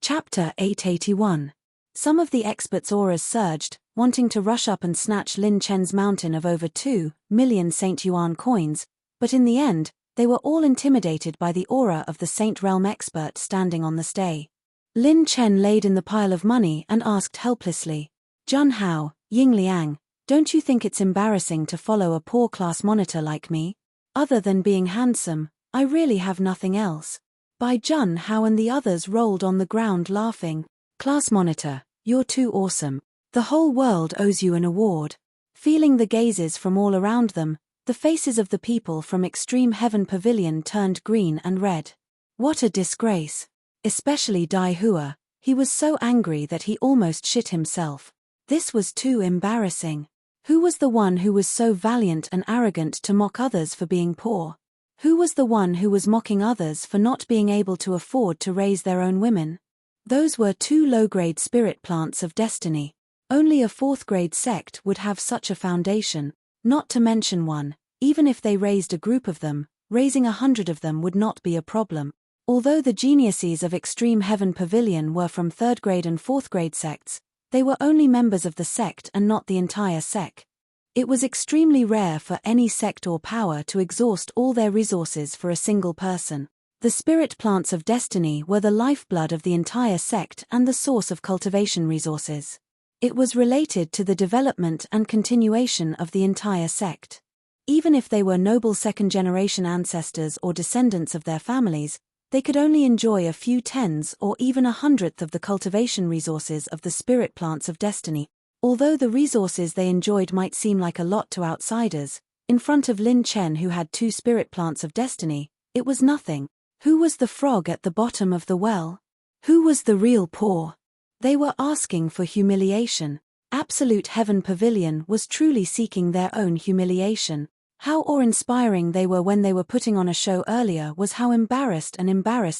Chapter 881. Some of the experts' auras surged, wanting to rush up and snatch Lin Chen's mountain of over 2 million Saint Yuan coins, but in the end, they were all intimidated by the aura of the Saint Realm expert standing on the stay. Lin Chen laid in the pile of money and asked helplessly, "Jun Hao, Ying Liang, don't you think it's embarrassing to follow a poor class monitor like me? Other than being handsome, I really have nothing else." By Jun Hao and the others rolled on the ground laughing. "Class monitor, you're too awesome. The whole world owes you an award." Feeling the gazes from all around them, the faces of the people from Extreme Heaven Pavilion turned green and red. What a disgrace. Especially Dai Hua, he was so angry that he almost shit himself. This was too embarrassing. Who was the one who was so valiant and arrogant to mock others for being poor? Who was the one who was mocking others for not being able to afford to raise their own women? Those were two low-grade spirit plants of destiny. Only a fourth-grade sect would have such a foundation, not to mention one. Even if they raised a group of them, raising 100 of them would not be a problem. Although the geniuses of Extreme Heaven Pavilion were from third-grade and fourth-grade sects, they were only members of the sect and not the entire sect. It was extremely rare for any sect or power to exhaust all their resources for a single person. The spirit plants of destiny were the lifeblood of the entire sect and the source of cultivation resources. It was related to the development and continuation of the entire sect. Even if they were noble second-generation ancestors or descendants of their families, they could only enjoy a few tens or even 100th of the cultivation resources of the spirit plants of destiny. Although the resources they enjoyed might seem like a lot to outsiders, in front of Lin Chen, who had 2 spirit plants of destiny, it was nothing. Who was the frog at the bottom of the well? Who was the real poor? They were asking for humiliation. Absolute Heaven Pavilion was truly seeking their own humiliation. How awe-inspiring they were when they were putting on a show earlier was how embarrassed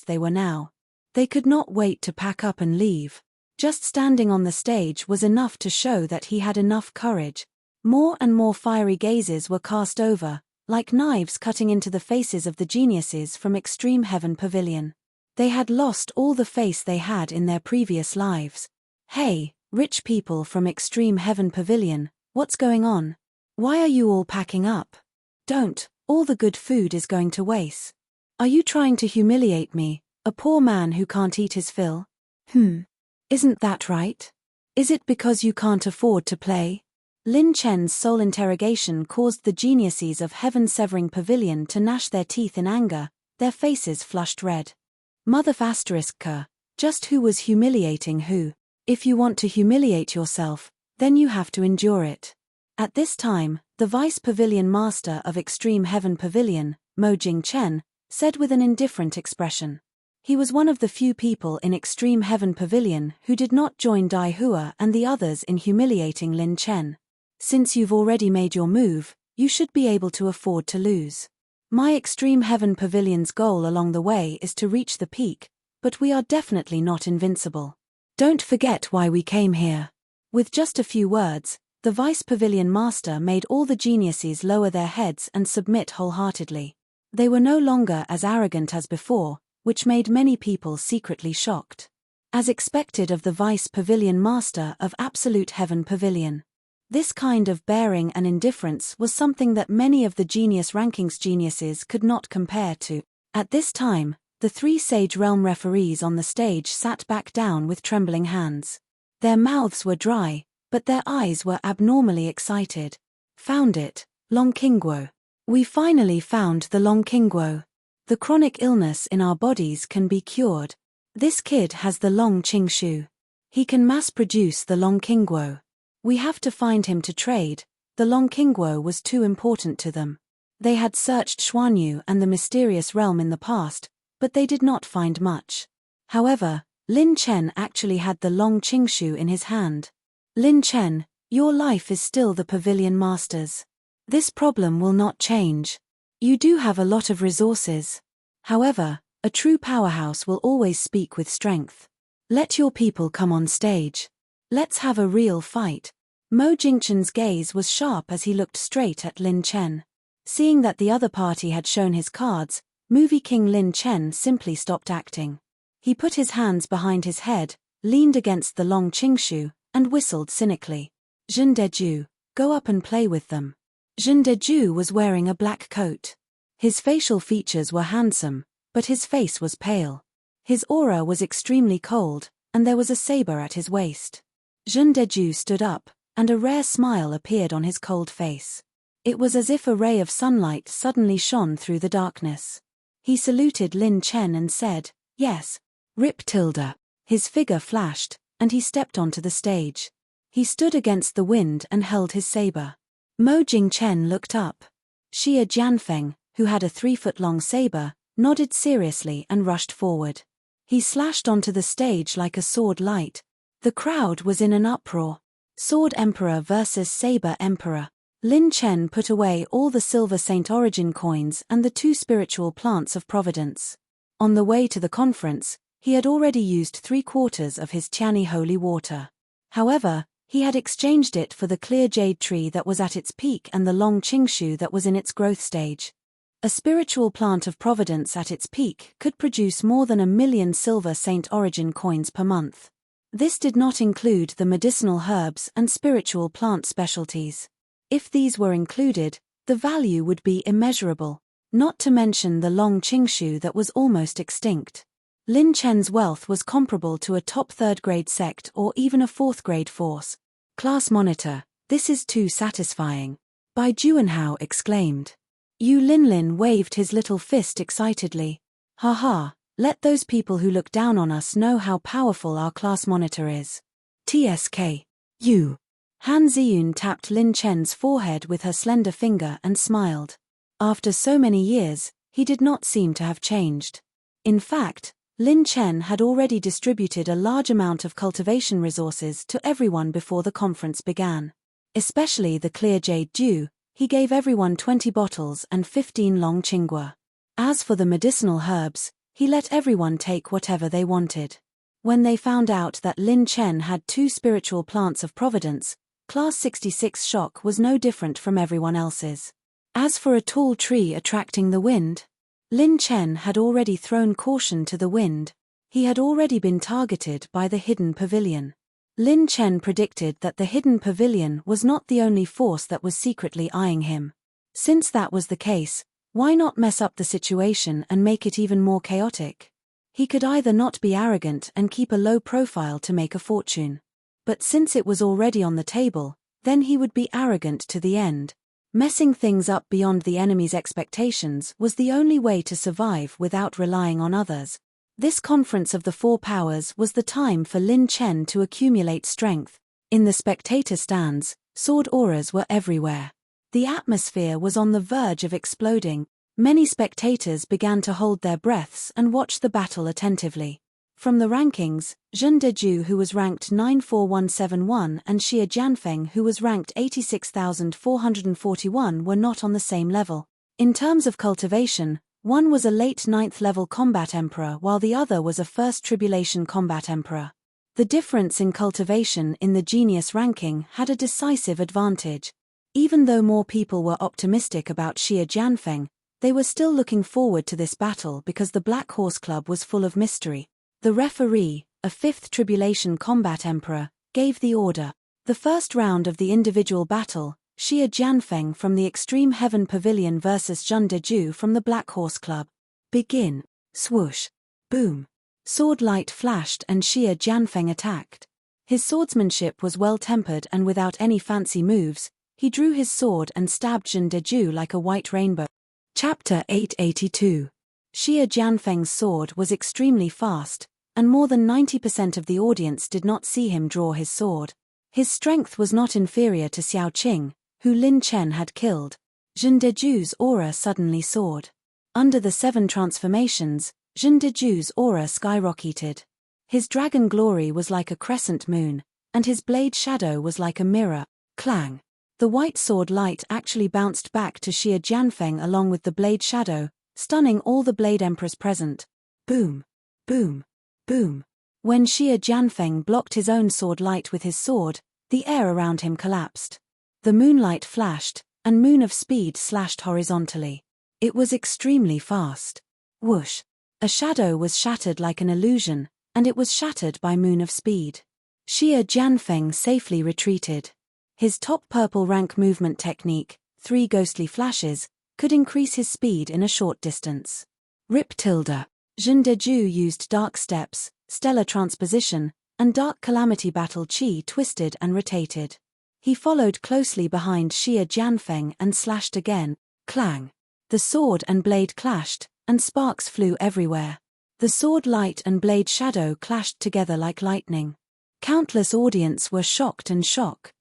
they were now. They could not wait to pack up and leave. Just standing on the stage was enough to show that he had enough courage. More and more fiery gazes were cast over, like knives cutting into the faces of the geniuses from Extreme Heaven Pavilion. They had lost all the face they had in their previous lives. "Hey, rich people from Extreme Heaven Pavilion, what's going on? Why are you all packing up? Don't, all the good food is going to waste. Are you trying to humiliate me, a poor man who can't eat his fill? Isn't that right? Is it because you can't afford to play?" Lin Chen's soul interrogation caused the geniuses of Heaven Severing Pavilion to gnash their teeth in anger, their faces flushed red. Mother***, just who was humiliating who? If you want to humiliate yourself, then you have to endure it. At this time, the Vice Pavilion Master of Extreme Heaven Pavilion, Mo Jingchen, said with an indifferent expression. He was one of the few people in Extreme Heaven Pavilion who did not join Dai Hua and the others in humiliating Lin Chen. "Since you've already made your move, you should be able to afford to lose. My Extreme Heaven Pavilion's goal along the way is to reach the peak, but we are definitely not invincible. Don't forget why we came here." With just a few words, the Vice Pavilion Master made all the geniuses lower their heads and submit wholeheartedly. They were no longer as arrogant as before, which made many people secretly shocked. As expected of the Vice Pavilion Master of Absolute Heaven Pavilion. This kind of bearing and indifference was something that many of the Genius Rankings geniuses could not compare to. At this time, the 3 Sage Realm referees on the stage sat back down with trembling hands. Their mouths were dry, but their eyes were abnormally excited. "Found it, Long Qingguo. We finally found the Long Qingguo. The chronic illness in our bodies can be cured. This kid has the Long Qingshu. He can mass-produce the Long Qingguo. We have to find him to trade." The Long Qingguo was too important to them. They had searched Xuanyu and the mysterious realm in the past, but they did not find much. However, Lin Chen actually had the Long Qingshu in his hand. "Lin Chen, your life is still the Pavilion Master's. This problem will not change. You do have a lot of resources. However, a true powerhouse will always speak with strength. Let your people come on stage. Let's have a real fight." Mo Jingchen's gaze was sharp as he looked straight at Lin Chen. Seeing that the other party had shown his cards, Movie King Lin Chen simply stopped acting. He put his hands behind his head, leaned against the long Qingshu, and whistled cynically. Zhendeju, go up and play with them. Zhendeju was wearing a black coat. His facial features were handsome, but his face was pale. His aura was extremely cold, and there was a saber at his waist. Zhendeju stood up, and a rare smile appeared on his cold face. It was as if a ray of sunlight suddenly shone through the darkness. He saluted Lin Chen and said, "Yes, Rip Tilda." His figure flashed, and he stepped onto the stage. He stood against the wind and held his saber. Mo Jingchen looked up. Xie Jianfeng, who had a 3-foot-long saber, nodded seriously and rushed forward. He slashed onto the stage like a sword light. The crowd was in an uproar. Sword Emperor versus Saber Emperor. Lin Chen put away all the silver Saint Origin coins and the 2 spiritual plants of providence. On the way to the conference, he had already used 3/4 of his Tiani holy water. However, he had exchanged it for the clear jade tree that was at its peak and the long Qingshu that was in its growth stage. A spiritual plant of providence at its peak could produce more than 1 million silver Saint Origin coins per month. This did not include the medicinal herbs and spiritual plant specialties. If these were included, the value would be immeasurable, not to mention the long Qingshu that was almost extinct. Lin Chen's wealth was comparable to a top 3rd-grade sect or even a 4th-grade force. Class monitor, this is too satisfying. Bai Juanhao exclaimed. Yu Linlin waved his little fist excitedly. Ha ha, let those people who look down on us know how powerful our class monitor is. TSK. You. Han Ziyun tapped Lin Chen's forehead with her slender finger and smiled. After so many years, he did not seem to have changed. In fact, Lin Chen had already distributed a large amount of cultivation resources to everyone before the conference began. Especially the clear jade dew, he gave everyone 20 bottles and 15 long Qinghua. As for the medicinal herbs, he let everyone take whatever they wanted. When they found out that Lin Chen had 2 spiritual plants of providence, Class 66 shock was no different from everyone else's. As for a tall tree attracting the wind, Lin Chen had already thrown caution to the wind. He had already been targeted by the hidden pavilion. Lin Chen predicted that the hidden pavilion was not the only force that was secretly eyeing him. Since that was the case, why not mess up the situation and make it even more chaotic? He could either not be arrogant and keep a low profile to make a fortune. But since it was already on the table, then he would be arrogant to the end. Messing things up beyond the enemy's expectations was the only way to survive without relying on others. This conference of the 4 powers was the time for Lin Chen to accumulate strength. In the spectator stands, sword auras were everywhere. The atmosphere was on the verge of exploding. Many spectators began to hold their breaths and watch the battle attentively. From the rankings, Zhendeju, who was ranked 94171, and Xie Jianfeng, who was ranked 86,441, were not on the same level. In terms of cultivation, one was a late 9th level combat emperor while the other was a 1st tribulation combat emperor. The difference in cultivation in the genius ranking had a decisive advantage. Even though more people were optimistic about Xie Jianfeng, they were still looking forward to this battle because the Black Horse Club was full of mystery. The referee, a 5th tribulation combat emperor, gave the order. The first round of the individual battle, Xie Jianfeng from the Extreme Heaven Pavilion versus Zhendeju from the Black Horse Club. Begin. Swoosh. Boom. Sword light flashed and Xie Jianfeng attacked. His swordsmanship was well-tempered and without any fancy moves, he drew his sword and stabbed Zhendeju like a white rainbow. Chapter 882. Xie Jianfeng's sword was extremely fast, and more than 90% of the audience did not see him draw his sword. His strength was not inferior to Xiao Qing, who Lin Chen had killed. Zhendeju's aura suddenly soared. Under the 7 transformations, Zhendeju's aura skyrocketed. His dragon glory was like a crescent moon, and his blade shadow was like a mirror. Clang! The white sword light actually bounced back to Xie Jianfeng along with the blade shadow, stunning all the Blade Emperors present. Boom! Boom! Boom! When Xie Jianfeng blocked his own sword light with his sword, the air around him collapsed. The moonlight flashed, and Moon of Speed slashed horizontally. It was extremely fast. Whoosh! A shadow was shattered like an illusion, and it was shattered by Moon of Speed. Xie Jianfeng safely retreated. His top purple rank movement technique, 3 ghostly flashes, could increase his speed in a short distance. Rip tilde. Jin Deju used Dark Steps, Stellar Transposition, and Dark Calamity Battle Chi twisted and rotated. He followed closely behind Xie Jianfeng and slashed again. Clang. The sword and blade clashed, and sparks flew everywhere. The sword light and blade shadow clashed together like lightning. Countless audience were shocked and shocked.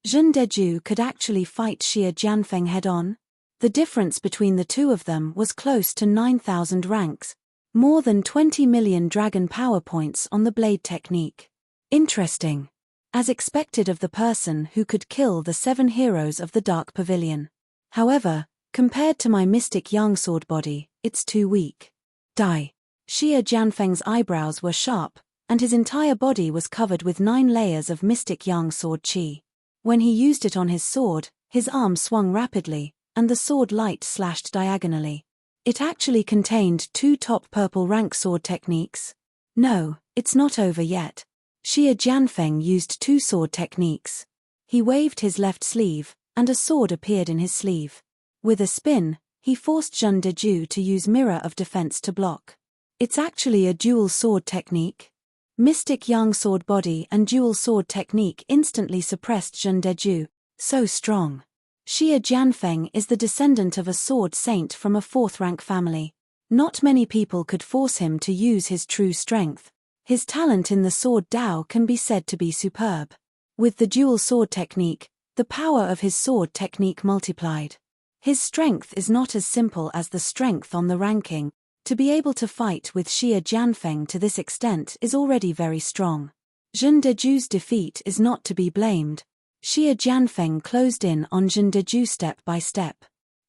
Jin Deju could actually fight Xie Jianfeng head-on? The difference between the two of them was close to 9,000 ranks. More than 20 million dragon power points on the blade technique. Interesting. As expected of the person who could kill the 7 heroes of the Dark Pavilion. However, compared to my mystic yang sword body, it's too weak. Die. Xie Jianfeng's eyebrows were sharp, and his entire body was covered with 9 layers of mystic yang sword chi. When he used it on his sword, his arm swung rapidly, and the sword light slashed diagonally. It actually contained 2 top purple rank sword techniques. No, it's not over yet. Xie Jianfeng used 2 sword techniques. He waved his left sleeve, and a sword appeared in his sleeve. With a spin, he forced Jin Deju to use Mirror of Defense to block. It's actually a dual sword technique. Mystic Yang sword body and dual sword technique instantly suppressed Jin Deju. So strong. Xie Jianfeng is the descendant of a sword saint from a 4th rank family. Not many people could force him to use his true strength. His talent in the sword Dao can be said to be superb. With the dual sword technique, the power of his sword technique multiplied. His strength is not as simple as the strength on the ranking. To be able to fight with Xie Jianfeng to this extent is already very strong. Jin Deju's defeat is not to be blamed. Xie Jianfeng closed in on Jin Deju step by step.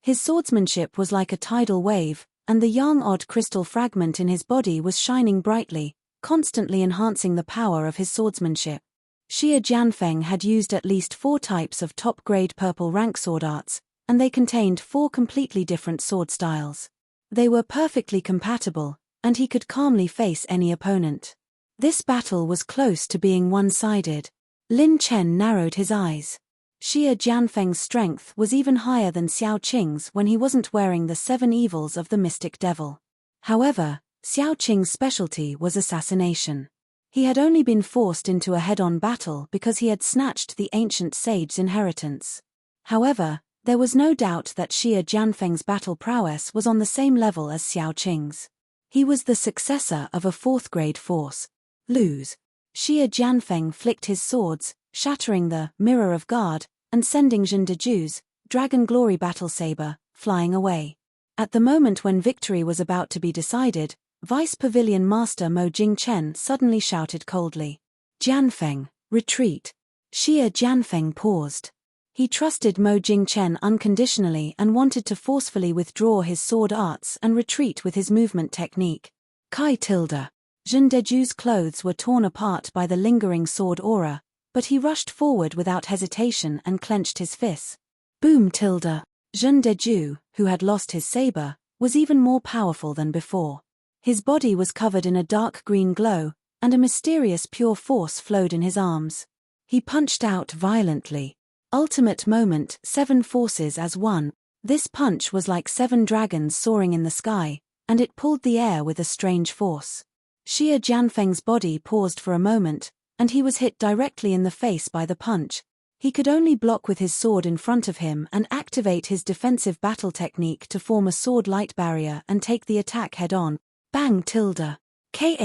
His swordsmanship was like a tidal wave, and the yang odd crystal fragment in his body was shining brightly, constantly enhancing the power of his swordsmanship. Xie Jianfeng had used at least 4 types of top-grade purple rank sword arts, and they contained 4 completely different sword styles. They were perfectly compatible, and he could calmly face any opponent. This battle was close to being one-sided. Lin Chen narrowed his eyes. Xie Jianfeng's strength was even higher than Xiao Qing's when he wasn't wearing the 7 evils of the mystic devil. However, Xiao Qing's specialty was assassination. He had only been forced into a head-on battle because he had snatched the ancient sage's inheritance. However, there was no doubt that Xie Jianfeng's battle prowess was on the same level as Xiao Qing's. He was the successor of a 4th grade force. Lose. Xie Jianfeng flicked his swords, shattering the Mirror of God, and sending Jin Deju's Dragon Glory battle saber flying away. At the moment when victory was about to be decided, Vice Pavilion Master Mo Jingchen suddenly shouted coldly, "Jianfeng, retreat." Xie Jianfeng paused. He trusted Mo Jingchen unconditionally and wanted to forcefully withdraw his sword arts and retreat with his movement technique. Kai tilde. Jin Deju's clothes were torn apart by the lingering sword aura, but he rushed forward without hesitation and clenched his fists. Boom tilde. Jin Deju, who had lost his saber, was even more powerful than before. His body was covered in a dark green glow, and a mysterious pure force flowed in his arms. He punched out violently. Ultimate moment, 7 forces as one. This punch was like 7 dragons soaring in the sky, and it pulled the air with a strange force. Xie Jianfeng's body paused for a moment, and he was hit directly in the face by the punch. He could only block with his sword in front of him and activate his defensive battle technique to form a sword light barrier and take the attack head-on. Bang tilde. Ka.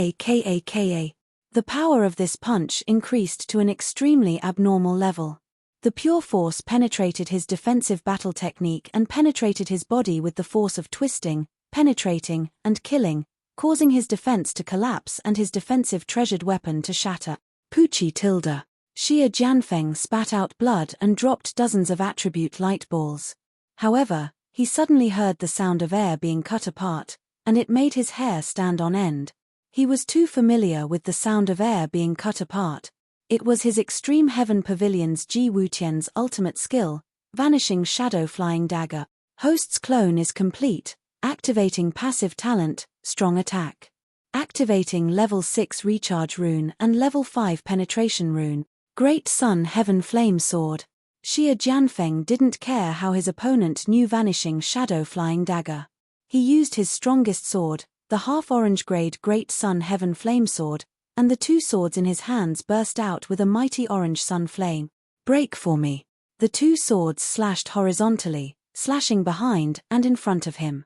The power of this punch increased to an extremely abnormal level. The pure force penetrated his defensive battle technique and penetrated his body with the force of twisting, penetrating, and killing, causing his defense to collapse and his defensive treasured weapon to shatter. Poochie tilde. Xie Jianfeng spat out blood and dropped dozens of attribute light balls. However, he suddenly heard the sound of air being cut apart, and it made his hair stand on end. He was too familiar with the sound of air being cut apart. It was his Extreme Heaven Pavilion's Ji Wutian's ultimate skill, Vanishing Shadow Flying Dagger. Host's clone is complete, activating passive talent, strong attack. Activating level 6 recharge rune and level 5 penetration rune. Great Sun Heaven Flame Sword. Xie Jianfeng didn't care how his opponent knew vanishing shadow flying dagger. He used his strongest sword, the half-orange grade Great Sun Heaven Flame Sword, and the two swords in his hands burst out with a mighty orange sun flame. Break for me. The two swords slashed horizontally, slashing behind and in front of him.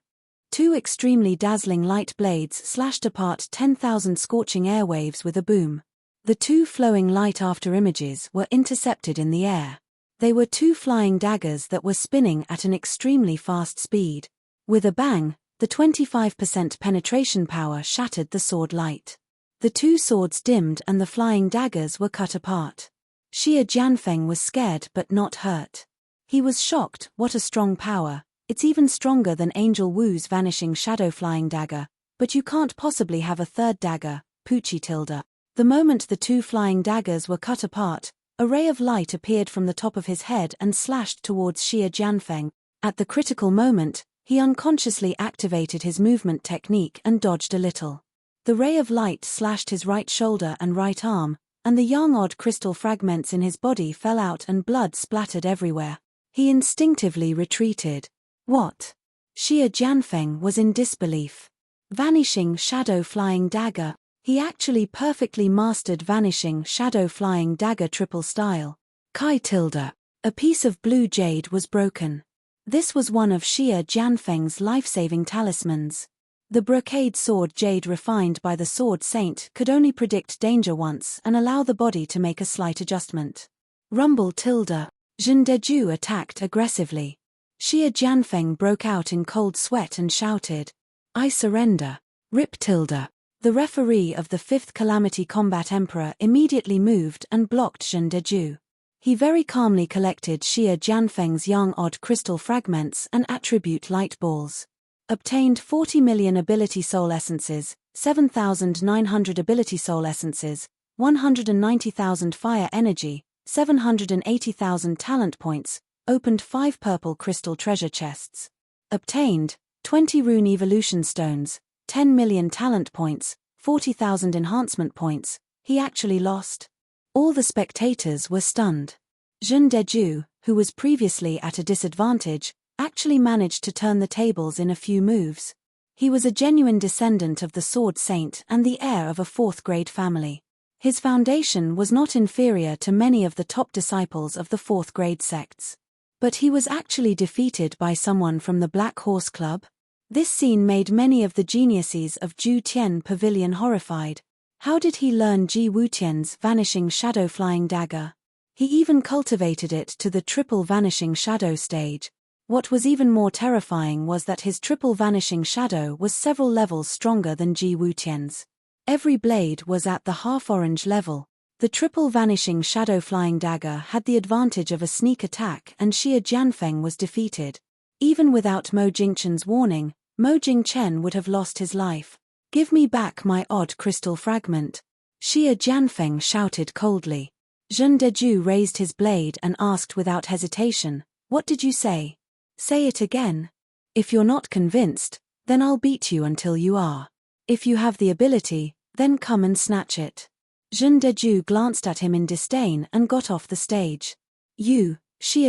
Two extremely dazzling light blades slashed apart 10,000 scorching airwaves with a boom. The two flowing light after images were intercepted in the air. They were two flying daggers that were spinning at an extremely fast speed. With a bang, the 25% penetration power shattered the sword light. The two swords dimmed and the flying daggers were cut apart. Xie Jianfeng was scared but not hurt. He was shocked. What a strong power. It's even stronger than Angel Wu's vanishing shadow flying dagger, but you can't possibly have a third dagger, Pucci tilde. The moment the two flying daggers were cut apart, a ray of light appeared from the top of his head and slashed towards Xie Jianfeng. At the critical moment, he unconsciously activated his movement technique and dodged a little. The ray of light slashed his right shoulder and right arm, and the young odd crystal fragments in his body fell out and blood splattered everywhere. He instinctively retreated. What? Xie Jianfeng was in disbelief. Vanishing shadow flying dagger. He actually perfectly mastered vanishing shadow flying dagger triple style. Kai tilde. A piece of blue jade was broken. This was one of Xie Jianfeng's life-saving talismans. The brocade sword jade refined by the sword saint could only predict danger once and allow the body to make a slight adjustment. Rumble tilde. Zhen Deju attacked aggressively. Xie Jianfeng broke out in cold sweat and shouted, "I surrender." Rip tilde. The referee of the 5th Calamity Combat Emperor immediately moved and blocked Zhen Deju. He very calmly collected Xie Jianfeng's young odd crystal fragments and attribute light balls. Obtained 40 million ability soul essences, 7,900 ability soul essences, 190,000 fire energy, 780,000 talent points, opened 5 purple crystal treasure chests. Obtained 20 rune evolution stones, 10 million talent points, 40,000 enhancement points. He actually lost. All the spectators were stunned. Zhen Deju, who was previously at a disadvantage, actually managed to turn the tables in a few moves. He was a genuine descendant of the Sword Saint and the heir of a 4th-grade family. His foundation was not inferior to many of the top disciples of the 4th-grade sects. But he was actually defeated by someone from the Black Horse Club? This scene made many of the geniuses of Zhu Tian Pavilion horrified. How did he learn Ji Wutian's vanishing shadow flying dagger? He even cultivated it to the triple vanishing shadow stage. What was even more terrifying was that his triple vanishing shadow was several levels stronger than Ji Wutian's. Every blade was at the half-orange level. The triple vanishing shadow flying dagger had the advantage of a sneak attack and Xie Jianfeng was defeated. Even without Mo Jingchen's warning, Mo Jingchen would have lost his life. "Give me back my odd crystal fragment." Xie Jianfeng shouted coldly. Zhen Deju raised his blade and asked without hesitation, "What did you say? Say it again. If you're not convinced, then I'll beat you until you are. If you have the ability, then come and snatch it." Zhen Deju glanced at him in disdain and got off the stage. Xie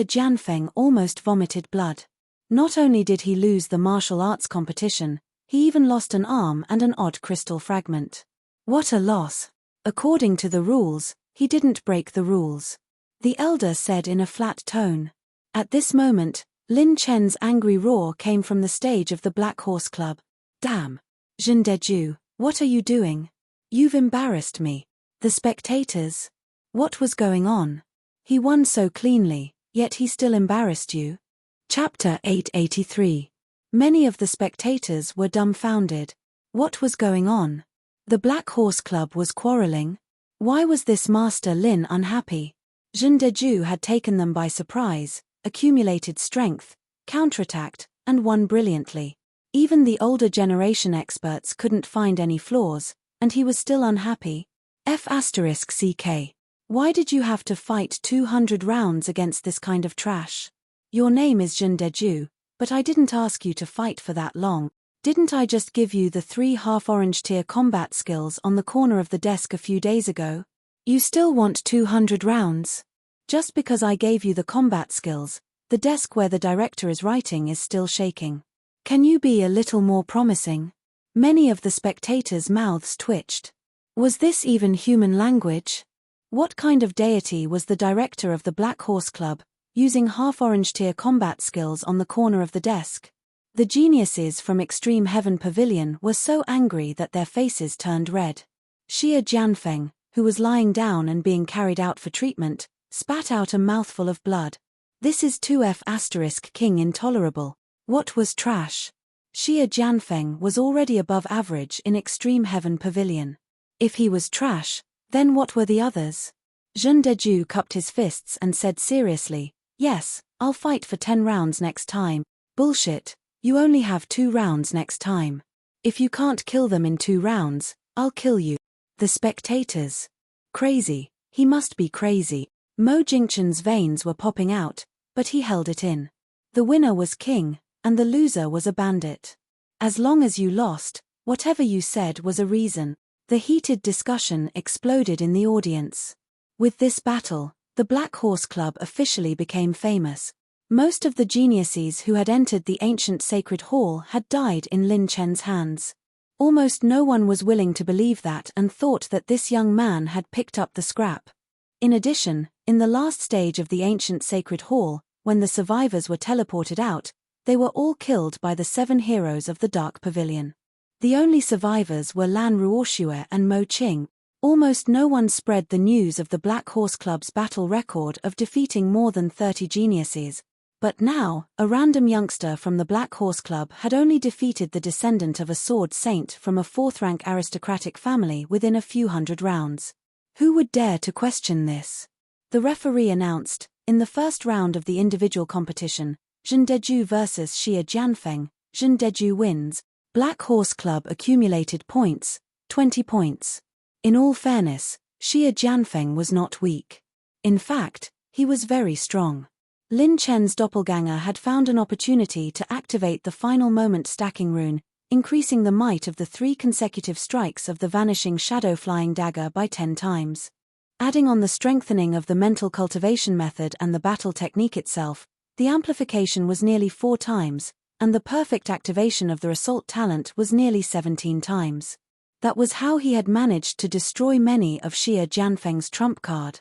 Jianfeng almost vomited blood. Not only did he lose the martial arts competition, he even lost an arm and an odd crystal fragment. What a loss. According to the rules, he didn't break the rules. The elder said in a flat tone. At this moment, Lin Chen's angry roar came from the stage of the Black Horse Club. "Damn! Zhen Deju, what are you doing? You've embarrassed me." The spectators. What was going on? He won so cleanly, yet he still embarrassed you. Chapter 883. Many of the spectators were dumbfounded. What was going on? The Black Horse Club was quarreling. Why was this Master Lin unhappy? Zhen Deju had taken them by surprise, accumulated strength, counterattacked, and won brilliantly. Even the older generation experts couldn't find any flaws, and he was still unhappy. F***CK. Why did you have to fight 200 rounds against this kind of trash? Your name is Zhen Deju, but I didn't ask you to fight for that long. Didn't I just give you the 3 half-orange tier combat skills on the corner of the desk a few days ago? You still want 200 rounds? Just because I gave you the combat skills, the desk where the director is writing is still shaking. Can you be a little more promising? Many of the spectators' mouths twitched. Was this even human language? What kind of deity was the director of the Black Horse Club, using half-orange tier combat skills on the corner of the desk? The geniuses from Extreme Heaven Pavilion were so angry that their faces turned red. Xia Jianfeng, who was lying down and being carried out for treatment, spat out a mouthful of blood. This is 2F** King intolerable. What was trash? Xia Jianfeng was already above average in Extreme Heaven Pavilion. If he was trash, then what were the others? Zhen Deju cupped his fists and said seriously, "Yes, I'll fight for 10 rounds next time." Bullshit. You only have 2 rounds next time. If you can't kill them in 2 rounds, I'll kill you. The spectators. Crazy. He must be crazy. Mo Jingchen's veins were popping out, but he held it in. The winner was king, and the loser was a bandit. As long as you lost, whatever you said was a reason. The heated discussion exploded in the audience. With this battle, the Black Horse Club officially became famous. Most of the geniuses who had entered the ancient sacred hall had died in Lin Chen's hands. Almost no one was willing to believe that and thought that this young man had picked up the scrap. In addition, in the last stage of the ancient sacred hall, when the survivors were teleported out, they were all killed by the 7 heroes of the Dark Pavilion. The only survivors were Lan Ruoxue and Mo Qing. Almost no one spread the news of the Black Horse Club's battle record of defeating more than 30 geniuses. But now, a random youngster from the Black Horse Club had only defeated the descendant of a sword saint from a 4th-rank aristocratic family within a few hundred rounds. Who would dare to question this? The referee announced, in the first round of the individual competition, Zhen Deju vs Xia Jianfeng, Zhen Deju wins. Black Horse Club accumulated points, 20 points. In all fairness, Xia Jianfeng was not weak. In fact, he was very strong. Lin Chen's doppelganger had found an opportunity to activate the final moment stacking rune, increasing the might of the 3 consecutive strikes of the vanishing shadow flying dagger by 10 times. Adding on the strengthening of the mental cultivation method and the battle technique itself, the amplification was nearly 4 times, and the perfect activation of the assault talent was nearly 17 times. That was how he had managed to destroy many of Xia Jianfeng's trump card.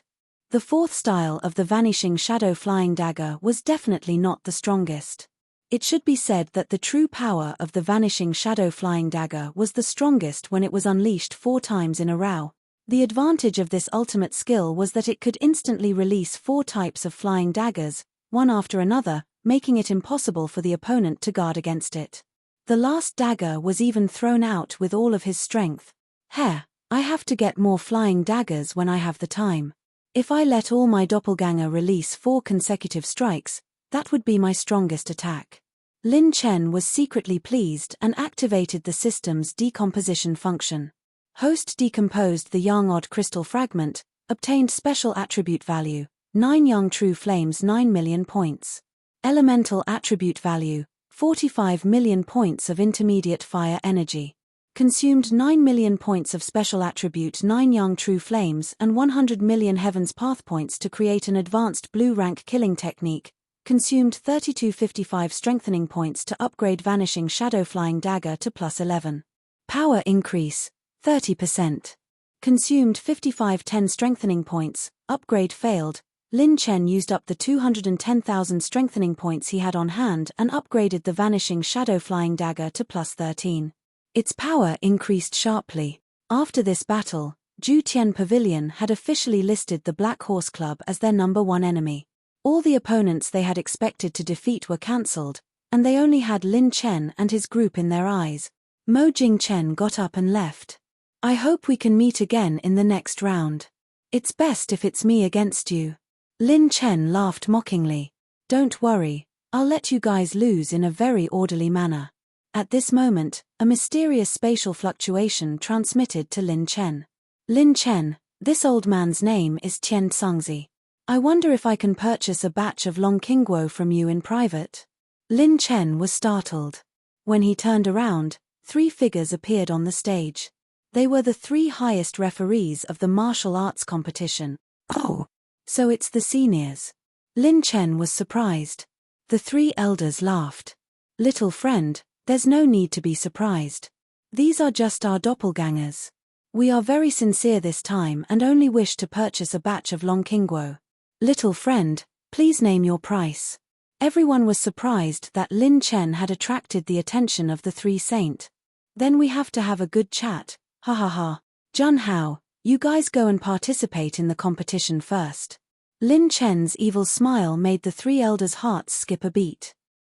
The 4th style of the vanishing shadow flying dagger was definitely not the strongest. It should be said that the true power of the vanishing shadow flying dagger was the strongest when it was unleashed 4 times in a row. The advantage of this ultimate skill was that it could instantly release 4 types of flying daggers, one after another, making it impossible for the opponent to guard against it. The last dagger was even thrown out with all of his strength. I have to get more flying daggers when I have the time. If I let all my doppelganger release 4 consecutive strikes, that would be my strongest attack. Lin Chen was secretly pleased and activated the system's decomposition function. Host decomposed the Yang Odd crystal fragment, obtained special attribute value, 9 Yang True Flames 9 million points. Elemental attribute value, 45 million points of intermediate fire energy. Consumed 9 million points of special attribute 9 Yang True Flames and 100 million Heaven's Path points to create an advanced blue rank killing technique. Consumed 3255 strengthening points to upgrade Vanishing Shadow Flying Dagger to +11. Power increase, 30%. Consumed 5510 strengthening points, upgrade failed. Lin Chen used up the 210,000 strengthening points he had on hand and upgraded the Vanishing Shadow Flying Dagger to +13. Its power increased sharply. After this battle, Zhu Pavilion had officially listed the Black Horse Club as their #1 enemy. All the opponents they had expected to defeat were cancelled, and they only had Lin Chen and his group in their eyes. Mo Jingchen got up and left. I hope we can meet again in the next round. It's best if it's me against you. Lin Chen laughed mockingly. Don't worry, I'll let you guys lose in a very orderly manner. At this moment, a mysterious spatial fluctuation transmitted to Lin Chen. Lin Chen, this old man's name is Tian Tsangzi. I wonder if I can purchase a batch of Long Qingguo from you in private. Lin Chen was startled. When he turned around, 3 figures appeared on the stage. They were the 3 highest referees of the martial arts competition. Oh, so it's the seniors. Lin Chen was surprised. The 3 elders laughed. Little friend, there's no need to be surprised. These are just our doppelgangers. We are very sincere this time and only wish to purchase a batch of Longqingguo. Little friend, please name your price. Everyone was surprised that Lin Chen had attracted the attention of the 3 saint. Then we have to have a good chat, ha ha ha. Jun Hao, you guys go and participate in the competition first. Lin Chen's evil smile made the 3 elders' hearts skip a beat.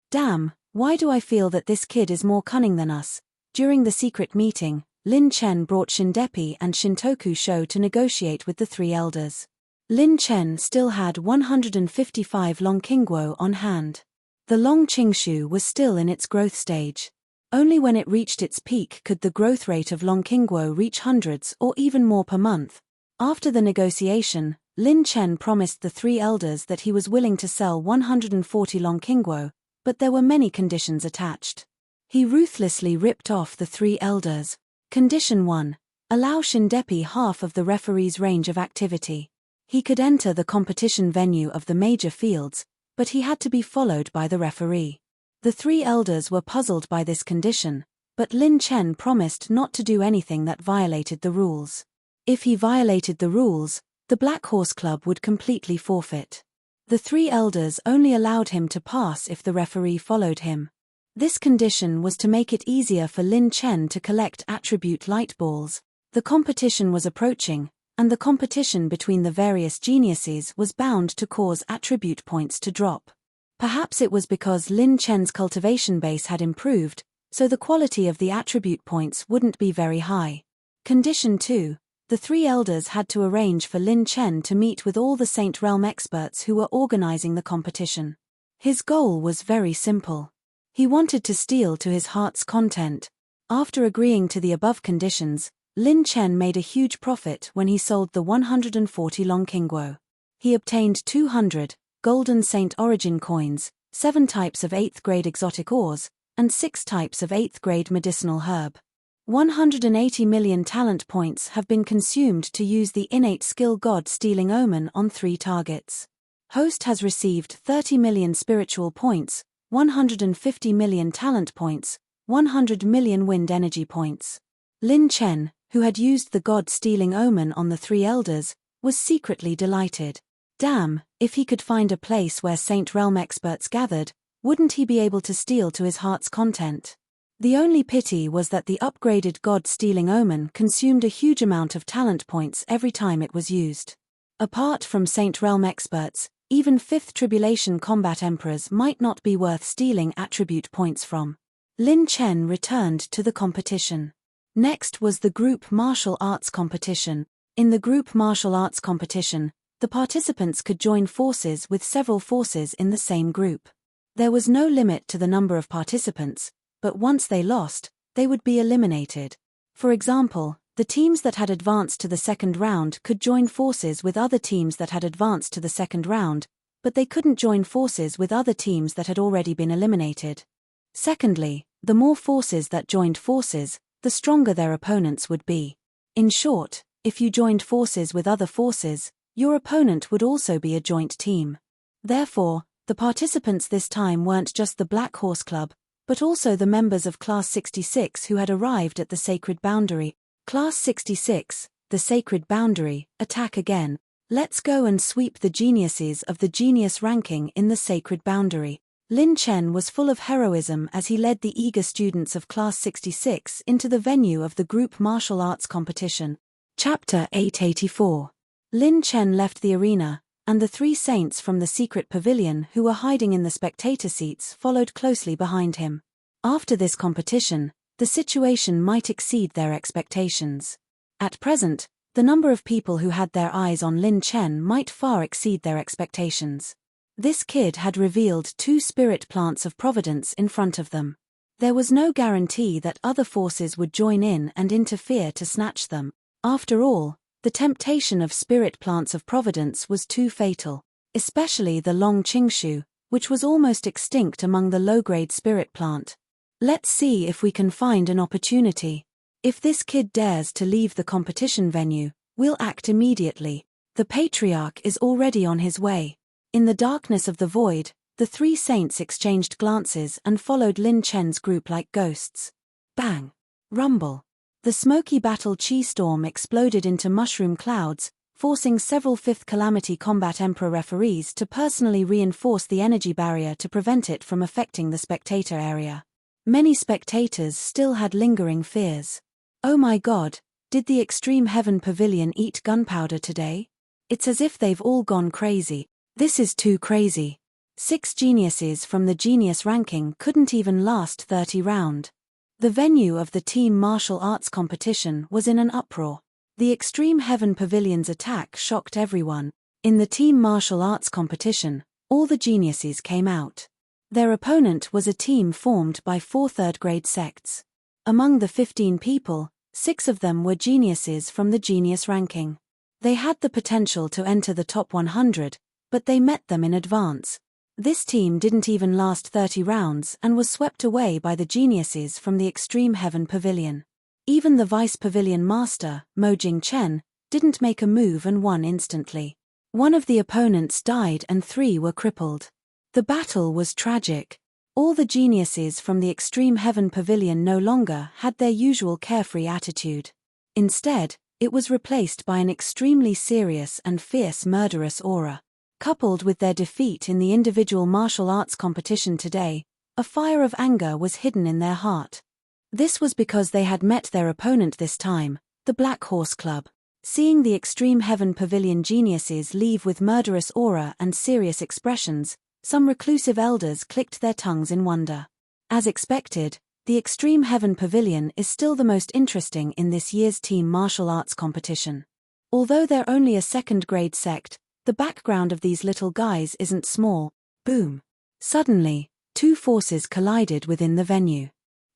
Damn, why do I feel that this kid is more cunning than us? During the secret meeting, Lin Chen brought Shindepi and Shintoku Sho to negotiate with the 3 elders. Lin Chen still had 155 Longqingguo on hand. The Long Qingshu was still in its growth stage. Only when it reached its peak could the growth rate of Longqingguo reach hundreds or even more per month. After the negotiation, Lin Chen promised the 3 elders that he was willing to sell 140 Longqingguo, but there were many conditions attached. He ruthlessly ripped off the 3 elders. Condition 1. Allow Shindepi half of the referee's range of activity. He could enter the competition venue of the major fields, but he had to be followed by the referee. The 3 elders were puzzled by this condition, but Lin Chen promised not to do anything that violated the rules. If he violated the rules, the Black Horse Club would completely forfeit. The 3 elders only allowed him to pass if the referee followed him. This condition was to make it easier for Lin Chen to collect attribute light balls. The competition was approaching, and the competition between the various geniuses was bound to cause attribute points to drop. Perhaps it was because Lin Chen's cultivation base had improved, so the quality of the attribute points wouldn't be very high. Condition 2. The 3 elders had to arrange for Lin Chen to meet with all the Saint Realm experts who were organizing the competition. His goal was very simple. He wanted to steal to his heart's content. After agreeing to the above conditions, Lin Chen made a huge profit when he sold the 140 Longqingguo. He obtained 200 Golden Saint Origin coins, 7 types of 8th grade exotic ores, and 6 types of 8th grade medicinal herb. 180 million talent points have been consumed to use the innate skill God Stealing Omen on 3 targets. Host has received 30 million spiritual points, 150 million talent points, 100 million wind energy points. Lin Chen, who had used the God Stealing Omen on the 3 elders, was secretly delighted. Damn, if he could find a place where Saint Realm experts gathered, wouldn't he be able to steal to his heart's content? The only pity was that the upgraded God Stealing Omen consumed a huge amount of talent points every time it was used. Apart from Saint Realm experts, even 5th Tribulation Combat Emperors might not be worth stealing attribute points from. Lin Chen returned to the competition. Next was the group martial arts competition. In the group martial arts competition, the participants could join forces with several forces in the same group. There was no limit to the number of participants, but once they lost, they would be eliminated. For example, the teams that had advanced to the second round could join forces with other teams that had advanced to the second round, but they couldn't join forces with other teams that had already been eliminated. Secondly, the more forces that joined forces, the stronger their opponents would be. In short, if you joined forces with other forces, your opponent would also be a joint team. Therefore, the participants this time weren't just the Black Horse Club, but also the members of Class 66 who had arrived at the Sacred Boundary. Class 66, the Sacred Boundary, attack again. Let's go and sweep the geniuses of the genius ranking in the Sacred Boundary. Lin Chen was full of heroism as he led the eager students of Class 66 into the venue of the group martial arts competition. Chapter 884. Lin Chen left the arena, and the 3 saints from the secret pavilion who were hiding in the spectator seats followed closely behind him. After this competition, the situation might exceed their expectations. At present, the number of people who had their eyes on Lin Chen might far exceed their expectations. This kid had revealed 2 spirit plants of providence in front of them. There was no guarantee that other forces would join in and interfere to snatch them. After all, the temptation of spirit plants of providence was too fatal, especially the Long Qingshu, which was almost extinct among the low-grade spirit plant. Let's see if we can find an opportunity. If this kid dares to leave the competition venue, we'll act immediately. The patriarch is already on his way. In the darkness of the void, the three saints exchanged glances and followed Lin Chen's group like ghosts. Bang! Rumble! The smoky battle chi storm exploded into mushroom clouds, forcing several Fifth Calamity Combat Emperor referees to personally reinforce the energy barrier to prevent it from affecting the spectator area. Many spectators still had lingering fears. Oh my god, did the Extreme Heaven Pavilion eat gunpowder today? It's as if they've all gone crazy. This is too crazy. 6 geniuses from the genius ranking couldn't even last 30 rounds. The venue of the team martial arts competition was in an uproar. The Extreme Heaven Pavilion's attack shocked everyone. In the team martial arts competition, all the geniuses came out. Their opponent was a team formed by 4 third-grade sects. Among the 15 people, 6 of them were geniuses from the genius ranking. They had the potential to enter the top 100, but they met them in advance. This team didn't even last 30 rounds and was swept away by the geniuses from the Extreme Heaven Pavilion. Even the Vice Pavilion Master, Mo Jing-chen, didn't make a move and won instantly. One of the opponents died and 3 were crippled. The battle was tragic. All the geniuses from the Extreme Heaven Pavilion no longer had their usual carefree attitude. Instead, it was replaced by an extremely serious and fierce murderous aura. Coupled with their defeat in the individual martial arts competition today, a fire of anger was hidden in their heart. This was because they had met their opponent this time, the Black Horse Club. Seeing the Extreme Heaven Pavilion geniuses leave with murderous aura and serious expressions, some reclusive elders clicked their tongues in wonder. As expected, the Extreme Heaven Pavilion is still the most interesting in this year's team martial arts competition. Although they're only a second-grade sect, the background of these little guys isn't small. Boom! Suddenly, 2 forces collided within the venue.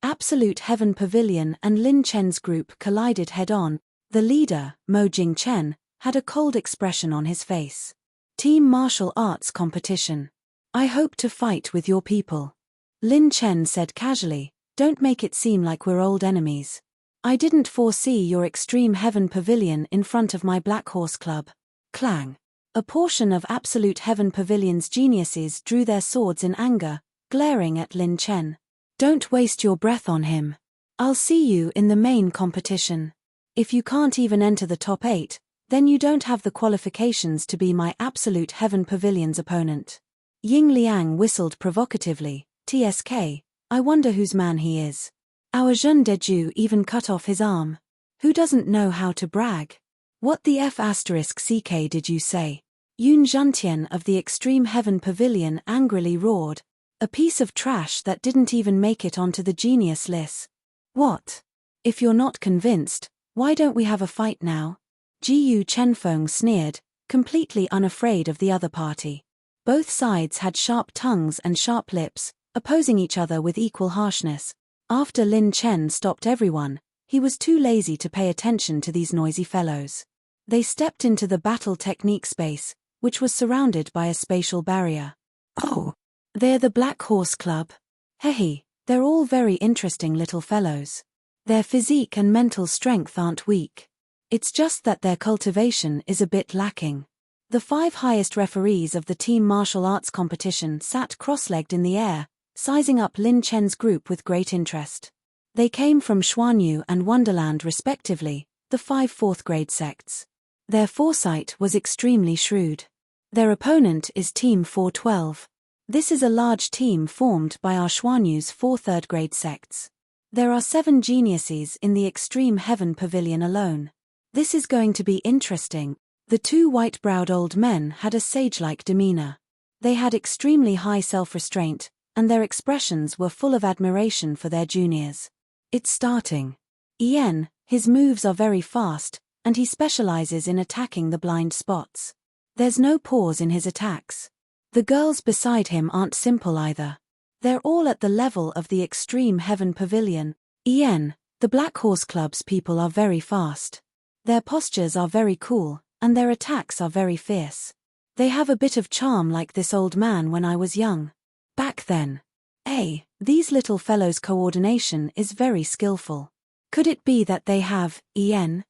Absolute Heaven Pavilion and Lin Chen's group collided head-on. The leader, Mo Jing-chen, had a cold expression on his face. Team martial arts competition. I hope to fight with your people. Lin Chen said casually, don't make it seem like we're old enemies. I didn't foresee your Extreme Heaven Pavilion in front of my Black Horse Club. Clang. A portion of Absolute Heaven Pavilion's geniuses drew their swords in anger, glaring at Lin Chen. Don't waste your breath on him. I'll see you in the main competition. If you can't even enter the top 8, then you don't have the qualifications to be my Absolute Heaven Pavilion's opponent. Ying Liang whistled provocatively, TSK, I wonder whose man he is. Our Jun Deju even cut off his arm. Who doesn't know how to brag? What the F***ck did you say? Yun Zhentian of the Extreme Heaven Pavilion angrily roared. A piece of trash that didn't even make it onto the genius list. What? If you're not convinced, why don't we have a fight now? Jiyu Chenfeng sneered, completely unafraid of the other party. Both sides had sharp tongues and sharp lips, opposing each other with equal harshness. After Lin Chen stopped everyone, he was too lazy to pay attention to these noisy fellows. They stepped into the battle technique space, which was surrounded by a spatial barrier. Oh, they're the Black Horse Club. Hey, they're all very interesting little fellows. Their physique and mental strength aren't weak. It's just that their cultivation is a bit lacking. The 5 highest referees of the team martial arts competition sat cross-legged in the air, sizing up Lin Chen's group with great interest. They came from Xuanyu and Wonderland respectively, the 5 fourth-grade sects. Their foresight was extremely shrewd. Their opponent is Team 412. This is a large team formed by our Xuanyu's 4 third-grade sects. There are 7 geniuses in the Extreme Heaven Pavilion alone. This is going to be interesting. The 2 white-browed old men had a sage-like demeanor. They had extremely high self-restraint, and their expressions were full of admiration for their juniors. It's starting. Ian, his moves are very fast, and he specializes in attacking the blind spots. There's no pause in his attacks. The girls beside him aren't simple either. They're all at the level of the Extreme Heaven Pavilion. Ian, the Black Horse Club's people are very fast. Their postures are very cool, and their attacks are very fierce. They have a bit of charm like this old man when I was young. Back then. These little fellows' coordination is very skillful. Could it be that they have EN?F***CK.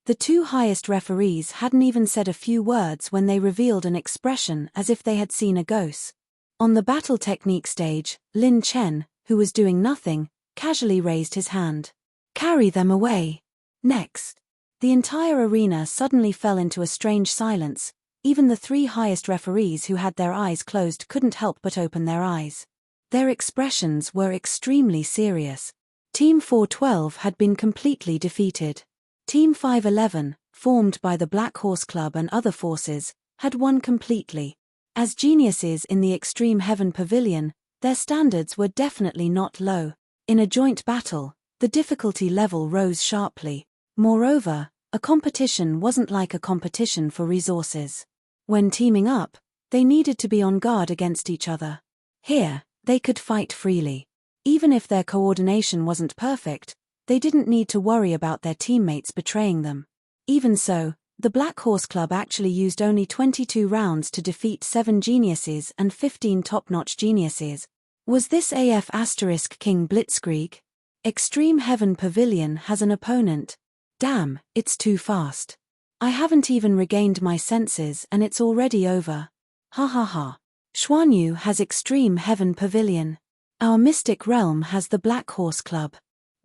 The two highest referees hadn't even said a few words when they revealed an expression as if they had seen a ghost. On the battle technique stage, Lin Chen, who was doing nothing, casually raised his hand. Carry them away. Next. The entire arena suddenly fell into a strange silence. Even the three highest referees who had their eyes closed couldn't help but open their eyes. Their expressions were extremely serious. Team 412 had been completely defeated. Team 511, formed by the Black Horse Club and other forces, had won completely. As geniuses in the Extreme Heaven Pavilion, their standards were definitely not low. In a joint battle, the difficulty level rose sharply. Moreover, a competition wasn't like a competition for resources. When teaming up, they needed to be on guard against each other. Here, they could fight freely. Even if their coordination wasn't perfect, they didn't need to worry about their teammates betraying them. Even so, the Black Horse Club actually used only 22 rounds to defeat 7 geniuses and 15 top-notch geniuses. Was this AF**King Blitzkrieg? Extreme Heaven Pavilion has an opponent. Damn, it's too fast. I haven't even regained my senses and it's already over. Ha ha ha. Xuanyu has Extreme Heaven Pavilion. Our Mystic Realm has the Black Horse Club.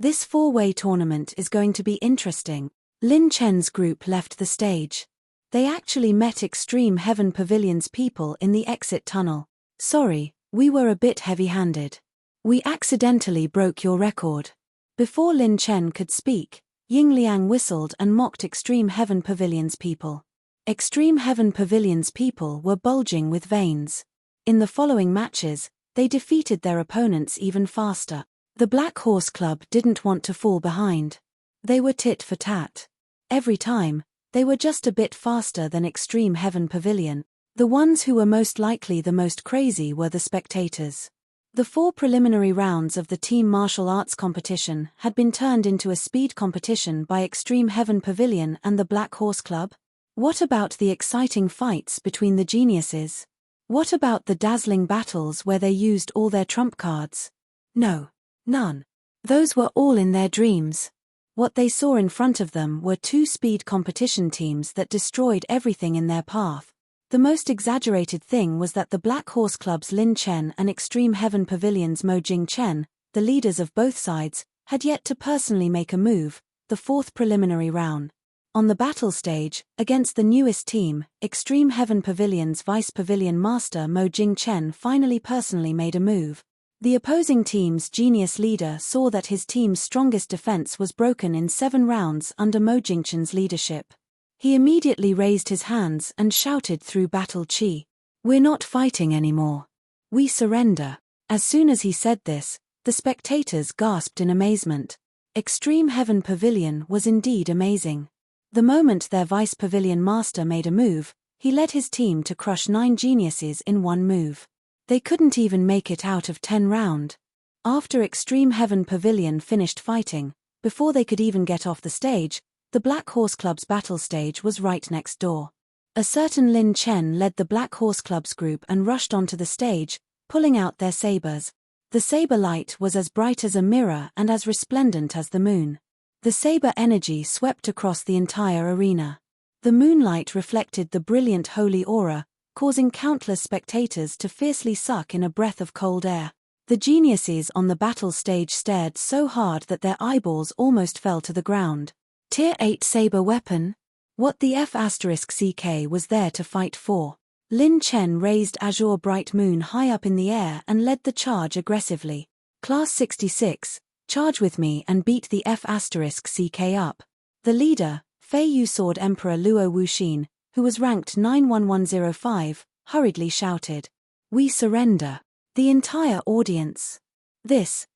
This 4-way tournament is going to be interesting. Lin Chen's group left the stage. They actually met Extreme Heaven Pavilion's people in the exit tunnel. Sorry, we were a bit heavy-handed. We accidentally broke your record. Before Lin Chen could speak, Ying Liang whistled and mocked Extreme Heaven Pavilion's people. Extreme Heaven Pavilion's people were bulging with veins. In the following matches, they defeated their opponents even faster. The Black Horse Club didn't want to fall behind. They were tit for tat. Every time, they were just a bit faster than Extreme Heaven Pavilion. The ones who were most likely the most crazy were the spectators. The 4 preliminary rounds of the team martial arts competition had been turned into a speed competition by Extreme Heaven Pavilion and the Black Horse Club. What about the exciting fights between the geniuses? What about the dazzling battles where they used all their trump cards? No. None. Those were all in their dreams. What they saw in front of them were 2 speed competition teams that destroyed everything in their path. The most exaggerated thing was that the Black Horse Club's Lin Chen and Extreme Heaven Pavilion's Mo Jing Chen, the leaders of both sides, had yet to personally make a move, the 4th preliminary round. On the battle stage, against the newest team, Extreme Heaven Pavilion's Vice Pavilion Master Mo Jing Chen finally personally made a move. The opposing team's genius leader saw that his team's strongest defense was broken in 7 rounds under Mo Jingchen's leadership. He immediately raised his hands and shouted through battle chi, "We're not fighting anymore. We surrender." As soon as he said this, the spectators gasped in amazement. Extreme Heaven Pavilion was indeed amazing. The moment their Vice Pavilion Master made a move, he led his team to crush 9 geniuses in 1 move. They couldn't even make it out of 10 rounds. After Extreme Heaven Pavilion finished fighting, before they could even get off the stage, the Black Horse Club's battle stage was right next door. A certain Lin Chen led the Black Horse Club's group and rushed onto the stage, pulling out their sabers. The saber light was as bright as a mirror and as resplendent as the moon. The saber energy swept across the entire arena. The moonlight reflected the brilliant holy aura, causing countless spectators to fiercely suck in a breath of cold air. The geniuses on the battle stage stared so hard that their eyeballs almost fell to the ground. Tier 8 saber weapon? What the F***CK was there to fight for? Lin Chen raised Azure Bright Moon high up in the air and led the charge aggressively. Class 66, charge with me and beat the F***CK up. The leader, Fei Yu Sword Emperor Luo Wuxin, who was ranked 91105, hurriedly shouted, "We surrender." The entire audience. This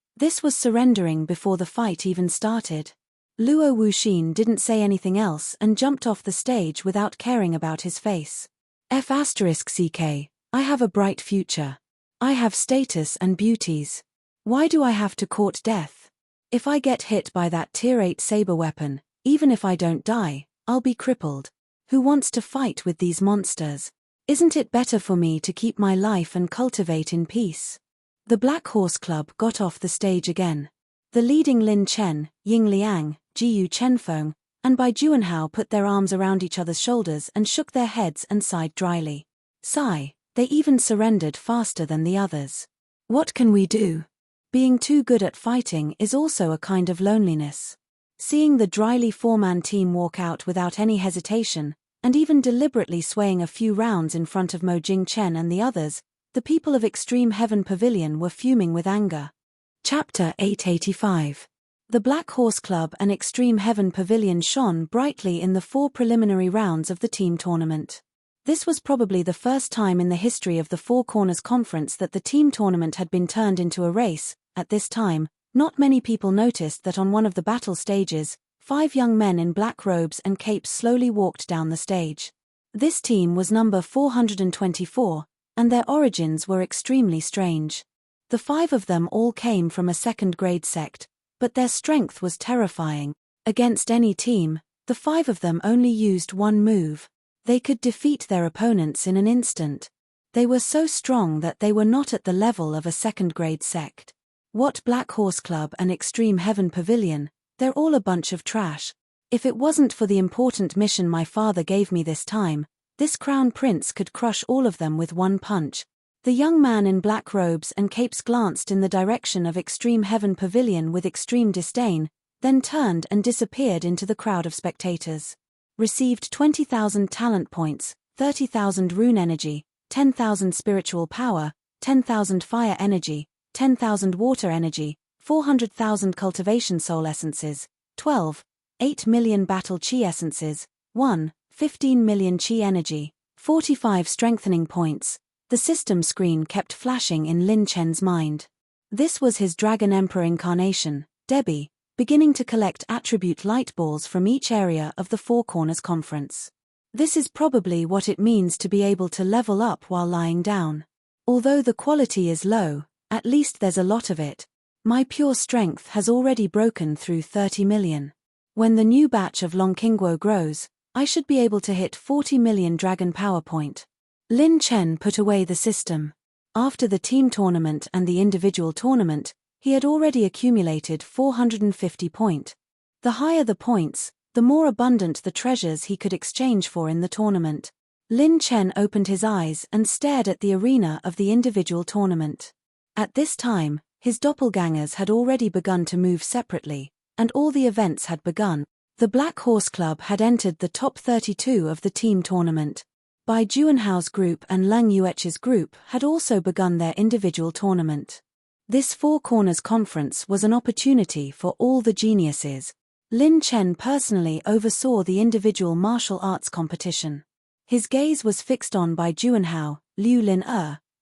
was surrendering before the fight even started. Luo Wuxin didn't say anything else and jumped off the stage without caring about his face. F***CK, I have a bright future. I have status and beauties. Why do I have to court death? If I get hit by that tier 8 saber weapon, even if I don't die, I'll be crippled. Who wants to fight with these monsters? Isn't it better for me to keep my life and cultivate in peace? The Black Horse Club got off the stage again. The leading Lin Chen, Ying Liang, Jiyu Chenfeng, and Bai Juanhao put their arms around each other's shoulders and shook their heads and sighed dryly. Sigh, they even surrendered faster than the others. What can we do? Being too good at fighting is also a kind of loneliness. Seeing the dryly four-man team walk out without any hesitation, and even deliberately swaying a few rounds in front of Mo Jingchen and the others, the people of Extreme Heaven Pavilion were fuming with anger. Chapter 885. The Black Horse Club and Extreme Heaven Pavilion shone brightly in the 4 preliminary rounds of the team tournament. This was probably the first time in the history of the Four Corners Conference that the team tournament had been turned into a race. At this time, not many people noticed that on one of the battle stages, 5 young men in black robes and capes slowly walked down the stage. This team was number 424, and their origins were extremely strange. The 5 of them all came from a second-grade sect, but their strength was terrifying. Against any team, the 5 of them only used one move. They could defeat their opponents in an instant. They were so strong that they were not at the level of a second-grade sect. What Black Horse Club and Extreme Heaven Pavilion? They're all a bunch of trash. If it wasn't for the important mission my father gave me this time, this crown prince could crush all of them with one punch. The young man in black robes and capes glanced in the direction of Extreme Heaven Pavilion with extreme disdain, then turned and disappeared into the crowd of spectators. Received 20,000 talent points, 30,000 rune energy, 10,000 spiritual power, 10,000 fire energy, 10,000 water energy, 400,000 cultivation soul essences, 8 million battle chi essences, 15 million chi energy, 45 strengthening points. The system screen kept flashing in Lin Chen's mind. This was his Dragon Emperor incarnation, Debbie, beginning to collect attribute light balls from each area of the Four Corners Conference. This is probably what it means to be able to level up while lying down. Although the quality is low, at least there's a lot of it. My pure strength has already broken through 30 million. When the new batch of Longqingguo grows, I should be able to hit 40 million dragon power point. Lin Chen put away the system. After the team tournament and the individual tournament, he had already accumulated 450 points. The higher the points, the more abundant the treasures he could exchange for in the tournament. Lin Chen opened his eyes and stared at the arena of the individual tournament. At this time, his doppelgangers had already begun to move separately, and all the events had begun. The Black Horse Club had entered the top 32 of the team tournament. Bai Juanhao's group and Leng Yuechi's group had also begun their individual tournament. This Four Corners Conference was an opportunity for all the geniuses. Lin Chen personally oversaw the individual martial arts competition. His gaze was fixed on Bai Juanhao, Liu Lin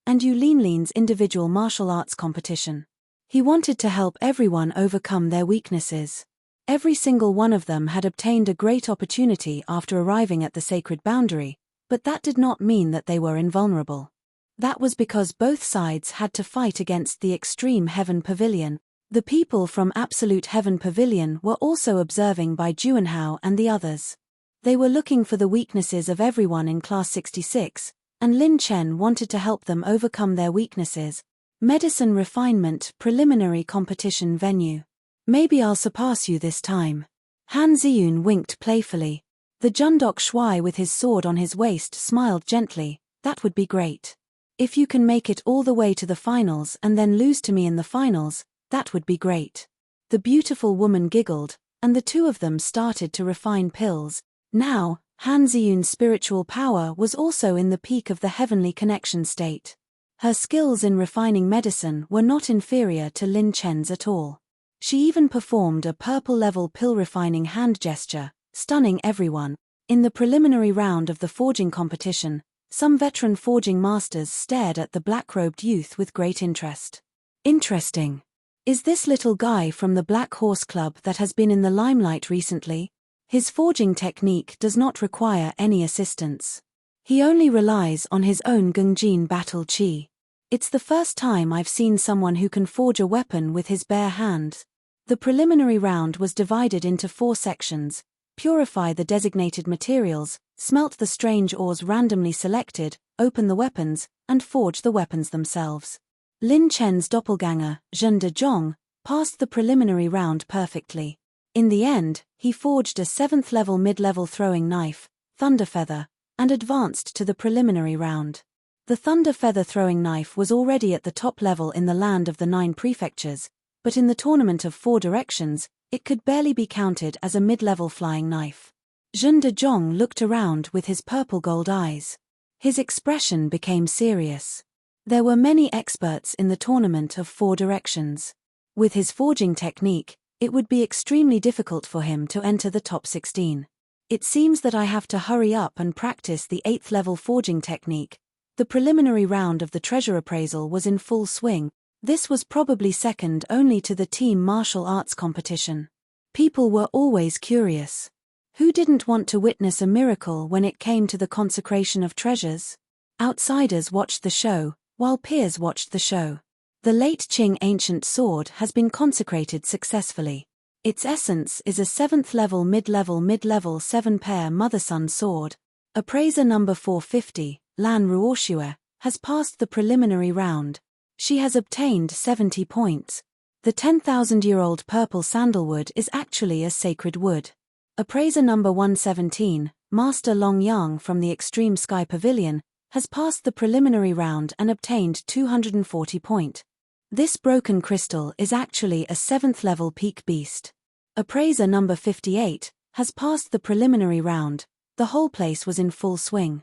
and Yu Linlin's individual martial arts competition. He wanted to help everyone overcome their weaknesses. Every single one of them had obtained a great opportunity after arriving at the sacred boundary, but that did not mean that they were invulnerable. That was because both sides had to fight against the Extreme Heaven Pavilion. The people from Absolute Heaven Pavilion were also observing Bai Juanhao and the others. They were looking for the weaknesses of everyone in Class 66, and Lin Chen wanted to help them overcome their weaknesses. Medicine Refinement Preliminary Competition Venue. Maybe I'll surpass you this time. Han Ziyun winked playfully. The Jundok Shuai with his sword on his waist smiled gently. That would be great. If you can make it all the way to the finals and then lose to me in the finals, that would be great. The beautiful woman giggled, and the two of them started to refine pills. Now, Han Ziyun's spiritual power was also in the peak of the heavenly connection state. Her skills in refining medicine were not inferior to Lin Chen's at all. She even performed a purple-level pill-refining hand gesture, stunning everyone. In the preliminary round of the forging competition, some veteran forging masters stared at the black-robed youth with great interest. Interesting. Is this little guy from the Black Horse Club that has been in the limelight recently? His forging technique does not require any assistance. He only relies on his own Gungjin battle chi. It's the first time I've seen someone who can forge a weapon with his bare hands. The preliminary round was divided into 4 sections: purify the designated materials, smelt the strange ores randomly selected, open the weapons, and forge the weapons themselves. Lin Chen's doppelganger, Zhen Dezhong, passed the preliminary round perfectly. In the end, he forged a 7th-level mid-level throwing knife, Thunder Feather, and advanced to the preliminary round. The Thunder Feather throwing knife was already at the top level in the land of the 9 prefectures, but in the tournament of 4 directions, it could barely be counted as a mid-level flying knife. Zhen Dezhong looked around with his purple-gold eyes. His expression became serious. There were many experts in the tournament of 4 directions. With his forging technique, it would be extremely difficult for him to enter the top 16. It seems that I have to hurry up and practice the 8th-level forging technique. The preliminary round of the treasure appraisal was in full swing. This was probably second only to the team martial arts competition. People were always curious. Who didn't want to witness a miracle when it came to the consecration of treasures? Outsiders watched the show, while peers watched the show. The late Qing ancient sword has been consecrated successfully. Its essence is a 7th-level mid-level 7-pair mother-son sword. Appraiser number 450, Lan Ruoxue, has passed the preliminary round. She has obtained 70 points. The 10,000-year-old purple sandalwood is actually a sacred wood. Appraiser number 117, Master Long Yang from the Extreme Sky Pavilion, has passed the preliminary round and obtained 240 points. This broken crystal is actually a 7th-level peak beast. Appraiser number 58 has passed the preliminary round. The whole place was in full swing.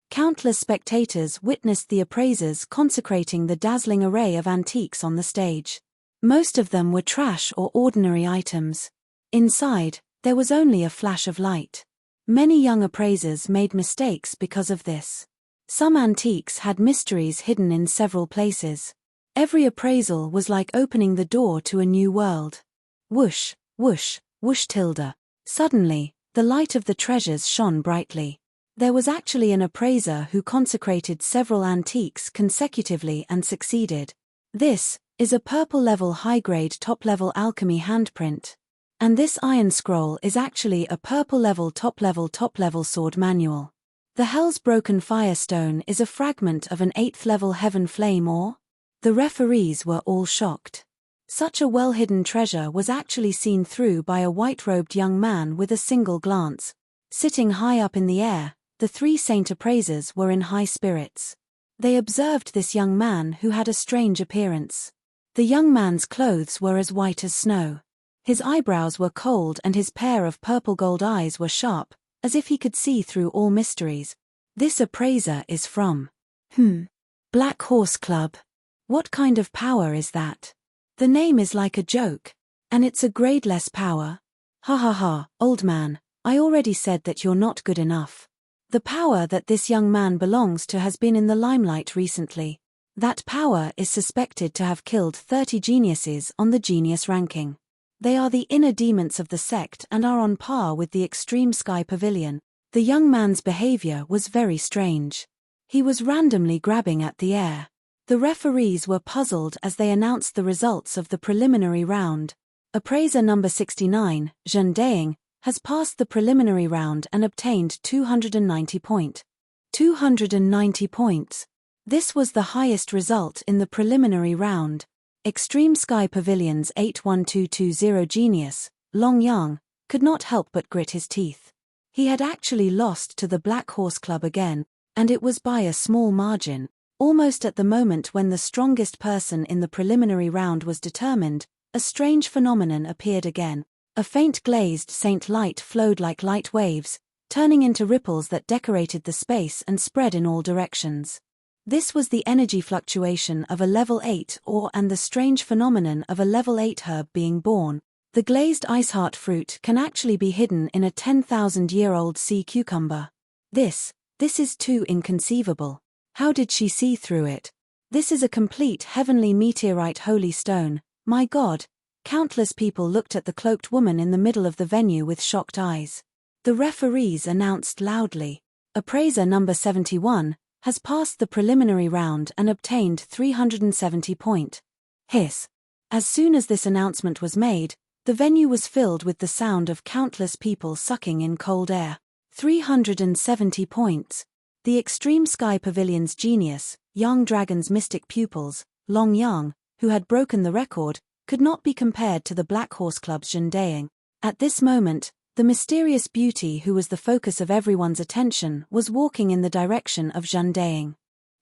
Countless spectators witnessed the appraisers consecrating the dazzling array of antiques on the stage. Most of them were trash or ordinary items. Inside, there was only a flash of light. Many young appraisers made mistakes because of this. Some antiques had mysteries hidden in several places. Every appraisal was like opening the door to a new world. Whoosh, whoosh, whoosh tilde. Suddenly, the light of the treasures shone brightly. There was actually an appraiser who consecrated several antiques consecutively and succeeded. This is a purple-level high-grade top-level alchemy handprint. And this iron scroll is actually a purple-level top-level sword manual. The Hell's Broken Firestone is a fragment of an 8th-level Heaven Flame ore. The referees were all shocked. Such a well-hidden treasure was actually seen through by a white-robed young man with a single glance. Sitting high up in the air, the 3 saint appraisers were in high spirits. They observed this young man who had a strange appearance. The young man's clothes were as white as snow. His eyebrows were cold and his pair of purple-gold eyes were sharp, as if he could see through all mysteries. This appraiser is from Black Horse Club. What kind of power is that? The name is like a joke. And it's a gradeless power. Ha ha ha, old man, I already said that you're not good enough. The power that this young man belongs to has been in the limelight recently. That power is suspected to have killed 30 geniuses on the genius ranking. They are the inner demons of the sect and are on par with the Extreme Sky Pavilion. The young man's behavior was very strange. He was randomly grabbing at the air. The referees were puzzled as they announced the results of the preliminary round. Appraiser number 69, Zhen Daing, has passed the preliminary round and obtained 290 points. 290 points. This was the highest result in the preliminary round. Extreme Sky Pavilion's 81220 genius, Long Yang, could not help but grit his teeth. He had actually lost to the Black Horse Club again, and it was by a small margin. Almost at the moment when the strongest person in the preliminary round was determined, a strange phenomenon appeared again. A faint glazed saint light flowed like light waves, turning into ripples that decorated the space and spread in all directions. This was the energy fluctuation of a level 8 ore and the strange phenomenon of a level 8 herb being born. The glazed ice heart fruit can actually be hidden in a 10,000-year-old sea cucumber. This is too inconceivable. How did she see through it? This is a complete heavenly meteorite holy stone. My God! Countless people looked at the cloaked woman in the middle of the venue with shocked eyes. The referees announced loudly. Appraiser number 71 has passed the preliminary round and obtained 370 points. Hiss. As soon as this announcement was made, the venue was filled with the sound of countless people sucking in cold air. 370 points. The Extreme Sky Pavilion's genius, Yang Dragon's mystic pupils, Long Yang, who had broken the record, could not be compared to the Black Horse Club's Zhendaing. At this moment, the mysterious beauty who was the focus of everyone's attention was walking in the direction of Zhendaing.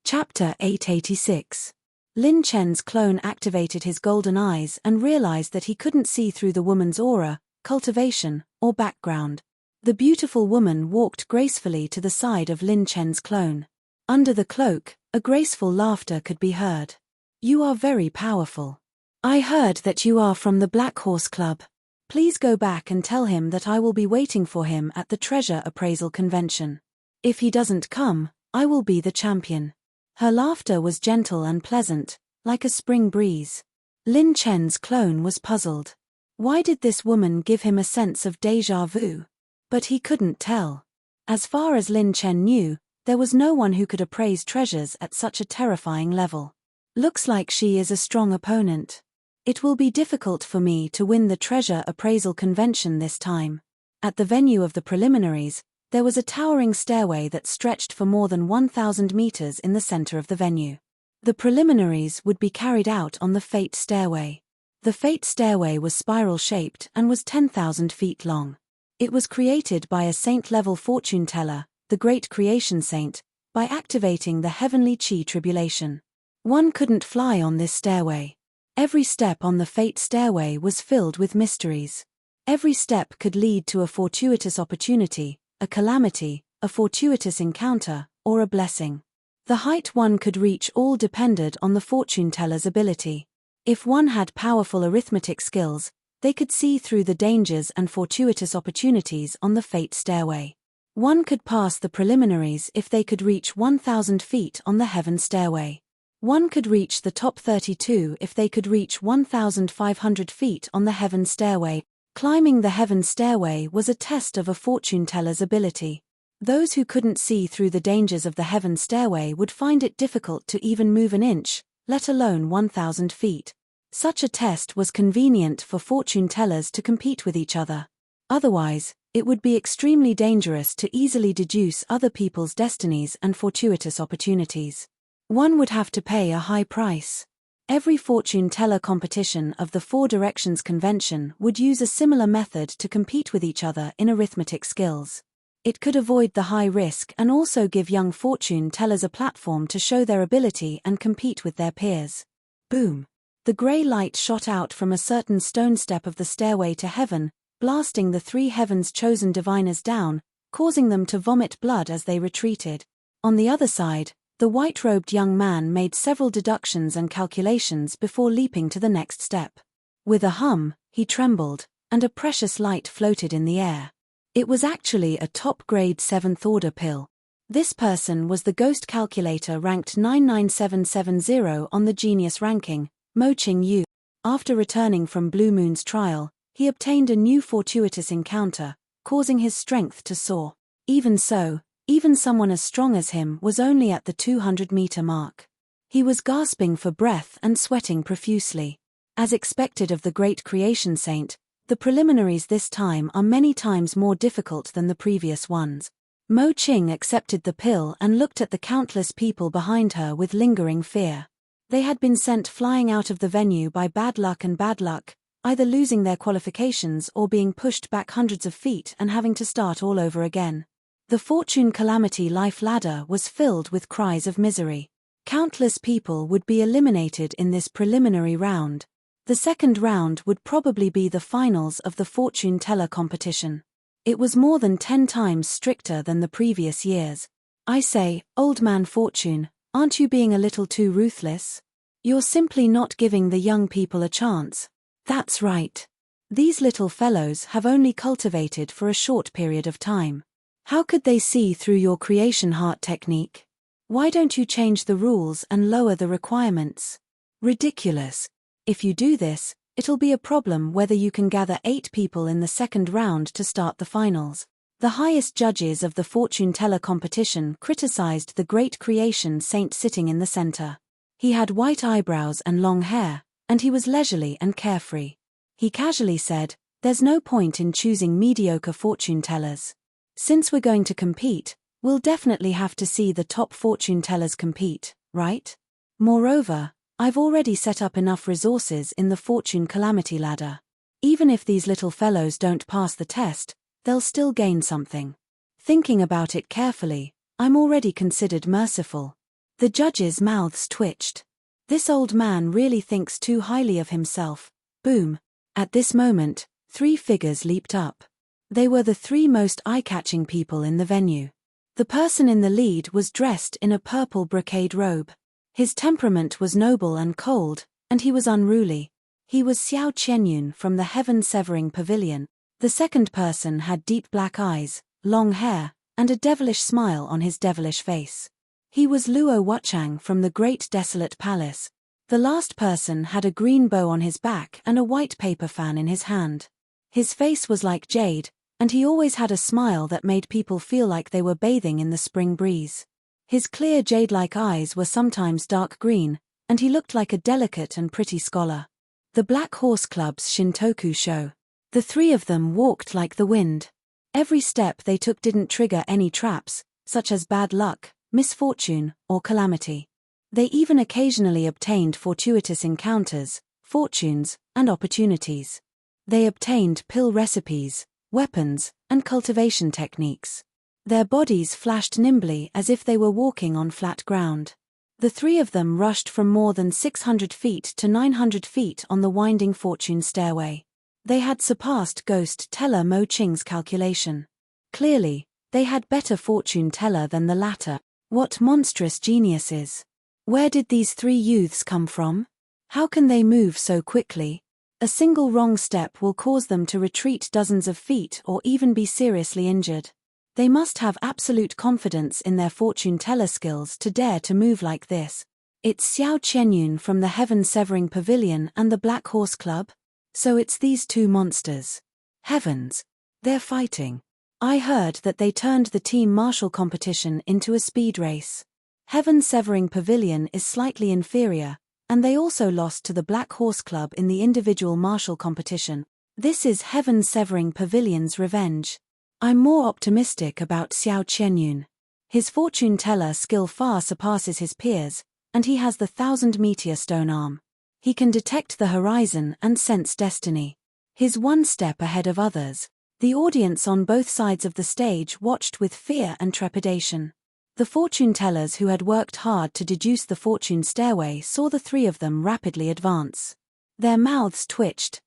Chapter 886. Lin Chen's clone activated his golden eyes and realized that he couldn't see through the woman's aura, cultivation, or background. The beautiful woman walked gracefully to the side of Lin Chen's clone. Under the cloak, a graceful laughter could be heard. "You are very powerful. I heard that you are from the Black Horse Club. Please go back and tell him that I will be waiting for him at the treasure appraisal convention. If he doesn't come, I will be the champion." Her laughter was gentle and pleasant, like a spring breeze. Lin Chen's clone was puzzled. Why did this woman give him a sense of déjà vu? But he couldn't tell. As far as Lin Chen knew, there was no one who could appraise treasures at such a terrifying level. "Looks like she is a strong opponent. It will be difficult for me to win the treasure appraisal convention this time." At the venue of the preliminaries, there was a towering stairway that stretched for more than 1,000 meters in the center of the venue. The preliminaries would be carried out on the Fate Stairway. The Fate Stairway was spiral-shaped and was 10,000 feet long. It was created by a saint-level fortune teller, the Great Creation Saint, by activating the heavenly Qi tribulation. One couldn't fly on this stairway. Every step on the Fate Stairway was filled with mysteries. Every step could lead to a fortuitous opportunity, a calamity, a fortuitous encounter, or a blessing. The height one could reach all depended on the fortune teller's ability. If one had powerful arithmetic skills, they could see through the dangers and fortuitous opportunities on the Fate Stairway. One could pass the preliminaries if they could reach 1,000 feet on the Heaven Stairway. One could reach the top 32 if they could reach 1,500 feet on the Heaven Stairway. Climbing the Heaven Stairway was a test of a fortune teller's ability. Those who couldn't see through the dangers of the Heaven Stairway would find it difficult to even move an inch, let alone 1,000 feet. Such a test was convenient for fortune tellers to compete with each other. Otherwise, it would be extremely dangerous to easily deduce other people's destinies and fortuitous opportunities. One would have to pay a high price. Every fortune teller competition of the Four Directions Convention would use a similar method to compete with each other in arithmetic skills. It could avoid the high risk and also give young fortune tellers a platform to show their ability and compete with their peers. Boom! The grey light shot out from a certain stone step of the stairway to heaven, blasting the three heavens' chosen diviners down, causing them to vomit blood as they retreated. On the other side, the white-robed young man made several deductions and calculations before leaping to the next step. With a hum, he trembled, and a precious light floated in the air. It was actually a top-grade 7th-order pill. This person was the ghost calculator ranked 99770 on the genius ranking, Mo Ching Yu. After returning from Blue Moon's trial, he obtained a new fortuitous encounter, causing his strength to soar. Even so, even someone as strong as him was only at the 200-meter mark. He was gasping for breath and sweating profusely. As expected of the Great Creation Saint, the preliminaries this time are many times more difficult than the previous ones. Mo Ching accepted the pill and looked at the countless people behind her with lingering fear. They had been sent flying out of the venue by bad luck, either losing their qualifications or being pushed back hundreds of feet and having to start all over again. The Fortune Calamity life ladder was filled with cries of misery. Countless people would be eliminated in this preliminary round. The second round would probably be the finals of the fortune teller competition. It was more than 10 times stricter than the previous years. "I say, old man Fortune, aren't you being a little too ruthless? You're simply not giving the young people a chance." "That's right. These little fellows have only cultivated for a short period of time. How could they see through your creation heart technique? Why don't you change the rules and lower the requirements? Ridiculous. If you do this, it'll be a problem whether you can gather 8 people in the second round to start the finals." The highest judges of the fortune teller competition criticized the Great Creation Saint sitting in the center. He had white eyebrows and long hair, and he was leisurely and carefree. He casually said, "There's no point in choosing mediocre fortune tellers. Since we're going to compete, we'll definitely have to see the top fortune tellers compete, right? Moreover, I've already set up enough resources in the fortune calamity ladder. Even if these little fellows don't pass the test, they'll still gain something. Thinking about it carefully, I'm already considered merciful. The judges' mouths twitched. This old man really thinks too highly of himself. Boom. At this moment, 3 figures leaped up. They were the 3 most eye-catching people in the venue. The person in the lead was dressed in a purple brocade robe. His temperament was noble and cold, and he was unruly. He was Xiao Qianyun from the heaven-severing pavilion. The second person had deep black eyes, long hair, and a devilish smile on his devilish face. He was Luo Wuchang from the great desolate palace. The last person had a green bow on his back and a white paper fan in his hand. His face was like jade, and he always had a smile that made people feel like they were bathing in the spring breeze. His clear jade-like eyes were sometimes dark green, and he looked like a delicate and pretty scholar. The Black Horse Club's Shintoku show. The 3 of them walked like the wind. Every step they took didn't trigger any traps, such as bad luck, misfortune, or calamity. They even occasionally obtained fortuitous encounters, fortunes, and opportunities. They obtained pill recipes, weapons, and cultivation techniques. Their bodies flashed nimbly as if they were walking on flat ground. The 3 of them rushed from more than 600 feet to 900 feet on the winding fortune stairway. They had surpassed ghost teller Mo Qing's calculation. Clearly, they had better fortune teller than the latter. What monstrous geniuses! Where did these 3 youths come from? How can they move so quickly? A single wrong step will cause them to retreat dozens of feet or even be seriously injured. They must have absolute confidence in their fortune teller skills to dare to move like this. It's Xiao Qianyun from the heaven-severing pavilion and the Black Horse Club? So it's these 2 monsters. Heavens! They're fighting. I heard that they turned the team martial competition into a speed race. Heaven-severing pavilion is slightly inferior, and they also lost to the Black Horse Club in the individual martial competition. This is heaven-severing pavilion's revenge. I'm more optimistic about Xiao Qianyun. His fortune teller skill far surpasses his peers, and he has the 1,000 meteor stone arm. He can detect the horizon and sense destiny. He's 1 step ahead of others. The audience on both sides of the stage watched with fear and trepidation. The fortune tellers who had worked hard to deduce the fortune stairway saw the 3 of them rapidly advance. Their mouths twitched.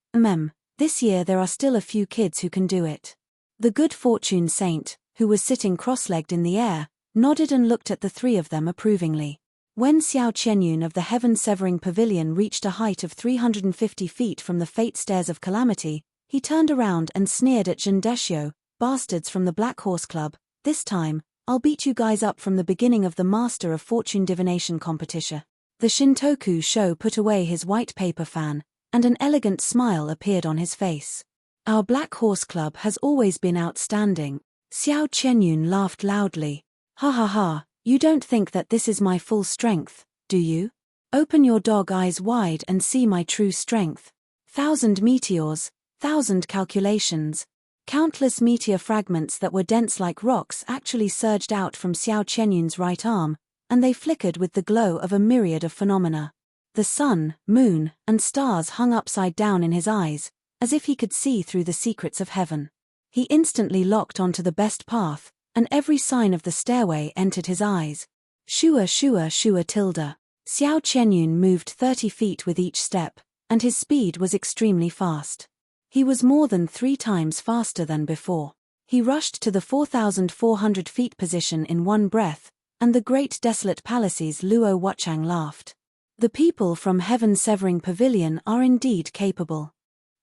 This year there are still a few kids who can do it. The good fortune saint, who was sitting cross-legged in the air, nodded and looked at the 3 of them approvingly. When Xiao Qianyun of the heaven-severing pavilion reached a height of 350 feet from the fate stairs of calamity, he turned around and sneered at Zhendeshio, bastards from the Black Horse Club. This time, I'll beat you guys up from the beginning of the Master of Fortune Divination competition. The Shintoku show put away his white paper fan, and an elegant smile appeared on his face. Our Black Horse Club has always been outstanding. Xiao Qianyun laughed loudly. Ha ha ha, you don't think that this is my full strength, do you? Open your dog eyes wide and see my true strength. 1,000 meteors, 1,000 calculations. Countless meteor fragments that were dense like rocks actually surged out from Xiao Qianyun's right arm, and they flickered with the glow of a myriad of phenomena. The sun, moon, and stars hung upside down in his eyes, as if he could see through the secrets of heaven. He instantly locked onto the best path, and every sign of the stairway entered his eyes. Shua shua shua tilde. Xiao Qianyun moved 30 feet with each step, and his speed was extremely fast. He was more than 3 times faster than before. He rushed to the 4,400 feet position in one breath, and the great desolate palace's Luo Wuchang laughed. The people from heaven-severing pavilion are indeed capable.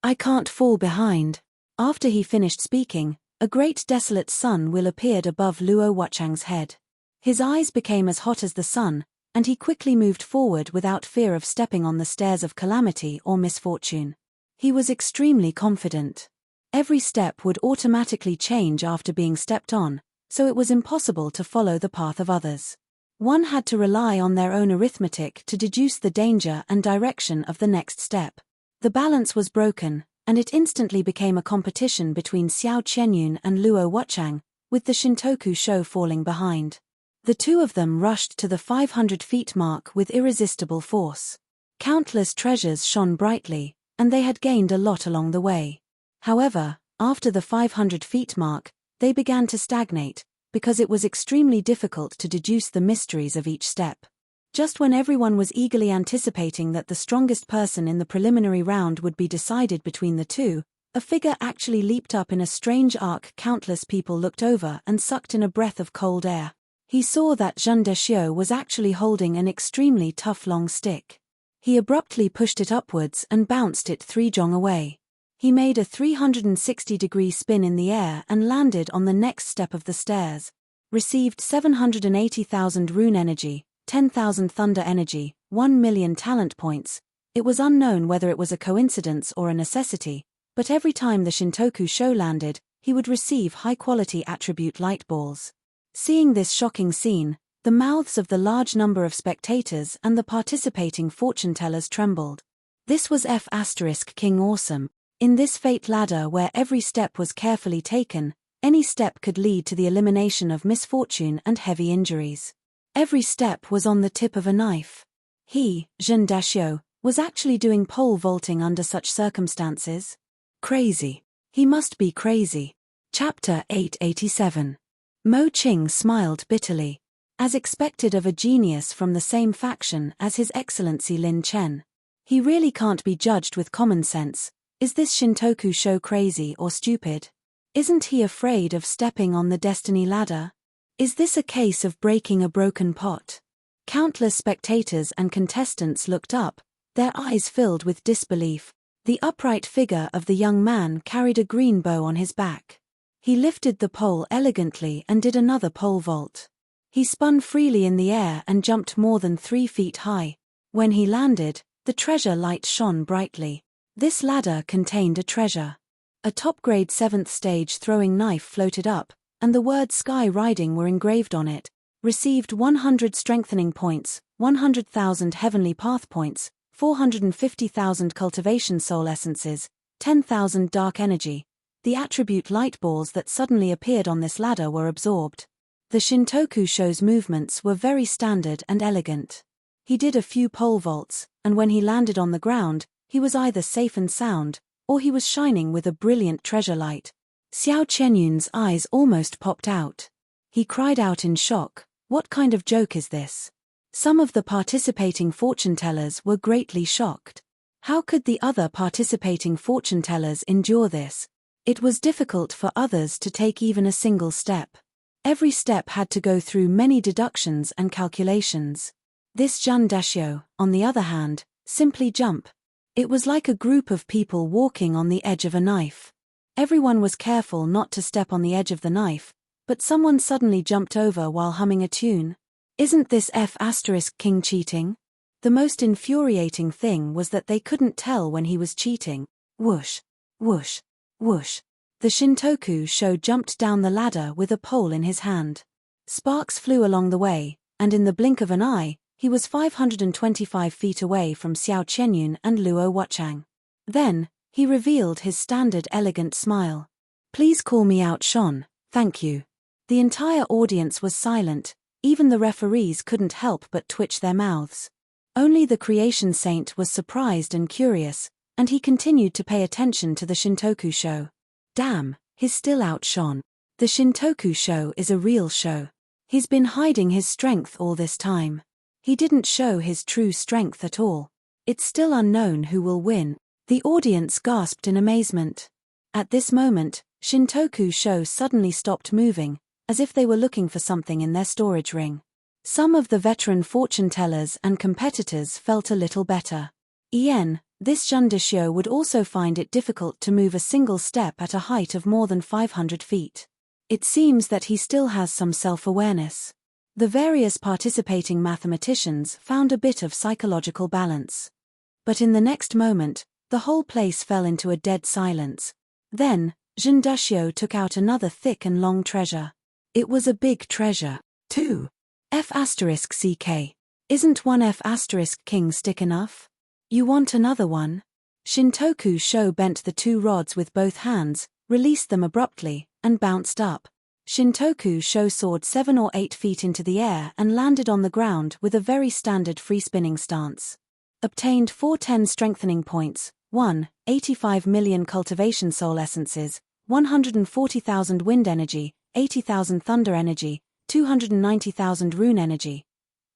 I can't fall behind. After he finished speaking, a great desolate sun will appeared above Luo Wuchang's head. His eyes became as hot as the sun, and he quickly moved forward without fear of stepping on the stairs of calamity or misfortune. He was extremely confident. Every step would automatically change after being stepped on, so it was impossible to follow the path of others. One had to rely on their own arithmetic to deduce the danger and direction of the next step. The balance was broken, and it instantly became a competition between Xiao Qianyun and Luo Wuchang, with the Shintoku show falling behind. The 2 of them rushed to the 500 feet mark with irresistible force. Countless treasures shone brightly, and they had gained a lot along the way. However, after the 500 feet mark, they began to stagnate, because it was extremely difficult to deduce the mysteries of each step. Just when everyone was eagerly anticipating that the strongest person in the preliminary round would be decided between the two, a figure actually leaped up in a strange arc. Countless people looked over and sucked in a breath of cold air. He saw that Jean Deschaux was actually holding an extremely tough long stick. He abruptly pushed it upwards and bounced it 3 jong away. He made a 360-degree spin in the air and landed on the next step of the stairs. Received 780,000 rune energy, 10,000 thunder energy, 1 million talent points. It was unknown whether it was a coincidence or a necessity, but every time the Shintoku show landed, he would receive high-quality attribute light balls. Seeing this shocking scene, the mouths of the large number of spectators and the participating fortune-tellers trembled. This was King Awesome. In this fate ladder where every step was carefully taken, any step could lead to the elimination of misfortune and heavy injuries. Every step was on the tip of a knife. He, Jean Deschaux, was actually doing pole vaulting under such circumstances. Crazy. He must be crazy. Chapter 887. Mo Qing smiled bitterly. As expected of a genius from the same faction as His Excellency Lin Chen. He really can't be judged with common sense. Is this Shintoku show crazy or stupid? Isn't he afraid of stepping on the destiny ladder? Is this a case of breaking a broken pot? Countless spectators and contestants looked up, their eyes filled with disbelief. The upright figure of the young man carried a green bow on his back. He lifted the pole elegantly and did another pole vault. He spun freely in the air and jumped more than 3 feet high. When he landed, the treasure light shone brightly. This ladder contained a treasure. A top-grade 7th stage throwing knife floated up, and the words Sky Riding were engraved on it. Received 100 strengthening points, 100,000 heavenly path points, 450,000 cultivation soul essences, 10,000 dark energy. The attribute light balls that suddenly appeared on this ladder were absorbed. The Shintoku show's movements were very standard and elegant. He did a few pole vaults, and when he landed on the ground, he was either safe and sound, or he was shining with a brilliant treasure light. Xiao Chenyun's eyes almost popped out. He cried out in shock, "What kind of joke is this?" Some of the participating fortune-tellers were greatly shocked. How could the other participating fortune-tellers endure this? It was difficult for others to take even a single step. Every step had to go through many deductions and calculations. This Jean Deschaux, on the other hand, simply jump. It was like a group of people walking on the edge of a knife. Everyone was careful not to step on the edge of the knife, but someone suddenly jumped over while humming a tune. Isn't this King cheating? The most infuriating thing was that they couldn't tell when he was cheating. Whoosh, whoosh, whoosh. The Shintoku show jumped down the ladder with a pole in his hand. Sparks flew along the way, and in the blink of an eye, he was 525 feet away from Xiao Chenyun and Luo Wuchang. Then, he revealed his standard elegant smile. "Please call me out Sean, thank you." The entire audience was silent, even the referees couldn't help but twitch their mouths. Only the creation saint was surprised and curious, and he continued to pay attention to the Shintoku show. Damn, he's still outshone. The Shintoku show is a real show. He's been hiding his strength all this time. He didn't show his true strength at all. It's still unknown who will win. The audience gasped in amazement. At this moment, Shintoku show suddenly stopped moving, as if they were looking for something in their storage ring. Some of the veteran fortune-tellers and competitors felt a little better. This Jean Deschaux would also find it difficult to move a single step at a height of more than 500 feet. It seems that he still has some self-awareness. The various participating mathematicians found a bit of psychological balance. But in the next moment, the whole place fell into a dead silence. Then, Jean Deschaux took out another thick and long treasure. It was a big treasure, too. F***CK. Isn't one F***king stick enough? You want another one? Shintoku show bent the 2 rods with both hands, released them abruptly, and bounced up. Shintoku show soared 7 or 8 feet into the air and landed on the ground with a very standard free spinning stance. Obtained 410 strengthening points, 85 million cultivation soul essences, 140,000 wind energy, 80,000 thunder energy, 290,000 rune energy.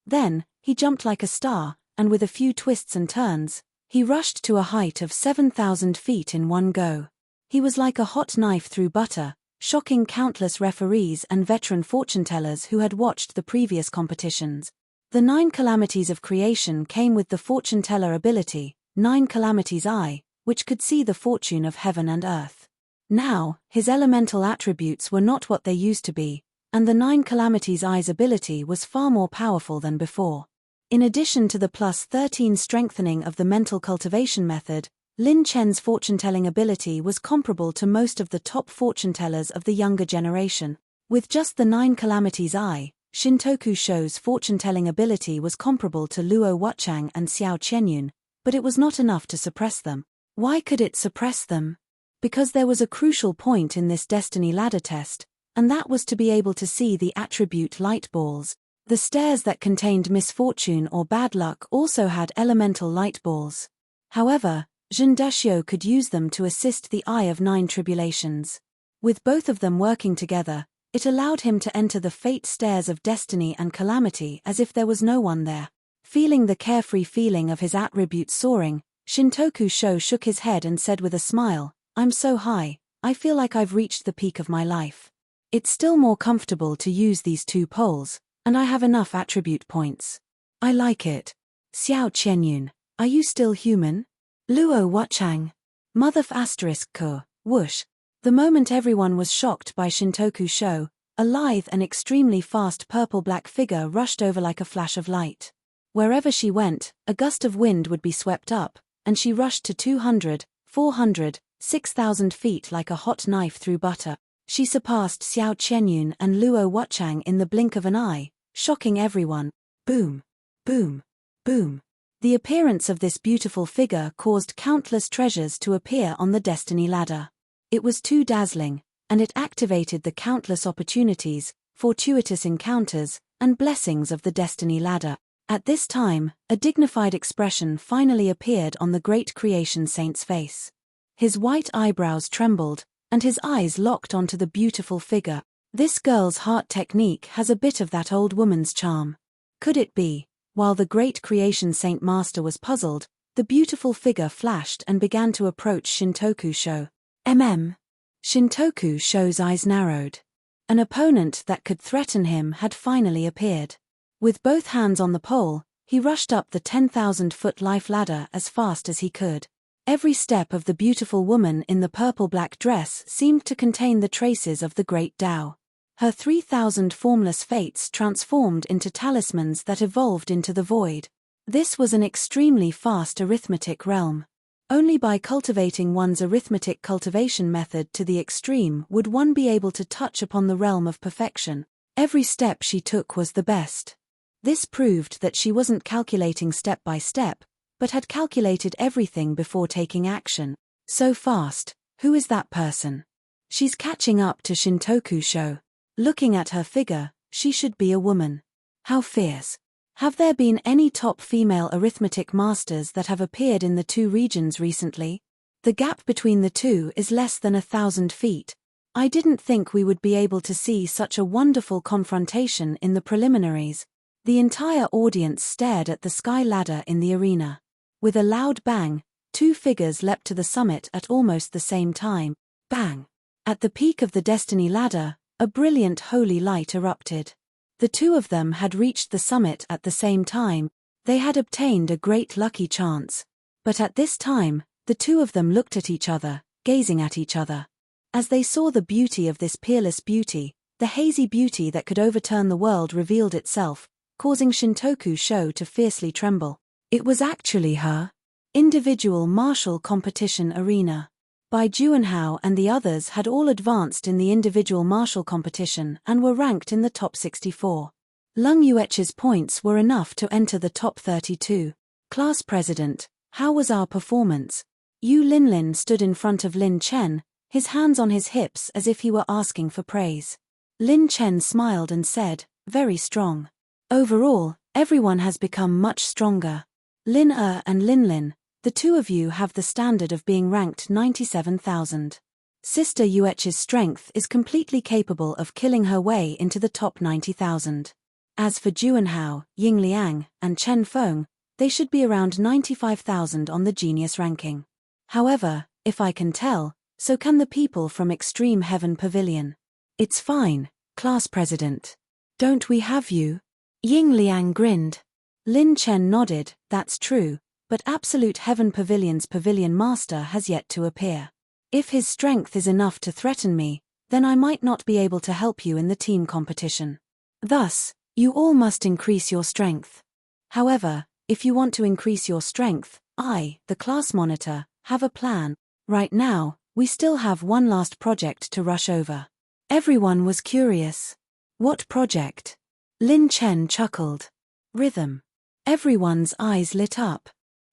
Then, he jumped like a star, and with a few twists and turns, he rushed to a height of 7,000 feet in one go. He was like a hot knife through butter, shocking countless referees and veteran fortune-tellers who had watched the previous competitions. The 9 calamities of creation came with the fortune-teller ability, 9 calamities eye, which could see the fortune of heaven and earth. Now, his elemental attributes were not what they used to be, and the 9 calamities eye's ability was far more powerful than before. In addition to the plus 13 strengthening of the mental cultivation method, Lin Chen's fortune-telling ability was comparable to most of the top fortune-tellers of the younger generation. With just the 9 calamities eye, Shintoku Shou's fortune-telling ability was comparable to Luo Wuchang and Xiao Qianyun, but it was not enough to suppress them. Why could it suppress them? Because there was a crucial point in this destiny ladder test, and that was to be able to see the attribute light balls. The stairs that contained misfortune or bad luck also had elemental light balls. However, Zhen Duxiu could use them to assist the Eye of 9 Tribulations. With both of them working together, it allowed him to enter the fate stairs of destiny and calamity as if there was no one there. Feeling the carefree feeling of his attributes soaring, Shintoku Shou shook his head and said with a smile, "I'm so high, I feel like I've reached the peak of my life. It's still more comfortable to use these 2 poles, and I have enough attribute points. I like it. Xiao Qianyun, are you still human? Luo Wuchang. Mother f*** ko, whoosh." The moment everyone was shocked by Shintoku Shou, a lithe and extremely fast purple-black figure rushed over like a flash of light. Wherever she went, a gust of wind would be swept up, and she rushed to 200, 400, 6,000 feet like a hot knife through butter. She surpassed Xiao Qianyun and Luo Wuchang in the blink of an eye, shocking everyone. Boom, boom, boom. The appearance of this beautiful figure caused countless treasures to appear on the destiny ladder. It was too dazzling, and it activated the countless opportunities, fortuitous encounters, and blessings of the destiny ladder. At this time, a dignified expression finally appeared on the great creation saint's face. His white eyebrows trembled, and his eyes locked onto the beautiful figure. This girl's heart technique has a bit of that old woman's charm. Could it be? While the great creation saint master was puzzled, the beautiful figure flashed and began to approach Shintoku Shou. Shintoku Shou's eyes narrowed. An opponent that could threaten him had finally appeared. With both hands on the pole, he rushed up the 10,000-foot life ladder as fast as he could. Every step of the beautiful woman in the purple-black dress seemed to contain the traces of the great Tao. Her 3,000 formless fates transformed into talismans that evolved into the void. This was an extremely fast arithmetic realm. Only by cultivating one's arithmetic cultivation method to the extreme would one be able to touch upon the realm of perfection. Every step she took was the best. This proved that she wasn't calculating step by step, but had calculated everything before taking action. So fast, who is that person? She's catching up to Shintoku Shou. Looking at her figure, she should be a woman. How fierce. Have there been any top female arithmetic masters that have appeared in the 2 regions recently? The gap between the 2 is less than 1,000 feet. I didn't think we would be able to see such a wonderful confrontation in the preliminaries. The entire audience stared at the sky ladder in the arena. With a loud bang, 2 figures leapt to the summit at almost the same time. Bang! At the peak of the destiny ladder, a brilliant holy light erupted. The 2 of them had reached the summit at the same time. They had obtained a great lucky chance. But at this time, the 2 of them looked at each other, gazing at each other. As they saw the beauty of this peerless beauty, the hazy beauty that could overturn the world revealed itself, causing Shintoku Shou to fiercely tremble. It was actually her individual martial competition arena. Bai Juanhao and the others had all advanced in the individual martial competition and were ranked in the top 64. Lung Yuechi's points were enough to enter the top 32. Class President, how was our performance? Yu Linlin stood in front of Lin Chen, his hands on his hips as if he were asking for praise. Lin Chen smiled and said, very strong. Overall, everyone has become much stronger. Lin and Lin, the two of you have the standard of being ranked 97,000. Sister Yuech's strength is completely capable of killing her way into the top 90,000. As for Juanhao, Yingliang, and Chen Feng, they should be around 95,000 on the genius ranking. However, if I can tell, so can the people from Extreme Heaven Pavilion. It's fine, class president. Don't we have you? Yingliang grinned. Lin Chen nodded, that's true, but Absolute Heaven Pavilion's pavilion master has yet to appear. If his strength is enough to threaten me, then I might not be able to help you in the team competition. Thus, you all must increase your strength. However, if you want to increase your strength, I, the class monitor, have a plan. Right now, we still have one last project to rush over. Everyone was curious. What project? Lin Chen chuckled. Rhythm. Everyone's eyes lit up.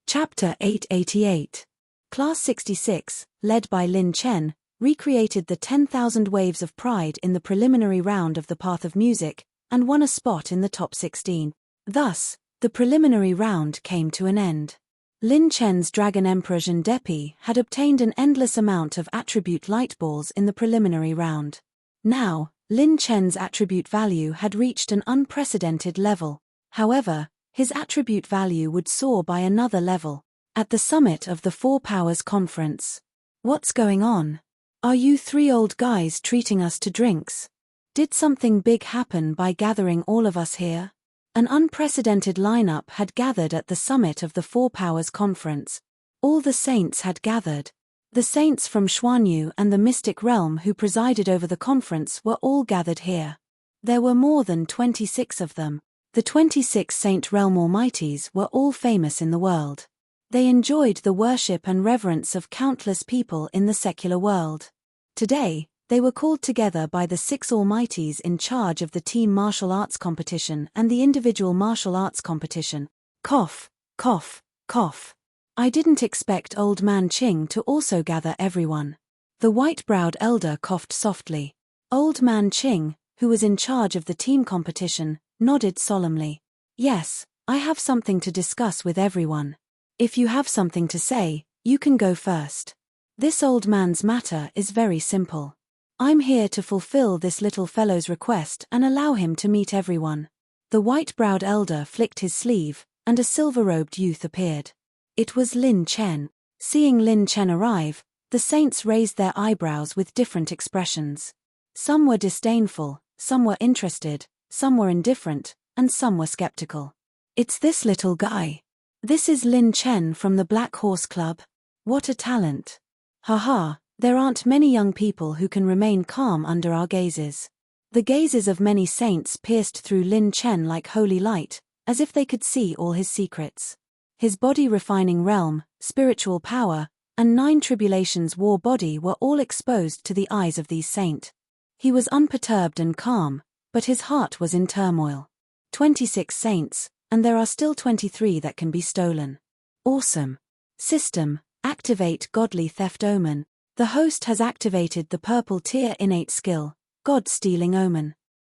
Chapter 888. Class 66, led by Lin Chen, recreated the 10,000 waves of pride in the preliminary round of the Path of Music, and won a spot in the top 16. Thus, the preliminary round came to an end. Lin Chen's Dragon Emperor Zhen Depi had obtained an endless amount of attribute light balls in the preliminary round. Now, Lin Chen's attribute value had reached an unprecedented level. However, his attribute value would soar by another level. At the summit of the Four Powers Conference. What's going on? Are you three old guys treating us to drinks? Did something big happen by gathering all of us here? An unprecedented lineup had gathered at the summit of the Four Powers Conference. All the saints had gathered. The saints from Xuanyu and the mystic realm who presided over the conference were all gathered here. There were more than 26 of them. The 26 Saint Realm Almighties were all famous in the world. They enjoyed the worship and reverence of countless people in the secular world. Today, they were called together by the 6 Almighties in charge of the team martial arts competition and the individual martial arts competition. Cough, cough, cough. I didn't expect Old Man Qing to also gather everyone. The white-browed elder coughed softly. Old Man Qing, who was in charge of the team competition, nodded solemnly. Yes, I have something to discuss with everyone. If you have something to say, you can go first. This old man's matter is very simple. I'm here to fulfill this little fellow's request and allow him to meet everyone. The white-browed elder flicked his sleeve, and a silver-robed youth appeared. It was Lin Chen. Seeing Lin Chen arrive, the saints raised their eyebrows with different expressions. Some were disdainful, some were interested, some were indifferent, and some were skeptical. It's this little guy. This is Lin Chen from the Black Horse Club. What a talent. Haha, there aren't many young people who can remain calm under our gazes. The gazes of many saints pierced through Lin Chen like holy light, as if they could see all his secrets. His body-refining realm, spiritual power, and 9 tribulations war body were all exposed to the eyes of these saints. He was unperturbed and calm, but his heart was in turmoil. 26 saints, and there are still 23 that can be stolen. Awesome. System, activate Godly Theft Omen. The host has activated the purple tier innate skill, God Stealing Omen.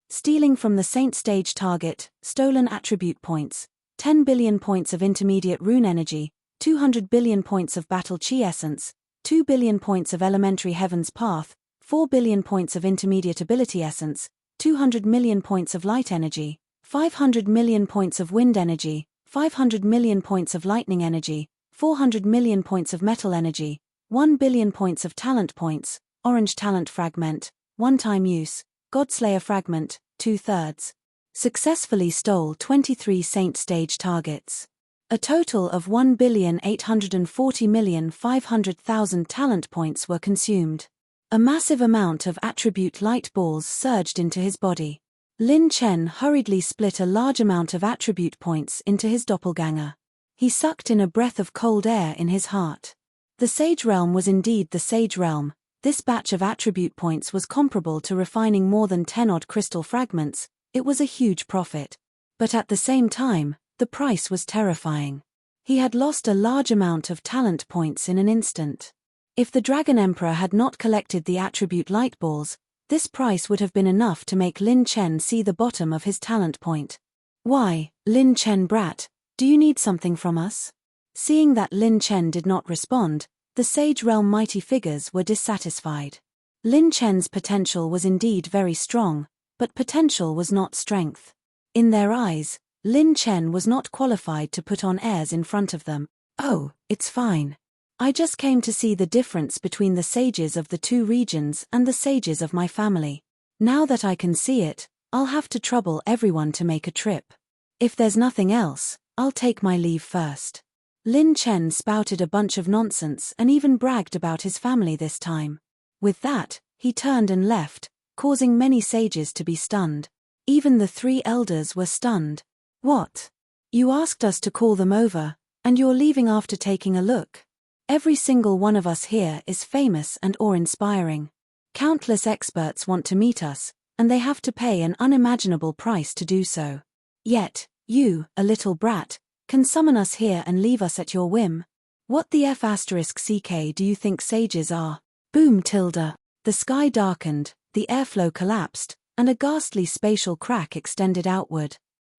Stealing from the saint stage target, stolen attribute points, 10 billion points of intermediate rune energy, 200 billion points of battle chi essence, 2 billion points of elementary heaven's path, 4 billion points of intermediate ability essence, 200 million points of light energy, 500 million points of wind energy, 500 million points of lightning energy, 400 million points of metal energy, 1 billion points of talent points, orange talent fragment, one-time use, Godslayer fragment, 2/3. Successfully stole 23 saint stage targets. A total of 1,840,500,000 talent points were consumed. A massive amount of attribute light balls surged into his body. Lin Chen hurriedly split a large amount of attribute points into his doppelganger. He sucked in a breath of cold air in his heart. The Sage Realm was indeed the Sage Realm. This batch of attribute points was comparable to refining more than 10-odd crystal fragments. It was a huge profit. But at the same time, the price was terrifying. He had lost a large amount of talent points in an instant. If the Dragon Emperor had not collected the attribute light balls, this price would have been enough to make Lin Chen see the bottom of his talent point. Why, Lin Chen brat, Do you need something from us? Seeing that Lin Chen did not respond, the Sage Realm mighty figures were dissatisfied. Lin Chen's potential was indeed very strong, but potential was not strength. In their eyes, Lin Chen was not qualified to put on airs in front of them. Oh, it's fine. I just came to see the difference between the sages of the two regions and the sages of my family. Now that I can see it, I'll have to trouble everyone to make a trip. If there's nothing else, I'll take my leave first. Lin Chen spouted a bunch of nonsense and even bragged about his family this time. With that, he turned and left, causing many sages to be stunned. Even the three elders were stunned. What? You asked us to call them over, and you're leaving after taking a look? Every single one of us here is famous and awe-inspiring. Countless experts want to meet us, and they have to pay an unimaginable price to do so. Yet, you, a little brat, can summon us here and leave us at your whim. What the F***ck do you think sages are? Boom tilde. The sky darkened, the airflow collapsed, and a ghastly spatial crack extended outward.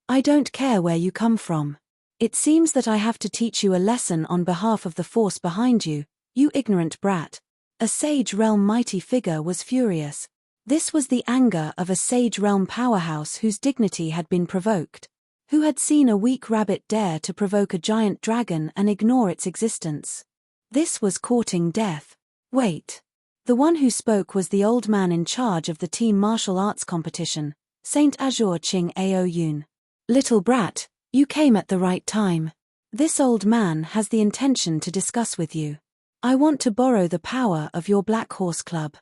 I don't care where you come from. It seems that I have to teach you a lesson on behalf of the force behind you, you ignorant brat. A Sage Realm mighty figure was furious. This was the anger of a Sage Realm powerhouse whose dignity had been provoked. Who had seen a weak rabbit dare to provoke a giant dragon and ignore its existence? This was courting death. Wait. The one who spoke was the old man in charge of the team martial arts competition, Saint Azure Ching Ao Yun. Little brat, you came at the right time. This old man has the intention to discuss with you. I want to borrow the power of your Black Horse Club.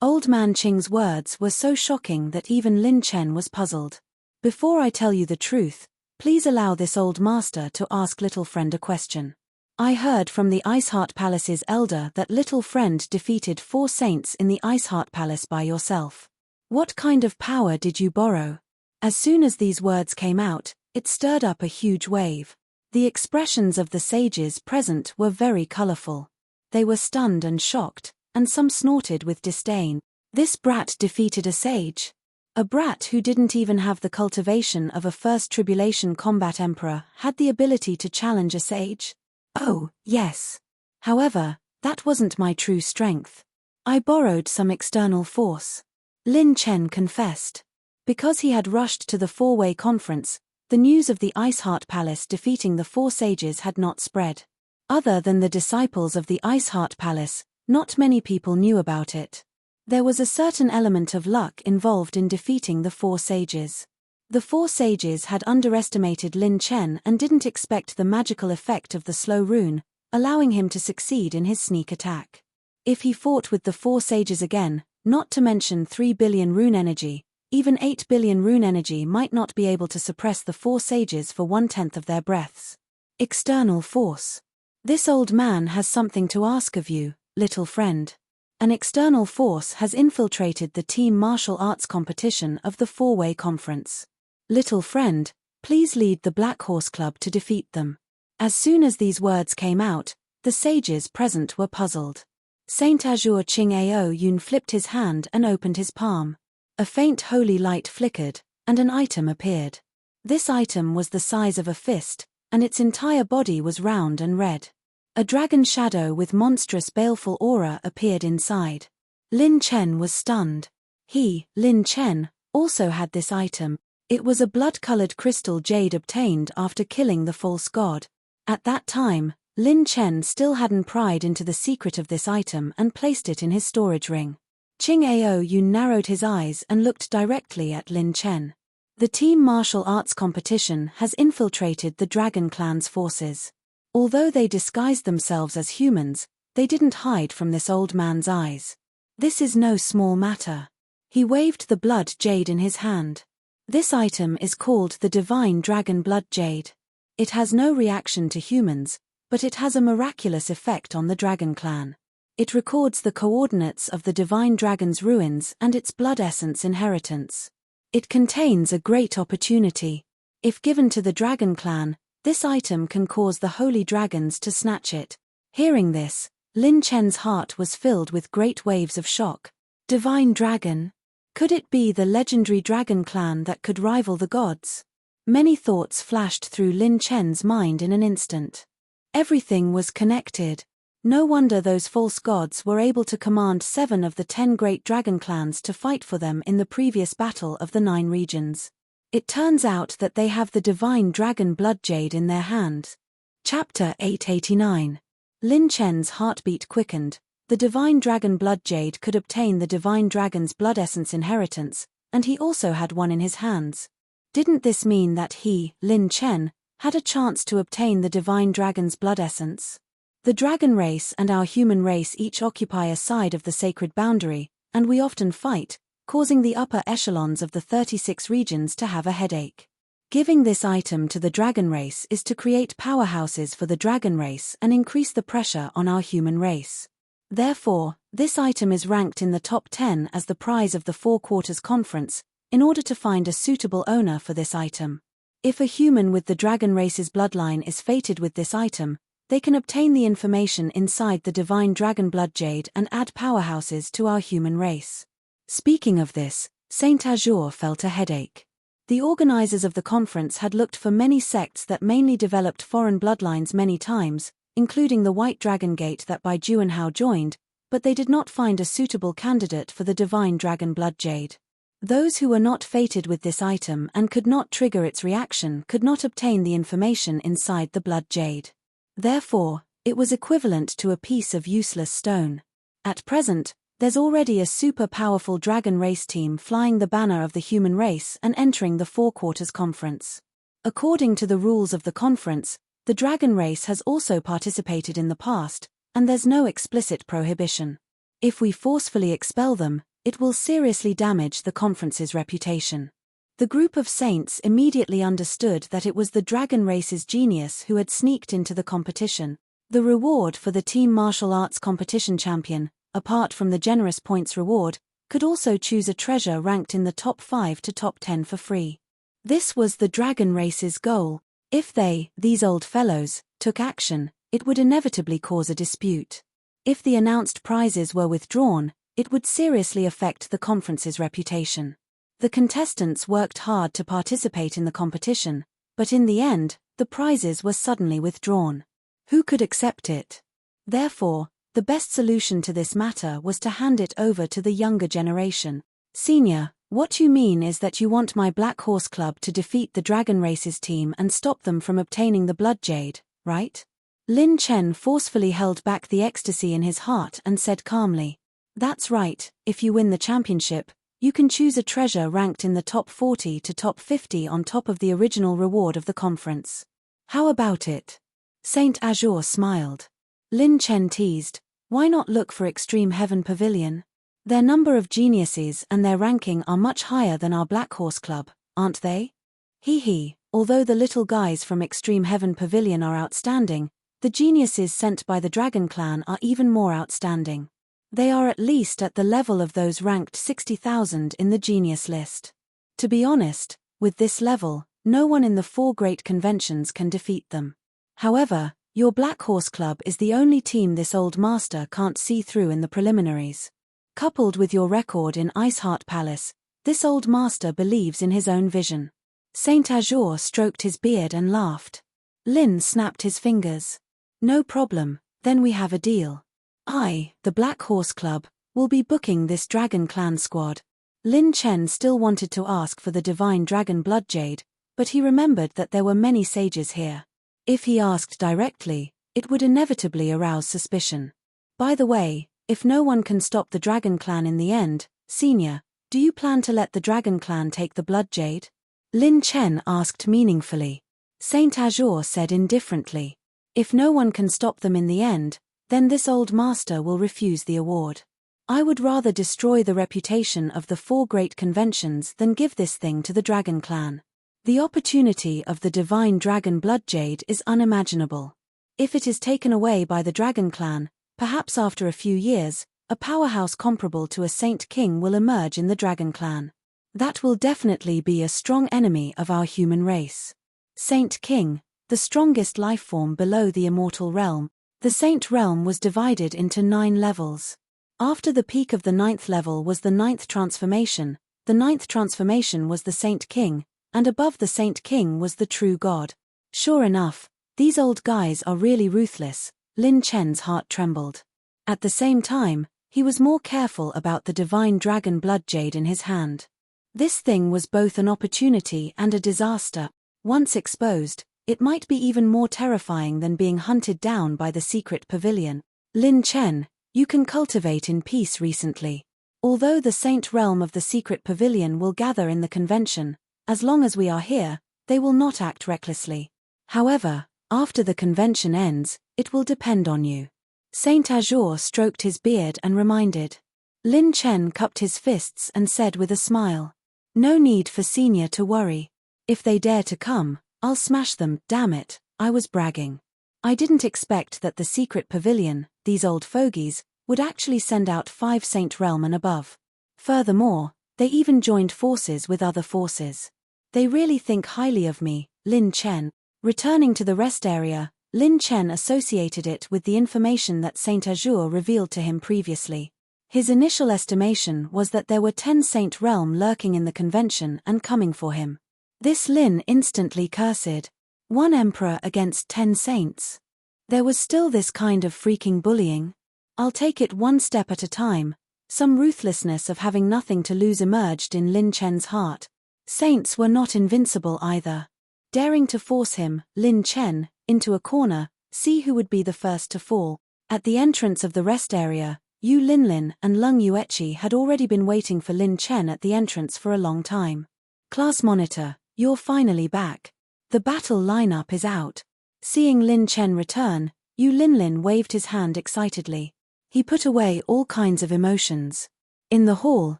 Old man Ching's words were so shocking that even Lin Chen was puzzled. Before I tell you the truth, please allow this old master to ask little friend a question. I heard from the Iceheart Palace's elder that little friend defeated 4 saints in the Iceheart Palace by yourself. What kind of power did you borrow? As soon as these words came out, it stirred up a huge wave. The expressions of the sages present were very colorful. They were stunned and shocked, and some snorted with disdain. This brat defeated a sage? A brat who didn't even have the cultivation of a first tribulation combat emperor had the ability to challenge a sage? Oh, yes. However, that wasn't my true strength. I borrowed some external force. Lin Chen confessed. Because he had rushed to the 4-way conference, the news of the Iceheart Palace defeating the 4 sages had not spread. Other than the disciples of the Iceheart Palace, not many people knew about it. There was a certain element of luck involved in defeating the 4 sages. The 4 sages had underestimated Lin Chen and didn't expect the magical effect of the slow rune, allowing him to succeed in his sneak attack. If he fought with the 4 sages again, not to mention 3 billion rune energy, even 8 billion rune energy might not be able to suppress the 4 sages for 1/10 of their breaths. External force. This old man has something to ask of you, little friend. An external force has infiltrated the team martial arts competition of the 4-way conference. Little friend, please lead the Black Horse Club to defeat them. As soon as these words came out, the sages present were puzzled. Saint Azure Ching Ao Yun flipped his hand and opened his palm. A faint holy light flickered, and an item appeared. This item was the size of a fist, and its entire body was round and red. A dragon shadow with monstrous baleful aura appeared inside. Lin Chen was stunned. He, Lin Chen, also had this item. It was a blood-colored crystal jade obtained after killing the false god. At that time, Lin Chen still hadn't pried into the secret of this item and placed it in his storage ring. Ching Ao Yun narrowed his eyes and looked directly at Lin Chen. The team martial arts competition has infiltrated the Dragon Clan's forces. Although they disguised themselves as humans, they didn't hide from this old man's eyes. This is no small matter. He waved the blood jade in his hand. This item is called the Divine Dragon Blood Jade. It has no reaction to humans, but it has a miraculous effect on the Dragon Clan. It records the coordinates of the Divine Dragon's ruins and its blood essence inheritance. It contains a great opportunity. If given to the Dragon Clan, this item can cause the holy dragons to snatch it. Hearing this, Lin Chen's heart was filled with great waves of shock. Divine Dragon? Could it be the legendary Dragon Clan that could rival the gods? Many thoughts flashed through Lin Chen's mind in an instant. Everything was connected. No wonder those false gods were able to command 7 of the 10 great dragon clans to fight for them in the previous battle of the 9 regions. It turns out that they have the divine dragon blood jade in their hands. Chapter 889. Lin Chen's heartbeat quickened. The divine dragon blood jade could obtain the divine dragon's blood essence inheritance, and he also had one in his hands. Didn't this mean that he, Lin Chen, had a chance to obtain the divine dragon's blood essence? The dragon race and our human race each occupy a side of the sacred boundary, and we often fight, causing the upper echelons of the 36 regions to have a headache. Giving this item to the dragon race is to create powerhouses for the dragon race and increase the pressure on our human race. Therefore, this item is ranked in the top 10 as the prize of the 4 Quarters Conference, in order to find a suitable owner for this item. If a human with the dragon race's bloodline is fated with this item, they can obtain the information inside the divine dragon blood jade and add powerhouses to our human race. Speaking of this, Saint Azure felt a headache. The organizers of the conference had looked for many sects that mainly developed foreign bloodlines many times, including the White Dragon Gate that Bai Juanhao joined, but they did not find a suitable candidate for the divine dragon blood jade. Those who were not fated with this item and could not trigger its reaction could not obtain the information inside the blood jade. Therefore, it was equivalent to a piece of useless stone. At present, there's already a super powerful dragon race team flying the banner of the human race and entering the 4 Quarters Conference. According to the rules of the conference, the dragon race has also participated in the past, and there's no explicit prohibition. If we forcefully expel them, it will seriously damage the conference's reputation. The group of saints immediately understood that it was the dragon race's genius who had sneaked into the competition. The reward for the team martial arts competition champion, apart from the generous points reward, could also choose a treasure ranked in the top 5 to top 10 for free. This was the dragon race's goal. If they, these old fellows, took action, it would inevitably cause a dispute. If the announced prizes were withdrawn, it would seriously affect the conference's reputation. The contestants worked hard to participate in the competition, but in the end, the prizes were suddenly withdrawn. Who could accept it? Therefore, the best solution to this matter was to hand it over to the younger generation. Senior, what you mean is that you want my Black Horse Club to defeat the Dragon Race's team and stop them from obtaining the Blood Jade, right? Lin Chen forcefully held back the ecstasy in his heart and said calmly, "That's right, if you win the championship, you can choose a treasure ranked in the top 40 to top 50 on top of the original reward of the conference. How about it?" Saint Azure smiled. Lin Chen teased, "Why not look for Extreme Heaven Pavilion? Their number of geniuses and their ranking are much higher than our Black Horse Club, aren't they?" Hee, although the little guys from Extreme Heaven Pavilion are outstanding, the geniuses sent by the Dragon Clan are even more outstanding. They are at least at the level of those ranked 60,000 in the genius list. To be honest, with this level, no one in the 4 great conventions can defeat them. However, your Black Horse Club is the only team this old master can't see through in the preliminaries. Coupled with your record in Iceheart Palace, this old master believes in his own vision. Saint Azure stroked his beard and laughed. Lin snapped his fingers. "No problem, then we have a deal. I, the Black Horse Club, will be booking this Dragon Clan squad." Lin Chen still wanted to ask for the Divine Dragon Blood Jade, but he remembered that there were many sages here. If he asked directly, it would inevitably arouse suspicion. By the way, if no one can stop the Dragon Clan in the end, Senior, do you plan to let the Dragon Clan take the Blood Jade? Lin Chen asked meaningfully. Saint Azure said indifferently, "If no one can stop them in the end, then this old master will refuse the award. I would rather destroy the reputation of the 4 great conventions than give this thing to the Dragon Clan. The opportunity of the Divine Dragon Blood Jade is unimaginable. If it is taken away by the Dragon Clan, perhaps after a few years, a powerhouse comparable to a Saint King will emerge in the Dragon Clan. That will definitely be a strong enemy of our human race. Saint King, the strongest life form below the immortal realm. The Saint realm was divided into 9 levels. After the peak of the 9th level was the 9th transformation. The 9th transformation was the Saint King, and above the Saint King was the true God. Sure enough, these old guys are really ruthless. Lin Chen's heart trembled. At the same time, he was more careful about the divine dragon blood jade in his hand. This thing was both an opportunity and a disaster. Once exposed, it might be even more terrifying than being hunted down by the secret pavilion. Lin Chen, you can cultivate in peace recently. Although the Saint realm of the secret pavilion will gather in the convention, as long as we are here, they will not act recklessly. However, after the convention ends, it will depend on you. Saint Azure stroked his beard and reminded. Lin Chen cupped his fists and said with a smile. No need for Senior to worry. If they dare to come, I'll smash them, damn it, I was bragging. I didn't expect that the secret pavilion, these old fogies, would actually send out 5 Saint Realm and above. Furthermore, they even joined forces with other forces. They really think highly of me, Lin Chen. Returning to the rest area, Lin Chen associated it with the information that Saint Azure revealed to him previously. His initial estimation was that there were 10 Saint Realm lurking in the convention and coming for him. This Lin instantly cursed. 1 emperor against 10 saints. There was still this kind of freaking bullying. I'll take it one step at a time. Some ruthlessness of having nothing to lose emerged in Lin Chen's heart. Saints were not invincible either. Daring to force him, Lin Chen, into a corner, see who would be the first to fall. At the entrance of the rest area, Yu Linlin and Lung Yuechi had already been waiting for Lin Chen at the entrance for a long time. Class monitor, you're finally back. The battle lineup is out. Seeing Lin Chen return, Yu Linlin waved his hand excitedly. He put away all kinds of emotions. In the hall,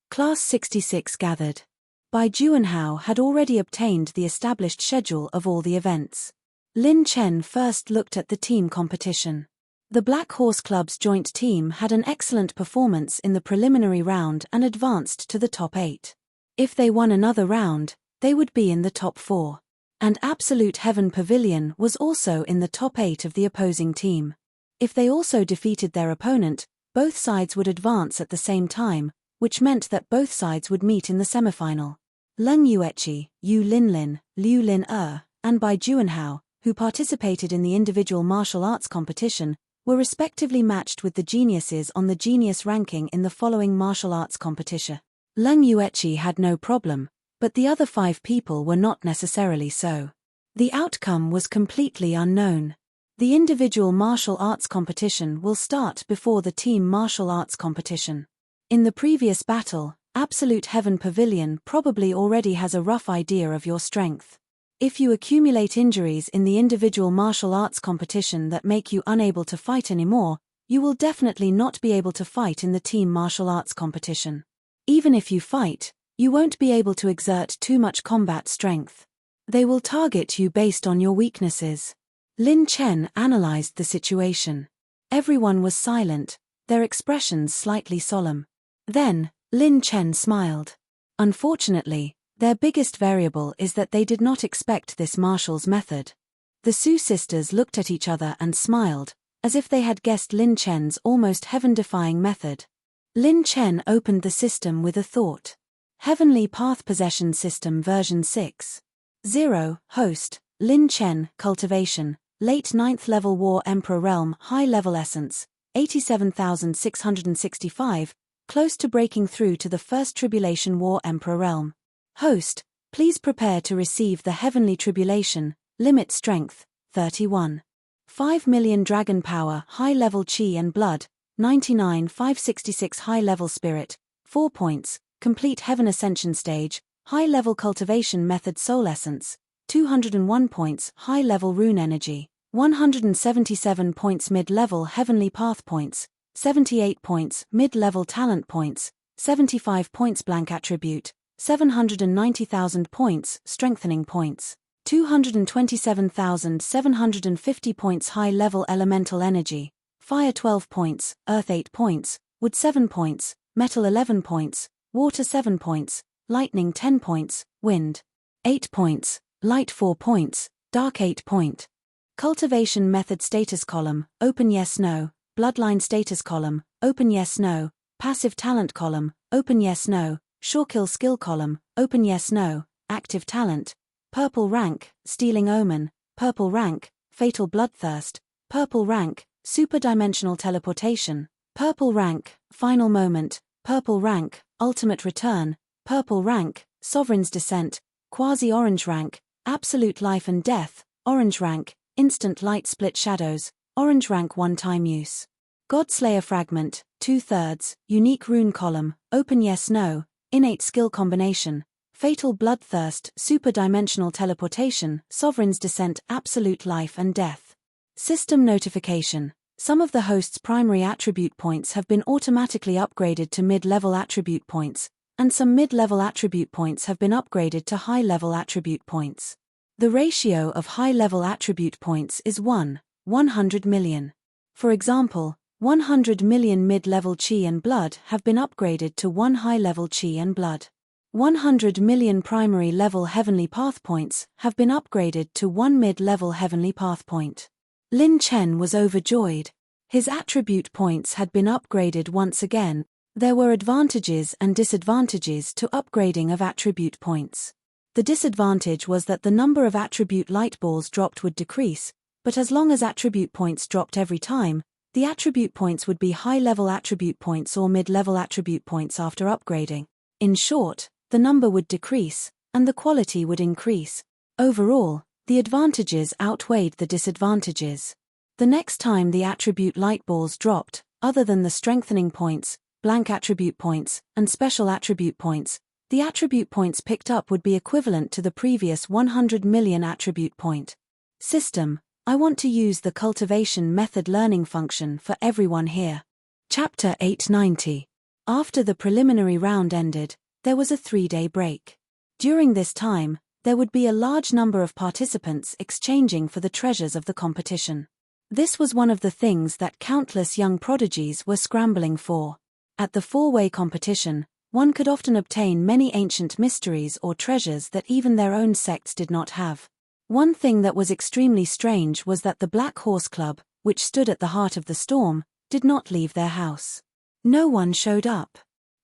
Class 66 gathered. Bai Juanhao had already obtained the established schedule of all the events. Lin Chen first looked at the team competition. The Black Horse Club's joint team had an excellent performance in the preliminary round and advanced to the top 8. If they won another round, they would be in the top 4. And Absolute Heaven Pavilion was also in the top 8 of the opposing team. If they also defeated their opponent, both sides would advance at the same time, which meant that both sides would meet in the semifinal. Lung Yuechi, Yu Linlin, Liu Lin and Bai Juanhao, who participated in the individual martial arts competition, were respectively matched with the geniuses on the genius ranking in the following martial arts competition. Lung Yuechi had no problem, but the other 5 people were not necessarily so. The outcome was completely unknown. The individual martial arts competition will start before the team martial arts competition. In the previous battle, Absolute Heaven Pavilion probably already has a rough idea of your strength. If you accumulate injuries in the individual martial arts competition that make you unable to fight anymore, you will definitely not be able to fight in the team martial arts competition. Even if you fight, you won't be able to exert too much combat strength. They will target you based on your weaknesses. Lin Chen analyzed the situation. Everyone was silent, their expressions slightly solemn. Then, Lin Chen smiled. Unfortunately, their biggest variable is that they did not expect this Marshall's method. The Su sisters looked at each other and smiled, as if they had guessed Lin Chen's almost heaven-defying method. Lin Chen opened the system with a thought. Heavenly Path Possession System version 6.0, host, Lin Chen, cultivation, late 9th level War Emperor Realm, high level essence, 87,665, close to breaking through to the First Tribulation War Emperor Realm. Host, please prepare to receive the Heavenly Tribulation, limit strength, 31. 5 million dragon power, high level chi and blood, 99,566 high level spirit, 4 points, complete heaven ascension stage, high level cultivation method soul essence, 201 points, high level rune energy, 177 points mid-level heavenly path points, 78 points mid-level talent points, 75 points blank attribute, 790,000 points strengthening points, 227,750 points high-level elemental energy, fire 12 points, earth 8 points, wood 7 points, metal 11 points, water 7 points, lightning 10 points, wind 8 points, light 4 points, dark 8 point. Cultivation method status column, open yes no, bloodline status column, open yes no, passive talent column, open yes no, Shawkill skill column, open yes no, active talent, purple rank, stealing omen, purple rank, fatal bloodthirst, purple rank, superdimensional teleportation, purple rank, final moment, purple rank, ultimate return, purple rank, sovereign's descent, quasi-orange rank, absolute life and death, orange rank, instant light split shadows, orange rank one-time use. Godslayer fragment, 2/3, unique rune column, open yes/no, innate skill combination, fatal bloodthirst, superdimensional teleportation, sovereign's descent, absolute life and death. System notification. Some of the host's primary attribute points have been automatically upgraded to mid-level attribute points, and some mid-level attribute points have been upgraded to high-level attribute points. The ratio of high-level attribute points is 100 million. For example, 100 million mid-level chi and blood have been upgraded to 1 high-level chi and blood. 100 million primary level heavenly path points have been upgraded to 1 mid-level heavenly path point. Lin Chen was overjoyed. His attribute points had been upgraded once again. There were advantages and disadvantages to upgrading of attribute points. The disadvantage was that the number of attribute light balls dropped would decrease, but as long as attribute points dropped every time, the attribute points would be high-level attribute points or mid-level attribute points after upgrading. In short, the number would decrease, and the quality would increase. Overall, the advantages outweighed the disadvantages. The next time the attribute light balls dropped, other than the strengthening points, blank attribute points, and special attribute points, the attribute points picked up would be equivalent to the previous 100 million attribute point. System. I want to use the cultivation method learning function for everyone here. Chapter 890. After the preliminary round ended, there was a 3-day break. During this time, there would be a large number of participants exchanging for the treasures of the competition. This was one of the things that countless young prodigies were scrambling for. At the 4-way competition, one could often obtain many ancient mysteries or treasures that even their own sects did not have. One thing that was extremely strange was that the Black Horse Club, which stood at the heart of the storm, did not leave their house. No one showed up.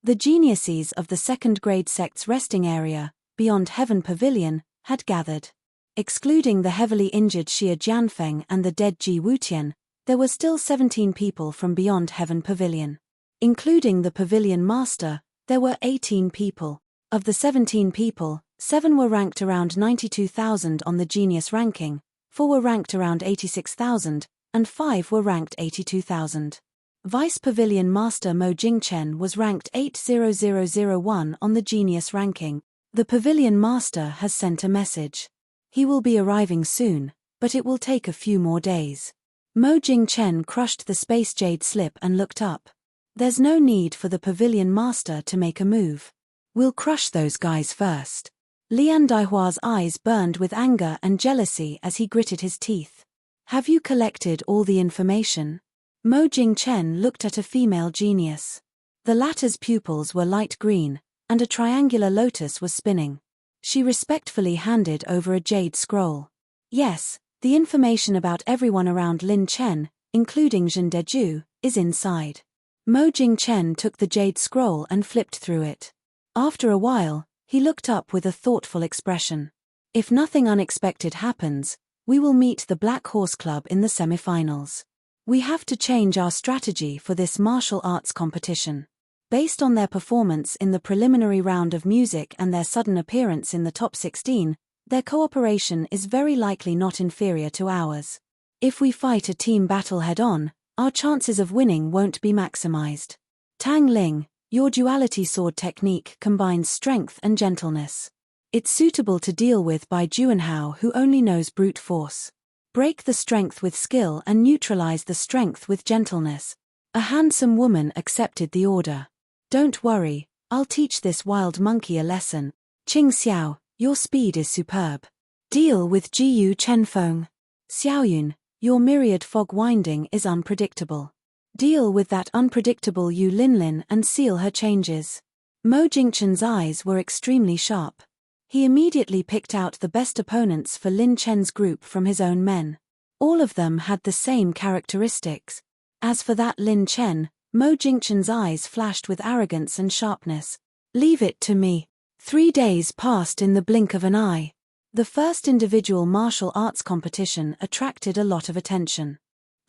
The geniuses of the second-grade sect's resting area, beyond Heaven Pavilion, had gathered. Excluding the heavily injured Xia Jianfeng and the dead Ji Wutian, there were still 17 people from beyond Heaven Pavilion. Including the Pavilion Master, there were 18 people. Of the 17 people, 7 were ranked around 92,000 on the Genius ranking, 4 were ranked around 86,000, and 5 were ranked 82,000. Vice Pavilion Master Mo Jingchen was ranked 80001 on the Genius ranking. The Pavilion Master has sent a message. He will be arriving soon, but it will take a few more days. Mo Jingchen crushed the space jade slip and looked up. There's no need for the Pavilion Master to make a move. We'll crush those guys first. Lian Daihua's eyes burned with anger and jealousy as he gritted his teeth. Have you collected all the information? Mo Jingchen looked at a female genius. The latter's pupils were light green, and a triangular lotus was spinning. She respectfully handed over a jade scroll. Yes, the information about everyone around Lin Chen, including Zhen Deju, is inside. Mo Jingchen took the jade scroll and flipped through it. After a while, he looked up with a thoughtful expression. If nothing unexpected happens, we will meet the Black Horse Club in the semifinals. We have to change our strategy for this martial arts competition. Based on their performance in the preliminary round of music and their sudden appearance in the top 16, their cooperation is very likely not inferior to ours. If we fight a team battle head-on, our chances of winning won't be maximized. Tang Ling, your duality sword technique combines strength and gentleness. It's suitable to deal with by Juanhao, who only knows brute force. Break the strength with skill and neutralize the strength with gentleness. A handsome woman accepted the order. Don't worry, I'll teach this wild monkey a lesson. Qing Xiao, your speed is superb. Deal with Jiyu Chenfeng. Xiaoyun, your myriad fog winding is unpredictable. Deal with that unpredictable Yu Linlin and seal her changes. Mo Jingchen's eyes were extremely sharp. He immediately picked out the best opponents for Lin Chen's group from his own men. All of them had the same characteristics. As for that Lin Chen, Mo Jingchen's eyes flashed with arrogance and sharpness. Leave it to me. 3 days passed in the blink of an eye. The first individual martial arts competition attracted a lot of attention.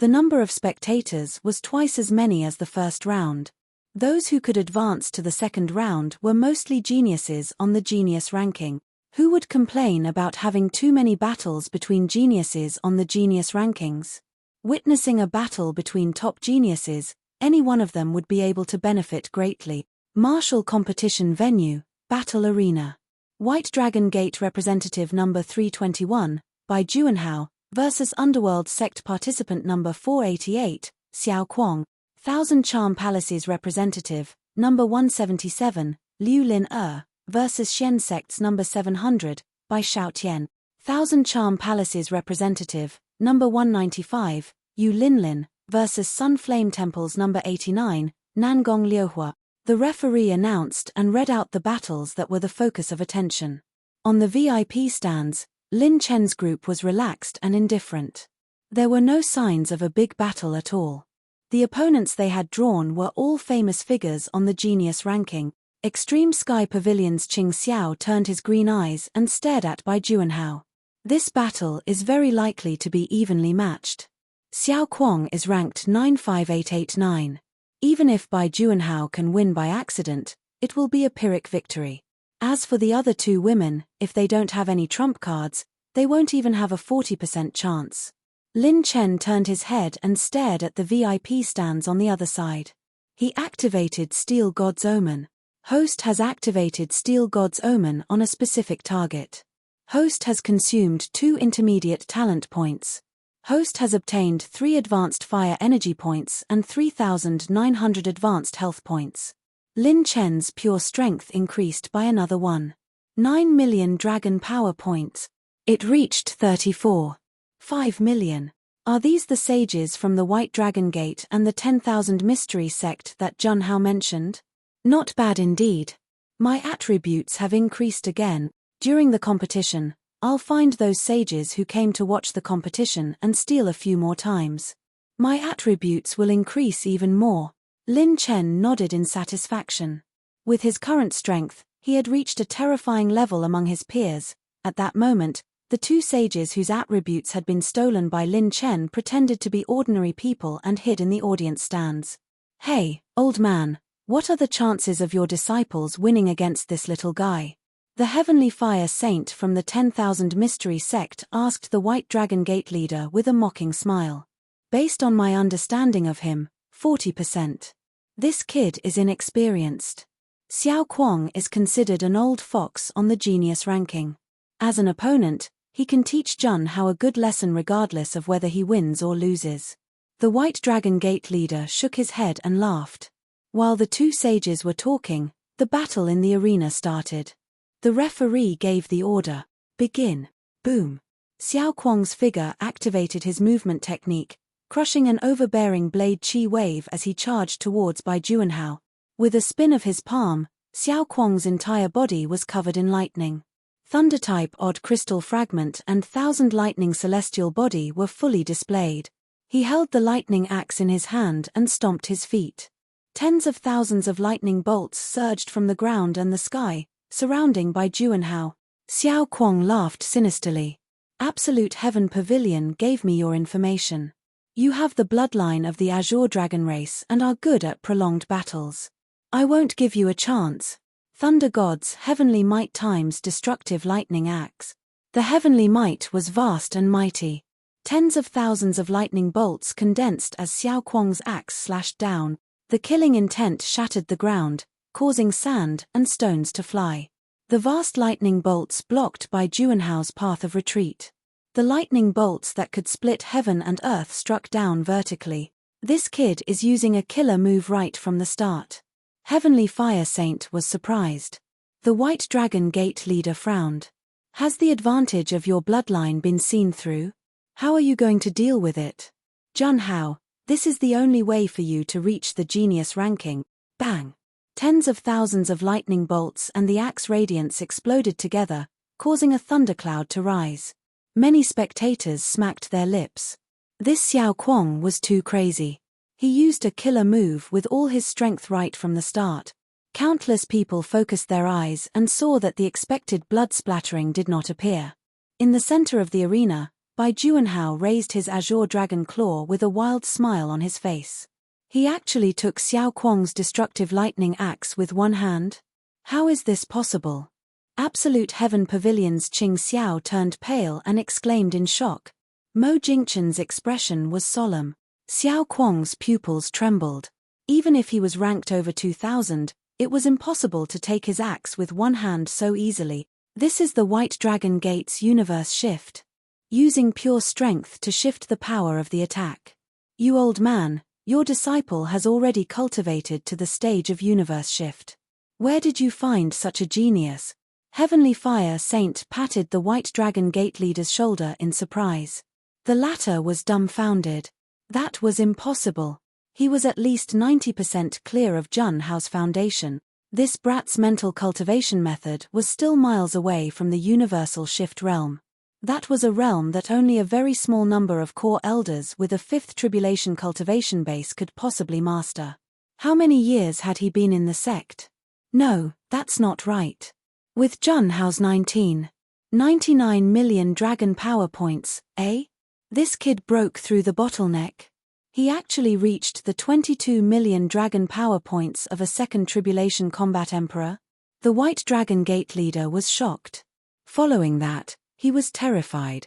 The number of spectators was twice as many as the first round. Those who could advance to the second round were mostly geniuses on the genius ranking. Who would complain about having too many battles between geniuses on the genius rankings? Witnessing a battle between top geniuses, any one of them would be able to benefit greatly. Martial competition venue, Battle Arena. White Dragon Gate Representative number 321, by Juanhao, versus Underworld Sect Participant number 488, Xiao Kuang. Thousand Charm Palaces Representative, number 177, Liu Lin versus Xian Sects number 700, by Xiao Tian. Thousand Charm Palaces Representative, number 195, Yu Linlin, versus Sun Flame Temples number 89, Nangong Liuhua. The referee announced and read out the battles that were the focus of attention. On the VIP stands, Lin Chen's group was relaxed and indifferent. There were no signs of a big battle at all. The opponents they had drawn were all famous figures on the genius ranking. Extreme Sky Pavilion's Qing Xiao turned his green eyes and stared at Bai Juanhao. This battle is very likely to be evenly matched. Xiao Kuang is ranked 95889. Even if Bai Juanhao can win by accident, it will be a Pyrrhic victory. As for the other two women, if they don't have any trump cards, they won't even have a 40% chance. Lin Chen turned his head and stared at the VIP stands on the other side. He activated Steel God's Omen. Host has activated Steel God's Omen on a specific target. Host has consumed 2 intermediate talent points. Host has obtained 3 advanced fire energy points and 3,900 advanced health points. Lin Chen's pure strength increased by another 1.9 million dragon power points. It reached 34.5 million. Are these the sages from the White Dragon Gate and the 10,000 Mystery Sect that Juanhao mentioned? Not bad indeed. My attributes have increased again. During the competition, I'll find those sages who came to watch the competition and steal a few more times. My attributes will increase even more. Lin Chen nodded in satisfaction. With his current strength, he had reached a terrifying level among his peers. At that moment, the 2 sages whose attributes had been stolen by Lin Chen pretended to be ordinary people and hid in the audience stands. Hey, old man, what are the chances of your disciples winning against this little guy? The Heavenly Fire Saint from the 10,000 Mystery Sect asked the White Dragon Gate leader with a mocking smile. Based on my understanding of him, 40%. This kid is inexperienced. Xiao Kuang is considered an old fox on the genius ranking. As an opponent, he can teach Juanhao a good lesson regardless of whether he wins or loses. The White Dragon Gate leader shook his head and laughed. While the 2 sages were talking, the battle in the arena started. The referee gave the order. Begin. Boom. Xiao Kuang's figure activated his movement technique, crushing an overbearing blade chi wave as he charged towards Bai Juanhao. With a spin of his palm, Xiao Kuang's entire body was covered in lightning. Thunder-type odd crystal fragment and 1,000 lightning celestial body were fully displayed. He held the lightning axe in his hand and stomped his feet. Tens of thousands of lightning bolts surged from the ground and the sky, surrounding Bai Juanhao. Xiao Kuang laughed sinisterly. Absolute Heaven Pavilion gave me your information. You have the bloodline of the Azure Dragon race and are good at prolonged battles. I won't give you a chance. Thunder God's Heavenly Might times Destructive Lightning Axe. The Heavenly Might was vast and mighty. Tens of thousands of lightning bolts condensed as Xiao Kuang's axe slashed down. The killing intent shattered the ground, causing sand and stones to fly. The vast lightning bolts blocked Bai Juanhao's path of retreat. The lightning bolts that could split heaven and earth struck down vertically. This kid is using a killer move right from the start. Heavenly Fire Saint was surprised. The White Dragon Gate leader frowned. Has the advantage of your bloodline been seen through? How are you going to deal with it? Juanhao, this is the only way for you to reach the genius ranking. Bang! Tens of thousands of lightning bolts and the axe radiance exploded together, causing a thundercloud to rise. Many spectators smacked their lips. This Xiao Kuang was too crazy. He used a killer move with all his strength right from the start. Countless people focused their eyes and saw that the expected blood splattering did not appear. In the center of the arena, Bai Juanhao raised his azure dragon claw with a wild smile on his face. He actually took Xiao Kuang's destructive lightning axe with one hand? How is this possible? Absolute Heaven Pavilion's Qing Xiao turned pale and exclaimed in shock. Mo Jingchen's expression was solemn. Xiao Kuang's pupils trembled. Even if he was ranked over 2,000, it was impossible to take his axe with one hand so easily. This is the White Dragon Gate's universe shift. Using pure strength to shift the power of the attack. You old man, your disciple has already cultivated to the stage of universe shift. Where did you find such a genius? Heavenly Fire Saint patted the White Dragon Gate leader's shoulder in surprise. The latter was dumbfounded. That was impossible. He was at least 90% clear of Junhao's foundation. This brat's mental cultivation method was still miles away from the universal shift realm. That was a realm that only a very small number of core elders with a fifth tribulation cultivation base could possibly master. How many years had he been in the sect? No, that's not right. With Junhao's 99 million dragon power points, eh? This kid broke through the bottleneck. He actually reached the 22 million dragon power points of a second tribulation combat emperor. The White Dragon Gate leader was shocked. Following that, he was terrified.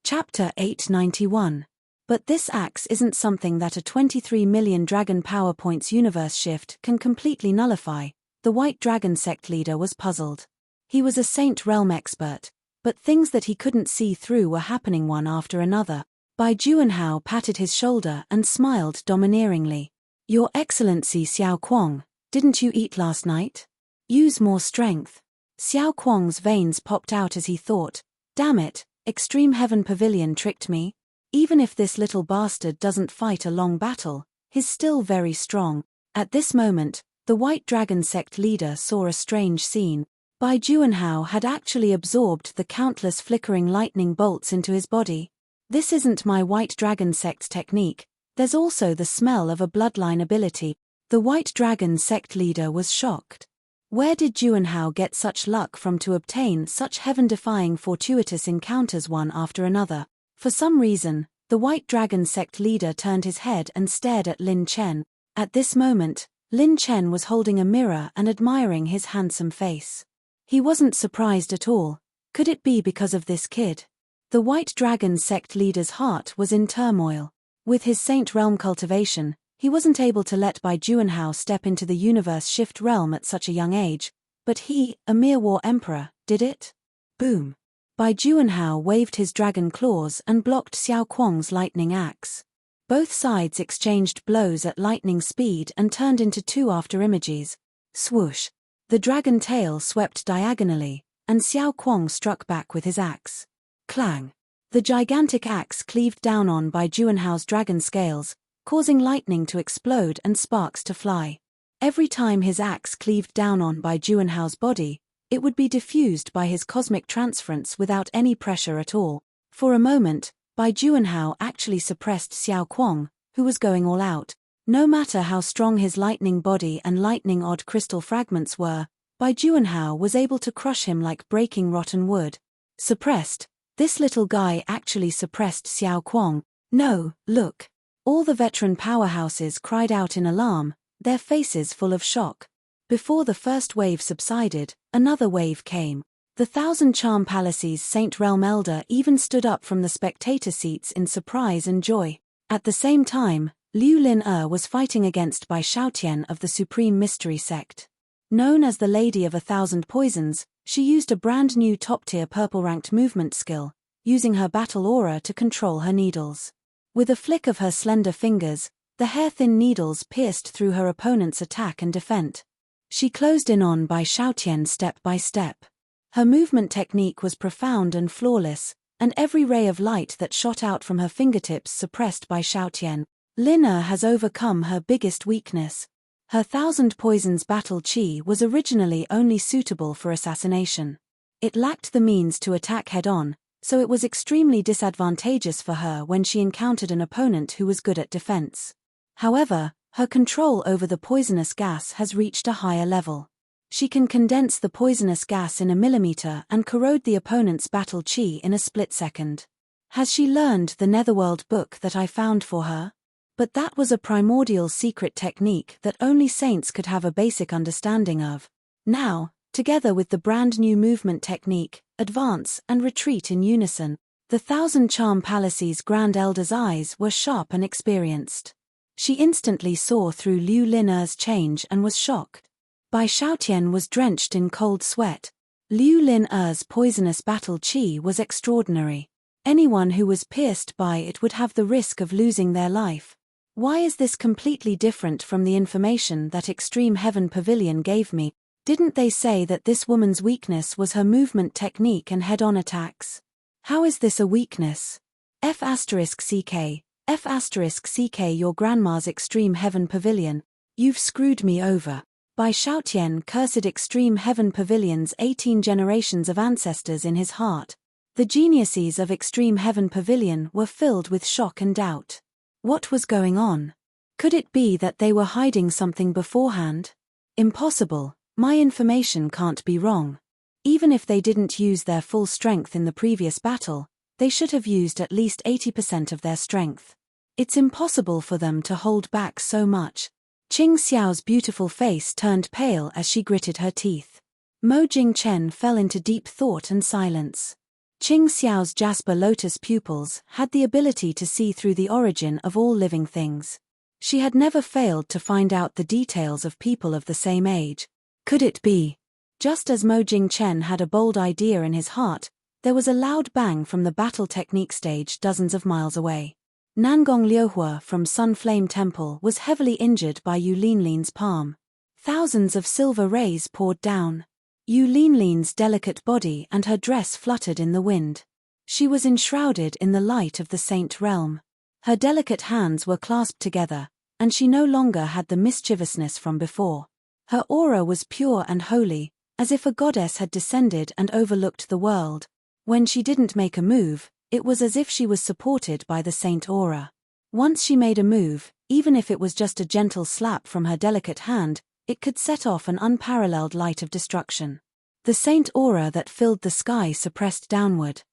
Chapter 891. But this axe isn't something that a 23 million dragon power points universe shift can completely nullify. The White Dragon sect leader was puzzled. He was a Saint Realm expert, but things that he couldn't see through were happening one after another. Bai Juanhao patted his shoulder and smiled domineeringly. Your Excellency Xiao Kuang, didn't you eat last night? Use more strength. Xiao Kuang's veins popped out as he thought, damn it, Extreme Heaven Pavilion tricked me. Even if this little bastard doesn't fight a long battle, he's still very strong. At this moment, the White Dragon sect leader saw a strange scene. Bai Juanhao had actually absorbed the countless flickering lightning bolts into his body. This isn't my White Dragon sect's technique, there's also the smell of a bloodline ability. The White Dragon sect leader was shocked. Where did Juanhao get such luck from to obtain such heaven-defying fortuitous encounters one after another? For some reason, the White Dragon sect leader turned his head and stared at Lin Chen. At this moment, Lin Chen was holding a mirror and admiring his handsome face. He wasn't surprised at all. Could it be because of this kid? The White Dragon sect leader's heart was in turmoil. With his Saint Realm cultivation, he wasn't able to let Bai Juanhao step into the universe shift realm at such a young age, but he, a mere war emperor, did it? Boom. Bai Juanhao waved his dragon claws and blocked Xiao Kuang's lightning axe. Both sides exchanged blows at lightning speed and turned into two afterimages. Swoosh. The dragon tail swept diagonally, and Xiao Kuang struck back with his axe. Clang. The gigantic axe cleaved down on Bai Juanhao's dragon scales, causing lightning to explode and sparks to fly. Every time his axe cleaved down on Bai Juanhao's body, it would be diffused by his cosmic transference without any pressure at all. For a moment, Bai Juanhao actually suppressed Xiao Kuang, who was going all out. No matter how strong his lightning body and lightning odd crystal fragments were, Bai Juanhao was able to crush him like breaking rotten wood. Suppressed. This little guy actually suppressed Xiao Kuang. No, look. All the veteran powerhouses cried out in alarm, their faces full of shock. Before the first wave subsided, another wave came. The Thousand Charm Palace's Saint Realm Elder even stood up from the spectator seats in surprise and joy. At the same time, Liu Lin was fighting against Bai Xiaotian of the Supreme Mystery Sect. Known as the Lady of 1,000 Poisons, she used a brand new top-tier purple-ranked movement skill, using her battle aura to control her needles. With a flick of her slender fingers, the hair-thin needles pierced through her opponent's attack and defense. She closed in on Bai Xiaotian step by step. Her movement technique was profound and flawless, and every ray of light that shot out from her fingertips suppressed Bai Xiaotian. Lin has overcome her biggest weakness. Her 1,000 Poisons battle chi was originally only suitable for assassination. It lacked the means to attack head-on, so it was extremely disadvantageous for her when she encountered an opponent who was good at defense. However, Her control over the poisonous gas has reached a higher level. She can condense the poisonous gas in a millimeter and corrode the opponent's battle chi in a split second. Has she learned the Netherworld book that I found for her? But that was a primordial secret technique that only saints could have a basic understanding of. Now, together with the brand new movement technique, advance and retreat in unison, the Thousand Charm Palace's Grand Elder's eyes were sharp and experienced. She instantly saw through Liu Lin's change and was shocked. Bai Xiaotian was drenched in cold sweat. Liu Lin's poisonous battle chi was extraordinary. Anyone who was pierced by it would have the risk of losing their life. Why is this completely different from the information that Extreme Heaven Pavilion gave me? Didn't they say that this woman's weakness was her movement technique and head-on attacks? How is this a weakness? F***CK, F***CK, your grandma's Extreme Heaven Pavilion. You've screwed me over. Bai Xiaotian cursed Extreme Heaven Pavilion's 18 generations of ancestors in his heart. The geniuses of Extreme Heaven Pavilion were filled with shock and doubt. What was going on? Could it be that they were hiding something beforehand? Impossible, my information can't be wrong. Even if they didn't use their full strength in the previous battle, they should have used at least 80% of their strength. It's impossible for them to hold back so much. Qing Xiao's beautiful face turned pale as she gritted her teeth. Mo Jingchen fell into deep thought and silence. Qing Xiao's jasper lotus pupils had the ability to see through the origin of all living things. She had never failed to find out the details of people of the same age. Could it be? Just as Mo Jingchen had a bold idea in his heart, there was a loud bang from the battle technique stage dozens of miles away. Nangong Liuhua from Sun Flame Temple was heavily injured by Yu Linlin's palm. Thousands of silver rays poured down. Yu Linlin's delicate body and her dress fluttered in the wind. She was enshrouded in the light of the saint realm. Her delicate hands were clasped together, and she no longer had the mischievousness from before. Her aura was pure and holy, as if a goddess had descended and overlooked the world. When she didn't make a move, it was as if she was supported by the saint aura. Once she made a move, even if it was just a gentle slap from her delicate hand, it could set off an unparalleled light of destruction. The saint aura that filled the sky suppressed downward.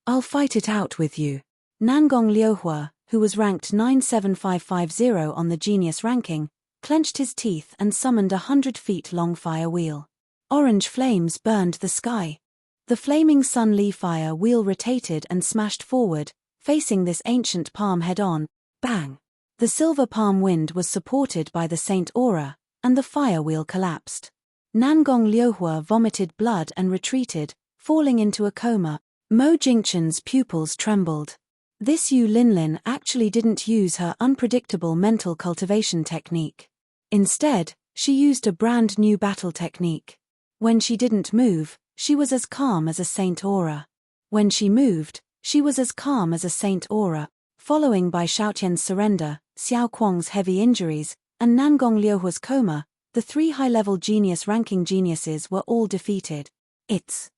I'll fight it out with you. Nangong Liuhua, who was ranked 97550 on the genius ranking, clenched his teeth and summoned a 100-feet-long fire wheel. Orange flames burned the sky. The flaming Sun Li fire wheel rotated and smashed forward, facing this ancient palm head-on. Bang! The silver palm wind was supported by the saint aura, and the fire wheel collapsed. Nangong Liuhua vomited blood and retreated, falling into a coma. Mo Jingchen's pupils trembled. This Yu Linlin actually didn't use her unpredictable mental cultivation technique. Instead, she used a brand new battle technique. When she didn't move, she was as calm as a saint aura. When she moved, she was as calm as a saint aura. Following Bai Xiaotian's surrender, Xiao Kuang's heavy injuries, and Nangong Liuhua's coma, the three high-level genius ranking geniuses were all defeated. It's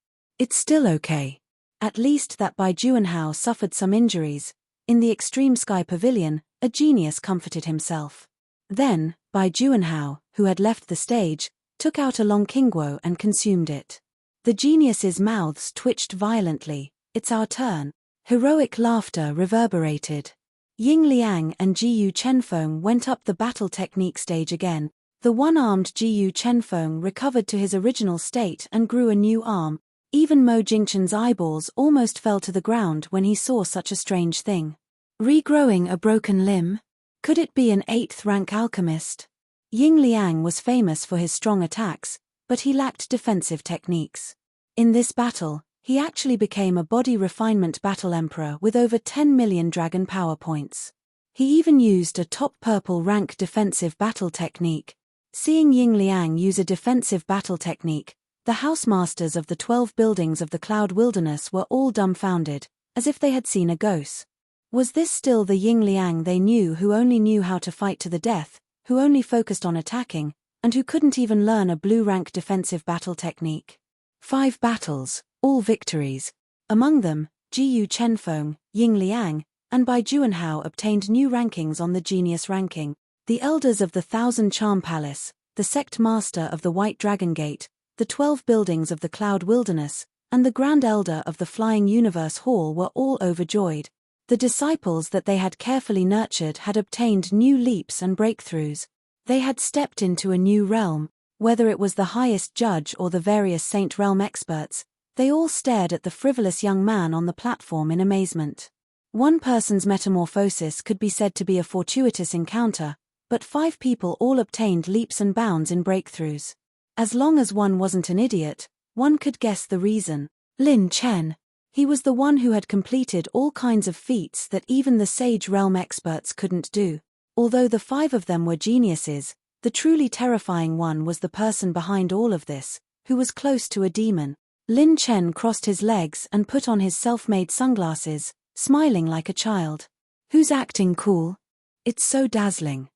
still okay. At least that Bai Juanhao suffered some injuries. In the Extreme Sky Pavilion, a genius comforted himself. Then, Bai Juanhao, who had left the stage, took out a long qingguo and consumed it. The geniuses' mouths twitched violently. It's our turn. Heroic laughter reverberated. Ying Liang and Jiyu Chenfeng went up the battle technique stage again. The one-armed Jiyu Chenfeng recovered to his original state and grew a new arm. Even Mo Jingchen's eyeballs almost fell to the ground when he saw such a strange thing. Regrowing a broken limb? Could it be an 8th-rank alchemist? Ying Liang was famous for his strong attacks, but he lacked defensive techniques. In this battle, he actually became a body refinement battle emperor with over 10 million dragon power points. He even used a top purple rank defensive battle technique. Seeing Ying Liang use a defensive battle technique, the housemasters of the 12 buildings of the Cloud Wilderness were all dumbfounded, as if they had seen a ghost. Was this still the Ying Liang they knew, who only knew how to fight to the death, who only focused on attacking, and who couldn't even learn a blue-rank defensive battle technique? 5 battles, all victories. Among them, Jiyu Chenfeng, Ying Liang, and Bai Juanhao obtained new rankings on the genius ranking. The elders of the Thousand Charm Palace, the sect master of the White Dragon Gate, the 12 buildings of the Cloud Wilderness, and the Grand Elder of the Flying Universe Hall were all overjoyed. The disciples that they had carefully nurtured had obtained new leaps and breakthroughs. They had stepped into a new realm. Whether it was the highest judge or the various Saint Realm experts, they all stared at the frivolous young man on the platform in amazement. One person's metamorphosis could be said to be a fortuitous encounter, but 5 people all obtained leaps and bounds in breakthroughs. As long as one wasn't an idiot, one could guess the reason. Lin Chen. He was the one who had completed all kinds of feats that even the Sage Realm experts couldn't do. Although the 5 of them were geniuses, the truly terrifying one was the person behind all of this, who was close to a demon. Lin Chen crossed his legs and put on his self-made sunglasses, smiling like a child. Who's acting cool? It's so dazzling.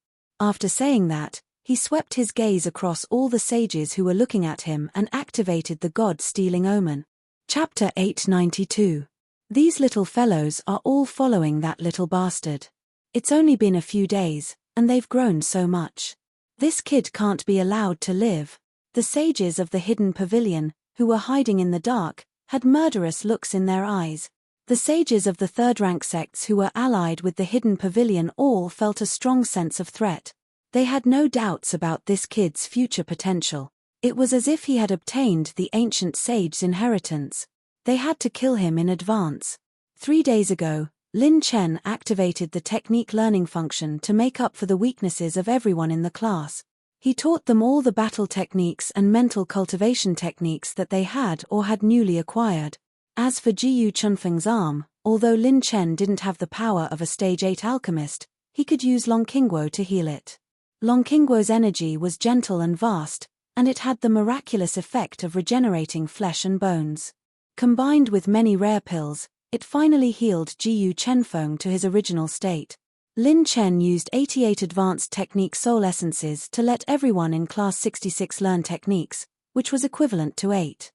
After saying that, he swept his gaze across all the sages who were looking at him and activated the God-stealing omen. Chapter 892. These little fellows are all following that little bastard. It's only been a few days, and they've grown so much. This kid can't be allowed to live. The sages of the hidden pavilion, who were hiding in the dark, had murderous looks in their eyes. The sages of the third-rank sects who were allied with the hidden pavilion all felt a strong sense of threat. They had no doubts about this kid's future potential. It was as if he had obtained the ancient sage's inheritance. They had to kill him in advance. 3 days ago, Lin Chen activated the technique learning function to make up for the weaknesses of everyone in the class. He taught them all the battle techniques and mental cultivation techniques that they had or had newly acquired. As for Jiyu Chunfeng's arm, although Lin Chen didn't have the power of a stage 8 alchemist, he could use Longqingguo to heal it. Longqingguo's energy was gentle and vast, and it had the miraculous effect of regenerating flesh and bones. Combined with many rare pills, it finally healed Jiyu Chenfeng to his original state. Lin Chen used 88 advanced technique soul essences to let everyone in class 66 learn techniques, which was equivalent to 8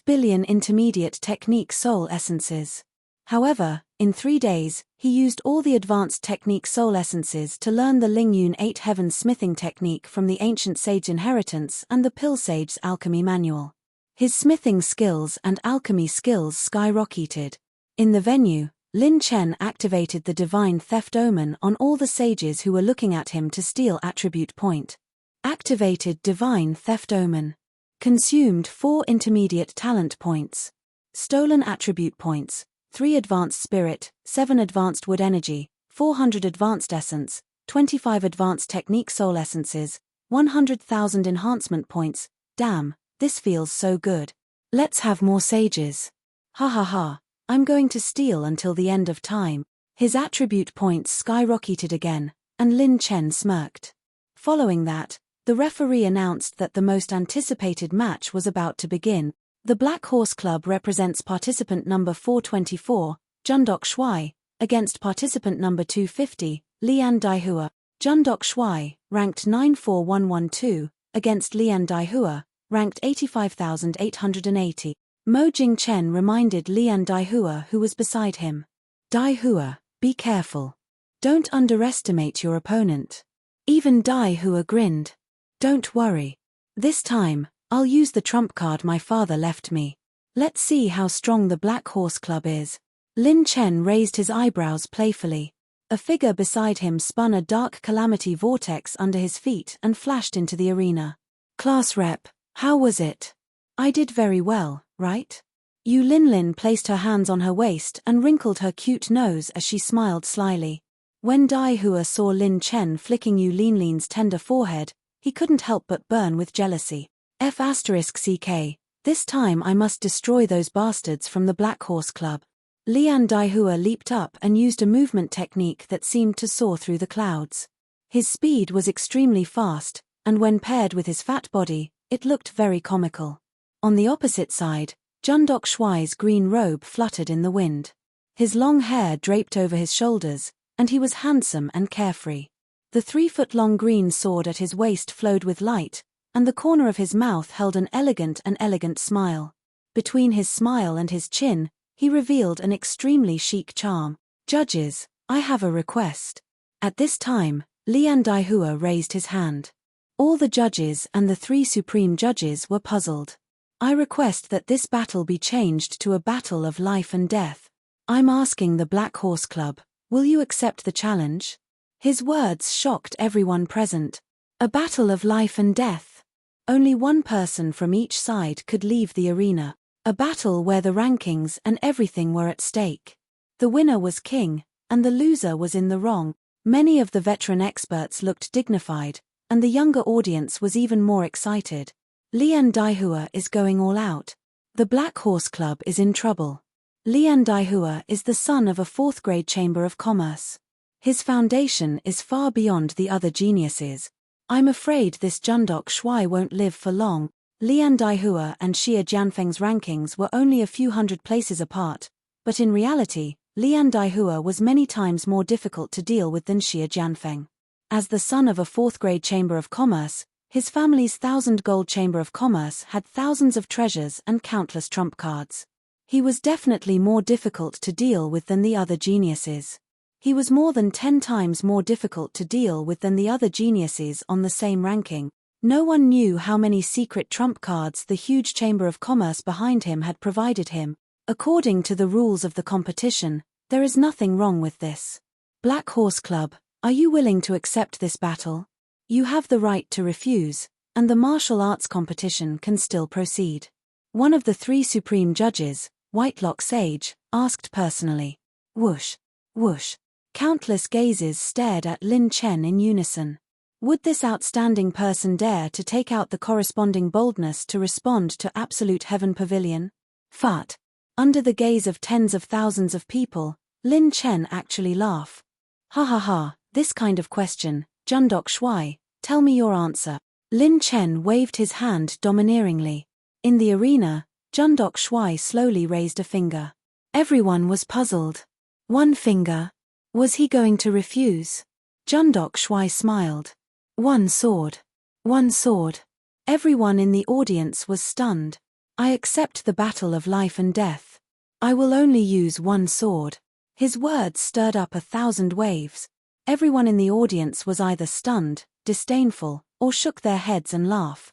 billion intermediate technique soul essences. However, in 3 days, he used all the advanced technique soul essences to learn the Lingyun 8 Heavens smithing technique from the ancient sage inheritance and the Pill Sage's alchemy manual. His smithing skills and alchemy skills skyrocketed. In the venue, Lin Chen activated the divine theft omen on all the sages who were looking at him to steal attribute point. Activated divine theft omen. Consumed 4 intermediate talent points. Stolen attribute points. 3 advanced spirit, 7 advanced wood energy, 400 advanced essence, 25 advanced technique soul essences, 100,000 enhancement points. Damn, this feels so good. Let's have more sages. Ha ha ha, I'm going to steal until the end of time. His attribute points skyrocketed again, and Lin Chen smirked. Following that, the referee announced that the most anticipated match was about to begin. The Black Horse Club represents participant number 424, Jundok Shuai, against participant number 250, Lian Daihua. Jundok Shuai, ranked 94112, against Lian Daihua, ranked 85,880. Mo Jingchen reminded Lian Daihua who was beside him. Daihua, be careful. Don't underestimate your opponent. Even Daihua grinned. Don't worry. This time, I'll use the trump card my father left me. Let's see how strong the Black Horse Club is. Lin Chen raised his eyebrows playfully. A figure beside him spun a dark calamity vortex under his feet and flashed into the arena. Class rep, how was it? I did very well, right? Yu Linlin placed her hands on her waist and wrinkled her cute nose as she smiled slyly. When Daihua saw Lin Chen flicking Yu Linlin's tender forehead, he couldn't help but burn with jealousy. F***CK, this time I must destroy those bastards from the Black Horse Club. Lian Daihua leaped up and used a movement technique that seemed to soar through the clouds. His speed was extremely fast, and when paired with his fat body, it looked very comical. On the opposite side, Jundok Shuai's green robe fluttered in the wind. His long hair draped over his shoulders, and he was handsome and carefree. The 3-foot-long green sword at his waist flowed with light, and the corner of his mouth held an elegant smile. Between his smile and his chin, he revealed an extremely chic charm. Judges, I have a request. At this time, Lian Daihua raised his hand. All the judges and the 3 supreme judges were puzzled. I request that this battle be changed to a battle of life and death. I'm asking the Black Horse Club, will you accept the challenge? His words shocked everyone present. A battle of life and death. Only one person from each side could leave the arena. A battle where the rankings and everything were at stake. The winner was king, and the loser was in the wrong. Many of the veteran experts looked dignified, and the younger audience was even more excited. Lian Daihua is going all out. The Black Horse Club is in trouble. Lian Daihua is the son of a 4th-grade chamber of commerce. His foundation is far beyond the other geniuses. I'm afraid this Jundok Shuai won't live for long. Lian Daihua and Xie Jianfeng's rankings were only a few hundred places apart, but in reality, Lian Daihua was many times more difficult to deal with than Xie Jianfeng. As the son of a 4th-grade chamber of commerce, his family's 1,000-gold chamber of commerce had thousands of treasures and countless trump cards. He was definitely more difficult to deal with than the other geniuses. He was more than 10 times more difficult to deal with than the other geniuses on the same ranking. No one knew how many secret trump cards the huge chamber of commerce behind him had provided him. According to the rules of the competition, there is nothing wrong with this. Black Horse Club, are you willing to accept this battle? You have the right to refuse, and the martial arts competition can still proceed. One of the 3 supreme judges, Whitelock Sage, asked personally. Whoosh, whoosh. Countless gazes stared at Lin Chen in unison. Would this outstanding person dare to take out the corresponding boldness to respond to Absolute Heaven Pavilion? Fart. Under the gaze of tens of thousands of people, Lin Chen actually laughed. Ha ha ha, this kind of question, Jundok Shuai, tell me your answer. Lin Chen waved his hand domineeringly. In the arena, Jundok Shuai slowly raised a finger. Everyone was puzzled. One finger. Was he going to refuse? Jundok Shuai smiled. One sword. One sword. Everyone in the audience was stunned. I accept the battle of life and death. I will only use one sword. His words stirred up 1,000 waves. Everyone in the audience was either stunned, disdainful, or shook their heads and laughed.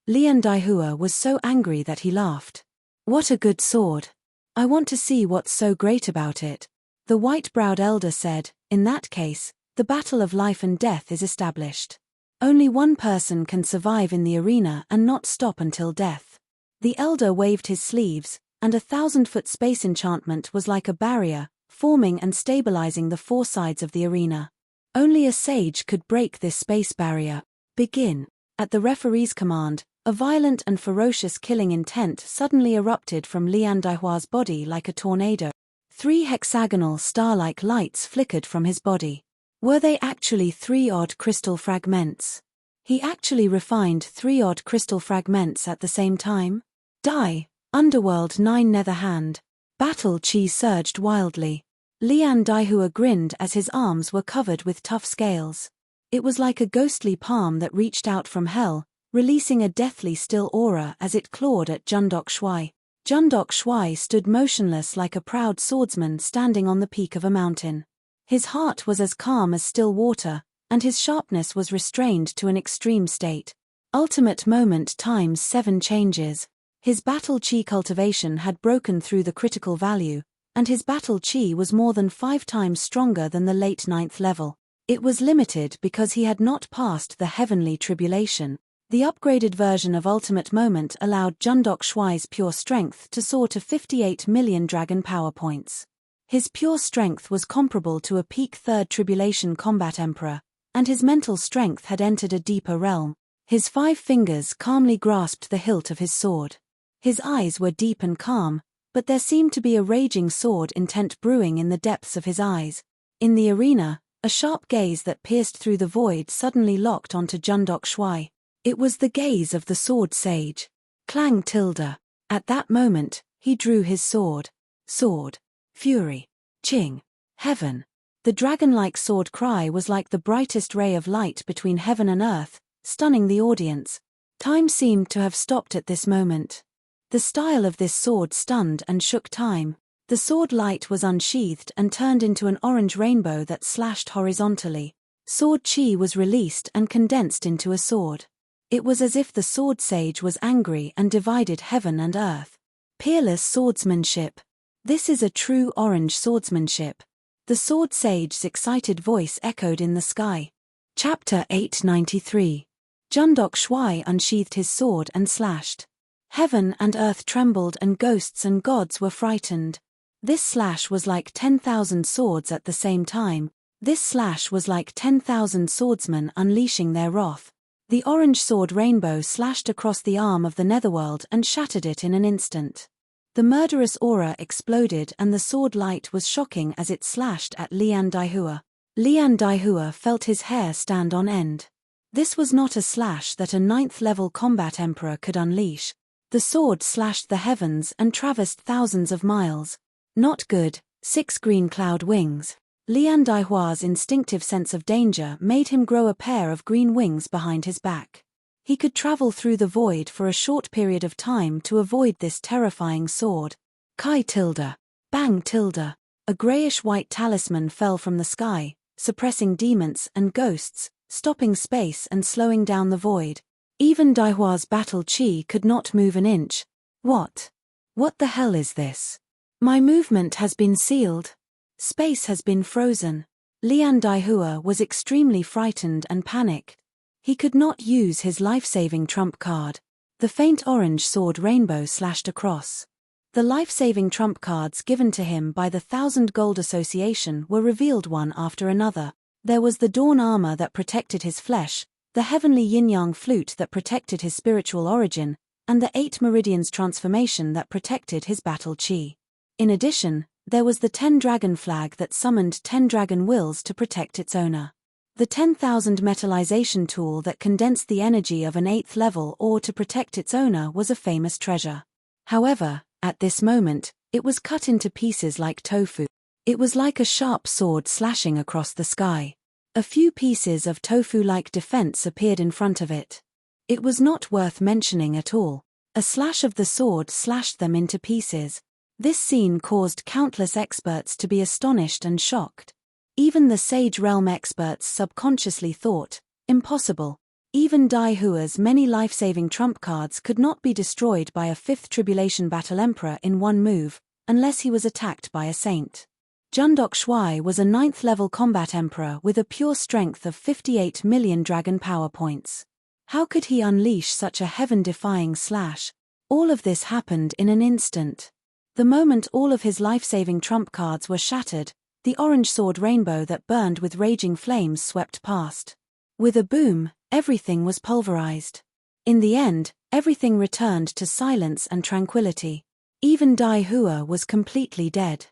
Lian Daihua was so angry that he laughed. What a good sword. I want to see what's so great about it. The white-browed elder said, in that case, the battle of life and death is established. Only one person can survive in the arena and not stop until death. The elder waved his sleeves, and a 1,000-foot space enchantment was like a barrier, forming and stabilizing the 4 sides of the arena. Only a sage could break this space barrier. Begin. At the referee's command, a violent and ferocious killing intent suddenly erupted from Lian Daihua's body like a tornado. 3 hexagonal star-like lights flickered from his body. Were they actually 3 odd crystal fragments? He actually refined 3 odd crystal fragments at the same time? Die! Underworld 9 Nether Hand. Battle chi surged wildly. Lian Daihua grinned as his arms were covered with tough scales. It was like a ghostly palm that reached out from hell, releasing a deathly still aura as it clawed at Jundok Shuai. Jundok Shuai stood motionless like a proud swordsman standing on the peak of a mountain. His heart was as calm as still water, and his sharpness was restrained to an extreme state. Ultimate moment times 7 changes. His battle chi cultivation had broken through the critical value, and his battle chi was more than 5 times stronger than the late 9th level. It was limited because he had not passed the heavenly tribulation. The upgraded version of Ultimate Moment allowed Jundok Shuai's pure strength to soar to 58 million dragon power points. His pure strength was comparable to a peak 3rd Tribulation Combat Emperor, and his mental strength had entered a deeper realm. His 5 fingers calmly grasped the hilt of his sword. His eyes were deep and calm, but there seemed to be a raging sword intent brewing in the depths of his eyes. In the arena, a sharp gaze that pierced through the void suddenly locked onto Jundok Shuai. It was the gaze of the sword sage. Clang tilde. At that moment, he drew his sword. Sword. Fury. Ching. Heaven. The dragon-like sword cry was like the brightest ray of light between heaven and earth, stunning the audience. Time seemed to have stopped at this moment. The style of this sword stunned and shook time. The sword light was unsheathed and turned into an orange rainbow that slashed horizontally. Sword chi was released and condensed into a sword. It was as if the sword sage was angry and divided heaven and earth. Peerless swordsmanship. This is a true orange swordsmanship. The sword sage's excited voice echoed in the sky. Chapter 893. Jundok Shuai unsheathed his sword and slashed. Heaven and earth trembled and ghosts and gods were frightened. This slash was like 10,000 swords at the same time. This slash was like 10,000 swordsmen unleashing their wrath. The orange sword rainbow slashed across the arm of the netherworld and shattered it in an instant. The murderous aura exploded and the sword light was shocking as it slashed at Lian Daihua. Lian Daihua felt his hair stand on end. This was not a slash that a 9th-level combat emperor could unleash. The sword slashed the heavens and traversed thousands of miles. Not good. 6 green cloud wings. Lian Daihua's instinctive sense of danger made him grow a pair of green wings behind his back. He could travel through the void for a short period of time to avoid this terrifying sword. Kai tilde. Bang tilde. A grayish-white talisman fell from the sky, suppressing demons and ghosts, stopping space and slowing down the void. Even Daihua's battle chi could not move an inch. What? What the hell is this? My movement has been sealed. Space has been frozen. Lian Daihua was extremely frightened and panicked. He could not use his life-saving trump card. The faint orange sword rainbow slashed across. The life-saving trump cards given to him by the 1,000 Gold Association were revealed one after another. There was the dawn armor that protected his flesh, the heavenly yin-yang flute that protected his spiritual origin, and the 8 meridians transformation that protected his battle chi. In addition, there was the 10 dragon flag that summoned 10 dragon wills to protect its owner. The 10,000 metallization tool that condensed the energy of an 8th level ore to protect its owner was a famous treasure. However, at this moment, it was cut into pieces like tofu. It was like a sharp sword slashing across the sky. A few pieces of tofu-like defense appeared in front of it. It was not worth mentioning at all. A slash of the sword slashed them into pieces. This scene caused countless experts to be astonished and shocked. Even the Sage Realm experts subconsciously thought, impossible. Even Daihua's many life-saving trump cards could not be destroyed by a 5th Tribulation Battle Emperor in one move, unless he was attacked by a saint. Jundok Shuai was a 9th-level combat emperor with a pure strength of 58 million dragon power points. How could he unleash such a heaven-defying slash? All of this happened in an instant. The moment all of his life-saving trump cards were shattered, the orange sword rainbow that burned with raging flames swept past. With a boom, everything was pulverized. In the end, everything returned to silence and tranquility. Even Daihua was completely dead.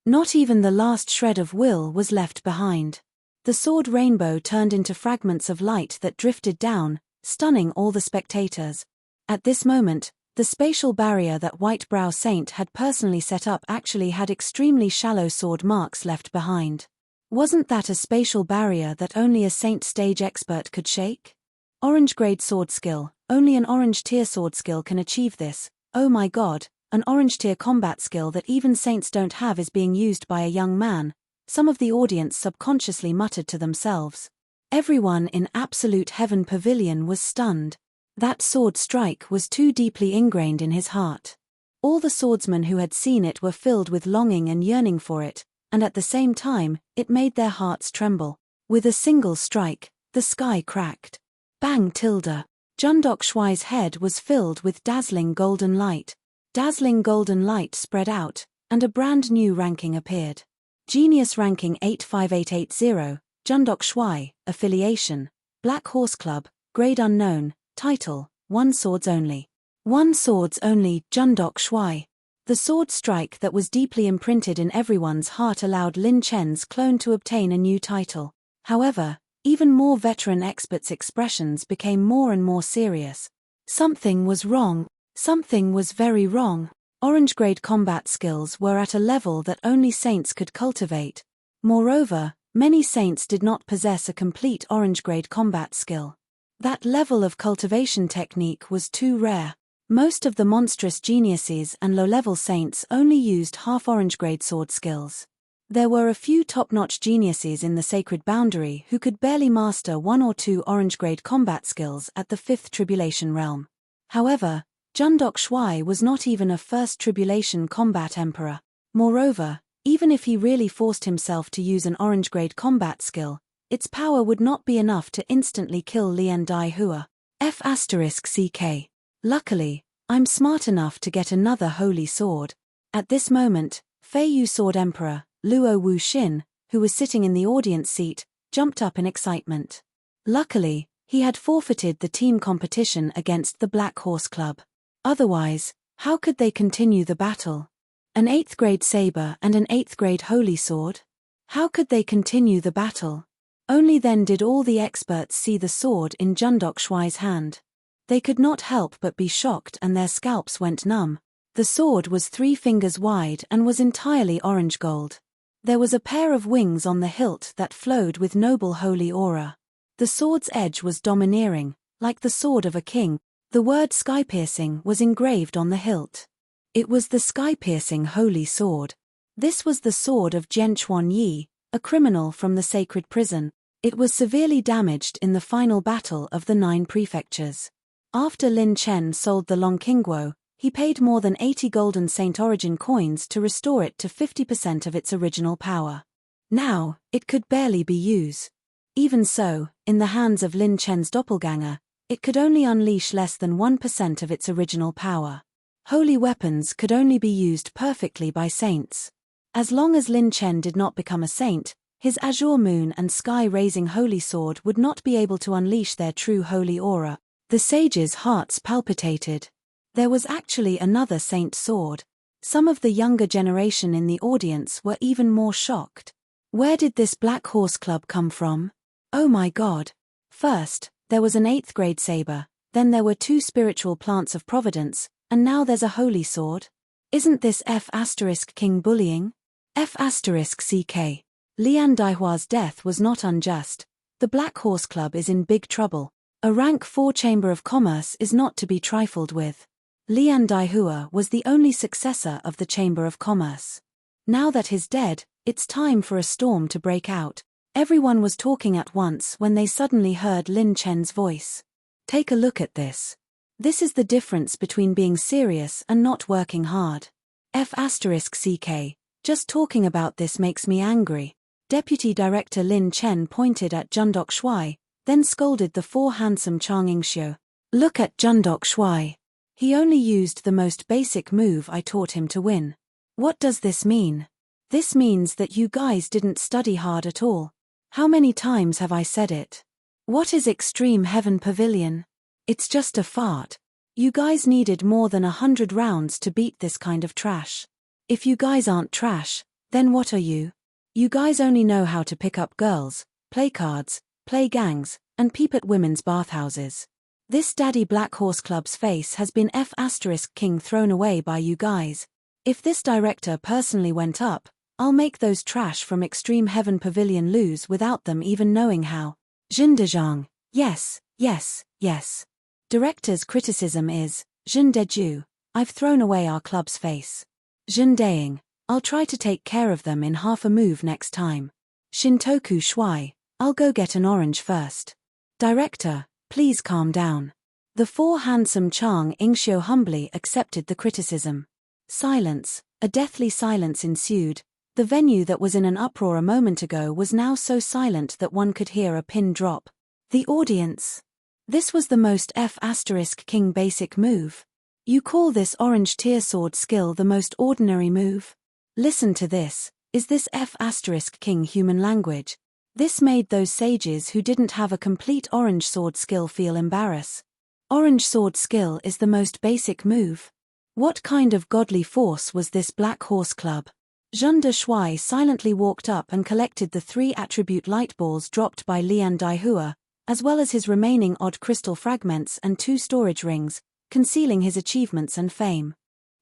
Not even the last shred of will was left behind. The sword rainbow turned into fragments of light that drifted down, stunning all the spectators. At this moment, the spatial barrier that White Brow Saint had personally set up actually had extremely shallow sword marks left behind. Wasn't that a spatial barrier that only a Saint stage expert could shake? Orange grade sword skill. Only an orange tier sword skill can achieve this. Oh my god, an orange tier combat skill that even Saints don't have is being used by a young man. Some of the audience subconsciously muttered to themselves. Everyone in Absolute Heaven Pavilion was stunned. That sword strike was too deeply ingrained in his heart. All the swordsmen who had seen it were filled with longing and yearning for it, and at the same time, it made their hearts tremble. With a single strike, the sky cracked. Bang tilde. Jundok Shuai's head was filled with dazzling golden light. Dazzling golden light spread out, and a brand new ranking appeared. Genius ranking 85880, Jundok Shuai, affiliation, Black Horse Club, grade unknown. Title, 1 swords only. 1 swords only, Jundok Shuai. The sword strike that was deeply imprinted in everyone's heart allowed Lin Chen's clone to obtain a new title. However, even more veteran experts' expressions became more and more serious. Something was wrong. Something was very wrong. Orange-grade combat skills were at a level that only saints could cultivate. Moreover, many saints did not possess a complete orange-grade combat skill. That level of cultivation technique was too rare. Most of the monstrous geniuses and low-level saints only used half orange-grade sword skills. There were a few top-notch geniuses in the sacred boundary who could barely master 1 or 2 orange-grade combat skills at the 5th Tribulation Realm. However, Jundok Shuai was not even a First Tribulation combat emperor. Moreover, even if he really forced himself to use an orange-grade combat skill, its power would not be enough to instantly kill Lian Dai Hua. F***CK. Luckily, I'm smart enough to get another holy sword. At this moment, Feiyu Sword Emperor, Luo Wu Xin, who was sitting in the audience seat, jumped up in excitement. Luckily, he had forfeited the team competition against the Black Horse Club. Otherwise, how could they continue the battle? An 8th grade saber and an 8th grade holy sword? How could they continue the battle? Only then did all the experts see the sword in Jundok Shuai's hand. They could not help but be shocked and their scalps went numb. The sword was 3 fingers wide and was entirely orange gold. There was a pair of wings on the hilt that flowed with noble holy aura. The sword's edge was domineering, like the sword of a king. The word sky-piercing was engraved on the hilt. It was the sky-piercing holy sword. This was the sword of Jian Chuan Yi, a criminal from the sacred prison. It was severely damaged in the final battle of the 9 prefectures. After Lin Chen sold the Longqingguo, he paid more than 80 golden Saint Origin coins to restore it to 50% of its original power. Now, it could barely be used. Even so, in the hands of Lin Chen's doppelganger, it could only unleash less than 1% of its original power. Holy weapons could only be used perfectly by saints. As long as Lin Chen did not become a saint, his azure moon and sky-raising holy sword would not be able to unleash their true holy aura. The sages' hearts palpitated. There was actually another saint sword. Some of the younger generation in the audience were even more shocked. Where did this Black Horse Club come from? Oh my god. First, there was an 8th grade saber, then there were 2 spiritual plants of providence, and now there's a holy sword? Isn't this F***king bullying? F***CK. Lian Daihua's death was not unjust. The Black Horse Club is in big trouble. A rank 4 Chamber of Commerce is not to be trifled with. Lian Daihua was the only successor of the Chamber of Commerce. Now that he's dead, it's time for a storm to break out. Everyone was talking at once when they suddenly heard Lin Chen's voice. Take a look at this. This is the difference between being serious and not working hard. F***CK. Just talking about this makes me angry. Deputy Director Lin Chen pointed at Jundok Shuai, then scolded the 4 handsome Chang'ing Xiu. Look at Jundok Shuai. He only used the most basic move I taught him to win. What does this mean? This means that you guys didn't study hard at all. How many times have I said it? What is Extreme Heaven Pavilion? It's just a fart. You guys needed more than 100 rounds to beat this kind of trash. If you guys aren't trash, then what are you? You guys only know how to pick up girls, play cards, play gangs, and peep at women's bathhouses. This Daddy Black Horse Club's face has been F***king thrown away by you guys. If this director personally went up, I'll make those trash from Extreme Heaven Pavilion lose without them even knowing how. Zhindezhang. Yes, yes, yes. Director's criticism is, Zhindeju, I've thrown away our club's face. Zhindeing, I'll try to take care of them in half a move next time. Shintoku Shuai, I'll go get an orange first. Director, please calm down. The 4 handsome Chang'ing Xiu humbly accepted the criticism. Silence, a deathly silence ensued. The venue that was in an uproar a moment ago was now so silent that one could hear a pin drop. The audience. This was the most F***king basic move. You call this orange tear sword skill the most ordinary move? Listen to this. Is this F***king human language? This made those sages who didn't have a complete orange sword skill feel embarrassed. Orange sword skill is the most basic move. What kind of godly force was this Black Horse Club? Zhunda Shuai silently walked up and collected the 3 attribute light balls dropped by Lian Daihua, as well as his remaining odd crystal fragments and 2 storage rings, concealing his achievements and fame.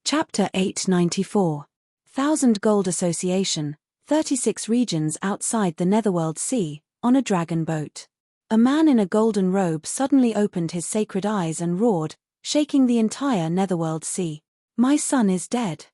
Chapter 894. 1000 Gold Association, 36 regions outside the Netherworld Sea, on a dragon boat. A man in a golden robe suddenly opened his sacred eyes and roared, shaking the entire Netherworld Sea. My son is dead.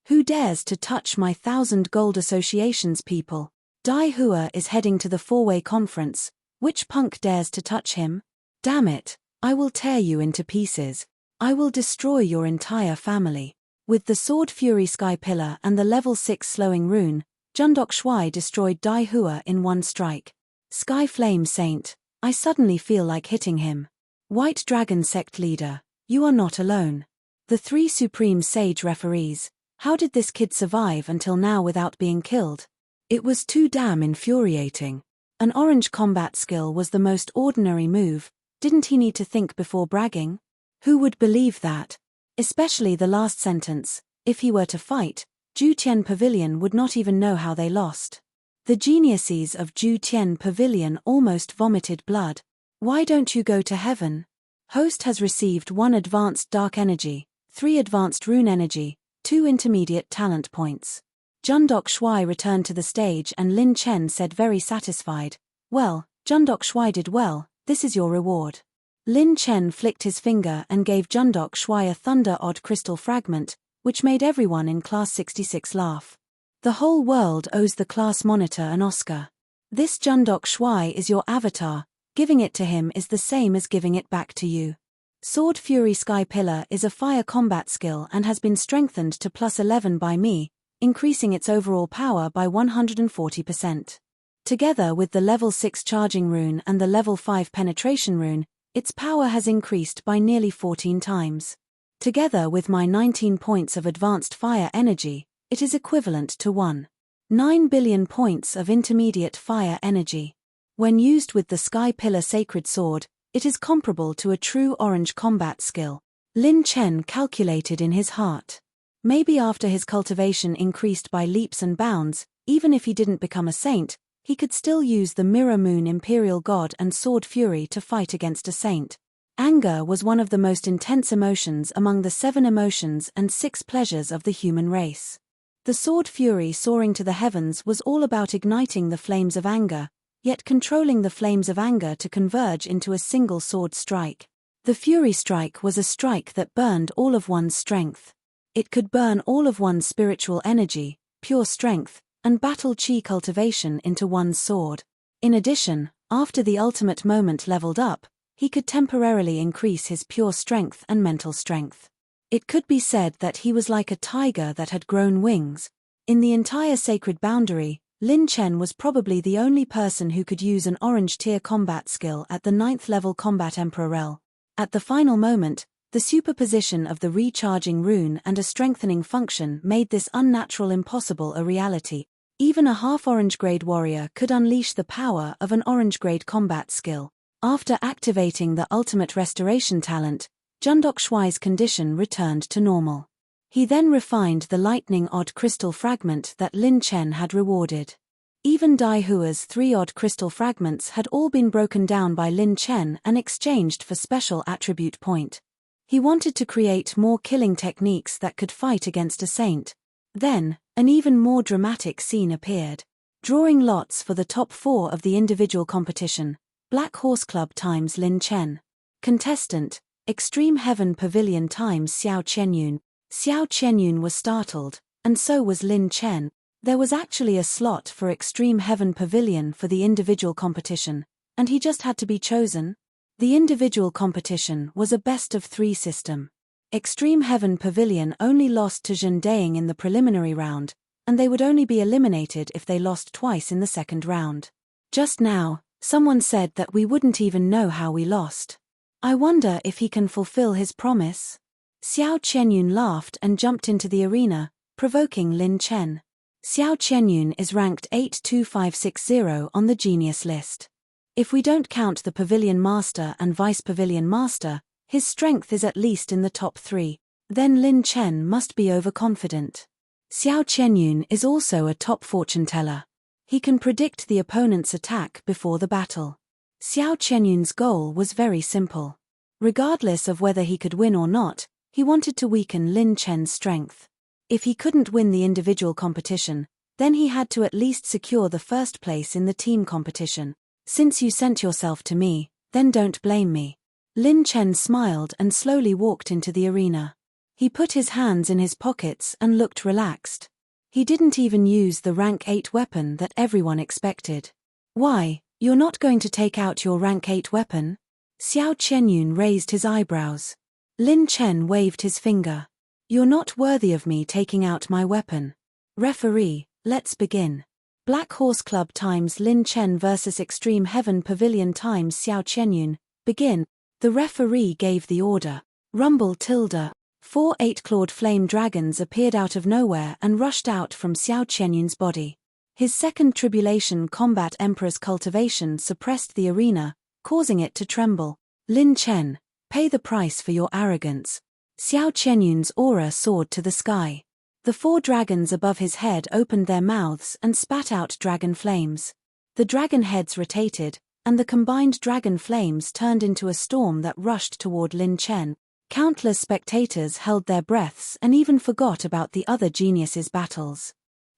Who dares to touch my 1,000 gold associations people? Dai Hua is heading to the four-way conference. Which punk dares to touch him? Damn it, I will tear you into pieces. I will destroy your entire family. With the Sword Fury Sky Pillar and the level 6 slowing rune, Jundok Shuai destroyed Dai Hua in one strike. Sky Flame Saint, I suddenly feel like hitting him. White Dragon Sect Leader, you are not alone. The 3 Supreme Sage Referees, how did this kid survive until now without being killed? It was too damn infuriating. An orange combat skill was the most ordinary move, didn't he need to think before bragging? Who would believe that? Especially the last sentence, if he were to fight, Ju Tian Pavilion would not even know how they lost. The geniuses of Ju Tian Pavilion almost vomited blood. Why don't you go to heaven? Host has received 1 advanced dark energy, 3 advanced rune energy, 2 intermediate talent points. Jundok Shuai returned to the stage and Lin Chen said very satisfied, well, Jundok Shuai did well, this is your reward. Lin Chen flicked his finger and gave Jundok Shuai a thunder odd crystal fragment, which made everyone in Class 66 laugh. The whole world owes the class monitor an Oscar. This Jundok Shuai is your avatar, giving it to him is the same as giving it back to you. Sword Fury Sky Pillar is a fire combat skill and has been strengthened to +11 by me, increasing its overall power by 140%. Together with the level 6 charging rune and the level 5 penetration rune, its power has increased by nearly 14 times. Together with my 19 points of advanced fire energy, it is equivalent to 1.9 billion points of intermediate fire energy. When used with the Sky Pillar Sacred Sword, it is comparable to a true orange combat skill. Lin Chen calculated in his heart. Maybe after his cultivation increased by leaps and bounds, even if he didn't become a saint, he could still use the Mirror Moon Imperial God and Sword Fury to fight against a saint. Anger was one of the most intense emotions among the 7 emotions and 6 pleasures of the human race. The Sword Fury soaring to the heavens was all about igniting the flames of anger, yet controlling the flames of anger to converge into a single sword strike. The Fury Strike was a strike that burned all of one's strength. It could burn all of one's spiritual energy, pure strength, and battle chi cultivation into one's sword. In addition, after the ultimate moment leveled up, he could temporarily increase his pure strength and mental strength. It could be said that he was like a tiger that had grown wings. In the entire sacred boundary, Lin Chen was probably the only person who could use an orange tier combat skill at the 9th level combat Emperor. At the final moment, the superposition of the recharging rune and a strengthening function made this unnatural impossible a reality. Even a half-orange grade warrior could unleash the power of an orange grade combat skill. After activating the ultimate restoration talent, Jundok Shuai's condition returned to normal. He then refined the lightning odd crystal fragment that Lin Chen had rewarded. Even Dai Hua's 3 odd crystal fragments had all been broken down by Lin Chen and exchanged for special attribute point. He wanted to create more killing techniques that could fight against a saint. Then, an even more dramatic scene appeared. Drawing lots for the top 4 of the individual competition, Black Horse Club times Lin Chen. Contestant, Extreme Heaven Pavilion times Xiao Qianyun. Xiao Qianyun was startled, and so was Lin Chen. There was actually a slot for Extreme Heaven Pavilion for the individual competition, and he just had to be chosen. The individual competition was a best of 3 system. Extreme Heaven Pavilion only lost to Zhen Daing in the preliminary round, and they would only be eliminated if they lost twice in the second round. Just now, someone said that we wouldn't even know how we lost. I wonder if he can fulfill his promise. Xiao Qianyun laughed and jumped into the arena, provoking Lin Chen. Xiao Qianyun is ranked 82560 on the genius list. If we don't count the Pavilion Master and Vice Pavilion Master, his strength is at least in the top 3. Then Lin Chen must be overconfident. Xiao Qianyun is also a top fortune teller. He can predict the opponent's attack before the battle. Xiao Qianyun's goal was very simple. Regardless of whether he could win or not, he wanted to weaken Lin Chen's strength. If he couldn't win the individual competition, then he had to at least secure the first place in the team competition. Since you sent yourself to me, then don't blame me. Lin Chen smiled and slowly walked into the arena. He put his hands in his pockets and looked relaxed. He didn't even use the rank 8 weapon that everyone expected. Why, you're not going to take out your rank 8 weapon? Xiao Qianyun raised his eyebrows. Lin Chen waved his finger. You're not worthy of me taking out my weapon. Referee, let's begin. Black Horse Club times Lin Chen vs Extreme Heaven Pavilion times Xiao Qianyun, begin. The referee gave the order. Rumble tilde. 4 8-clawed flame dragons appeared out of nowhere and rushed out from Xiao Qianyun's body. His second tribulation combat Emperor's cultivation suppressed the arena, causing it to tremble. Lin Chen, pay the price for your arrogance. Xiao Qianyun's aura soared to the sky. The 4 dragons above his head opened their mouths and spat out dragon flames. The dragon heads rotated, and the combined dragon flames turned into a storm that rushed toward Lin Chen. Countless spectators held their breaths and even forgot about the other geniuses' battles.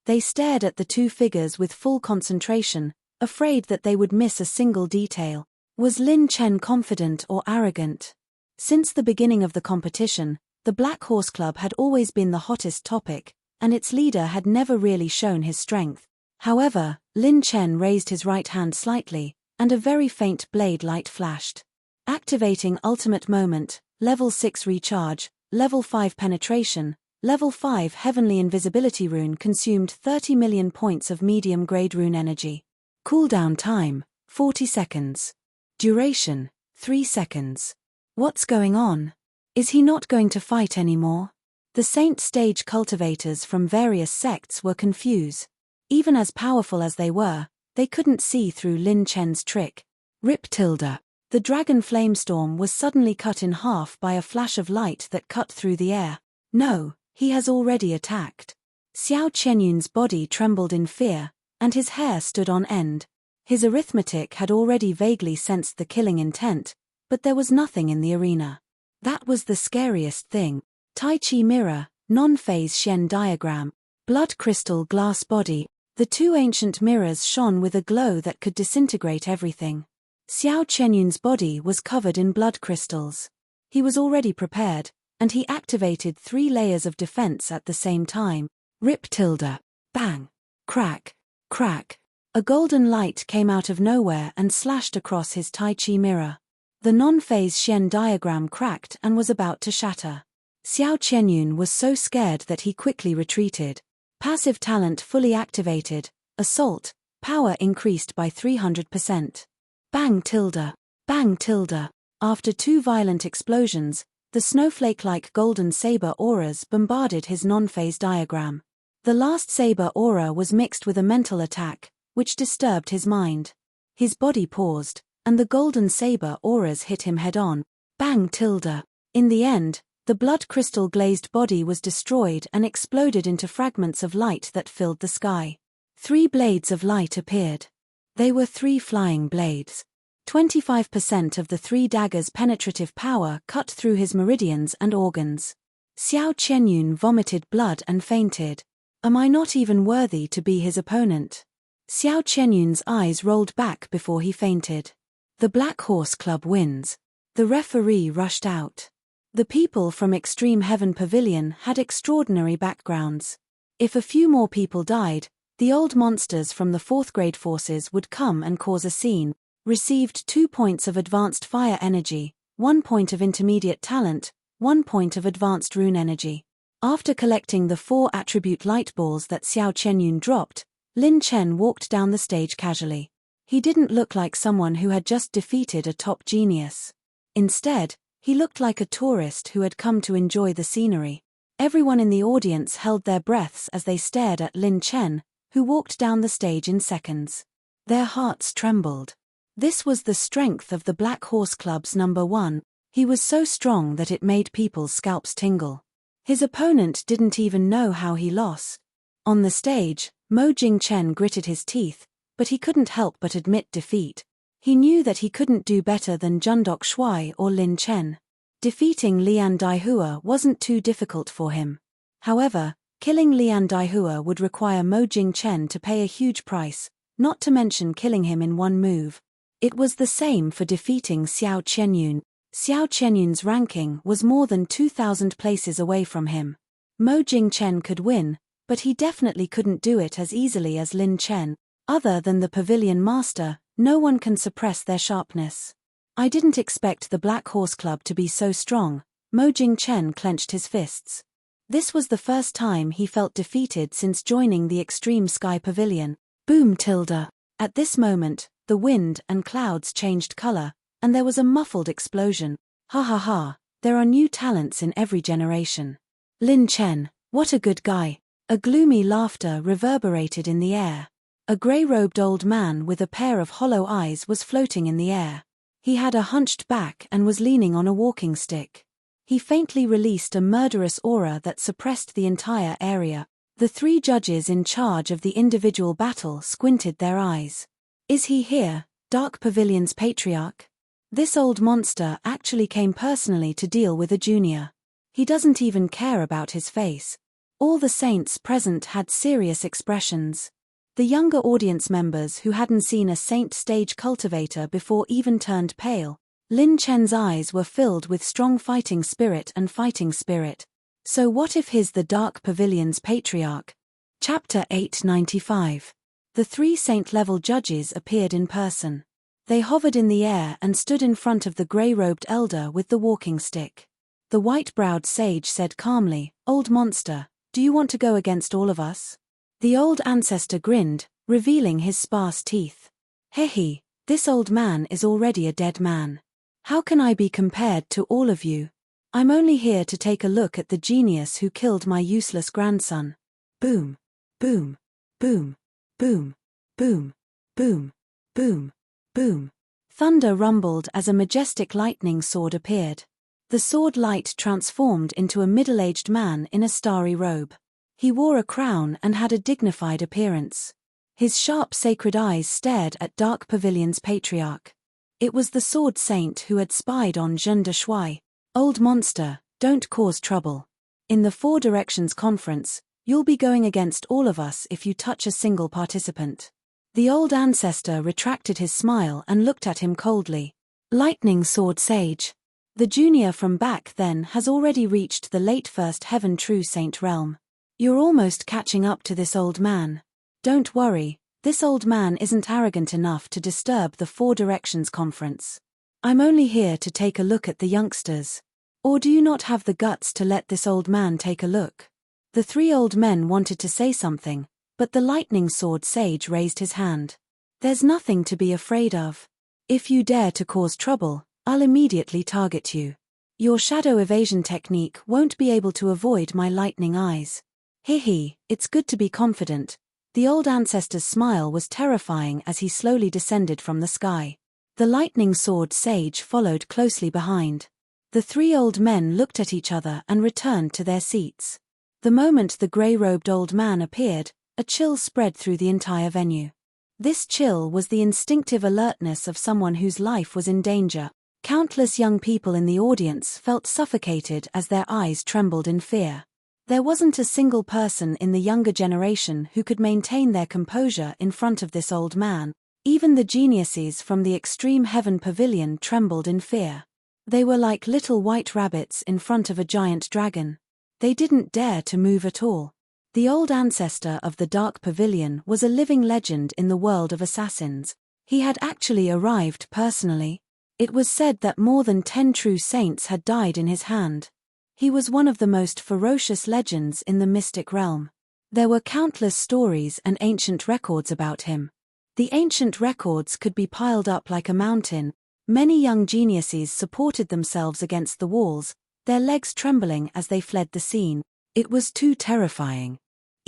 They stared at the 2 figures with full concentration, afraid that they would miss a single detail. Was Lin Chen confident or arrogant? Since the beginning of the competition, the Black Horse Club had always been the hottest topic, and its leader had never really shown his strength. However, Lin Chen raised his right hand slightly, and a very faint blade light flashed. Activating Ultimate Moment, Level 6 Recharge, Level 5 Penetration, Level 5 Heavenly Invisibility Rune consumed 30 million points of medium-grade rune energy. Cooldown time, 40 seconds. Duration, 3 seconds. What's going on? Is he not going to fight anymore? The Saint Stage cultivators from various sects were confused. Even as powerful as they were, they couldn't see through Lin Chen's trick. Rip tilde. The dragon flamestorm was suddenly cut in half by a flash of light that cut through the air. No, he has already attacked. Xiao Qianyun's body trembled in fear, and his hair stood on end. His arithmetic had already vaguely sensed the killing intent, but there was nothing in the arena. That was the scariest thing. Tai Chi mirror, non-phase Shen diagram, blood crystal glass body. The 2 ancient mirrors shone with a glow that could disintegrate everything. Xiao Qianyun's body was covered in blood crystals. He was already prepared, and he activated 3 layers of defense at the same time. Rip tilde. Bang. Crack. Crack. A golden light came out of nowhere and slashed across his Tai Chi mirror. The non-phase Shen diagram cracked and was about to shatter. Xiao Qianyun was so scared that he quickly retreated. Passive talent fully activated. Assault. Power increased by 300%. Bang tilde. Bang tilde. After 2 violent explosions, the snowflake-like golden saber auras bombarded his non-phase diagram. The last saber aura was mixed with a mental attack, which disturbed his mind. His body paused, and the golden saber auras hit him head-on. Bang tilde. In the end, the blood crystal glazed body was destroyed and exploded into fragments of light that filled the sky. 3 blades of light appeared. They were 3 flying blades. 25% of the 3 daggers' penetrative power cut through his meridians and organs. Xiao Qianyun vomited blood and fainted. Am I not even worthy to be his opponent? Xiao Qianyun's eyes rolled back before he fainted. The Black Horse Club wins. The referee rushed out. The people from Extreme Heaven Pavilion had extraordinary backgrounds. If a few more people died, the old monsters from the 4th grade forces would come and cause a scene. Received 2 points of advanced fire energy, 1 point of intermediate talent, 1 point of advanced rune energy. After collecting the 4 attribute light balls that Xiao Qianyun dropped, Lin Chen walked down the stage casually. He didn't look like someone who had just defeated a top genius. Instead, he looked like a tourist who had come to enjoy the scenery. Everyone in the audience held their breaths as they stared at Lin Chen, who walked down the stage in seconds. Their hearts trembled. This was the strength of the Black Horse Club's number 1. He was so strong that it made people's scalps tingle. His opponent didn't even know how he lost. On the stage, Mo Jingchen gritted his teeth, but he couldn't help but admit defeat. He knew that he couldn't do better than Jundok Shuai or Lin Chen. Defeating Lian Daihua wasn't too difficult for him. However, killing Lian Daihua would require Mo Jingchen to pay a huge price, not to mention killing him in one move. It was the same for defeating Xiao Qianyun. Xiao Qianyun's ranking was more than 2,000 places away from him. Mo Jingchen could win, but he definitely couldn't do it as easily as Lin Chen. Other than the pavilion master, no one can suppress their sharpness. I didn't expect the Black Horse Club to be so strong. Mo Jingchen clenched his fists. This was the first time he felt defeated since joining the Extreme Sky Pavilion. Boom tilde. At this moment, the wind and clouds changed color, and there was a muffled explosion. Ha ha ha, there are new talents in every generation. Lin Chen, what a good guy. A gloomy laughter reverberated in the air. A grey-robed old man with a pair of hollow eyes was floating in the air. He had a hunched back and was leaning on a walking stick. He faintly released a murderous aura that suppressed the entire area. The three judges in charge of the individual battle squinted their eyes. Is he here, Dark Pavilion's patriarch? This old monster actually came personally to deal with a junior. He doesn't even care about his face. All the saints present had serious expressions. The younger audience members who hadn't seen a saint stage cultivator before even turned pale. Lin Chen's eyes were filled with strong fighting spirit and fighting spirit. So what if he's the Dark Pavilion's patriarch? Chapter 895. The three saint-level judges appeared in person. They hovered in the air and stood in front of the grey-robed elder with the walking stick. The white-browed sage said calmly, "Old monster, do you want to go against all of us?" The old ancestor grinned, revealing his sparse teeth. Hehe, this old man is already a dead man. How can I be compared to all of you? I'm only here to take a look at the genius who killed my useless grandson. Boom, boom, boom, boom, boom, boom, boom, boom. Thunder rumbled as a majestic lightning sword appeared. The sword light transformed into a middle-aged man in a starry robe. He wore a crown and had a dignified appearance. His sharp sacred eyes stared at Dark Pavilion's patriarch. It was the sword saint who had spied on Zhen de Shui. Old monster, don't cause trouble. In the Four Directions Conference, you'll be going against all of us if you touch a single participant. The old ancestor retracted his smile and looked at him coldly. Lightning Sword Sage. The junior from back then has already reached the late First Heaven True Saint realm. You're almost catching up to this old man. Don't worry, this old man isn't arrogant enough to disturb the Four Directions Conference. I'm only here to take a look at the youngsters. Or do you not have the guts to let this old man take a look? The three old men wanted to say something, but the Lightning Sword Sage raised his hand. There's nothing to be afraid of. If you dare to cause trouble, I'll immediately target you. Your shadow evasion technique won't be able to avoid my lightning eyes. Hehe, it's good to be confident. The old ancestor's smile was terrifying as he slowly descended from the sky. The Lightning Sword Sage followed closely behind. The three old men looked at each other and returned to their seats. The moment the grey-robed old man appeared, a chill spread through the entire venue. This chill was the instinctive alertness of someone whose life was in danger. Countless young people in the audience felt suffocated as their eyes trembled in fear. There wasn't a single person in the younger generation who could maintain their composure in front of this old man. Even the geniuses from the Extreme Heaven Pavilion trembled in fear. They were like little white rabbits in front of a giant dragon. They didn't dare to move at all. The old ancestor of the Dark Pavilion was a living legend in the world of assassins. He had actually arrived personally. It was said that more than 10 true saints had died in his hand. He was one of the most ferocious legends in the mystic realm. There were countless stories and ancient records about him. The ancient records could be piled up like a mountain. Many young geniuses supported themselves against the walls, their legs trembling as they fled the scene. It was too terrifying.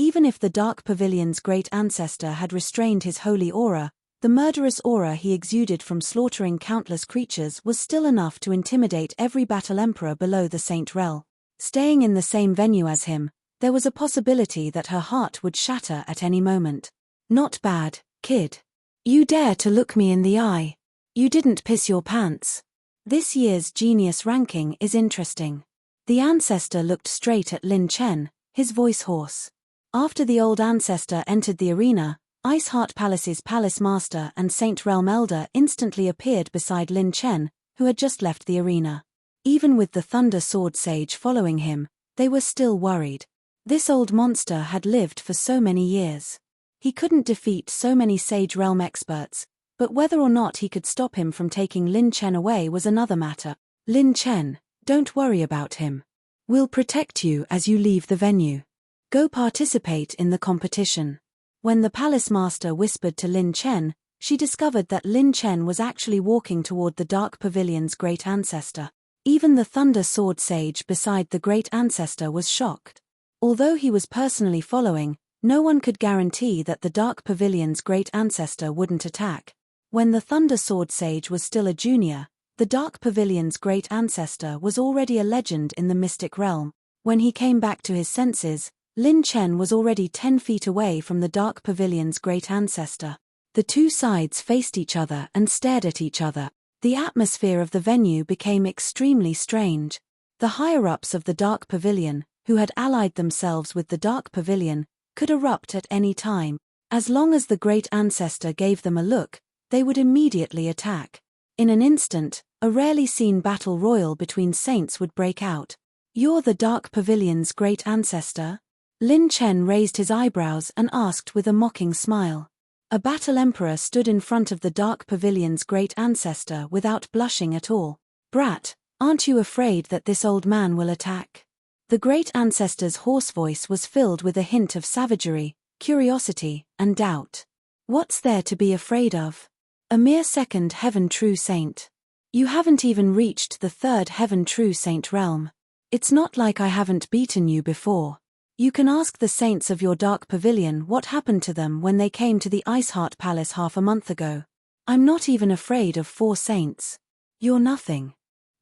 Even if the Dark Pavilion's great ancestor had restrained his holy aura, the murderous aura he exuded from slaughtering countless creatures was still enough to intimidate every battle emperor below the Saint Rel. Staying in the same venue as him, there was a possibility that her heart would shatter at any moment. Not bad, kid. You dare to look me in the eye. You didn't piss your pants. This year's genius ranking is interesting. The ancestor looked straight at Lin Chen, his voice hoarse. After the old ancestor entered the arena, Ice Heart Palace's Palace Master and Saint Realm Elder instantly appeared beside Lin Chen, who had just left the arena. Even with the Thunder Sword Sage following him, they were still worried. This old monster had lived for so many years. He couldn't defeat so many Sage Realm experts, but whether or not he could stop him from taking Lin Chen away was another matter. Lin Chen, don't worry about him. We'll protect you as you leave the venue. Go participate in the competition. When the palace master whispered to Lin Chen, she discovered that Lin Chen was actually walking toward the Dark Pavilion's great ancestor. Even the Thunder Sword Sage beside the great ancestor was shocked. Although he was personally following, no one could guarantee that the Dark Pavilion's great ancestor wouldn't attack. When the Thunder Sword Sage was still a junior, the Dark Pavilion's great ancestor was already a legend in the mystic realm. When he came back to his senses, Lin Chen was already 10 feet away from the Dark Pavilion's great ancestor. The two sides faced each other and stared at each other. The atmosphere of the venue became extremely strange. The higher-ups of the Dark Pavilion, who had allied themselves with the Dark Pavilion, could erupt at any time. As long as the great ancestor gave them a look, they would immediately attack. In an instant, a rarely seen battle royal between saints would break out. You're the Dark Pavilion's great ancestor? Lin Chen raised his eyebrows and asked with a mocking smile. A battle emperor stood in front of the Dark Pavilion's great ancestor without blushing at all. Brat, aren't you afraid that this old man will attack? The great ancestor's hoarse voice was filled with a hint of savagery, curiosity, and doubt. What's there to be afraid of? A mere second Heaven True Saint. You haven't even reached the third Heaven True Saint realm. It's not like I haven't beaten you before. You can ask the saints of your Dark Pavilion what happened to them when they came to the Iceheart Palace half a month ago. I'm not even afraid of 4 saints. You're nothing.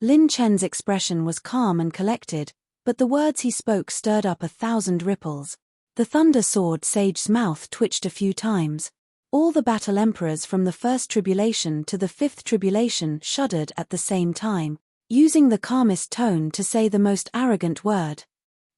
Lin Chen's expression was calm and collected, but the words he spoke stirred up 1,000 ripples. The Thunder Sword Sage's mouth twitched a few times. All the battle emperors from the first tribulation to the 5th tribulation shuddered at the same time, using the calmest tone to say the most arrogant word.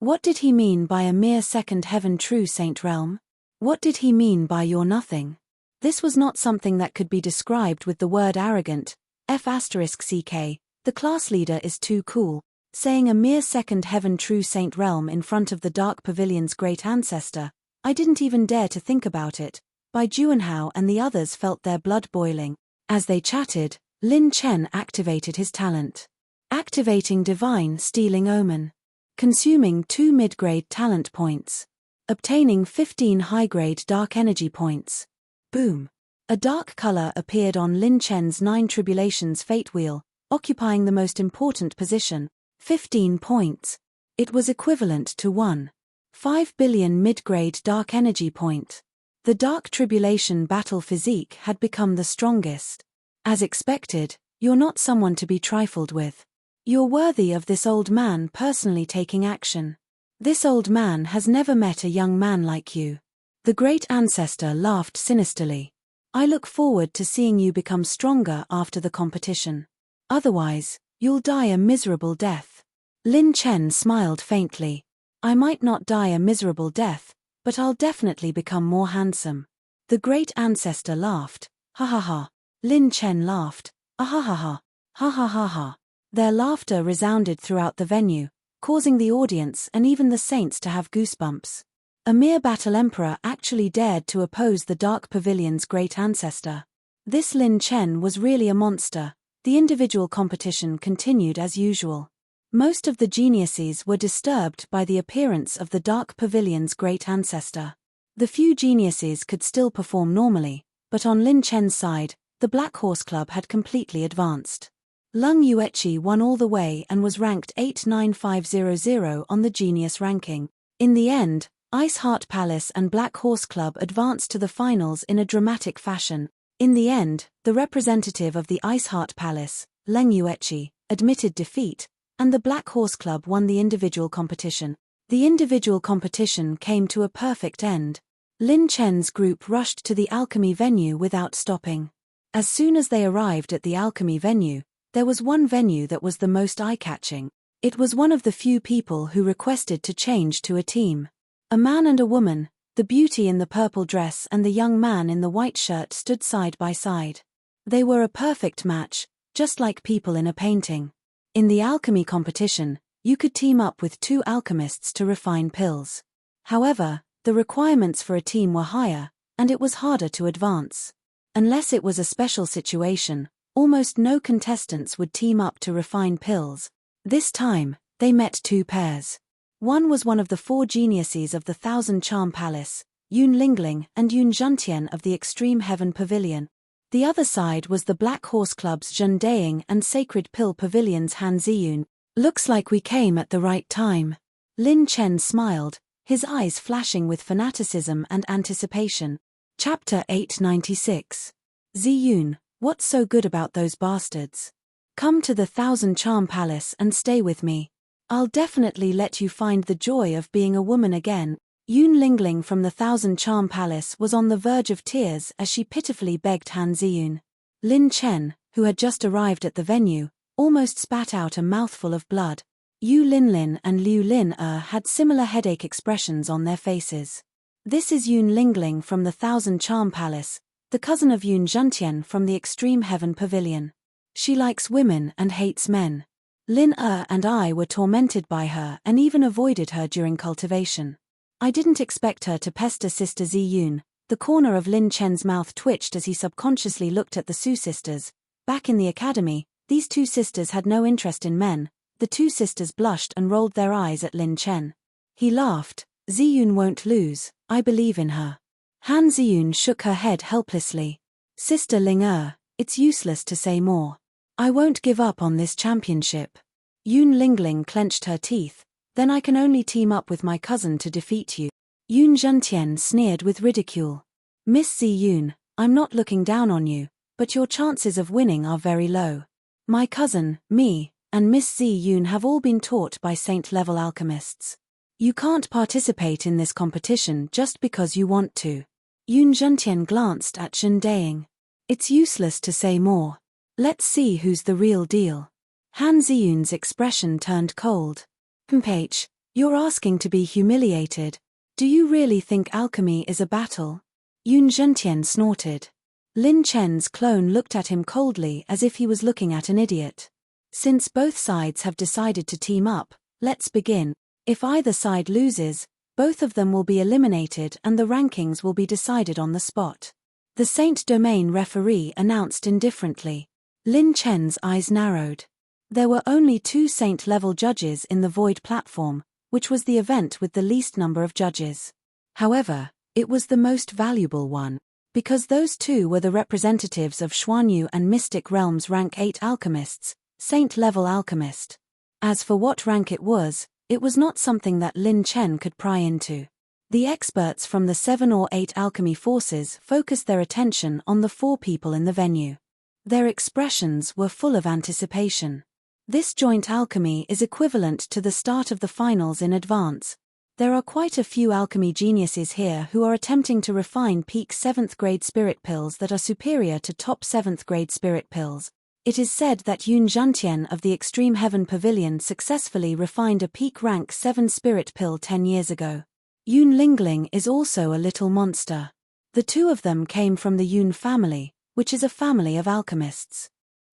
What did he mean by a mere second Heaven True Saint realm? What did he mean by you're nothing? This was not something that could be described with the word arrogant. F***ck, the class leader is too cool. Saying a mere second Heaven True Saint realm in front of the Dark Pavilion's great ancestor, I didn't even dare to think about it. Bai Juanhao and the others felt their blood boiling. As they chatted, Lin Chen activated his talent. Activating Divine Stealing Omen. Consuming 2 mid-grade talent points. Obtaining 15 high-grade dark energy points. Boom. A dark color appeared on Lin Chen's 9 Tribulations Fate Wheel, occupying the most important position. 15 points. It was equivalent to 1.5 billion mid-grade dark energy point. The Dark Tribulation battle physique had become the strongest. As expected, you're not someone to be trifled with. You're worthy of this old man personally taking action. This old man has never met a young man like you. The great ancestor laughed sinisterly. I look forward to seeing you become stronger after the competition. Otherwise, you'll die a miserable death. Lin Chen smiled faintly. I might not die a miserable death, but I'll definitely become more handsome. The great ancestor laughed. Ha ha ha. Lin Chen laughed. Ah ha ha ha. Ha ha ha ha. Their laughter resounded throughout the venue, causing the audience and even the saints to have goosebumps. A mere battle emperor actually dared to oppose the Dark Pavilion's great ancestor. This Lin Chen was really a monster. The individual competition continued as usual. Most of the geniuses were disturbed by the appearance of the Dark Pavilion's great ancestor. The few geniuses could still perform normally, but on Lin Chen's side, the Black Horse Club had completely advanced. Lung Yueqi won all the way and was ranked 89500 on the genius ranking. In the end, Iceheart Palace and Black Horse Club advanced to the finals in a dramatic fashion. In the end, the representative of the Iceheart Palace, Leng Yueqi, admitted defeat, and the Black Horse Club won the individual competition. The individual competition came to a perfect end. Lin Chen's group rushed to the alchemy venue without stopping. As soon as they arrived at the alchemy venue, there was one venue that was the most eye-catching. It was one of the few people who requested to change to a team. A man and a woman, the beauty in the purple dress and the young man in the white shirt stood side by side. They were a perfect match, just like people in a painting. In the alchemy competition, you could team up with 2 alchemists to refine pills. However, the requirements for a team were higher, and it was harder to advance. Unless it was a special situation, almost no contestants would team up to refine pills. This time, they met 2 pairs. One was one of the 4 geniuses of the Thousand Charm Palace, Yun Lingling and Yun Zhentian of the Extreme Heaven Pavilion. The other side was the Black Horse Club's Zhen Daing and Sacred Pill Pavilion's Han Ziyun. Looks like we came at the right time. Lin Chen smiled, his eyes flashing with fanaticism and anticipation. Chapter 896. Ziyun, what's so good about those bastards? Come to the Thousand Charm Palace and stay with me. I'll definitely let you find the joy of being a woman again. Yun Lingling from the Thousand Charm Palace was on the verge of tears as she pitifully begged Han Ziyun. Lin Chen, who had just arrived at the venue, almost spat out a mouthful of blood. Yu Linlin and Liu Lin had similar headache expressions on their faces. This is Yun Lingling from the Thousand Charm Palace, the cousin of Yun Zhentian from the Extreme Heaven Pavilion. She likes women and hates men. Lin and I were tormented by her and even avoided her during cultivation. I didn't expect her to pester Sister Ziyun. The corner of Lin Chen's mouth twitched as he subconsciously looked at the Su sisters. Back in the academy, these 2 sisters had no interest in men. The 2 sisters blushed and rolled their eyes at Lin Chen. He laughed. Ziyun won't lose, I believe in her. Han Ziyun shook her head helplessly. Sister Ling it's useless to say more. I won't give up on this championship. Yun Lingling clenched her teeth. Then I can only team up with my cousin to defeat you. Yun Zhentian sneered with ridicule. Miss Ziyun, I'm not looking down on you, but your chances of winning are very low. My cousin, me, and Miss Ziyun have all been taught by Saint-level alchemists. You can't participate in this competition just because you want to. Yun Zhentian glanced at Zhen Daing. It's useless to say more. Let's see who's the real deal. Han Ziyun's expression turned cold. H, you're asking to be humiliated. Do you really think alchemy is a battle? Yun Zhentian snorted. Lin Chen's clone looked at him coldly as if he was looking at an idiot. Since both sides have decided to team up, let's begin. If either side loses, both of them will be eliminated and the rankings will be decided on the spot. The Saint Domain referee announced indifferently. Lin Chen's eyes narrowed. There were only 2 Saint-level judges in the Void platform, which was the event with the least number of judges. However, it was the most valuable one, because those 2 were the representatives of Xuanyu and Mystic Realm's rank 8 alchemists, Saint-level alchemist. As for what rank it was not something that Lin Chen could pry into. The experts from the 7 or 8 alchemy forces focused their attention on the 4 people in the venue. Their expressions were full of anticipation. This joint alchemy is equivalent to the start of the finals in advance. There are quite a few alchemy geniuses here who are attempting to refine peak 7th grade spirit pills that are superior to top 7th grade spirit pills. It is said that Yun Zhentian of the Extreme Heaven Pavilion successfully refined a peak rank 7 spirit pill 10 years ago. Yun Lingling is also a little monster. The 2 of them came from the Yun family, which is a family of alchemists.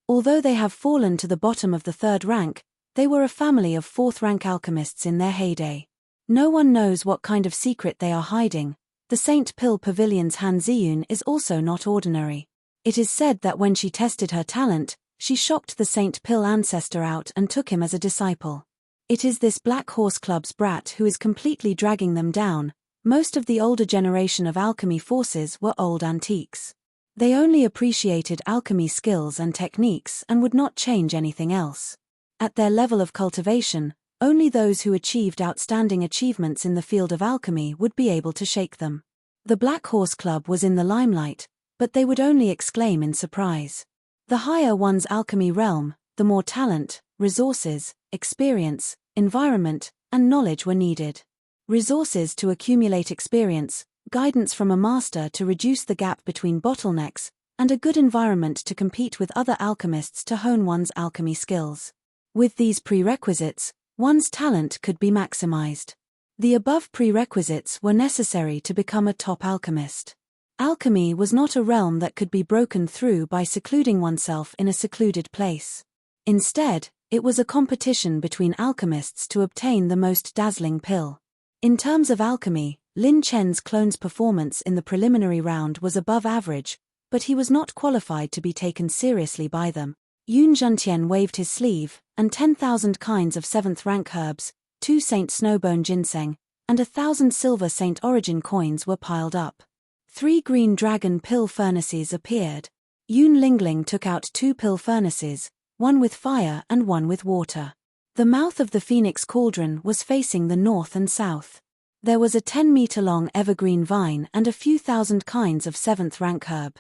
Although they have fallen to the bottom of the 3rd rank, they were a family of 4th rank alchemists in their heyday. No one knows what kind of secret they are hiding. The Saint Pill Pavilion's Han Ziyun is also not ordinary. It is said that when she tested her talent, she shocked the Saint Pill ancestor out and took him as a disciple. It is this Black Horse Club's brat who is completely dragging them down. Most of the older generation of alchemy forces were old antiques. They only appreciated alchemy skills and techniques and would not change anything else. At their level of cultivation, only those who achieved outstanding achievements in the field of alchemy would be able to shake them. The Black Horse Club was in the limelight, but they would only exclaim in surprise. The higher one's alchemy realm, the more talent, resources, experience, environment, and knowledge were needed. Resources to accumulate experience, guidance from a master to reduce the gap between bottlenecks, and a good environment to compete with other alchemists to hone one's alchemy skills. With these prerequisites, one's talent could be maximized. The above prerequisites were necessary to become a top alchemist. Alchemy was not a realm that could be broken through by secluding oneself in a secluded place. Instead, it was a competition between alchemists to obtain the most dazzling pill. In terms of alchemy, Lin Chen's clone's performance in the preliminary round was above average, but he was not qualified to be taken seriously by them. Yun Zhentian waved his sleeve, and 10,000 kinds of 7th rank herbs, 2 Saint Snowbone ginseng, and 1,000 silver Saint Origin coins were piled up. 3 green dragon pill furnaces appeared. Yun Lingling took out 2 pill furnaces, one with fire and one with water. The mouth of the Phoenix Cauldron was facing the north and south. There was a 10-meter-long evergreen vine and a few thousand kinds of 7th rank herb.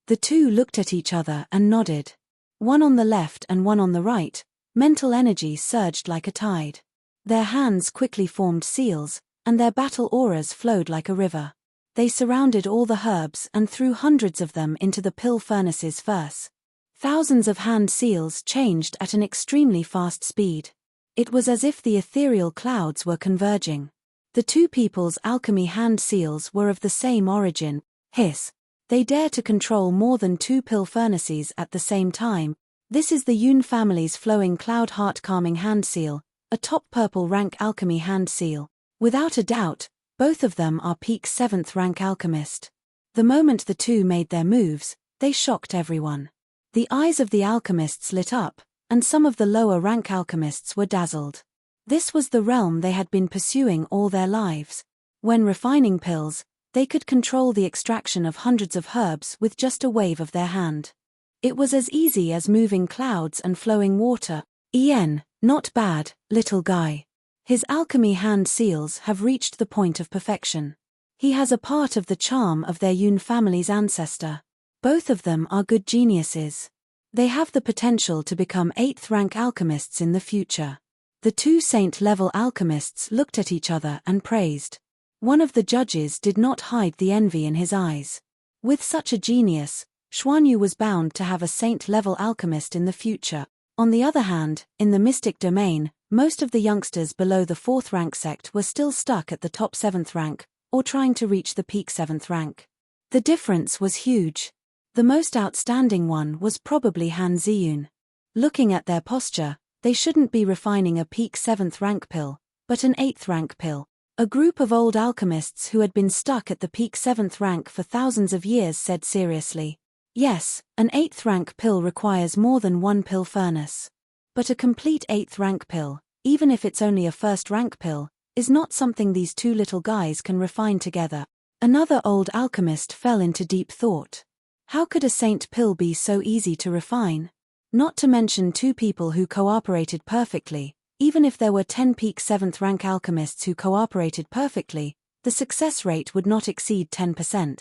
The two looked at each other and nodded. One on the left and one on the right, mental energy surged like a tide. Their hands quickly formed seals, and their battle auras flowed like a river. They surrounded all the herbs and threw hundreds of them into the pill furnaces first. Thousands of hand seals changed at an extremely fast speed. It was as if the ethereal clouds were converging. The two people's alchemy hand seals were of the same origin. Hiss. They dare to control more than 2 pill furnaces at the same time. This is the Yun family's flowing cloud heart calming hand seal, a top purple rank alchemy hand seal. Without a doubt, both of them are peak 7th rank alchemist. The moment the two made their moves, they shocked everyone. The eyes of the alchemists lit up, and some of the lower rank alchemists were dazzled. This was the realm they had been pursuing all their lives. When refining pills, they could control the extraction of hundreds of herbs with just a wave of their hand. It was as easy as moving clouds and flowing water. Not bad, little guy. His alchemy hand seals have reached the point of perfection. He has a part of the charm of their Yun family's ancestor. Both of them are good geniuses. They have the potential to become 8th rank alchemists in the future. The 2 saint-level alchemists looked at each other and praised. One of the judges did not hide the envy in his eyes. With such a genius, Xuanyu was bound to have a saint-level alchemist in the future. On the other hand, in the mystic domain, most of the youngsters below the 4th rank sect were still stuck at the top 7th rank, or trying to reach the peak 7th rank. The difference was huge. The most outstanding one was probably Han Ziyun. Looking at their posture, they shouldn't be refining a peak 7th rank pill, but an 8th rank pill. A group of old alchemists who had been stuck at the peak 7th rank for thousands of years said seriously. Yes, an 8th rank pill requires more than 1 pill furnace. But a complete 8th rank pill, even if it's only a 1st rank pill, is not something these two little guys can refine together. Another old alchemist fell into deep thought. How could a saint pill be so easy to refine? Not to mention 2 people who cooperated perfectly. Even if there were 10 peak 7th rank alchemists who cooperated perfectly, the success rate would not exceed 10%.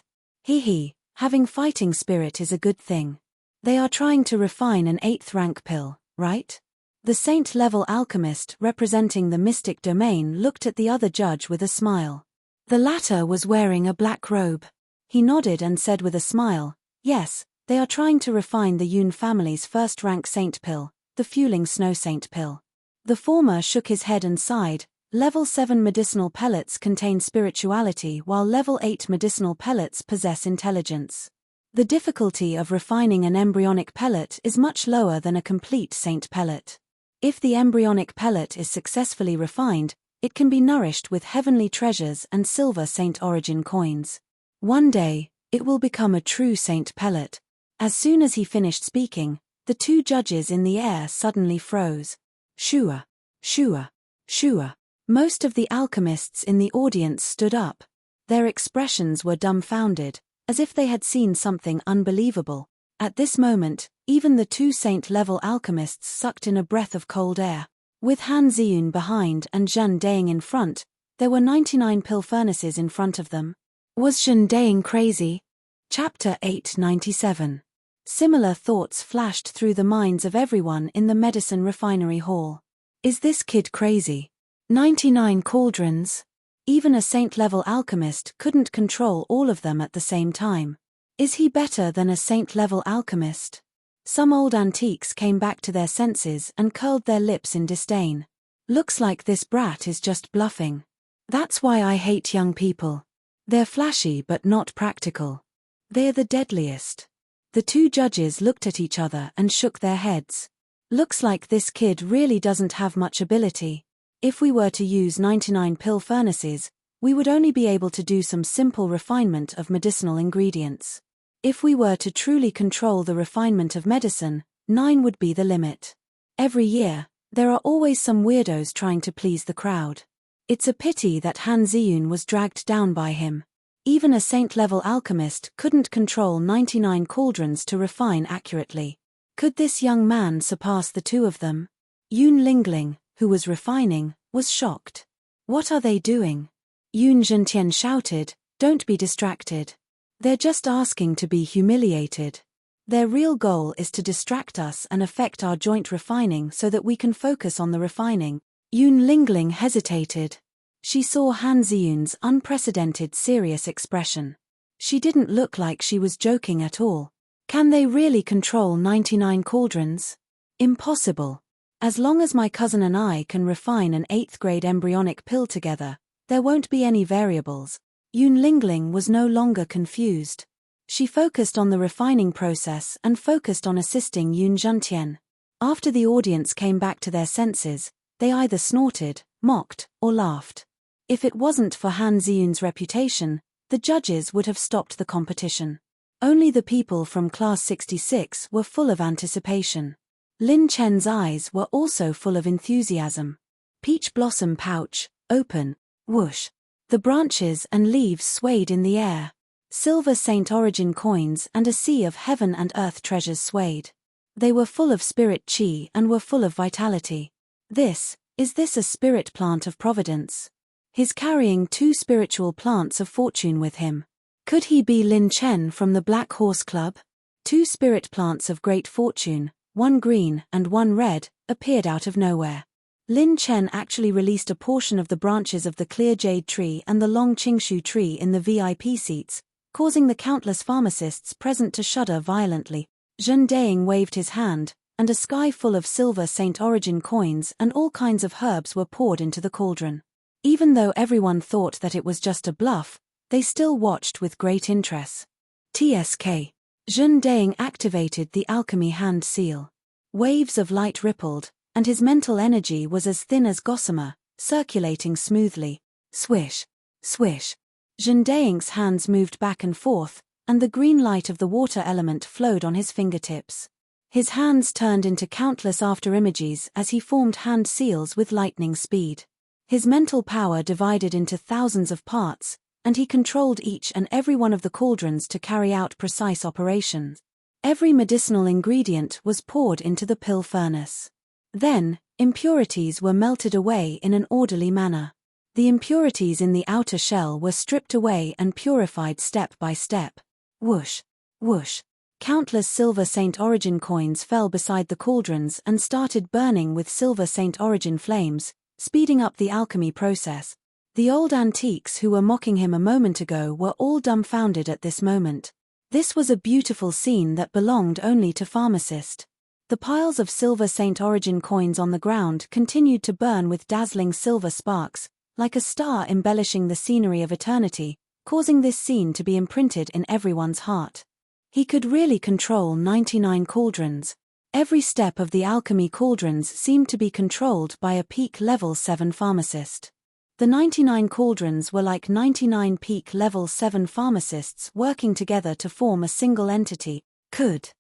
Having fighting spirit is a good thing. They are trying to refine an 8th rank pill, right? The saint-level alchemist representing the mystic domain looked at the other judge with a smile. The latter was wearing a black robe. He nodded and said with a smile, yes, they are trying to refine the Yun family's 1st rank saint pill, the fueling snow saint pill. The former shook his head and sighed. Level 7 medicinal pellets contain spirituality while level 8 medicinal pellets possess intelligence. The difficulty of refining an embryonic pellet is much lower than a complete saint pellet. If the embryonic pellet is successfully refined, it can be nourished with heavenly treasures and silver saint origin coins. One day, it will become a true saint pellet. As soon as he finished speaking, the 2 judges in the air suddenly froze. Shua, shua, shua. Most of the alchemists in the audience stood up. Their expressions were dumbfounded, as if they had seen something unbelievable. At this moment, even the 2 saint-level alchemists sucked in a breath of cold air. With Han Ziyun behind and Zhen Daying in front, there were 99 pill furnaces in front of them. Was Zhen Daying crazy? Chapter 897. Similar thoughts flashed through the minds of everyone in the medicine refinery hall. Is this kid crazy? 99 cauldrons? Even a saint-level alchemist couldn't control all of them at the same time. Is he better than a saint-level alchemist? Some old antiques came back to their senses and curled their lips in disdain. Looks like this brat is just bluffing. That's why I hate young people. They're flashy but not practical. They are the deadliest. The two judges looked at each other and shook their heads. Looks like this kid really doesn't have much ability. If we were to use 99 pill furnaces, we would only be able to do some simple refinement of medicinal ingredients. If we were to truly control the refinement of medicine, 9 would be the limit. Every year, there are always some weirdos trying to please the crowd. It's a pity that Han Ziyun was dragged down by him. Even a saint-level alchemist couldn't control 99 cauldrons to refine accurately. Could this young man surpass the two of them? Yun Lingling, who was refining, was shocked. What are they doing? Yun Zhentian shouted, "Don't be distracted. They're just asking to be humiliated. Their real goal is to distract us and affect our joint refining so that we can focus on the refining." Yun Lingling hesitated. She saw Han Ziyun's unprecedented serious expression. She didn't look like she was joking at all. Can they really control 99 cauldrons? Impossible. As long as my cousin and I can refine an 8th-grade embryonic pill together, there won't be any variables. Yun Lingling was no longer confused. She focused on the refining process and focused on assisting Yun Zhentian. After the audience came back to their senses, they either snorted, mocked, or laughed. If it wasn't for Han Ziyun's reputation, the judges would have stopped the competition. Only the people from Class 66 were full of anticipation. Lin Chen's eyes were also full of enthusiasm. Peach blossom pouch, open, whoosh. The branches and leaves swayed in the air. Silver Saint Origin coins and a sea of heaven and earth treasures swayed. They were full of spirit chi and were full of vitality. Is this a spirit plant of providence? He's carrying 2 spiritual plants of fortune with him. Could he be Lin Chen from the Black Horse Club? 2 spirit plants of great fortune, 1 green and 1 red, appeared out of nowhere. Lin Chen actually released a portion of the branches of the clear jade tree and the long Qingshu tree in the VIP seats, causing the countless pharmacists present to shudder violently. Zhen Daing waved his hand, and a sky full of silver Saint Origin coins and all kinds of herbs were poured into the cauldron. Even though everyone thought that it was just a bluff, they still watched with great interest. TSK. Zhen Daing activated the alchemy hand seal. Waves of light rippled, and his mental energy was as thin as gossamer, circulating smoothly. Swish, swish. Zhen Daing's hands moved back and forth, and the green light of the water element flowed on his fingertips. His hands turned into countless afterimages as he formed hand seals with lightning speed. His mental power divided into thousands of parts, and he controlled each and every one of the cauldrons to carry out precise operations. Every medicinal ingredient was poured into the pill furnace. Then, impurities were melted away in an orderly manner. The impurities in the outer shell were stripped away and purified step by step. Whoosh, whoosh. Countless silver Saint Origin coins fell beside the cauldrons and started burning with silver Saint Origin flames, speeding up the alchemy process. The old antiques who were mocking him a moment ago were all dumbfounded at this moment. This was a beautiful scene that belonged only to pharmacist. The piles of silver Saint Origin coins on the ground continued to burn with dazzling silver sparks, like a star embellishing the scenery of eternity, causing this scene to be imprinted in everyone's heart. He could really control 99 cauldrons. Every step of the alchemy cauldrons seemed to be controlled by a peak level 7 pharmacist. The 99 cauldrons were like 99 peak level 7 pharmacists working together to form a single entity. Could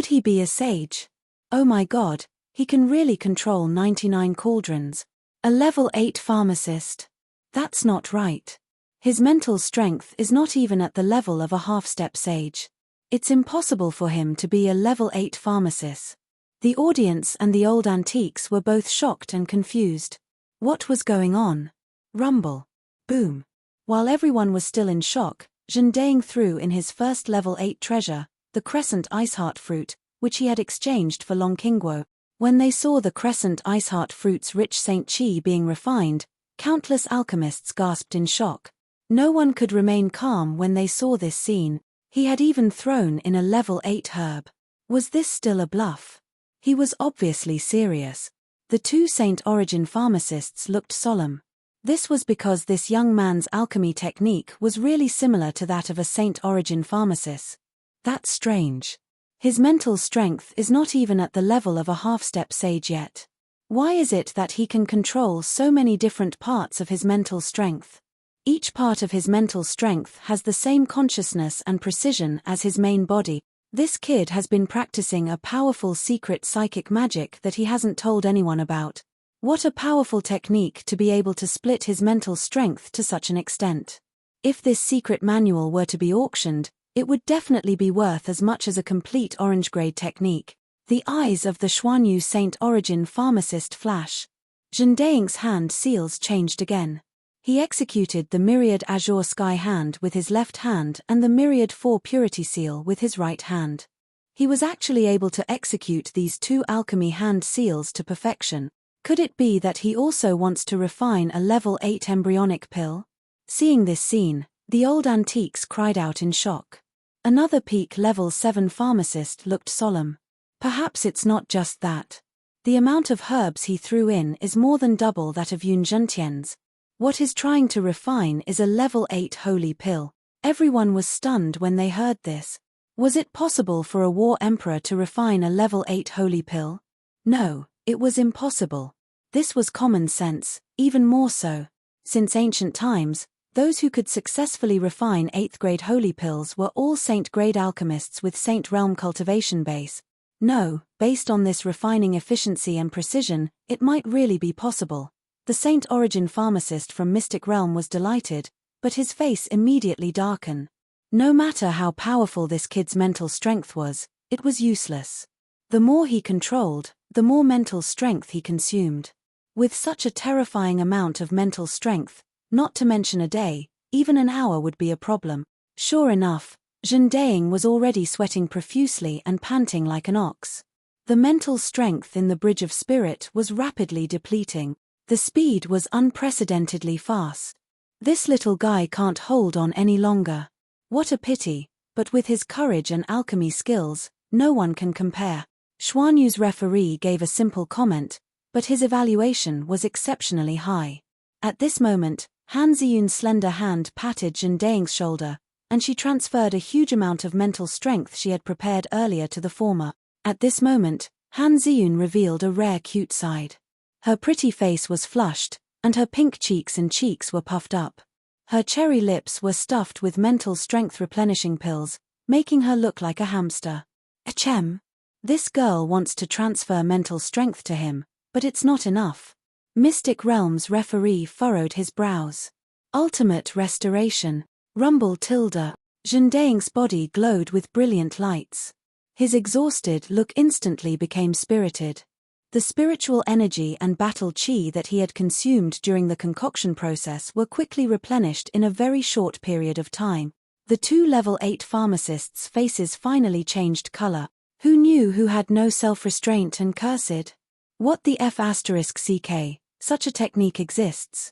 he be a sage? Oh my god, he can really control 99 cauldrons. A level 8 pharmacist. That's not right. His mental strength is not even at the level of a half-step sage. It's impossible for him to be a level 8 pharmacist. The audience and the old antiques were both shocked and confused. What was going on? Rumble. Boom. While everyone was still in shock, Zhen Daing threw in his first level 8 treasure, the crescent iceheart fruit, which he had exchanged for Long Qingguo. When they saw the crescent iceheart fruit's rich Saint Qi being refined, countless alchemists gasped in shock. No one could remain calm when they saw this scene. He had even thrown in a level 8 herb. Was this still a bluff? He was obviously serious. The 2 Saint Origin pharmacists looked solemn. This was because this young man's alchemy technique was really similar to that of a Saint Origin pharmacist. That's strange. His mental strength is not even at the level of a half-step sage yet. Why is it that he can control so many different parts of his mental strength? Each part of his mental strength has the same consciousness and precision as his main body. This kid has been practicing a powerful secret psychic magic that he hasn't told anyone about. What a powerful technique to be able to split his mental strength to such an extent. If this secret manual were to be auctioned, it would definitely be worth as much as a complete orange-grade technique. The eyes of the Xuanyu Saint Origin pharmacist flash. Zhendaying's hand seals changed again. He executed the myriad azure sky hand with his left hand and the myriad 4 purity seal with his right hand. He was actually able to execute these 2 alchemy hand seals to perfection. Could it be that he also wants to refine a level 8 embryonic pill? Seeing this scene, the old antiques cried out in shock. Another peak level 7 pharmacist looked solemn. Perhaps it's not just that. The amount of herbs he threw in is more than double that of Yun Zhentian's. What he's trying to refine is a level 8 holy pill. Everyone was stunned when they heard this. Was it possible for a war emperor to refine a level 8 holy pill? No, it was impossible. This was common sense, even more so. Since ancient times, those who could successfully refine 8th grade holy pills were all saint grade alchemists with saint realm cultivation base. No, based on this refining efficiency and precision, it might really be possible. The Saint Origin pharmacist from Mystic Realm was delighted, but his face immediately darkened. No matter how powerful this kid's mental strength was, it was useless. The more he controlled, the more mental strength he consumed. With such a terrifying amount of mental strength, not to mention a day, even an hour would be a problem. Sure enough, Zhendaying was already sweating profusely and panting like an ox. The mental strength in the Bridge of Spirit was rapidly depleting. The speed was unprecedentedly fast. This little guy can't hold on any longer. What a pity, but with his courage and alchemy skills, no one can compare. Xuanyu's referee gave a simple comment, but his evaluation was exceptionally high. At this moment, Han Ziyun's slender hand patted Zhendaying's shoulder, and she transferred a huge amount of mental strength she had prepared earlier to the former. At this moment, Han Ziyun revealed a rare cute side. Her pretty face was flushed, and her pink cheeks and cheeks were puffed up. Her cherry lips were stuffed with mental strength replenishing pills, making her look like a hamster. Achem. This girl wants to transfer mental strength to him, but it's not enough. Mystic Realm's referee furrowed his brows. Ultimate restoration. Rumble tilde. Zhendaying's body glowed with brilliant lights. His exhausted look instantly became spirited. The spiritual energy and battle chi that he had consumed during the concoction process were quickly replenished in a very short period of time. The 2 level 8 pharmacists' faces finally changed color. Who knew who had no self-restraint and cursed? What the F***ck, such a technique exists.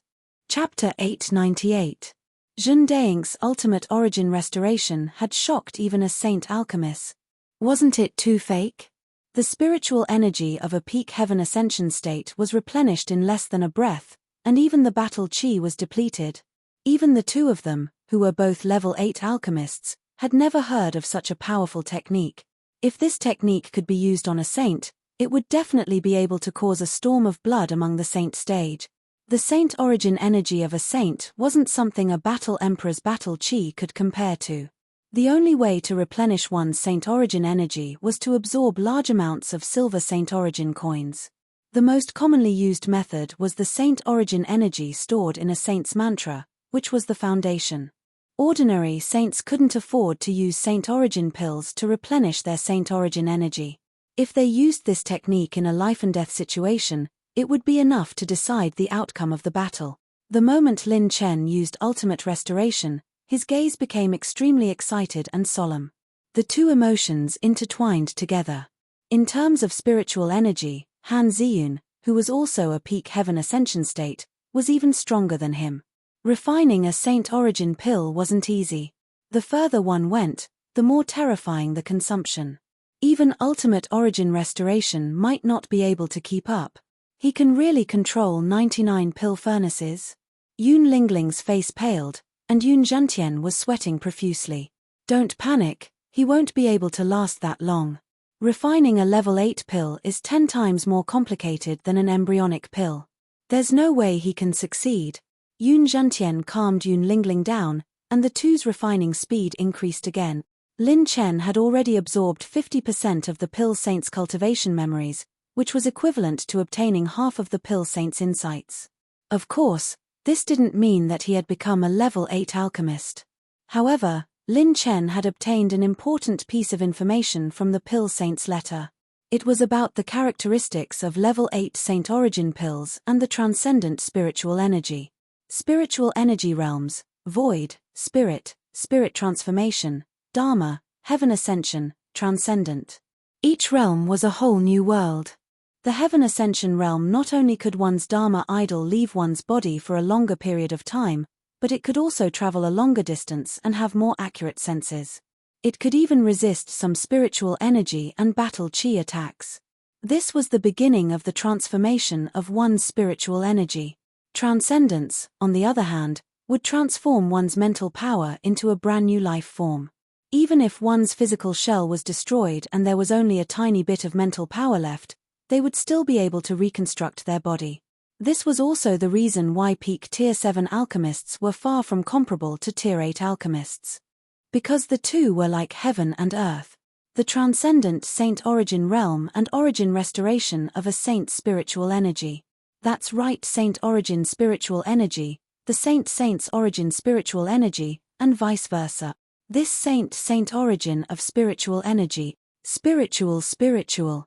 Chapter 898. Zhendaying's ultimate origin restoration had shocked even a saint alchemist. Wasn't it too fake? The spiritual energy of a peak heaven ascension state was replenished in less than a breath, and even the battle chi was depleted. Even the 2 of them, who were both level 8 alchemists, had never heard of such a powerful technique. If this technique could be used on a saint, it would definitely be able to cause a storm of blood among the saint stage. The saint origin energy of a saint wasn't something a battle emperor's battle chi could compare to. The only way to replenish one's saint origin energy was to absorb large amounts of silver saint origin coins. The most commonly used method was the saint origin energy stored in a saint's mantra, which was the foundation. Ordinary saints couldn't afford to use saint origin pills to replenish their saint origin energy. If they used this technique in a life-and-death situation, it would be enough to decide the outcome of the battle. The moment Lin Chen used ultimate restoration, his gaze became extremely excited and solemn. The 2 emotions intertwined together. In terms of spiritual energy, Han Ziyun, who was also a peak heaven ascension state, was even stronger than him. Refining a saint origin pill wasn't easy. The further one went, the more terrifying the consumption. Even ultimate origin restoration might not be able to keep up. He can really control 99 pill furnaces. Yun Lingling's face paled, and Yun Zhantian was sweating profusely. Don't panic, he won't be able to last that long. Refining a level 8 pill is 10 times more complicated than an embryonic pill. There's no way he can succeed. Yun Zhantian calmed Yun Lingling down, and the two's refining speed increased again. Lin Chen had already absorbed 50% of the Pill Saint's cultivation memories, which was equivalent to obtaining half of the Pill Saint's insights. Of course, this didn't mean that he had become a level 8 alchemist. However, Lin Chen had obtained an important piece of information from the Pill Saint's letter. It was about the characteristics of level 8 Saint Origin pills and the transcendent spiritual energy. Spiritual energy realms: void, spirit, spirit transformation, Dharma, heaven ascension, transcendent. Each realm was a whole new world. The heaven ascension realm not only could one's Dharma idol leave one's body for a longer period of time, but it could also travel a longer distance and have more accurate senses. It could even resist some spiritual energy and battle chi attacks. This was the beginning of the transformation of one's spiritual energy. Transcendence, on the other hand, would transform one's mental power into a brand new life form. Even if one's physical shell was destroyed and there was only a tiny bit of mental power left, they would still be able to reconstruct their body. This was also the reason why peak Tier 7 alchemists were far from comparable to Tier 8 alchemists. Because the two were like heaven and earth. The transcendent Saint Origin realm and origin restoration of a saint's spiritual energy. That's right, Saint Origin spiritual energy, the Saint's origin spiritual energy, and vice versa. This Saint origin of spiritual energy, spiritual.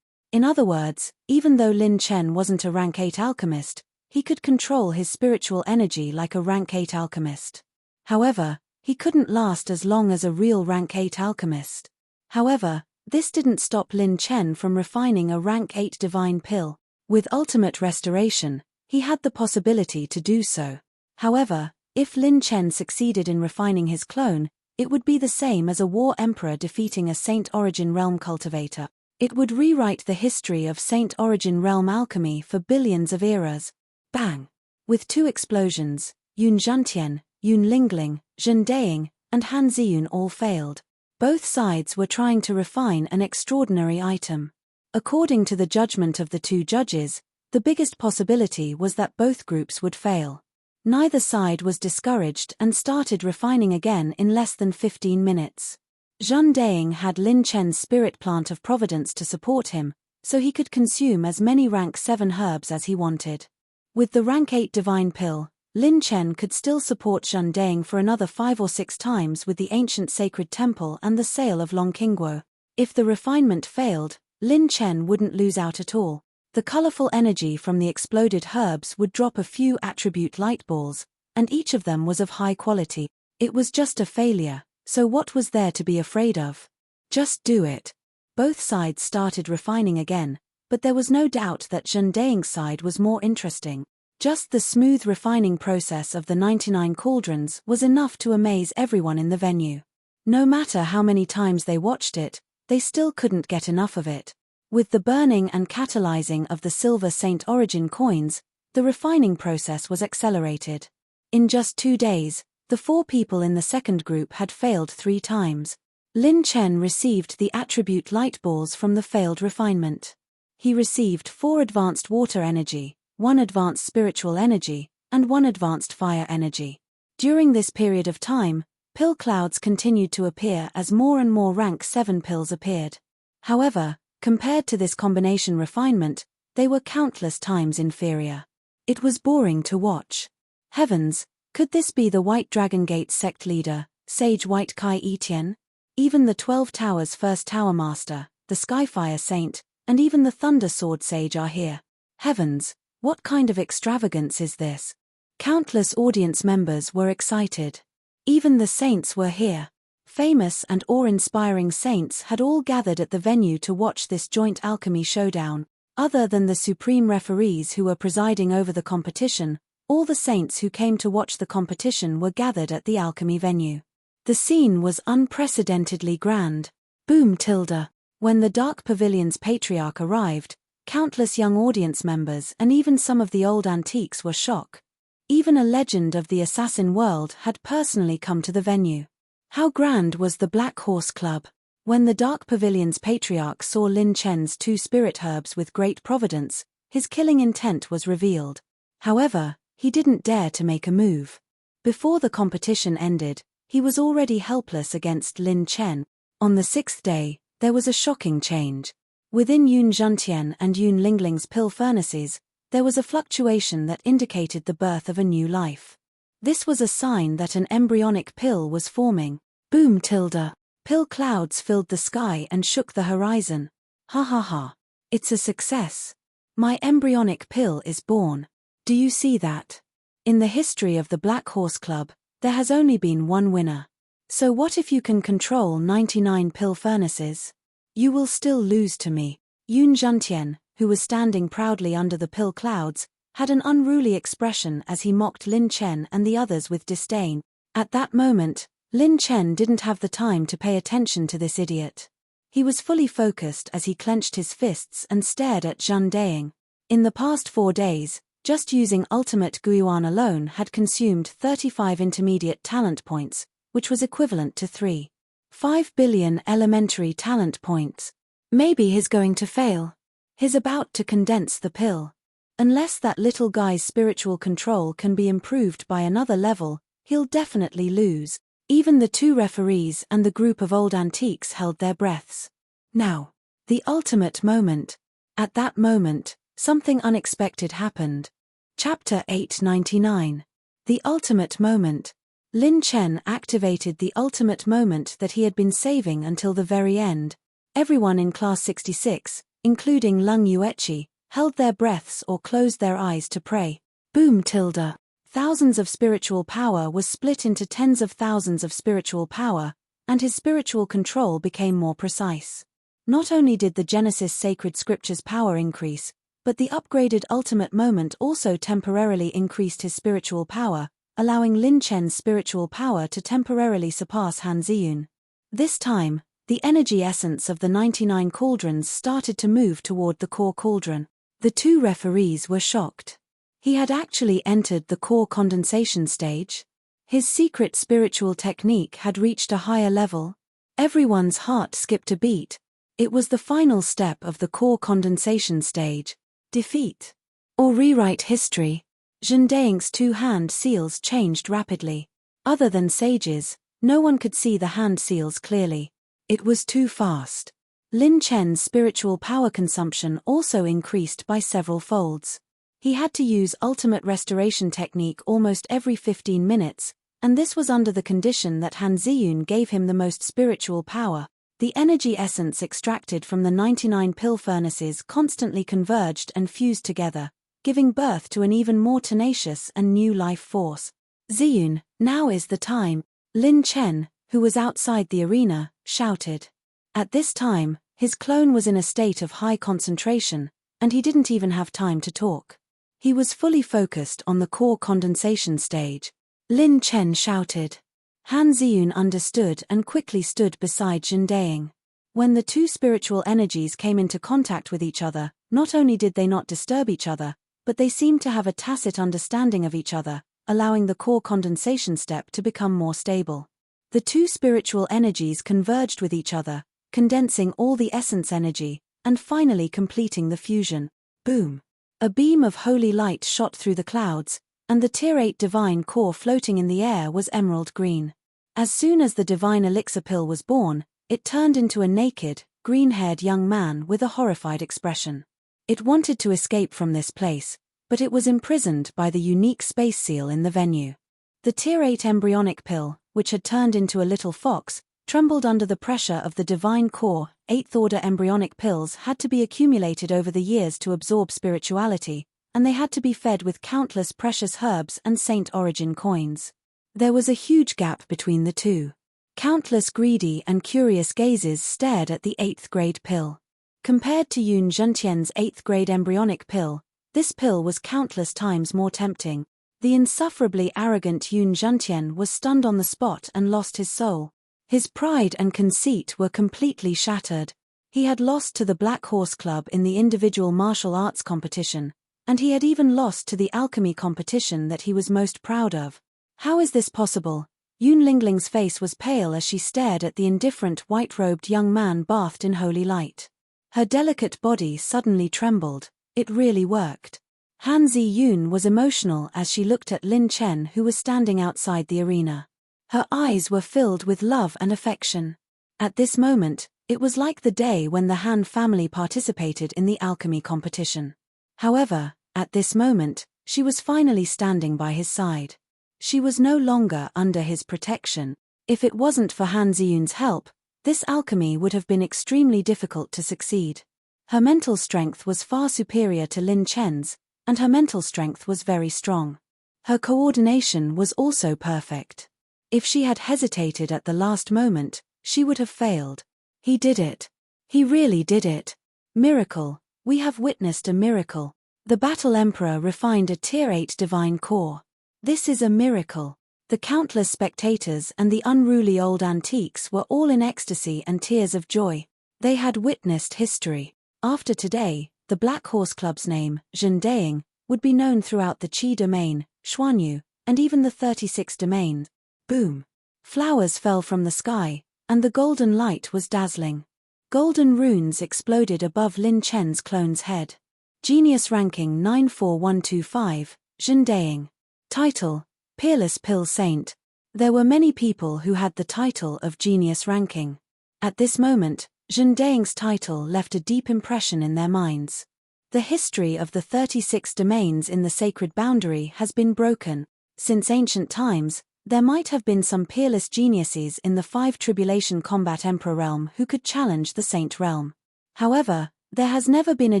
In other words, even though Lin Chen wasn't a rank 8 alchemist, he could control his spiritual energy like a rank 8 alchemist. However, he couldn't last as long as a real rank 8 alchemist. However, this didn't stop Lin Chen from refining a rank 8 divine pill. With ultimate restoration, he had the possibility to do so. However, if Lin Chen succeeded in refining his clone, it would be the same as a war emperor defeating a Saint Origin realm cultivator. It would rewrite the history of Saint Origin realm alchemy for billions of eras. Bang! With two explosions, Yun Zhantian, Yun Lingling, Zhen Daing, and Han Ziyun all failed. Both sides were trying to refine an extraordinary item. According to the judgment of the two judges, the biggest possibility was that both groups would fail. Neither side was discouraged and started refining again in less than 15 minutes. Zhen Daing had Lin Chen's spirit plant of providence to support him, so he could consume as many rank 7 herbs as he wanted. With the rank 8 divine pill, Lin Chen could still support Zhen Daing for another 5 or 6 times with the ancient sacred temple and the sale of Longqingguo. If the refinement failed, Lin Chen wouldn't lose out at all. The colorful energy from the exploded herbs would drop a few attribute light balls, and each of them was of high quality. It was just a failure, so what was there to be afraid of? Just do it. Both sides started refining again, but there was no doubt that Zhen Daing's side was more interesting. Just the smooth refining process of the 99 cauldrons was enough to amaze everyone in the venue. No matter how many times they watched it, they still couldn't get enough of it. With the burning and catalyzing of the silver Saint Origin coins, the refining process was accelerated. In just 2 days, the 4 people in the second group had failed 3 times. Lin Chen received the attribute light balls from the failed refinement. He received 4 advanced water energy, 1 advanced spiritual energy, and 1 advanced fire energy. During this period of time, pill clouds continued to appear as more and more rank 7 pills appeared. However, compared to this combination refinement, they were countless times inferior. It was boring to watch. Heavens, could this be the White Dragon Gate sect leader, Sage White Kai Etienne? Even the 12 Towers' first Tower Master, the Skyfire Saint, and even the Thunder Sword Sage are here. Heavens, what kind of extravagance is this? Countless audience members were excited. Even the saints were here. Famous and awe-inspiring saints had all gathered at the venue to watch this joint alchemy showdown. Other than the supreme referees who were presiding over the competition, all the saints who came to watch the competition were gathered at the alchemy venue. The scene was unprecedentedly grand. Boom tilde. When the Dark Pavilion's patriarch arrived, countless young audience members and even some of the old antiques were shocked. Even a legend of the assassin world had personally come to the venue. How grand was the Black Horse Club? When the Dark Pavilion's patriarch saw Lin Chen's 2 spirit herbs with great providence, his killing intent was revealed. However, he didn't dare to make a move. Before the competition ended, he was already helpless against Lin Chen. On the 6th day, there was a shocking change. Within Yun Zhentian and Yun Lingling's pill furnaces, there was a fluctuation that indicated the birth of a new life. This was a sign that an embryonic pill was forming. Boom tilde. Pill clouds filled the sky and shook the horizon. Ha ha ha. It's a success. My embryonic pill is born. Do you see that? In the history of the Black Horse Club, there has only been one winner. So what if you can control 99 pill furnaces? You will still lose to me. Yun Zhentian, who was standing proudly under the pill clouds, had an unruly expression as he mocked Lin Chen and the others with disdain. At that moment, Lin Chen didn't have the time to pay attention to this idiot. He was fully focused as he clenched his fists and stared at Zhang Daing. In the past 4 days, just using ultimate Guiyuan alone had consumed 35 intermediate talent points, which was equivalent to 3.5 billion elementary talent points. Maybe he's going to fail. He's about to condense the pill. Unless that little guy's spiritual control can be improved by another level, he'll definitely lose. Even the 2 referees and the group of old antiques held their breaths. Now, the ultimate moment. At that moment, something unexpected happened. Chapter 899. The ultimate moment. Lin Chen activated the ultimate moment that he had been saving until the very end. Everyone in Class 66, including Lung Yueqi, held their breaths or closed their eyes to pray. Boom tilde. Thousands of spiritual power was split into tens of thousands of spiritual power, and his spiritual control became more precise. Not only did the Genesis Sacred Scriptures power increase, but the upgraded ultimate moment also temporarily increased his spiritual power, allowing Lin Chen's spiritual power to temporarily surpass Han Ziyun. This time, the energy essence of the 99 cauldrons started to move toward the core cauldron. The 2 referees were shocked. He had actually entered the core condensation stage. His secret spiritual technique had reached a higher level. Everyone's heart skipped a beat. It was the final step of the core condensation stage. Defeat. Or rewrite history. Zhang Daing's 2 hand seals changed rapidly. Other than sages, no one could see the hand seals clearly. It was too fast. Lin Chen's spiritual power consumption also increased by several folds. He had to use ultimate restoration technique almost every 15 minutes, and this was under the condition that Han Ziyun gave him the most spiritual power. The energy essence extracted from the 99 pill furnaces constantly converged and fused together, giving birth to an even more tenacious and new life force. Ziyun, now is the time. Lin Chen, who was outside the arena, shouted. At this time, his clone was in a state of high concentration, and he didn't even have time to talk. He was fully focused on the core condensation stage. Lin Chen shouted. Han Ziyun understood and quickly stood beside Zhang Daing. When the 2 spiritual energies came into contact with each other, not only did they not disturb each other, but they seemed to have a tacit understanding of each other, allowing the core condensation step to become more stable. The 2 spiritual energies converged with each other, condensing all the essence energy, and finally completing the fusion. Boom! A beam of holy light shot through the clouds, and the Tier 8 divine core floating in the air was emerald green. As soon as the divine elixir pill was born, it turned into a naked, green-haired young man with a horrified expression. It wanted to escape from this place, but it was imprisoned by the unique space seal in the venue. The Tier 8 embryonic pill, which had turned into a little fox, trembled under the pressure of the divine core. 8th-order embryonic pills had to be accumulated over the years to absorb spirituality, and they had to be fed with countless precious herbs and saint origin coins. There was a huge gap between the 2. Countless greedy and curious gazes stared at the 8th grade pill. Compared to Yun Zhentian's 8th grade embryonic pill, this pill was countless times more tempting. The insufferably arrogant Yun Zhentian was stunned on the spot and lost his soul. His pride and conceit were completely shattered. He had lost to the Black Horse Club in the individual martial arts competition, And he had even lost to the alchemy competition that he was most proud of. How is this possible? Yun Lingling's face was pale as she stared at the indifferent white-robed young man bathed in holy light. Her delicate body suddenly trembled. It really worked. Han Zi-yun was emotional as she looked at Lin Chen, who was standing outside the arena. Her eyes were filled with love and affection. At this moment, it was like the day when the Han family participated in the alchemy competition. However, at this moment, she was finally standing by his side. She was no longer under his protection. If it wasn't for Han Ziyun's help, this alchemy would have been extremely difficult to succeed. Her mental strength was far superior to Lin Chen's, and her mental strength was very strong. Her coordination was also perfect. If she had hesitated at the last moment, she would have failed. He did it. He really did it. Miracle. We have witnessed a miracle. The Battle Emperor refined a Tier 8 divine core. This is a miracle. The countless spectators and the unruly old antiques were all in ecstasy and tears of joy. They had witnessed history. After today, the Black Horse Club's name, Zhendeing, would be known throughout the Qi domain, Xuanyu, and even the 36 domains. Boom! Flowers fell from the sky, and the golden light was dazzling. Golden runes exploded above Lin Chen's clone's head. Genius Ranking 94125, Zhendeing. Title: Peerless Pill Saint. There were many people who had the title of Genius Ranking. At this moment, Zhendeing's title left a deep impression in their minds. The history of the 36 domains in the sacred boundary has been broken. Since ancient times, there might have been some peerless geniuses in the 5 Tribulation Combat Emperor realm who could challenge the Saint realm. However, there has never been a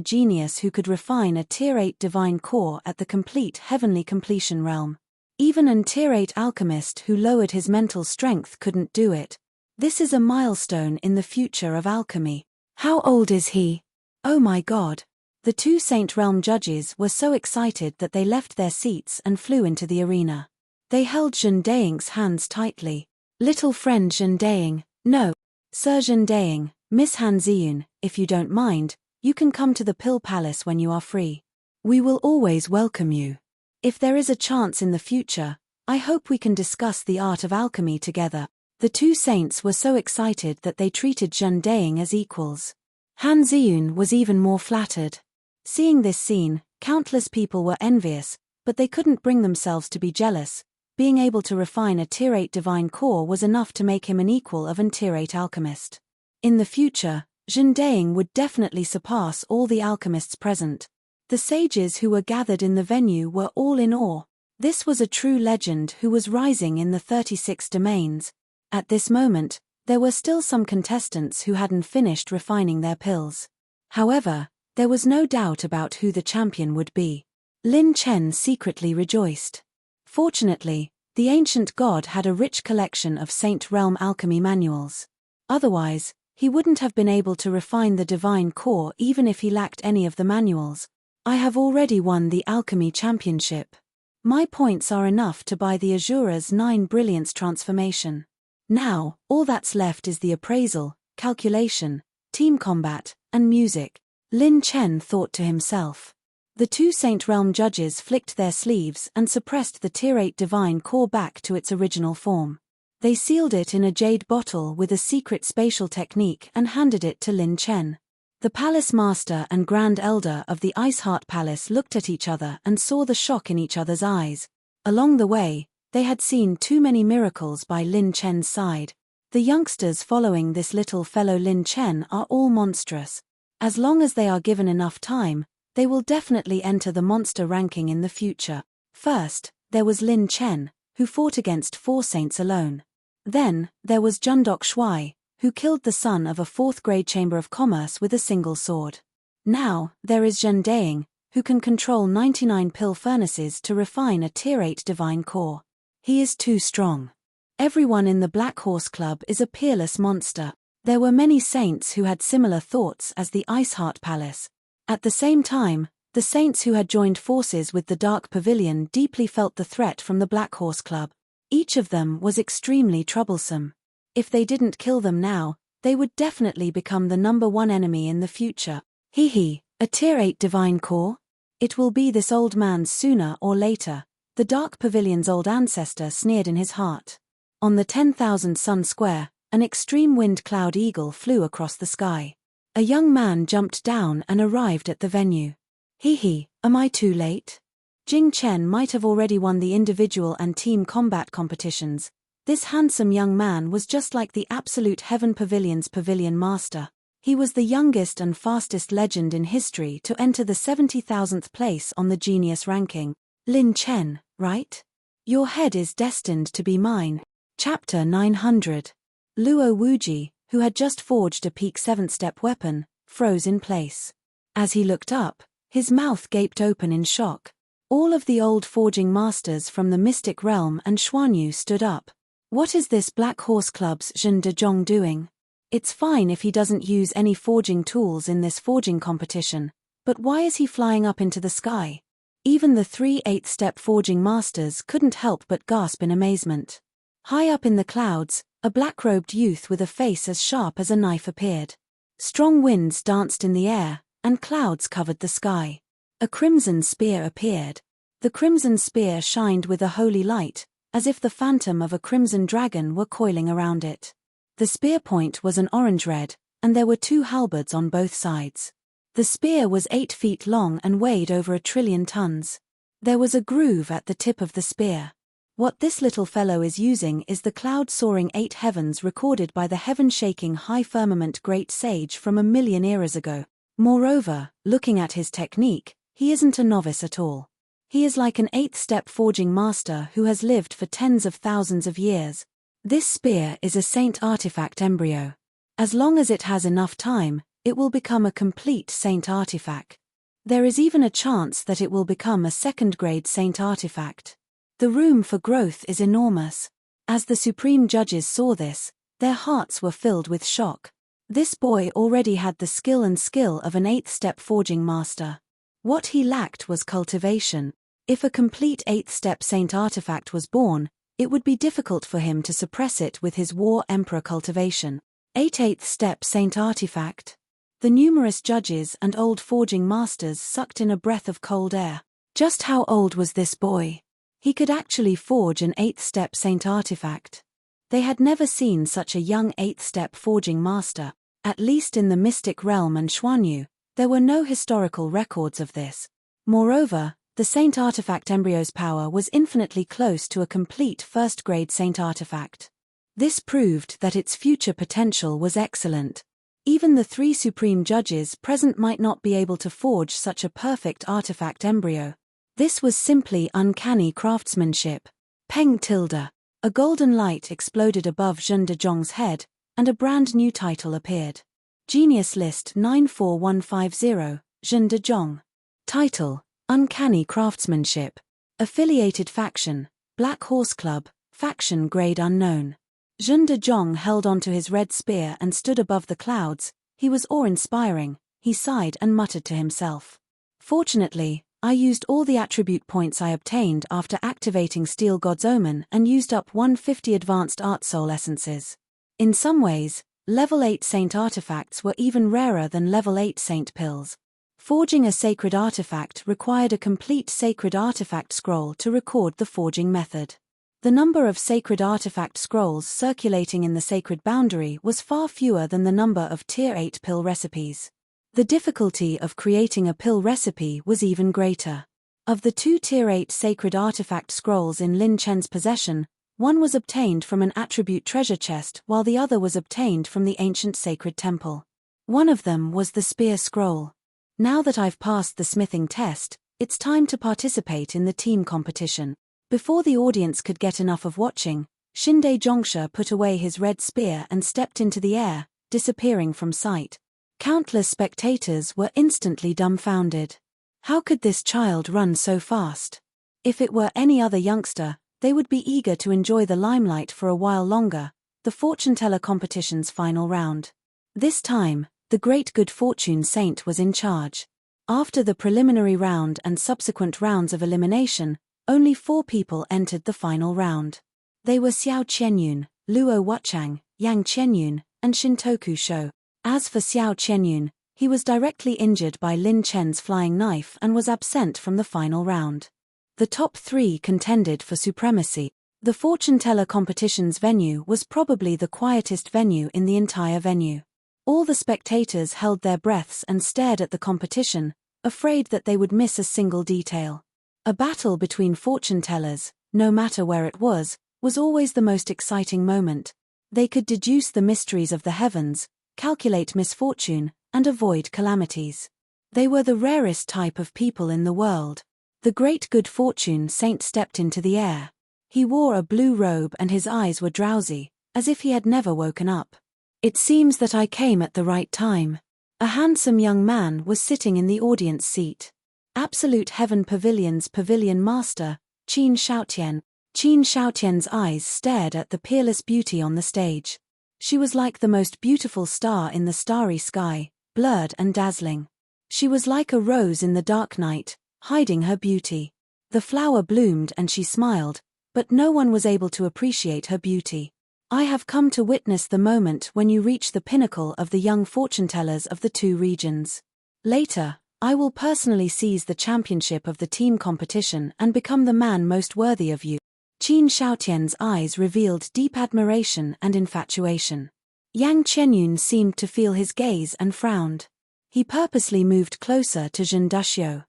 genius who could refine a Tier 8 divine core at the complete heavenly completion realm. Even an Tier 8 alchemist who lowered his mental strength couldn't do it. This is a milestone in the future of alchemy. How old is he? Oh my god. The 2 Saint Realm judges were so excited that they left their seats and flew into the arena. They held Zhendeing's hands tightly. Little friend Zhendeing, no. Sir Zhendeing, Miss Han Ziyun, if you don't mind, you can come to the Pill Palace when you are free. We will always welcome you. If there is a chance in the future, I hope we can discuss the art of alchemy together. The 2 saints were so excited that they treated Zhendeing as equals. Han Ziyun was even more flattered. Seeing this scene, countless people were envious, but they couldn't bring themselves to be jealous. Being able to refine a Tier 8 divine core was enough to make him an equal of an Tier 8 alchemist. In the future, Zhendeing would definitely surpass all the alchemists present. The sages who were gathered in the venue were all in awe. This was a true legend who was rising in the 36 domains. At this moment, there were still some contestants who hadn't finished refining their pills. However, there was no doubt about who the champion would be. Lin Chen secretly rejoiced. Fortunately, the ancient god had a rich collection of Saint Realm alchemy manuals. Otherwise, he wouldn't have been able to refine the divine core even if he lacked any of the manuals. I have already won the alchemy championship. My points are enough to buy the Azura's 9 brilliance transformation. Now, all that's left is the appraisal, calculation, team combat, and music. Lin Chen thought to himself. The 2 Saint Realm judges flicked their sleeves and suppressed the Tier 8 divine core back to its original form. They sealed it in a jade bottle with a secret spatial technique and handed it to Lin Chen. The palace master and grand elder of the Ice Heart Palace looked at each other and saw the shock in each other's eyes. Along the way, they had seen too many miracles by Lin Chen's side. The youngsters following this little fellow Lin Chen are all monstrous. As long as they are given enough time, they will definitely enter the monster ranking in the future. First, there was Lin Chen, who fought against 4 saints alone. Then, there was Jundok Shuai, who killed the son of a 4th-grade Chamber of Commerce with a single sword. Now, there is Zhendeing, who can control 99 pill furnaces to refine a Tier 8 divine core. He is too strong. Everyone in the Black Horse Club is a peerless monster. There were many saints who had similar thoughts as the Ice Heart Palace. At the same time, the saints who had joined forces with the Dark Pavilion deeply felt the threat from the Black Horse Club. Each of them was extremely troublesome. If they didn't kill them now, they would definitely become the #1 enemy in the future. A Tier 8 divine core? It will be this old man's sooner or later, the dark pavilion's old ancestor sneered in his heart. On the 10,000 sun square, an extreme wind cloud eagle flew across the sky. A young man jumped down and arrived at the venue. Hee, am I too late? Jing Chen might have already won the individual and team combat competitions. This handsome young man was just like the absolute Heaven Pavilion's pavilion master. He was the youngest and fastest legend in history to enter the 70,000th place on the genius ranking. Lin Chen, right? Your head is destined to be mine. Chapter 900. Luo Wuji, who had just forged a peak 7th-step weapon, froze in place. As he looked up, his mouth gaped open in shock. All of the old forging masters from the mystic realm and Xuanyu stood up. What is this Black Horse Club's Zhen Dezhong doing? It's fine if he doesn't use any forging tools in this forging competition, but why is he flying up into the sky? Even the 3 8th-step forging masters couldn't help but gasp in amazement. High up in the clouds, a black-robed youth with a face as sharp as a knife appeared. Strong winds danced in the air, and clouds covered the sky. A crimson spear appeared. The crimson spear shined with a holy light, as if the phantom of a crimson dragon were coiling around it. The spear point was an orange-red, and there were 2 halberds on both sides. The spear was 8 feet long and weighed over 1 trillion tons. There was a groove at the tip of the spear. What this little fellow is using is the cloud-soaring 8 heavens recorded by the heaven-shaking high firmament great sage from 1,000,000 eras ago. Moreover, looking at his technique, he isn't a novice at all. He is like an 8th-step forging master who has lived for tens of thousands of years. This spear is a saint artifact embryo. As long as it has enough time, it will become a complete saint artifact. There is even a chance that it will become a 2nd-grade saint artifact. The room for growth is enormous. As the supreme judges saw this, their hearts were filled with shock. This boy already had the skill of an 8th-step forging master. What he lacked was cultivation. If a complete 8th-step saint artifact was born, it would be difficult for him to suppress it with his war emperor cultivation. 8th-step saint artifact. The numerous judges and old forging masters sucked in a breath of cold air. Just how old was this boy? He could actually forge an 8th-step saint artifact. They had never seen such a young 8th-step forging master. At least in the mystic realm and Xuanyu, there were no historical records of this. Moreover, the saint artifact embryo's power was infinitely close to a complete 1st-grade saint artifact. This proved that its future potential was excellent. Even the 3 supreme judges present might not be able to forge such a perfect artifact embryo. This was simply uncanny craftsmanship. Peng tilde. A golden light exploded above Zhen Dezhong's head, and a brand new title appeared. Genius List 94150, Zhen Dezhong. Title: Uncanny Craftsmanship. Affiliated Faction: Black Horse Club, Faction Grade Unknown. Zhen Dezhong held onto his red spear and stood above the clouds. He was awe-inspiring. He sighed and muttered to himself. Fortunately, I used all the attribute points I obtained after activating Steel God's Omen and used up 150 advanced art soul essences. In some ways, level 8 saint artifacts were even rarer than level 8 saint pills. Forging a sacred artifact required a complete sacred artifact scroll to record the forging method. The number of sacred artifact scrolls circulating in the sacred boundary was far fewer than the number of Tier 8 pill recipes. The difficulty of creating a pill recipe was even greater. Of the 2 Tier 8 sacred artifact scrolls in Lin Chen's possession, one was obtained from an attribute treasure chest while the other was obtained from the ancient sacred temple. One of them was the spear scroll. Now that I've passed the smithing test, it's time to participate in the team competition. Before the audience could get enough of watching, Shinde Zhongsha put away his red spear and stepped into the air, disappearing from sight. Countless spectators were instantly dumbfounded. How could this child run so fast? If it were any other youngster, they would be eager to enjoy the limelight for a while longer. The fortune teller competition's final round. This time, the great good fortune saint was in charge. After the preliminary round and subsequent rounds of elimination, only 4 people entered the final round. They were Xiao Qianyun, Luo Wuchang, Yang Qianyun, and Shintoku Shou. As for Xiao Qianyun, He was directly injured by Lin Chen's flying knife and was absent from the final round. The top 3 contended for supremacy. The fortune teller competition's venue was probably the quietest venue in the entire venue. All the spectators held their breaths and stared at the competition, afraid that they would miss a single detail. A battle between fortune tellers, no matter where it was always the most exciting moment. They could deduce the mysteries of the heavens, calculate misfortune, and avoid calamities. They were the rarest type of people in the world. The great good fortune saint stepped into the air. He wore a blue robe and his eyes were drowsy, as if he had never woken up. It seems that I came at the right time. A handsome young man was sitting in the audience seat. Absolute Heaven Pavilion's pavilion master, Qin Shaotian. Qin Shaotian's eyes stared at the peerless beauty on the stage. She was like the most beautiful star in the starry sky, blurred and dazzling. She was like a rose in the dark night, hiding her beauty. The flower bloomed and she smiled, but no one was able to appreciate her beauty. I have come to witness the moment when you reach the pinnacle of the young fortune-tellers of the 2 regions. Later, I will personally seize the championship of the team competition and become the man most worthy of you. Qin Shaotian's eyes revealed deep admiration and infatuation. Yang Qianyun seemed to feel his gaze and frowned. He purposely moved closer to Zhen Duxiu.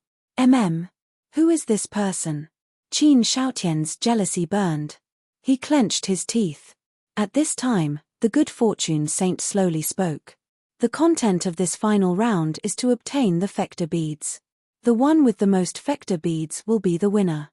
Who is this person? Qin Shaotian's jealousy burned. He clenched his teeth. At this time, the good fortune saint slowly spoke. The content of this final round is to obtain the Fector beads. The one with the most Fector beads will be the winner.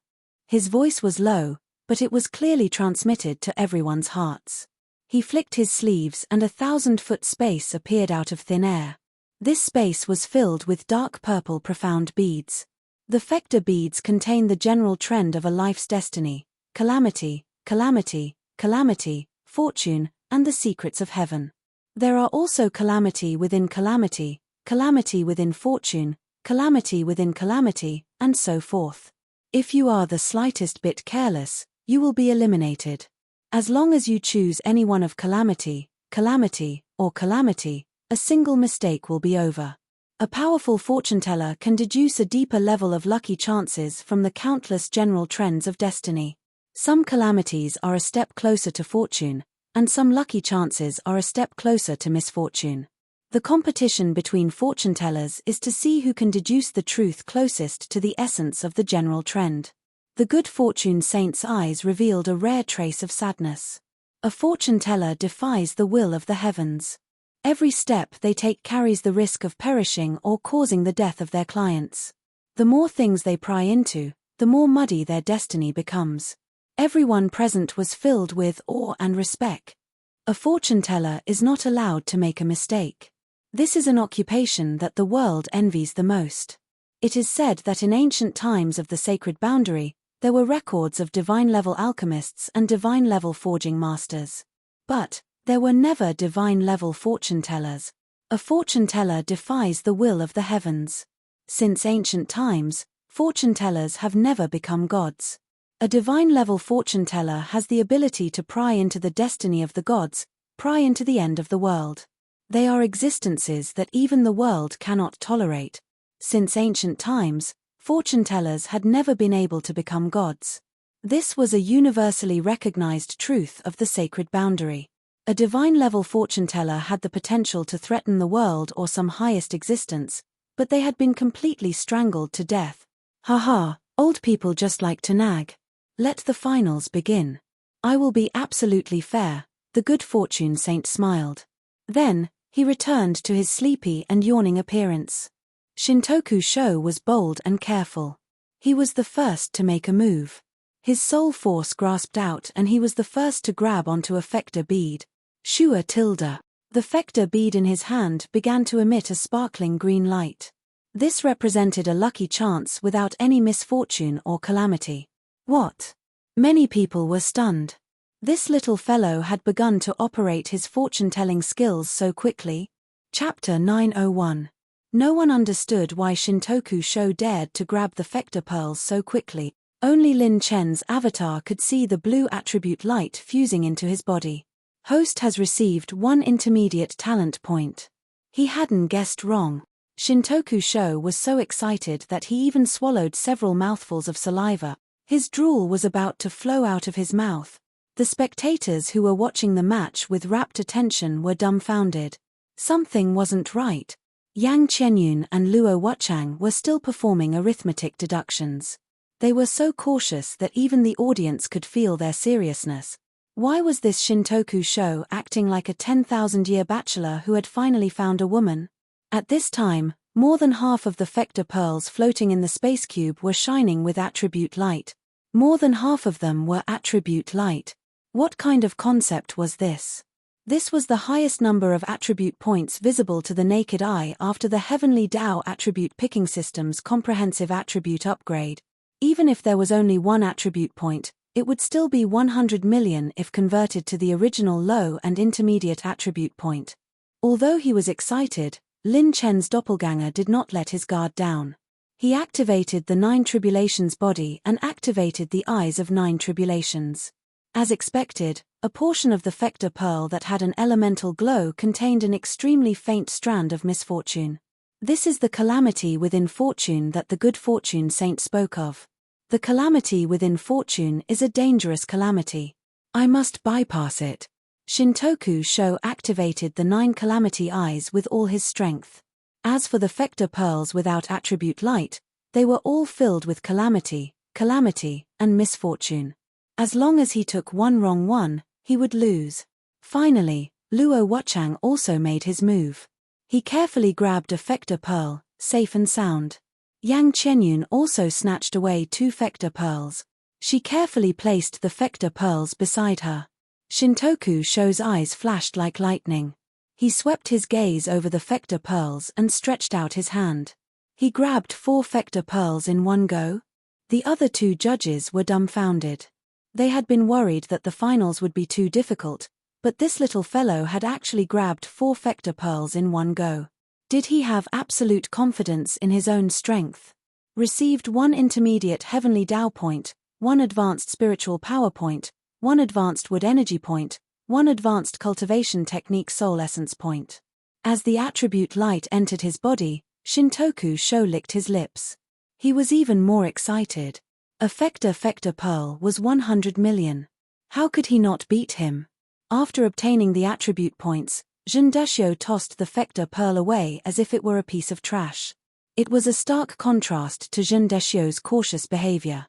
His voice was low, but it was clearly transmitted to everyone's hearts. He flicked his sleeves and a 1,000-foot space appeared out of thin air. This space was filled with dark purple profound beads. The Fector beads contain the general trend of a life's destiny: calamity, calamity, calamity, fortune, and the secrets of heaven. There are also calamity within calamity, calamity within fortune, calamity within calamity, and so forth. If you are the slightest bit careless, you will be eliminated. As long as you choose any one of calamity, calamity, or calamity, a single mistake will be over. A powerful fortune-teller can deduce a deeper level of lucky chances from the countless general trends of destiny. Some calamities are a step closer to fortune, and some lucky chances are a step closer to misfortune. The competition between fortune-tellers is to see who can deduce the truth closest to the essence of the general trend. The good fortune saint's eyes revealed a rare trace of sadness. A fortune-teller defies the will of the heavens. Every step they take carries the risk of perishing or causing the death of their clients. The more things they pry into, the more muddy their destiny becomes. Everyone present was filled with awe and respect. A fortune-teller is not allowed to make a mistake. This is an occupation that the world envies the most. It is said that in ancient times of the sacred boundary, there were records of divine-level alchemists and divine-level forging masters. But there were never divine-level fortune-tellers. A fortune-teller defies the will of the heavens. Since ancient times, fortune-tellers have never become gods. A divine-level fortune-teller has the ability to pry into the destiny of the gods, pry into the end of the world. They are existences that even the world cannot tolerate. Since ancient times, fortune-tellers had never been able to become gods. This was a universally recognized truth of the sacred boundary. A divine-level fortune-teller had the potential to threaten the world or some highest existence, but they had been completely strangled to death. Ha, old people just like to nag. Let the finals begin. I will be absolutely fair, the good fortune saint smiled. Then, he returned to his sleepy and yawning appearance. Shintoku Sho was bold and careful. He was the first to make a move. His soul force grasped out and he was the first to grab onto a Fector bead. Shua tilde. The Fector bead in his hand began to emit a sparkling green light. This represented a lucky chance without any misfortune or calamity. What? Many people were stunned. This little fellow had begun to operate his fortune-telling skills so quickly. Chapter 901. No one understood why Shintoku Sho dared to grab the Fector pearls so quickly. Only Lin Chen's avatar could see the blue attribute light fusing into his body. Host has received 1 intermediate talent point. He hadn't guessed wrong. Shintoku Sho was so excited that he even swallowed several mouthfuls of saliva. His drool was about to flow out of his mouth. The spectators who were watching the match with rapt attention were dumbfounded. Something wasn't right. Yang Qianyun and Luo Wuchang were still performing arithmetic deductions. They were so cautious that even the audience could feel their seriousness. Why was this Shintoku Sho acting like a 10,000-year bachelor who had finally found a woman? At this time, more than half of the Fector pearls floating in the space cube were shining with attribute light. More than half of them were attribute light. What kind of concept was this? This was the highest number of attribute points visible to the naked eye after the Heavenly Tao attribute picking system's comprehensive attribute upgrade. Even if there was only one attribute point, it would still be 100 million if converted to the original low and intermediate attribute point. Although he was excited, Lin Chen's doppelganger did not let his guard down. He activated the Nine Tribulations body and activated the eyes of Nine Tribulations. As expected, a portion of the Fector pearl that had an elemental glow contained an extremely faint strand of misfortune. This is the calamity within fortune that the good fortune saint spoke of. The calamity within fortune is a dangerous calamity. I must bypass it. Shintoku Sho activated the 9 calamity eyes with all his strength. As for the Fector pearls without attribute light, they were all filled with calamity, and misfortune. As long as he took one wrong one, he would lose. Finally, Luo Wuchang also made his move. He carefully grabbed a Fector pearl, safe and sound. Yang Qianyun also snatched away 2 Fector pearls. She carefully placed the Fector pearls beside her. Shintoku Sho's eyes flashed like lightning. He swept his gaze over the Fector pearls and stretched out his hand. He grabbed 4 Fector pearls in one go. The other 2 judges were dumbfounded. They had been worried that the finals would be too difficult, but this little fellow had actually grabbed 4 Fector pearls in one go. Did he have absolute confidence in his own strength? Received 1 intermediate heavenly Tao point, 1 advanced spiritual power point, 1 advanced wood energy point, 1 advanced cultivation technique soul essence point. As the attribute light entered his body, Shintoku Sho licked his lips. He was even more excited. A Fector pearl was 100 million. How could he not beat him? After obtaining the attribute points, Zhen Dexiu tossed the Fector pearl away as if it were a piece of trash. It was a stark contrast to Zhen Dexiu's cautious behavior.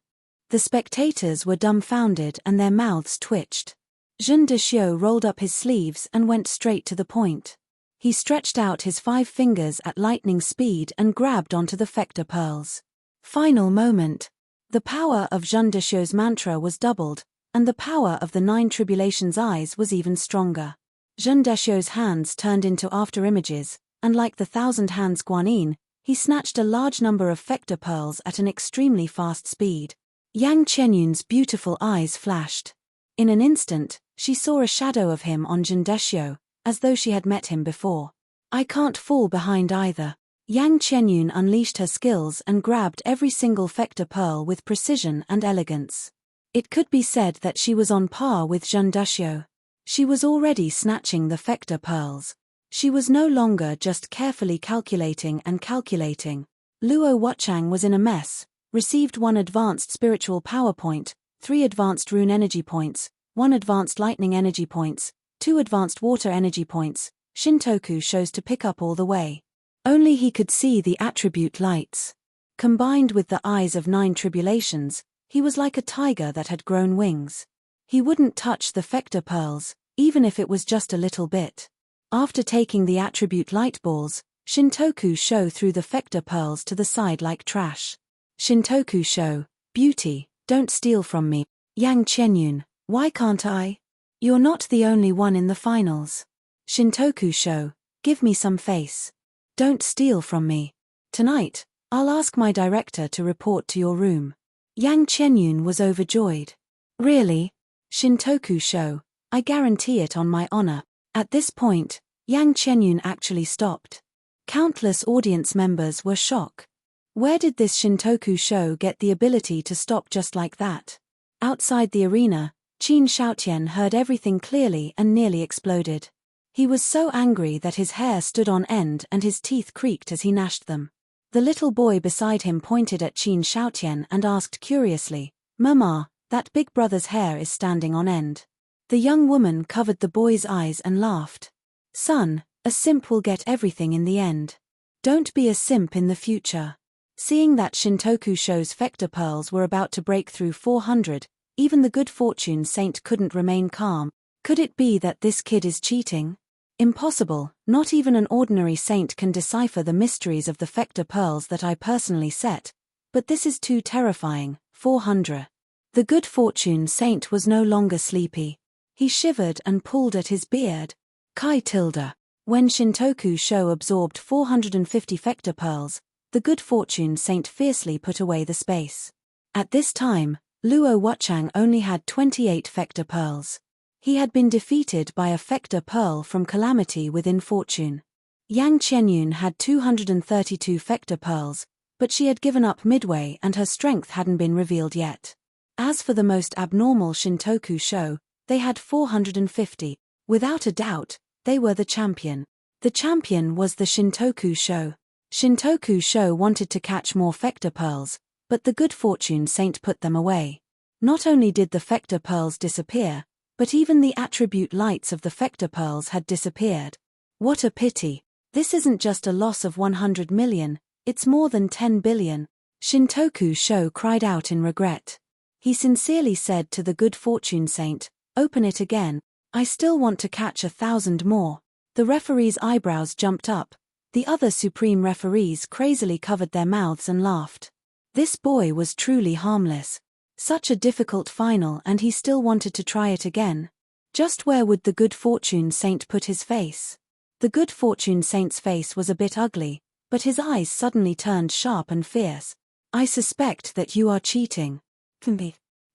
The spectators were dumbfounded and their mouths twitched. Zhen Dexiu rolled up his sleeves and went straight to the point. He stretched out his 5 fingers at lightning speed and grabbed onto the Fector pearls. Final moment. The power of Zhen Dexiu's mantra was doubled, and the power of the 9 tribulations eyes was even stronger. Zhen Dexiu's hands turned into afterimages, and like the 1,000 hands Guanyin, he snatched a large number of Fector pearls at an extremely fast speed. Yang Qianyun's beautiful eyes flashed. In an instant, she saw a shadow of him on Zhen Dexiu, as though she had met him before. I can't fall behind either. Yang Qianyun unleashed her skills and grabbed every single Fector pearl with precision and elegance. It could be said that she was on par with Zhen Dexiu. She was already snatching the Fector pearls. She was no longer just carefully calculating and calculating. Luo Wuchang was in a mess, received 1 advanced spiritual power point, 3 advanced rune energy points, 1 advanced lightning energy points, 2 advanced water energy points. Shintoku chose to pick up all the way. Only he could see the attribute lights. Combined with the eyes of 9 tribulations, he was like a tiger that had grown wings. He wouldn't touch the Fector pearls, even if it was just a little bit. After taking the attribute light balls, Shintoku Sho threw the Fector pearls to the side like trash. Shintoku Sho, beauty, don't steal from me. Yang Qianyun, why can't I? You're not the only one in the finals. Shintoku Sho, give me some face. Don't steal from me. Tonight, I'll ask my director to report to your room. Yang Qianyun was overjoyed. Really? Shintoku Sho, I guarantee it on my honor. At this point, Yang Qianyun actually stopped. Countless audience members were shocked. Where did this Shintoku Sho get the ability to stop just like that? Outside the arena, Qin Shaotian heard everything clearly and nearly exploded. He was so angry that his hair stood on end and his teeth creaked as he gnashed them. The little boy beside him pointed at Qin Shaotian and asked curiously, "Mama, that big brother's hair is standing on end." The young woman covered the boy's eyes and laughed. "Son, a simp will get everything in the end. Don't be a simp in the future." Seeing that Shintoku Sho's Fector pearls were about to break through 400, even the good fortune saint couldn't remain calm. Could it be that this kid is cheating? Impossible, not even an ordinary saint can decipher the mysteries of the Fector pearls that I personally set. But this is too terrifying. 400. The good fortune saint was no longer sleepy. He shivered and pulled at his beard. Kai tilde. When Shintoku Sho absorbed 450 Fector pearls, the good fortune saint fiercely put away the space. At this time, Luo Wuchang only had 28 Fector pearls. He had been defeated by a Fector pearl from calamity within fortune. Yang Qianyun had 232 Fector pearls, but she had given up midway and her strength hadn't been revealed yet. As for the most abnormal Shintoku Sho, they had 450. Without a doubt, they were the champion. The champion was the Shintoku Sho. Shintoku Sho wanted to catch more Fector pearls, but the good fortune saint put them away. Not only did the Fector pearls disappear, but even the attribute lights of the Fector pearls had disappeared. What a pity. This isn't just a loss of 100 million, it's more than 10 billion. Shintoku Sho cried out in regret. He sincerely said to the good fortune saint, "Open it again. I still want to catch 1,000 more." The referee's eyebrows jumped up. The other supreme referees crazily covered their mouths and laughed. This boy was truly harmless. Such a difficult final and he still wanted to try it again. Just where would the good fortune saint put his face? The good fortune saint's face was a bit ugly, but his eyes suddenly turned sharp and fierce. "I suspect that you are cheating.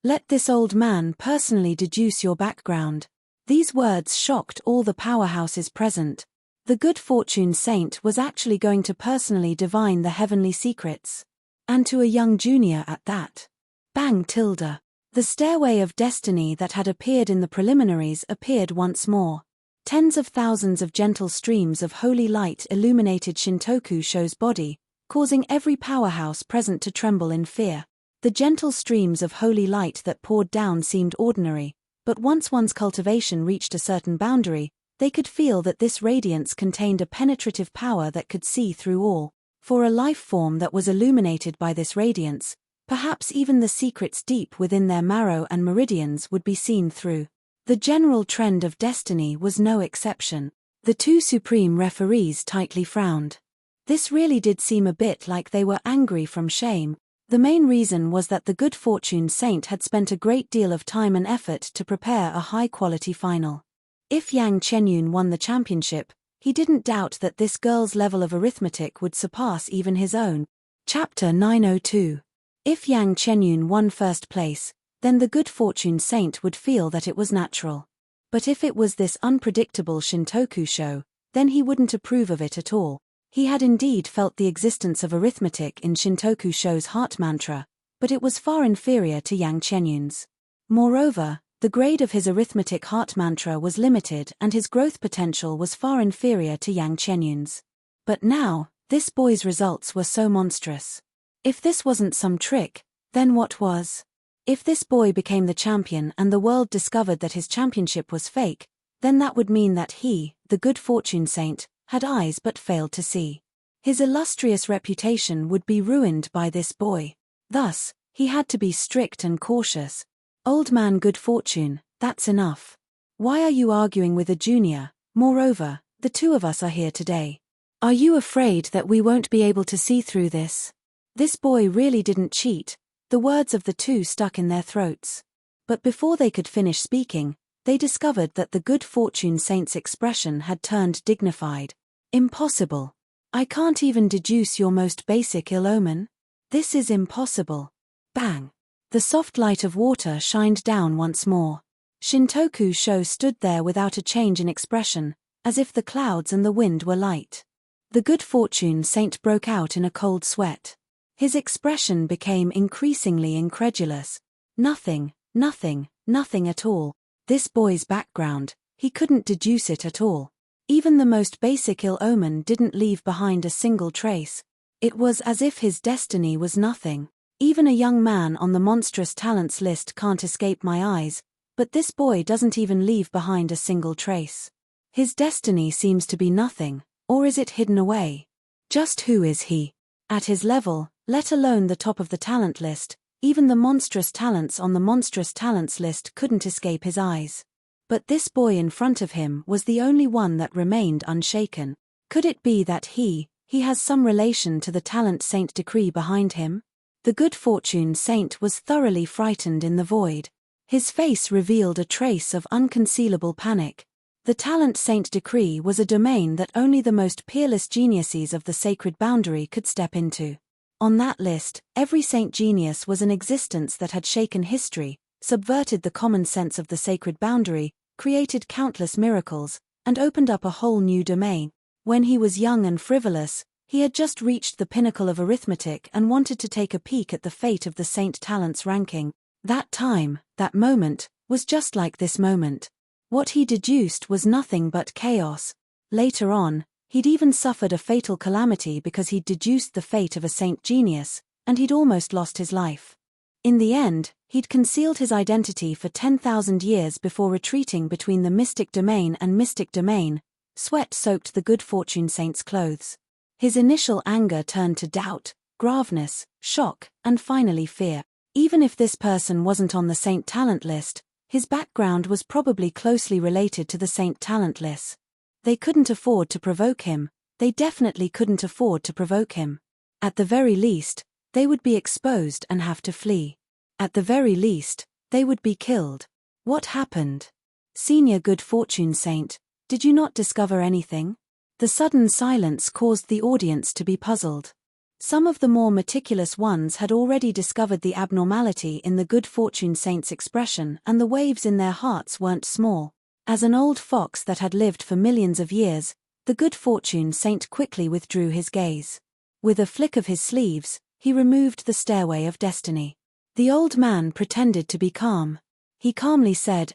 Let this old man personally deduce your background." These words shocked all the powerhouses present. The good fortune saint was actually going to personally divine the heavenly secrets. And to a young junior at that. Bang tilde. The stairway of destiny that had appeared in the preliminaries appeared once more. Tens of thousands of gentle streams of holy light illuminated Shintoku Sho's body, causing every powerhouse present to tremble in fear. The gentle streams of holy light that poured down seemed ordinary, but once one's cultivation reached a certain boundary, they could feel that this radiance contained a penetrative power that could see through all. For a life form that was illuminated by this radiance, perhaps even the secrets deep within their marrow and meridians would be seen through. The general trend of destiny was no exception. The two supreme referees tightly frowned. This really did seem a bit like they were angry from shame. The main reason was that the good fortune saint had spent a great deal of time and effort to prepare a high-quality final. If Yang Qianyun won the championship, he didn't doubt that this girl's level of arithmetic would surpass even his own. Chapter 902. If Yang Qianyun won first place, then the good fortune saint would feel that it was natural. But if it was this unpredictable Shintoku Sho, then he wouldn't approve of it at all. He had indeed felt the existence of arithmetic in Shintoku Sho's heart mantra, but it was far inferior to Yang Qianyun's. Moreover, the grade of his arithmetic heart mantra was limited and his growth potential was far inferior to Yang Qianyun's. But now, this boy's results were so monstrous. If this wasn't some trick, then what was? If this boy became the champion and the world discovered that his championship was fake, then that would mean that he, the good fortune saint, had eyes but failed to see. His illustrious reputation would be ruined by this boy. Thus, he had to be strict and cautious. "Old man good fortune, that's enough. Why are you arguing with a junior? Moreover, the two of us are here today. Are you afraid that we won't be able to see through this?" This boy really didn't cheat. The words of the two stuck in their throats. But before they could finish speaking, they discovered that the good fortune saint's expression had turned dignified. "Impossible. I can't even deduce your most basic ill omen. This is impossible." Bang. The soft light of water shined down once more. Shintoku Sho stood there without a change in expression, as if the clouds and the wind were light. The good fortune saint broke out in a cold sweat. His expression became increasingly incredulous. Nothing at all. This boy's background, he couldn't deduce it at all. Even the most basic ill omen didn't leave behind a single trace. It was as if his destiny was nothing. Even a young man on the monstrous talents list can't escape my eyes, but this boy doesn't even leave behind a single trace. His destiny seems to be nothing, or is it hidden away? Just who is he? At his level, let alone the top of the talent list, even the monstrous talents on the monstrous talents list couldn't escape his eyes. But this boy in front of him was the only one that remained unshaken. Could it be that he has some relation to the talent saint decree behind him? The good fortune saint was thoroughly frightened in the void. His face revealed a trace of unconcealable panic. The talent saint decree was a domain that only the most peerless geniuses of the sacred boundary could step into. On that list, every saint genius was an existence that had shaken history, subverted the common sense of the sacred boundary, created countless miracles, and opened up a whole new domain. When he was young and frivolous, he had just reached the pinnacle of arithmetic and wanted to take a peek at the fate of the Saint Talents ranking. That time, that moment, was just like this moment. What he deduced was nothing but chaos. Later on, he'd even suffered a fatal calamity because he'd deduced the fate of a saint genius, and he'd almost lost his life. In the end, he'd concealed his identity for 10,000 years before retreating between the mystic domain and mystic domain. Sweat soaked the good fortune saint's clothes. His initial anger turned to doubt, graveness, shock, and finally fear. Even if this person wasn't on the Saint Talent list, his background was probably closely related to the Saint Talent list. They couldn't afford to provoke him. They definitely couldn't afford to provoke him. At the very least, they would be exposed and have to flee. At the very least, they would be killed. What happened? Senior good fortune saint, did you not discover anything? The sudden silence caused the audience to be puzzled. Some of the more meticulous ones had already discovered the abnormality in the good fortune saint's expression, and the waves in their hearts weren't small. As an old fox that had lived for millions of years, the good fortune saint quickly withdrew his gaze. With a flick of his sleeves, he removed the stairway of destiny. The old man pretended to be calm. He calmly said,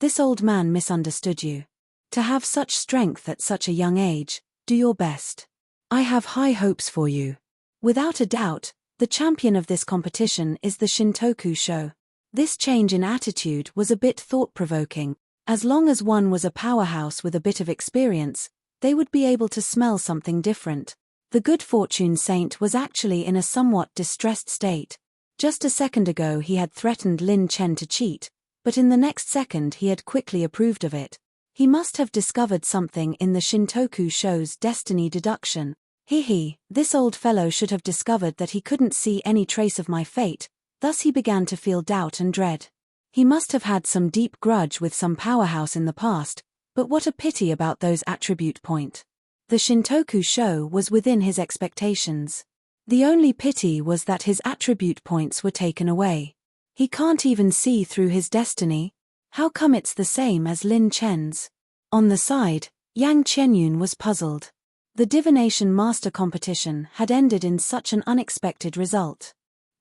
This old man misunderstood you. To have such strength at such a young age, do your best. I have high hopes for you. Without a doubt, the champion of this competition is the Shintoku show. This change in attitude was a bit thought-provoking. As long as one was a powerhouse with a bit of experience, they would be able to smell something different. The good fortune saint was actually in a somewhat distressed state. Just a second ago he had threatened Lin Chen to cheat, but in the next second he had quickly approved of it. He must have discovered something in the Shintoku show's destiny deduction. This old fellow should have discovered that he couldn't see any trace of my fate, thus he began to feel doubt and dread. He must have had some deep grudge with some powerhouse in the past, but what a pity about those attribute point. The Shintoku show was within his expectations. The only pity was that his attribute points were taken away. He can't even see through his destiny. How come it's the same as Lin Chen's? On the side, Yang Qianyun was puzzled. The divination master competition had ended in such an unexpected result.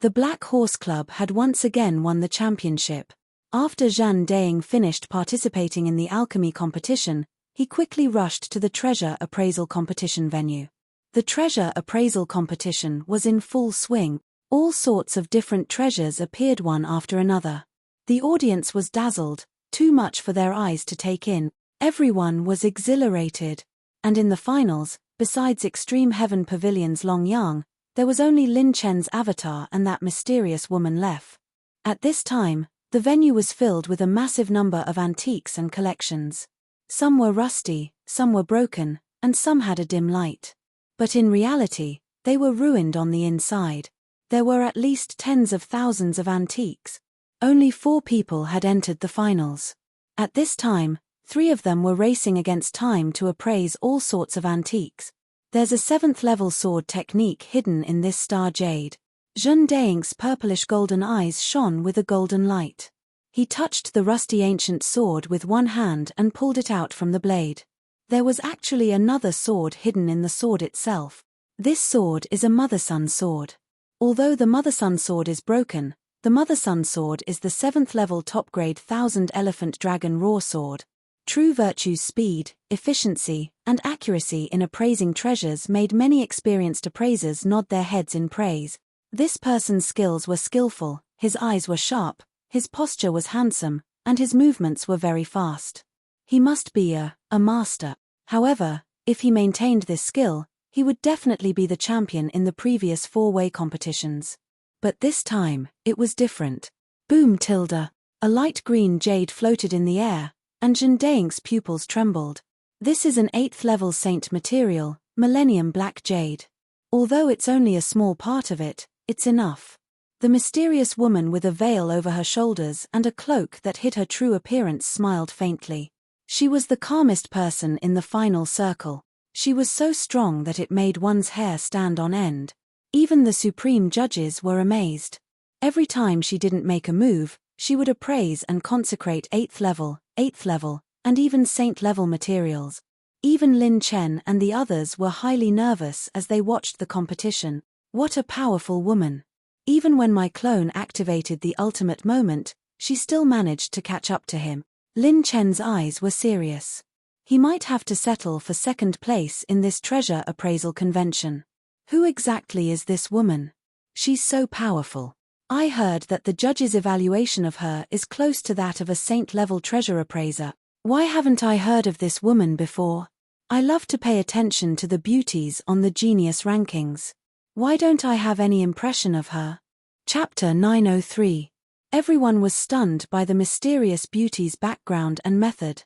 The Black Horse Club had once again won the championship. After Zhan Daing finished participating in the alchemy competition, he quickly rushed to the treasure appraisal competition venue. The treasure appraisal competition was in full swing. All sorts of different treasures appeared one after another. The audience was dazzled, too much for their eyes to take in. Everyone was exhilarated. And in the finals, besides Extreme Heaven Pavilion's Long Yang, there was only Lin Chen's avatar and that mysterious woman left. At this time, the venue was filled with a massive number of antiques and collections. Some were rusty, some were broken, and some had a dim light. But in reality, they were ruined on the inside. There were at least tens of thousands of antiques. Only 4 people had entered the finals. At this time, 3 of them were racing against time to appraise all sorts of antiques. There's a 7th level sword technique hidden in this star jade. Zhan Daing's purplish golden eyes shone with a golden light. He touched the rusty ancient sword with one hand and pulled it out from the blade. There was actually another sword hidden in the sword itself. This sword is a Mother Sun sword. Although the Mother Sun sword is broken, the Mother Sun sword is the 7th level top grade 1000 elephant dragon raw sword. True virtue's speed, efficiency, and accuracy in appraising treasures made many experienced appraisers nod their heads in praise. This person's skills were skillful, his eyes were sharp, his posture was handsome, and his movements were very fast. He must be a master. However, if he maintained this skill, he would definitely be the champion in the previous 4-way competitions. But this time, it was different. Boom tilde. A light green jade floated in the air, and Zhendaying's pupils trembled. This is an 8th level saint material, Millennium Black Jade. Although it's only a small part of it, it's enough. The mysterious woman with a veil over her shoulders and a cloak that hid her true appearance smiled faintly. She was the calmest person in the final circle. She was so strong that it made one's hair stand on end. Even the supreme judges were amazed. Every time she didn't make a move, she would appraise and consecrate 8th level, and even saint-level materials. Even Lin Chen and the others were highly nervous as they watched the competition. What a powerful woman. Even when my clone activated the ultimate moment, she still managed to catch up to him. Lin Chen's eyes were serious. He might have to settle for 2nd place in this treasure appraisal convention. Who exactly is this woman? She's so powerful. I heard that the judge's evaluation of her is close to that of a saint-level treasure appraiser. Why haven't I heard of this woman before? I love to pay attention to the beauties on the genius rankings. Why don't I have any impression of her? Chapter 903. Everyone was stunned by the mysterious beauty's background and method.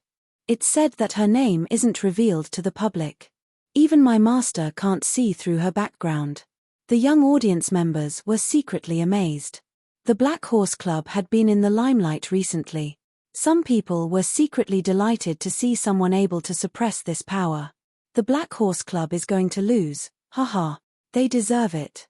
It's said that her name isn't revealed to the public. Even my master can't see through her background. The young audience members were secretly amazed. The Black Horse Club had been in the limelight recently. Some people were secretly delighted to see someone able to suppress this power. The Black Horse Club is going to lose, haha. They deserve it.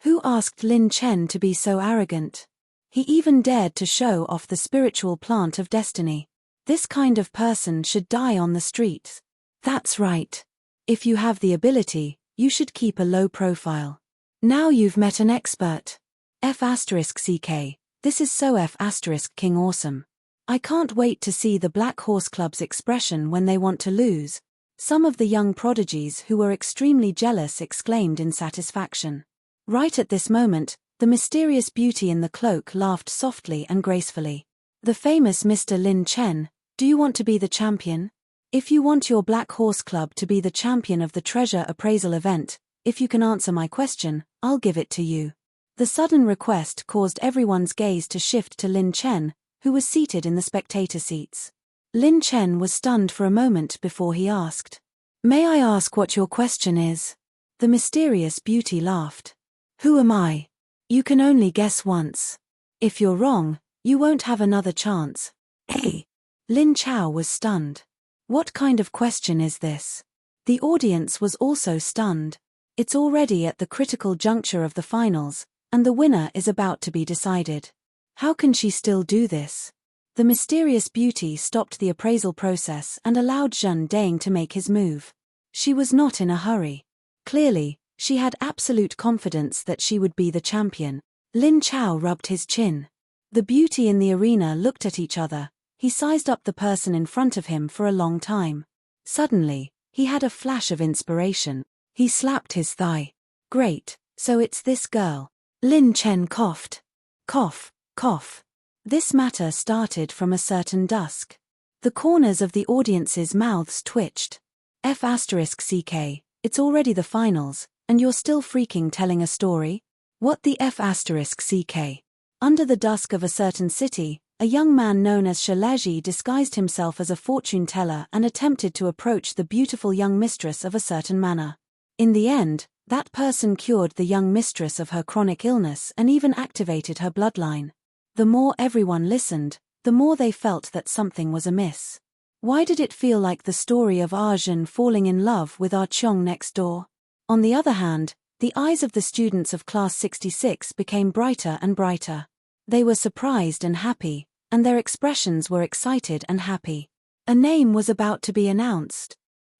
Who asked Lin Chen to be so arrogant? He even dared to show off the spiritual plant of destiny. This kind of person should die on the streets. That's right. If you have the ability, you should keep a low profile. Now you've met an expert. F*CK, this is so F*King awesome. I can't wait to see the Black Horse Club's expression when they want to lose. Some of the young prodigies who were extremely jealous exclaimed in satisfaction. Right at this moment, the mysterious beauty in the cloak laughed softly and gracefully. The famous Mr. Lin Chen, do you want to be the champion? If you want your Black Horse Club to be the champion of the treasure appraisal event, if you can answer my question, I'll give it to you. The sudden request caused everyone's gaze to shift to Lin Chen, who was seated in the spectator seats. Lin Chen was stunned for a moment before he asked, "May I ask what your question is?" The mysterious beauty laughed. "Who am I? You can only guess once. If you're wrong, you won't have another chance." Hey! Lin Chao was stunned. What kind of question is this? The audience was also stunned. It's already at the critical juncture of the finals, and the winner is about to be decided. How can she still do this? The mysterious beauty stopped the appraisal process and allowed Zhendaying to make his move. She was not in a hurry. Clearly, she had absolute confidence that she would be the champion. Lin Chao rubbed his chin. The beauty in the arena looked at each other. He sized up the person in front of him for a long time. Suddenly, he had a flash of inspiration. He slapped his thigh. Great, so it's this girl. Lin Chen coughed. Cough, cough. This matter started from a certain dusk. The corners of the audience's mouths twitched. F*CK, it's already the finals, and you're still freaking telling a story? What the F*CK? Under the dusk of a certain city, a young man known as Shalaji disguised himself as a fortune teller and attempted to approach the beautiful young mistress of a certain manor. In the end, that person cured the young mistress of her chronic illness and even activated her bloodline. The more everyone listened, the more they felt that something was amiss. Why did it feel like the story of Arjun falling in love with Archeong next door? On the other hand, the eyes of the students of Class 66 became brighter and brighter. They were surprised and happy, and their expressions were excited and happy. A name was about to be announced.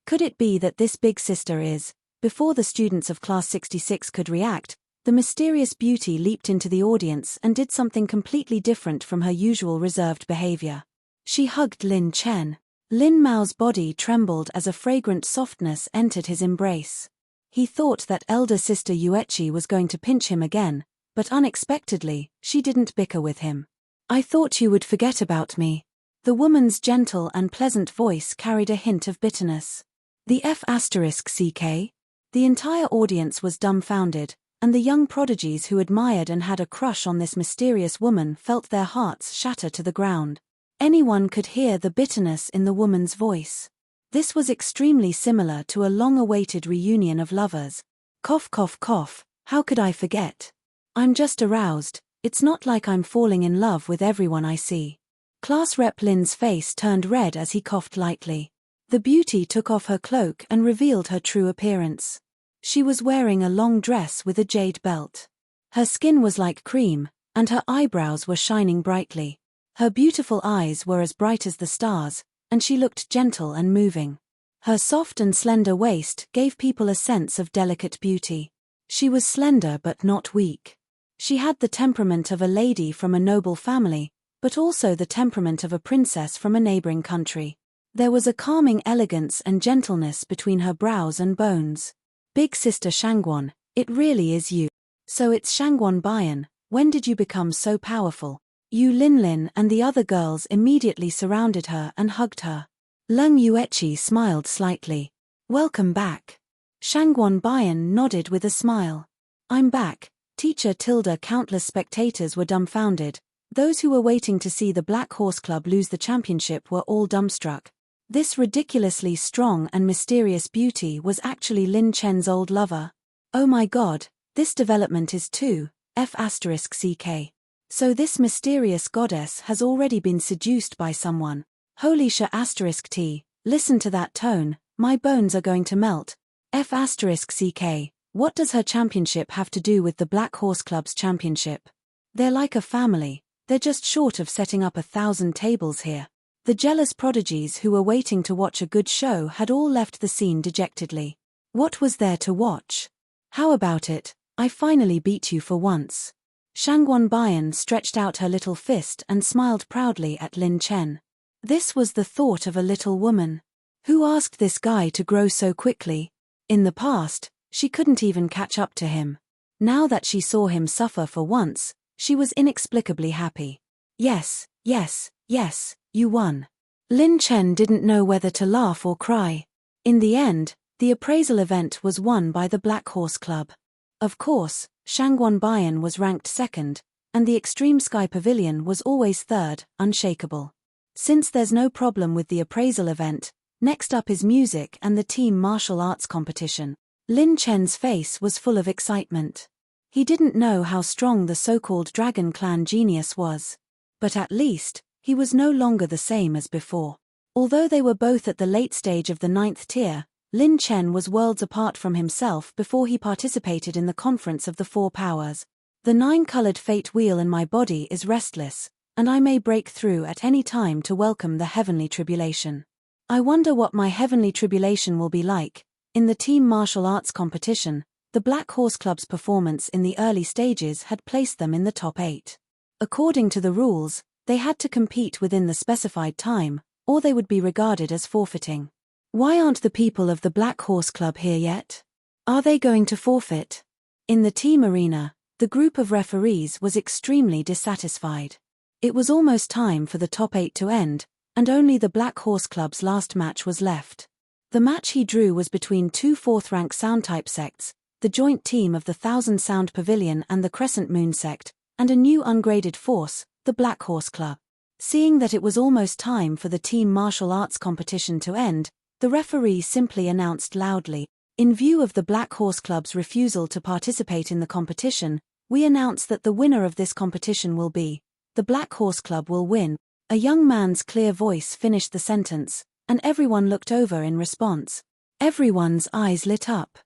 Could it be that this big sister is? Before the students of Class 66 could react, the mysterious beauty leaped into the audience and did something completely different from her usual reserved behavior. She hugged Lin Chen. Lin Mao's body trembled as a fragrant softness entered his embrace. He thought that elder sister Yuechi was going to pinch him again, but unexpectedly, she didn't bicker with him. "I thought you would forget about me." The woman's gentle and pleasant voice carried a hint of bitterness. The F***CK? The entire audience was dumbfounded, and the young prodigies who admired and had a crush on this mysterious woman felt their hearts shatter to the ground. Anyone could hear the bitterness in the woman's voice. This was extremely similar to a long-awaited reunion of lovers. Cough cough cough, how could I forget? I'm just aroused, it's not like I'm falling in love with everyone I see. Class Rep Lin's face turned red as he coughed lightly. The beauty took off her cloak and revealed her true appearance. She was wearing a long dress with a jade belt. Her skin was like cream, and her eyebrows were shining brightly. Her beautiful eyes were as bright as the stars, and she looked gentle and moving. Her soft and slender waist gave people a sense of delicate beauty. She was slender but not weak. She had the temperament of a lady from a noble family, but also the temperament of a princess from a neighboring country. There was a calming elegance and gentleness between her brows and bones. Big sister Shangwon, it really is you. So it's Shangwon Bayan, when did you become so powerful? Yu Linlin and the other girls immediately surrounded her and hugged her. Leng Yuechi smiled slightly. Welcome back. Shangwon Bayan nodded with a smile. I'm back, teacher tilde. Countless spectators were dumbfounded. Those who were waiting to see the Black Horse Club lose the championship were all dumbstruck. This ridiculously strong and mysterious beauty was actually Lin Chen's old lover. Oh my god, this development is too, F***CK. So this mysterious goddess has already been seduced by someone. Holy **T, listen to that tone, my bones are going to melt. F***CK, what does her championship have to do with the Black Horse Club's championship? They're like a family, they're just short of setting up 1,000 tables here. The jealous prodigies who were waiting to watch a good show had all left the scene dejectedly. What was there to watch? How about it, I finally beat you for once. Shangwon Bayan stretched out her little fist and smiled proudly at Lin Chen. This was the thought of a little woman. Who asked this guy to grow so quickly? In the past, she couldn't even catch up to him. Now that she saw him suffer for once, she was inexplicably happy. Yes, yes, yes, you won. Lin Chen didn't know whether to laugh or cry. In the end, the appraisal event was won by the Black Horse Club. Of course, Shangwon Bayan was ranked second, and the Extreme Sky Pavilion was always third, unshakable. Since there's no problem with the appraisal event, next up is music and the team martial arts competition. Lin Chen's face was full of excitement. He didn't know how strong the so-called Dragon Clan genius was. But at least, he was no longer the same as before. Although they were both at the late stage of the 9th tier, Lin Chen was worlds apart from himself before he participated in the Conference of the Four Powers. The 9-colored fate wheel in my body is restless, and I may break through at any time to welcome the heavenly tribulation. I wonder what my heavenly tribulation will be like. In the team martial arts competition, the Black Horse Club's performance in the early stages had placed them in the top 8. According to the rules, they had to compete within the specified time, or they would be regarded as forfeiting. Why aren't the people of the Black Horse Club here yet? Are they going to forfeit? In the team arena, the group of referees was extremely dissatisfied. It was almost time for the top 8 to end, and only the Black Horse Club's last match was left. The match he drew was between two 4th-rank sound-type sects, the joint team of the Thousand Sound Pavilion and the Crescent Moon sect, and a new ungraded force, the Black Horse Club. Seeing that it was almost time for the team martial arts competition to end, the referee simply announced loudly, "In view of the Black Horse Club's refusal to participate in the competition, we announce that the winner of this competition will be, the Black Horse Club will win." A young man's clear voice finished the sentence, and everyone looked over in response. Everyone's eyes lit up.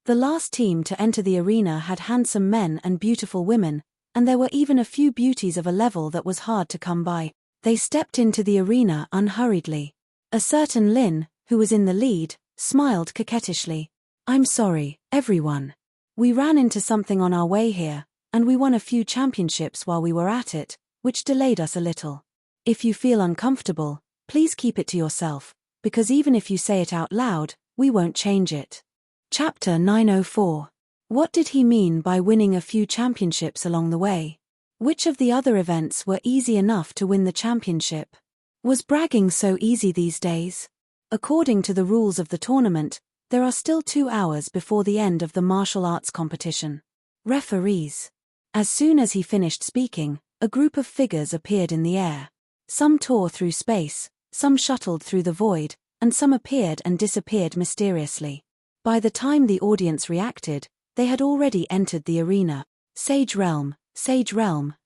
The last team to enter the arena had handsome men and beautiful women, and there were even a few beauties of a level that was hard to come by. They stepped into the arena unhurriedly. A certain Lin, who was in the lead, smiled coquettishly. "I'm sorry, everyone. We ran into something on our way here, and we won a few championships while we were at it, which delayed us a little. If you feel uncomfortable, please keep it to yourself. because even if you say it out loud, we won't change it. Chapter 904. What did he mean by winning a few championships along the way? Which of the other events were easy enough to win the championship? Was bragging so easy these days? According to the rules of the tournament, there are still 2 hours before the end of the martial arts competition. Referees. As soon as he finished speaking, a group of figures appeared in the air. Some tore through space, some shuttled through the void, and some appeared and disappeared mysteriously. By the time the audience reacted, they had already entered the arena. Sage Realm,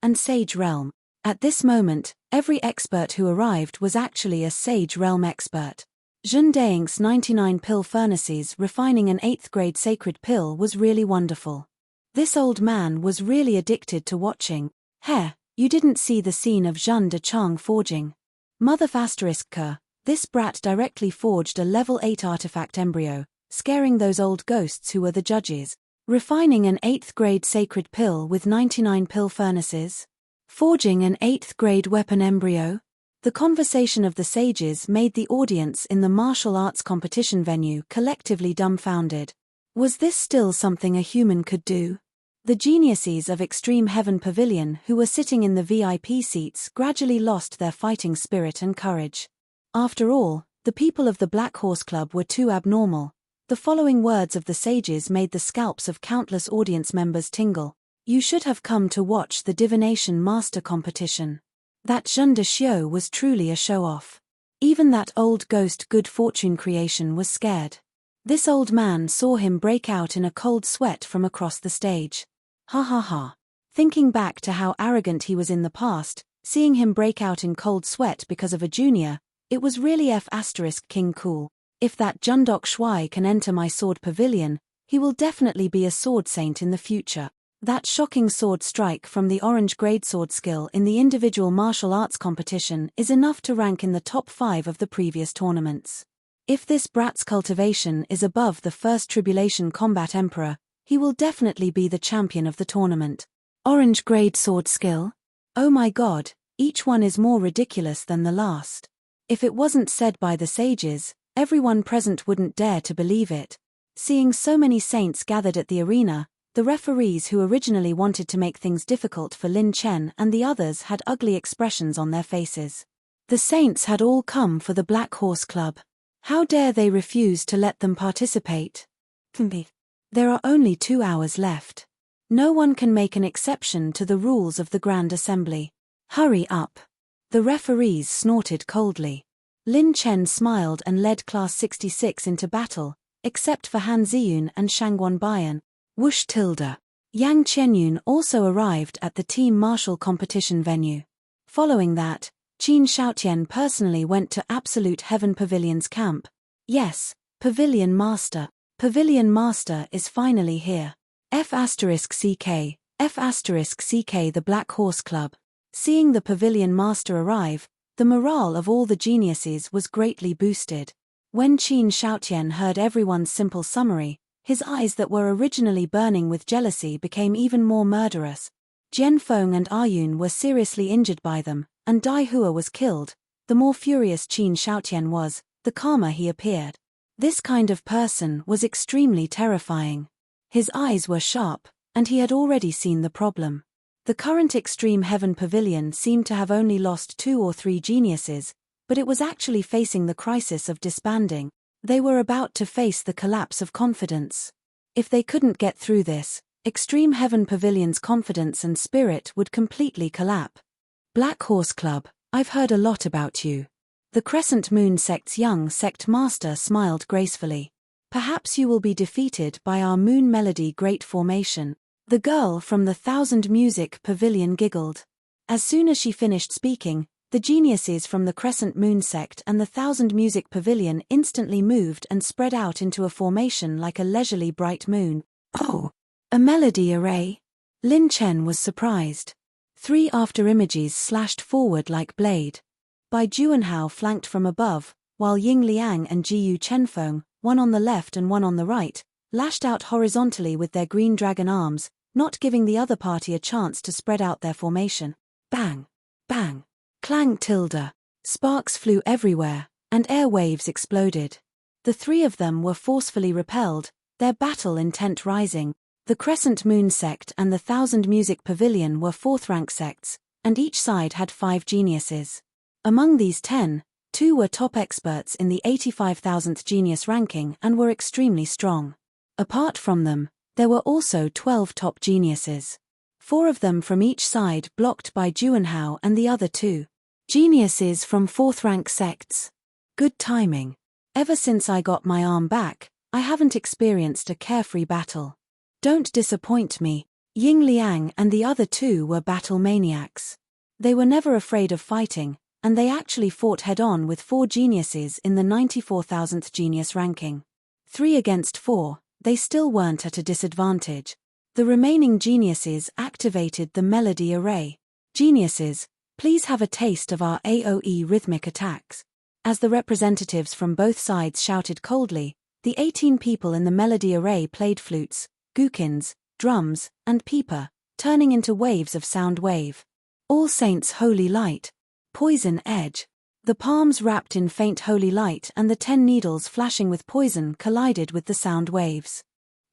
and Sage Realm. At this moment, every expert who arrived was actually a Sage Realm expert. Zhen Daying's 99 pill furnaces refining an 8th grade sacred pill was really wonderful. This old man was really addicted to watching. You didn't see the scene of Zhen De Chang forging. Mother **K, this brat directly forged a level 8 artifact embryo, scaring those old ghosts who were the judges. Refining an 8th grade sacred pill with 99 pill furnaces? Forging an 8th grade weapon embryo? The conversation of the sages made the audience in the martial arts competition venue collectively dumbfounded. Was this still something a human could do? The geniuses of Extreme Heaven Pavilion who were sitting in the VIP seats gradually lost their fighting spirit and courage. After all, the people of the Black Horse Club were too abnormal. The following words of the sages made the scalps of countless audience members tingle. You should have come to watch the divination master competition. That Zhen De Xiu was truly a show-off. Even that old ghost good fortune creation was scared. This old man saw him break out in a cold sweat from across the stage. Ha ha ha. Thinking back to how arrogant he was in the past, seeing him break out in cold sweat because of a junior, it was really King cool. If that Jundok Shuai can enter my sword pavilion, he will definitely be a sword saint in the future. That shocking sword strike from the orange grade sword skill in the individual martial arts competition is enough to rank in the top 5 of the previous tournaments. If this brat's cultivation is above the first Tribulation Combat Emperor, he will definitely be the champion of the tournament. Orange grade sword skill? Oh my god, each one is more ridiculous than the last. If it wasn't said by the sages, everyone present wouldn't dare to believe it. Seeing so many saints gathered at the arena, the referees who originally wanted to make things difficult for Lin Chen and the others had ugly expressions on their faces. The saints had all come for the Black Horse Club. How dare they refuse to let them participate? There are only 2 hours left. No one can make an exception to the rules of the Grand Assembly. Hurry up. The referees snorted coldly. Lin Chen smiled and led Class 66 into battle, except for Han Ziyun and Shangguan Bayan. Whoosh tilde. Yang Qianyun also arrived at the team martial competition venue. Following that, Qin Shaotian personally went to Absolute Heaven Pavilion's camp. Yes, Pavilion Master. Pavilion Master is finally here. F***CK, the Black Horse Club. Seeing the Pavilion Master arrive, the morale of all the geniuses was greatly boosted. When Qin Shaotian heard everyone's simple summary, his eyes that were originally burning with jealousy became even more murderous. Jian Feng and Ayun were seriously injured by them, and Dai Hua was killed. The more furious Qin Shaotian was, the calmer he appeared. This kind of person was extremely terrifying. His eyes were sharp, and he had already seen the problem. The current Extreme Heaven Pavilion seemed to have only lost 2 or 3 geniuses, but it was actually facing the crisis of disbanding. They were about to face the collapse of confidence. If they couldn't get through this, Extreme Heaven Pavilion's confidence and spirit would completely collapse. Black Horse Club, I've heard a lot about you. The Crescent Moon Sect's young sect master smiled gracefully. Perhaps you will be defeated by our Moon Melody Great Formation. The girl from the Thousand Music Pavilion giggled. As soon as she finished speaking, the geniuses from the Crescent Moon Sect and the Thousand Music Pavilion instantly moved and spread out into a formation like a leisurely bright moon. Oh! A melody array? Lin Chen was surprised. 3 after-images slashed forward like blade. Bai Juanhao flanked from above, while Ying Liang and Jiyu Chenfeng, one on the left and one on the right, lashed out horizontally with their green dragon arms, not giving the other party a chance to spread out their formation. Bang! Bang! Clang tilde. Sparks flew everywhere, and air waves exploded. The three of them were forcefully repelled, their battle intent rising. The Crescent Moon sect and the Thousand Music Pavilion were fourth-rank sects, and each side had 5 geniuses. Among these 10, 2 were top experts in the 85,000th genius ranking and were extremely strong. Apart from them, there were also 12 top geniuses. 4 of them from each side blocked by Juanhao and the other 2 geniuses from fourth-rank sects. Good timing. Ever since I got my arm back, I haven't experienced a carefree battle. Don't disappoint me. Ying Liang and the other 2 were battle maniacs. They were never afraid of fighting, and they actually fought head-on with 4 geniuses in the 94,000th genius ranking. 3 against 4, they still weren't at a disadvantage. The remaining geniuses activated the melody array. Geniuses, please have a taste of our AoE rhythmic attacks. As the representatives from both sides shouted coldly, the 18 people in the melody array played flutes, gukins, drums, and pipa, turning into waves of sound wave. All Saints' holy light. Poison edge. The palms wrapped in faint holy light and the 10 needles flashing with poison collided with the sound waves.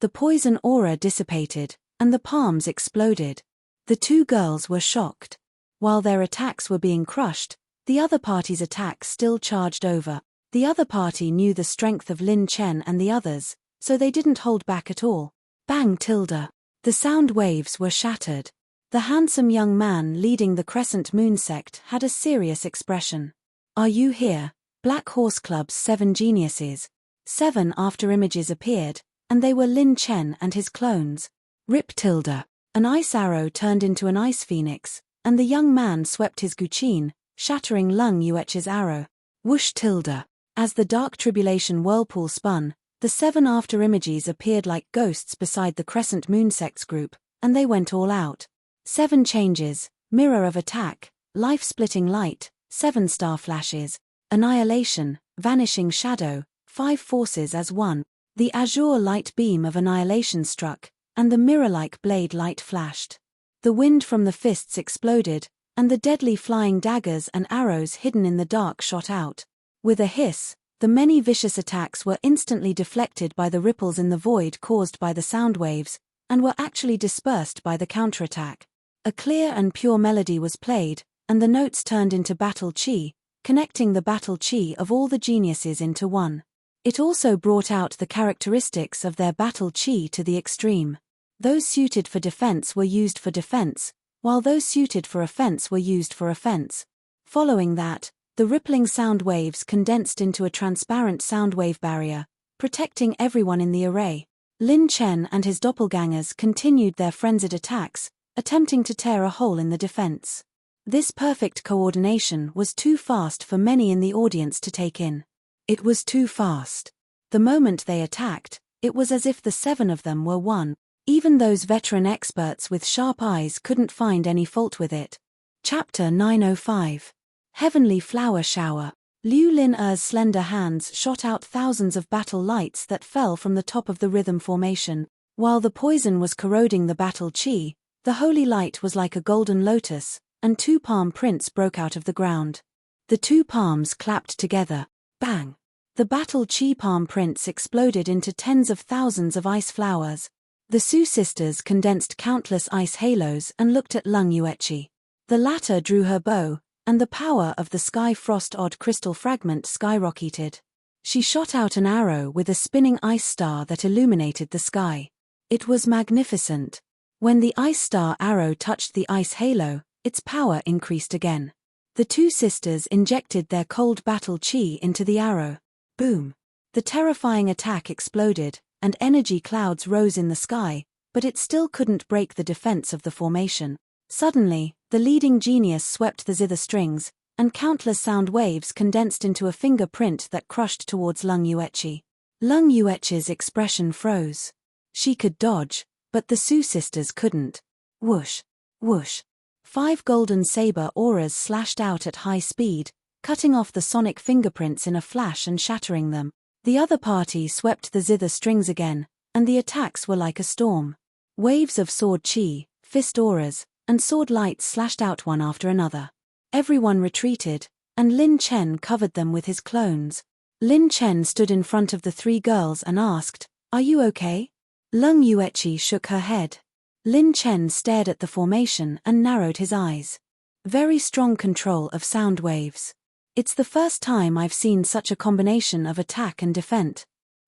The poison aura dissipated, and the palms exploded. The 2 girls were shocked. While their attacks were being crushed, the other party's attacks still charged over. The other party knew the strength of Lin Chen and the others, so they didn't hold back at all. Bang tilde. The sound waves were shattered. The handsome young man leading the Crescent Moon sect had a serious expression. Are you here? Black Horse Club's 7 geniuses. 7 after-images appeared, and they were Lin Chen and his clones. Rip tilde. An ice arrow turned into an ice phoenix, and the young man swept his guqin, shattering Lung Yueche's arrow. Whoosh tilde. As the dark tribulation whirlpool spun, the 7 after-images appeared like ghosts beside the Crescent Moon sect's group, and they went all out. 7 changes, mirror of attack, life-splitting light, 7 star flashes, annihilation, vanishing shadow, 5 forces as one. The azure light beam of annihilation struck, and the mirror-like blade light flashed. The wind from the fists exploded, and the deadly flying daggers and arrows hidden in the dark shot out. With a hiss, the many vicious attacks were instantly deflected by the ripples in the void caused by the sound waves, and were actually dispersed by the counterattack. A clear and pure melody was played, and the notes turned into battle chi, connecting the battle chi of all the geniuses into one. It also brought out the characteristics of their battle chi to the extreme. Those suited for defense were used for defense, while those suited for offense were used for offense. Following that, the rippling sound waves condensed into a transparent sound wave barrier, protecting everyone in the array. Lin Chen and his doppelgangers continued their frenzied attacks, attempting to tear a hole in the defense. This perfect coordination was too fast for many in the audience to take in. It was too fast. The moment they attacked, it was as if the 7 of them were one. Even those veteran experts with sharp eyes couldn't find any fault with it. Chapter 905. Heavenly Flower Shower. Liu Lin-er's slender hands shot out thousands of battle lights that fell from the top of the rhythm formation. While the poison was corroding the battle chi, the holy light was like a golden lotus, and 2 palm prints broke out of the ground. The 2 palms clapped together. Bang! The battle chi palm prints exploded into tens of thousands of ice flowers. The Su sisters condensed countless ice halos and looked at Lung Yuechi. The latter drew her bow, and the power of the Sky Frost Odd Crystal Fragment skyrocketed. She shot out an arrow with a spinning ice star that illuminated the sky. It was magnificent. When the ice star arrow touched the ice halo, its power increased again. The 2 sisters injected their cold battle chi into the arrow. Boom! The terrifying attack exploded, and energy clouds rose in the sky, but it still couldn't break the defense of the formation. Suddenly, the leading genius swept the zither strings, and countless sound waves condensed into a fingerprint that crushed towards Lung Yuechi. Lung Yuechi's expression froze. She could dodge, but the Su sisters couldn't. Whoosh! Whoosh! 5 golden saber auras slashed out at high speed, cutting off the sonic fingerprints in a flash and shattering them. The other party swept the zither strings again, and the attacks were like a storm. Waves of sword chi, fist auras, and sword lights slashed out one after another. Everyone retreated, and Lin Chen covered them with his clones. Lin Chen stood in front of the three girls and asked, "Are you okay?" Leng Yueqi shook her head. Lin Chen stared at the formation and narrowed his eyes. Very strong control of sound waves. It's the first time I've seen such a combination of attack and defense.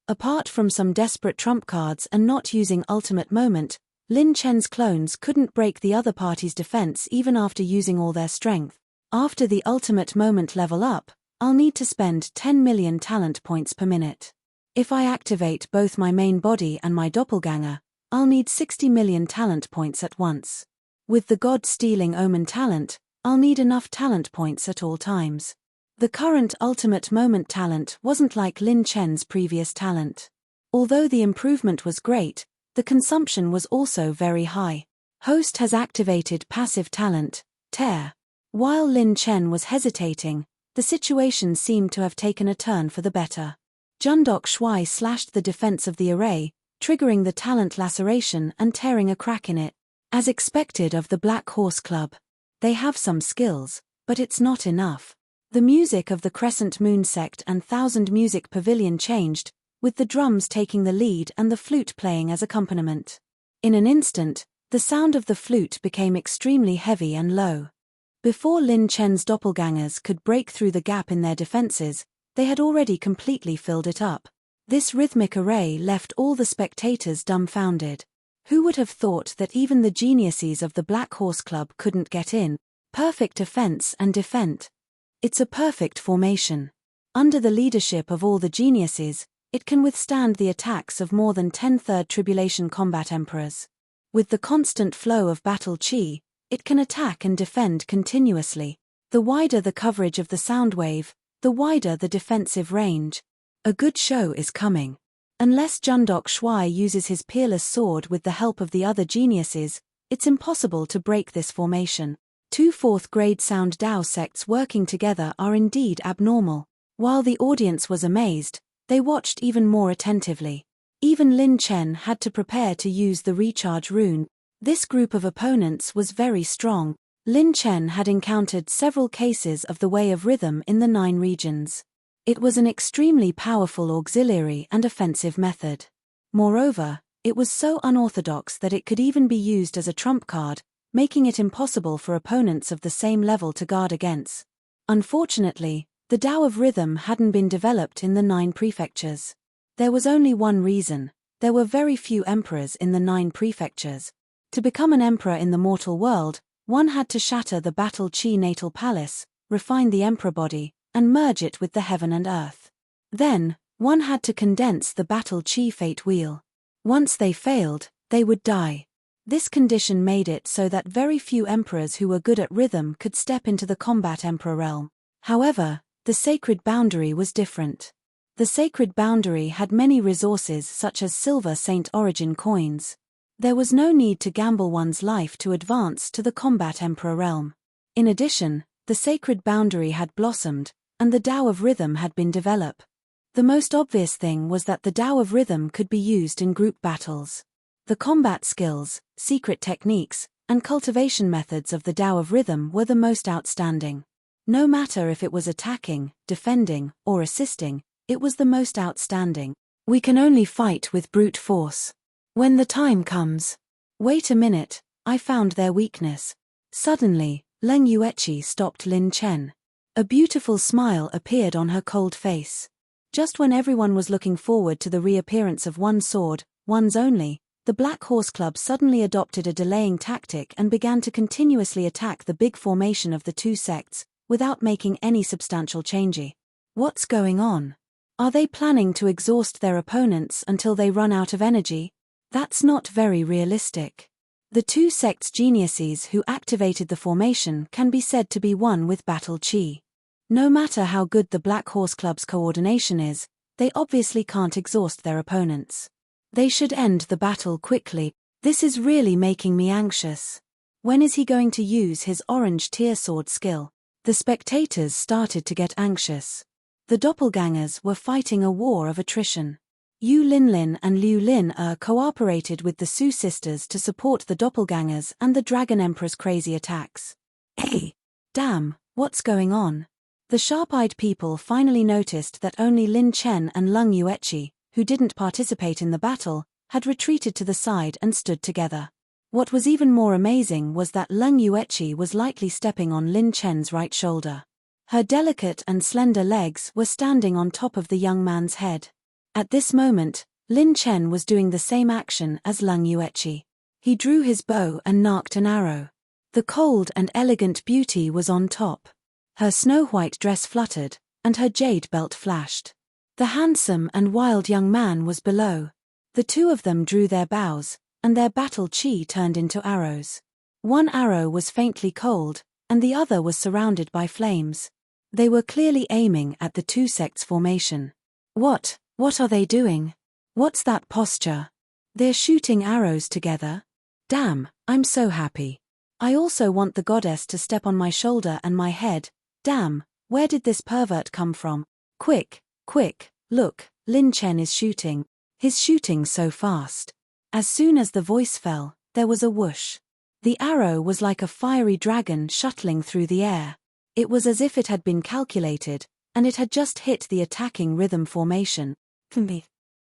Apart from some desperate trump cards and not using ultimate moment, Lin Chen's clones couldn't break the other party's defense even after using all their strength. After the ultimate moment level up, I'll need to spend 10 million talent points per minute. If I activate both my main body and my doppelganger, I'll need 60 million talent points at once. With the God-stealing Omen talent, I'll need enough talent points at all times. The current ultimate moment talent wasn't like Lin Chen's previous talent. Although the improvement was great, the consumption was also very high. Host has activated passive talent, Tear. While Lin Chen was hesitating, the situation seemed to have taken a turn for the better. Jundok Shui slashed the defense of the array, triggering the talent laceration and tearing a crack in it. As expected of the Black Horse Club. They have some skills, but it's not enough. The music of the Crescent Moon Sect and Thousand Music Pavilion changed, with the drums taking the lead and the flute playing as accompaniment. In an instant, the sound of the flute became extremely heavy and low. Before Lin Chen's doppelgangers could break through the gap in their defenses, they had already completely filled it up. This rhythmic array left all the spectators dumbfounded. Who would have thought that even the geniuses of the Black Horse Club couldn't get in? Perfect offense and defense. It's a perfect formation. Under the leadership of all the geniuses, it can withstand the attacks of more than 10 Third Tribulation Combat Emperors. With the constant flow of battle chi, it can attack and defend continuously. The wider the coverage of the sound wave, the wider the defensive range. A good show is coming. Unless Jundok Shui uses his peerless sword with the help of the other geniuses, it's impossible to break this formation. Two fourth-grade sound Dao sects working together are indeed abnormal. While the audience was amazed, they watched even more attentively. Even Lin Chen had to prepare to use the recharge rune. This group of opponents was very strong. Lin Chen had encountered several cases of the Way of Rhythm in the 9 regions. It was an extremely powerful auxiliary and offensive method. Moreover, it was so unorthodox that it could even be used as a trump card, making it impossible for opponents of the same level to guard against. Unfortunately, the Tao of Rhythm hadn't been developed in the 9 prefectures. There was only one reason: there were very few emperors in the 9 prefectures. To become an emperor in the mortal world, one had to shatter the Battle Chi Natal Palace, refine the emperor body, and merge it with the heaven and earth. Then, one had to condense the Battle Chi Fate Wheel. Once they failed, they would die. This condition made it so that very few emperors who were good at rhythm could step into the combat emperor realm. However, the sacred boundary was different. The sacred boundary had many resources such as silver Saint Origin coins. There was no need to gamble one's life to advance to the combat emperor realm. In addition, the sacred boundary had blossomed, and the Tao of Rhythm had been developed. The most obvious thing was that the Tao of Rhythm could be used in group battles. The combat skills, secret techniques, and cultivation methods of the Tao of Rhythm were the most outstanding. No matter if it was attacking, defending, or assisting, it was the most outstanding. We can only fight with brute force. When the time comes. Wait a minute, I found their weakness. Suddenly, Leng Yueqi stopped Lin Chen. A beautiful smile appeared on her cold face. Just when everyone was looking forward to the reappearance of one sword, one's only, the Black Horse Club suddenly adopted a delaying tactic and began to continuously attack the big formation of the 2 sects, without making any substantial change. What's going on? Are they planning to exhaust their opponents until they run out of energy? That's not very realistic. The 2 sects' geniuses who activated the formation can be said to be one with battle chi. No matter how good the Black Horse Club's coordination is, they obviously can't exhaust their opponents. They should end the battle quickly. This is really making me anxious. When is he going to use his orange tear sword skill? The spectators started to get anxious. The doppelgangers were fighting a war of attrition. Yu Linlin and Liu Lin cooperated with the Su sisters to support the doppelgangers and the Dragon Emperor's crazy attacks. Hey! Damn, what's going on? The sharp-eyed people finally noticed that only Lin Chen and Lung Yueqi, who didn't participate in the battle, had retreated to the side and stood together. What was even more amazing was that Lung Yueqi was lightly stepping on Lin Chen's right shoulder. Her delicate and slender legs were standing on top of the young man's head. At this moment, Lin Chen was doing the same action as Lung Yueqi. He drew his bow and narked an arrow. The cold and elegant beauty was on top. Her snow-white dress fluttered, and her jade belt flashed. The handsome and wild young man was below. The two of them drew their bows, and their battle chi turned into arrows. One arrow was faintly cold, and the other was surrounded by flames. They were clearly aiming at the two sects' formation. What are they doing? What's that posture? They're shooting arrows together? Damn, I'm so happy. I also want the goddess to step on my shoulder and my head. Damn, where did this pervert come from? Quick, look, Lin Chen is shooting. He's shooting so fast. As soon as the voice fell, there was a whoosh. The arrow was like a fiery dragon shuttling through the air. It was as if it had been calculated, and it had just hit the attacking rhythm formation.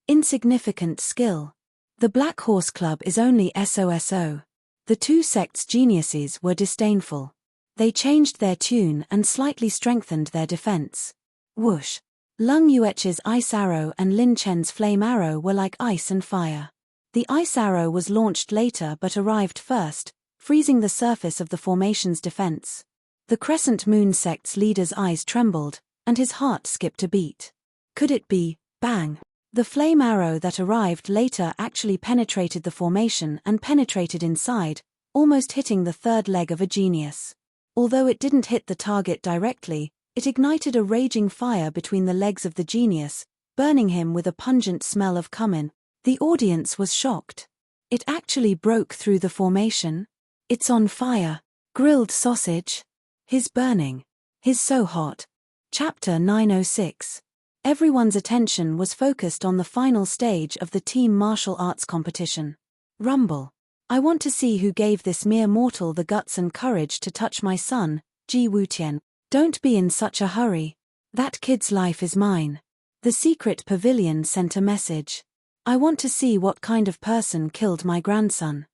Insignificant skill. The Black Horse Club is only SOSO. The two sects' geniuses were disdainful. They changed their tune and slightly strengthened their defense. Whoosh. Lung Yueqi's ice arrow and Lin Chen's flame arrow were like ice and fire. The ice arrow was launched later but arrived first, freezing the surface of the formation's defense. The Crescent Moon sect's leader's eyes trembled, and his heart skipped a beat. Could it be, bang? The flame arrow that arrived later actually penetrated the formation and penetrated inside, almost hitting the third leg of a genius. Although it didn't hit the target directly, it ignited a raging fire between the legs of the genius, burning him with a pungent smell of cumin. The audience was shocked. It actually broke through the formation. It's on fire. Grilled sausage. He's burning. He's so hot. Chapter 906. Everyone's attention was focused on the final stage of the team martial arts competition. Rumble. I want to see who gave this mere mortal the guts and courage to touch my son, Ji Wutian. Don't be in such a hurry. That kid's life is mine. The secret pavilion sent a message. I want to see what kind of person killed my grandson.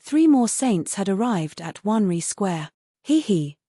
3 more saints had arrived at Wanri Square.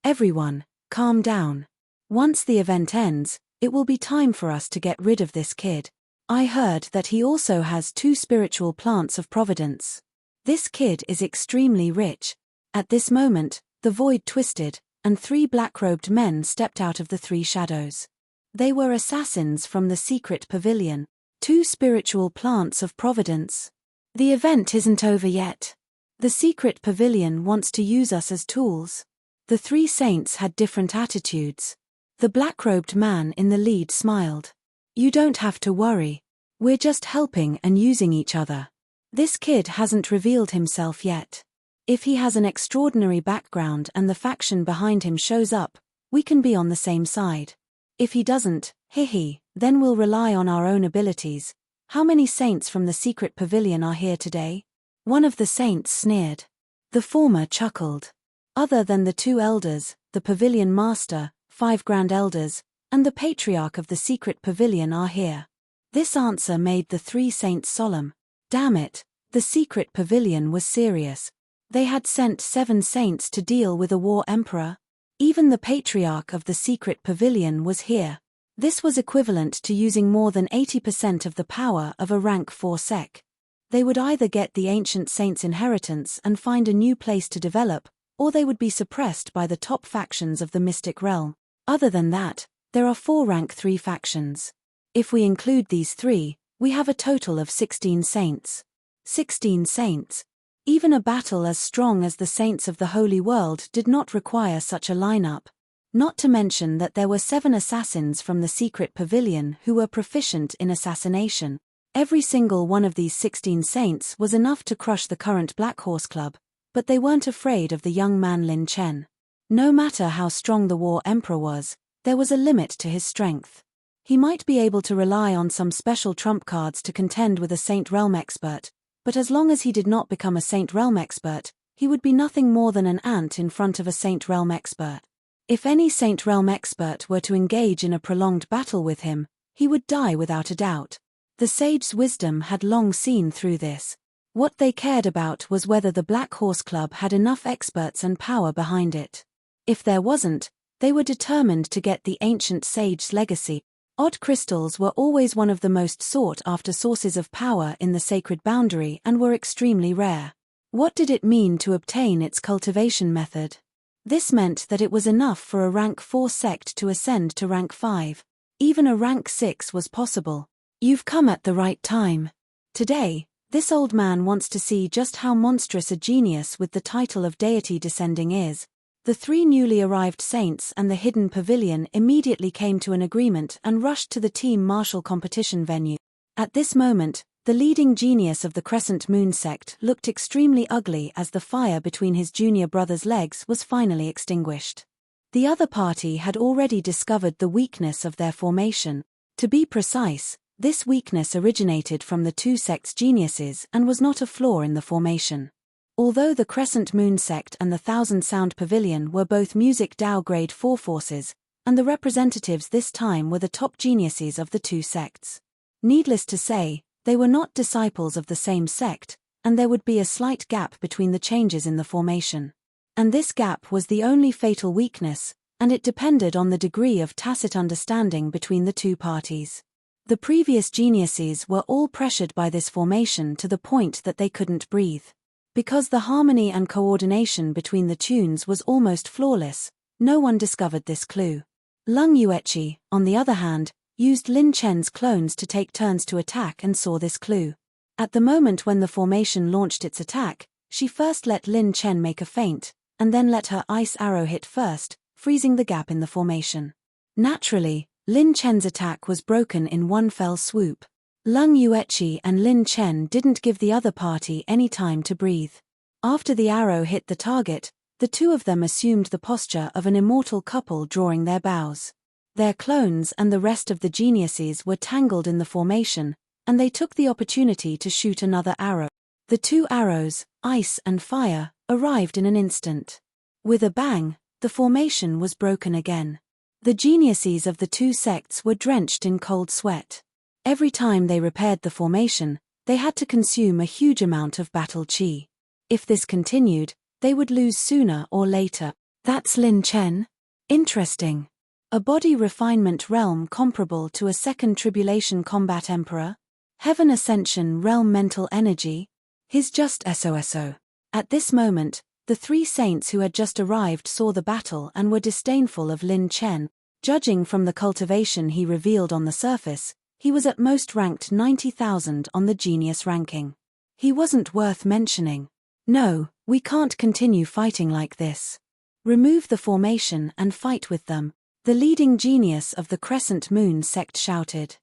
Everyone, calm down. Once the event ends, it will be time for us to get rid of this kid. I heard that he also has 2 spiritual plants of providence. This kid is extremely rich. At this moment, the void twisted, and 3 black-robed men stepped out of the 3 shadows. They were assassins from the secret pavilion. 2 spiritual plants of providence. The event isn't over yet. The secret pavilion wants to use us as tools. The 3 saints had different attitudes. The black-robed man in the lead smiled. You don't have to worry. We're just helping and using each other. This kid hasn't revealed himself yet. If he has an extraordinary background and the faction behind him shows up, we can be on the same side. If he doesn't, then we'll rely on our own abilities. How many saints from the secret pavilion are here today? One of the saints sneered. The former chuckled. Other than the 2 elders, the pavilion master, 5 grand elders, and the patriarch of the secret pavilion are here. This answer made the 3 saints solemn. Damn it, the secret pavilion was serious. They had sent 7 saints to deal with a war emperor. Even the patriarch of the secret pavilion was here. This was equivalent to using more than 80% of the power of a rank 4 sec. They would either get the ancient saint's inheritance and find a new place to develop, or they would be suppressed by the top factions of the mystic realm. Other than that, there are 4 rank 3 factions. If we include these 3, we have a total of 16 saints. 16 saints. Even a battle as strong as the saints of the Holy World did not require such a lineup. Not to mention that there were 7 assassins from the secret pavilion who were proficient in assassination. Every single one of these 16 saints was enough to crush the current Black Horse Club, but they weren't afraid of the young man Lin Chen. No matter how strong the war emperor was, there was a limit to his strength. He might be able to rely on some special trump cards to contend with a Saint Realm expert, but as long as he did not become a Saint Realm expert, he would be nothing more than an ant in front of a Saint Realm expert. If any Saint Realm expert were to engage in a prolonged battle with him, he would die without a doubt. The sage's wisdom had long seen through this. What they cared about was whether the Black Horse Club had enough experts and power behind it. If there wasn't, they were determined to get the ancient sage's legacy. Odd crystals were always one of the most sought-after sources of power in the sacred boundary and were extremely rare. What did it mean to obtain its cultivation method? This meant that it was enough for a rank 4 sect to ascend to rank 5. Even a rank 6 was possible. You've come at the right time. Today, this old man wants to see just how monstrous a genius with the title of deity descending is. The 3 newly arrived saints and the hidden pavilion immediately came to an agreement and rushed to the team martial competition venue. At this moment, the leading genius of the Crescent Moon sect looked extremely ugly as the fire between his junior brother's legs was finally extinguished. The other party had already discovered the weakness of their formation. To be precise, this weakness originated from the 2 sects' geniuses and was not a flaw in the formation. Although the Crescent Moon sect and the Thousand Sound Pavilion were both music Dao grade 4 forces, and the representatives this time were the top geniuses of the 2 sects. Needless to say, they were not disciples of the same sect, and there would be a slight gap between the changes in the formation. And this gap was the only fatal weakness, and it depended on the degree of tacit understanding between the 2 parties. The previous geniuses were all pressured by this formation to the point that they couldn't breathe. Because the harmony and coordination between the tunes was almost flawless, no one discovered this clue. Lung Yuechi, on the other hand, used Lin Chen's clones to take turns to attack and saw this clue. At the moment when the formation launched its attack, she first let Lin Chen make a feint, and then let her ice arrow hit first, freezing the gap in the formation. Naturally, Lin Chen's attack was broken in one fell swoop. Lung Yuechi and Lin Chen didn't give the other party any time to breathe. After the arrow hit the target, the 2 of them assumed the posture of an immortal couple drawing their bows. Their clones and the rest of the geniuses were tangled in the formation, and they took the opportunity to shoot another arrow. The 2 arrows, ice and fire, arrived in an instant. With a bang, the formation was broken again. The geniuses of the 2 sects were drenched in cold sweat. Every time they repaired the formation, they had to consume a huge amount of battle chi. If this continued, they would lose sooner or later. That's Lin Chen? Interesting. A body refinement realm comparable to a second tribulation combat emperor? Heaven ascension realm mental energy? He's just SOSO. At this moment, the 3 saints who had just arrived saw the battle and were disdainful of Lin Chen. Judging from the cultivation he revealed on the surface, he was at most ranked 90,000 on the genius ranking. He wasn't worth mentioning. No, we can't continue fighting like this. Remove the formation and fight with them, the leading genius of the Crescent Moon sect shouted.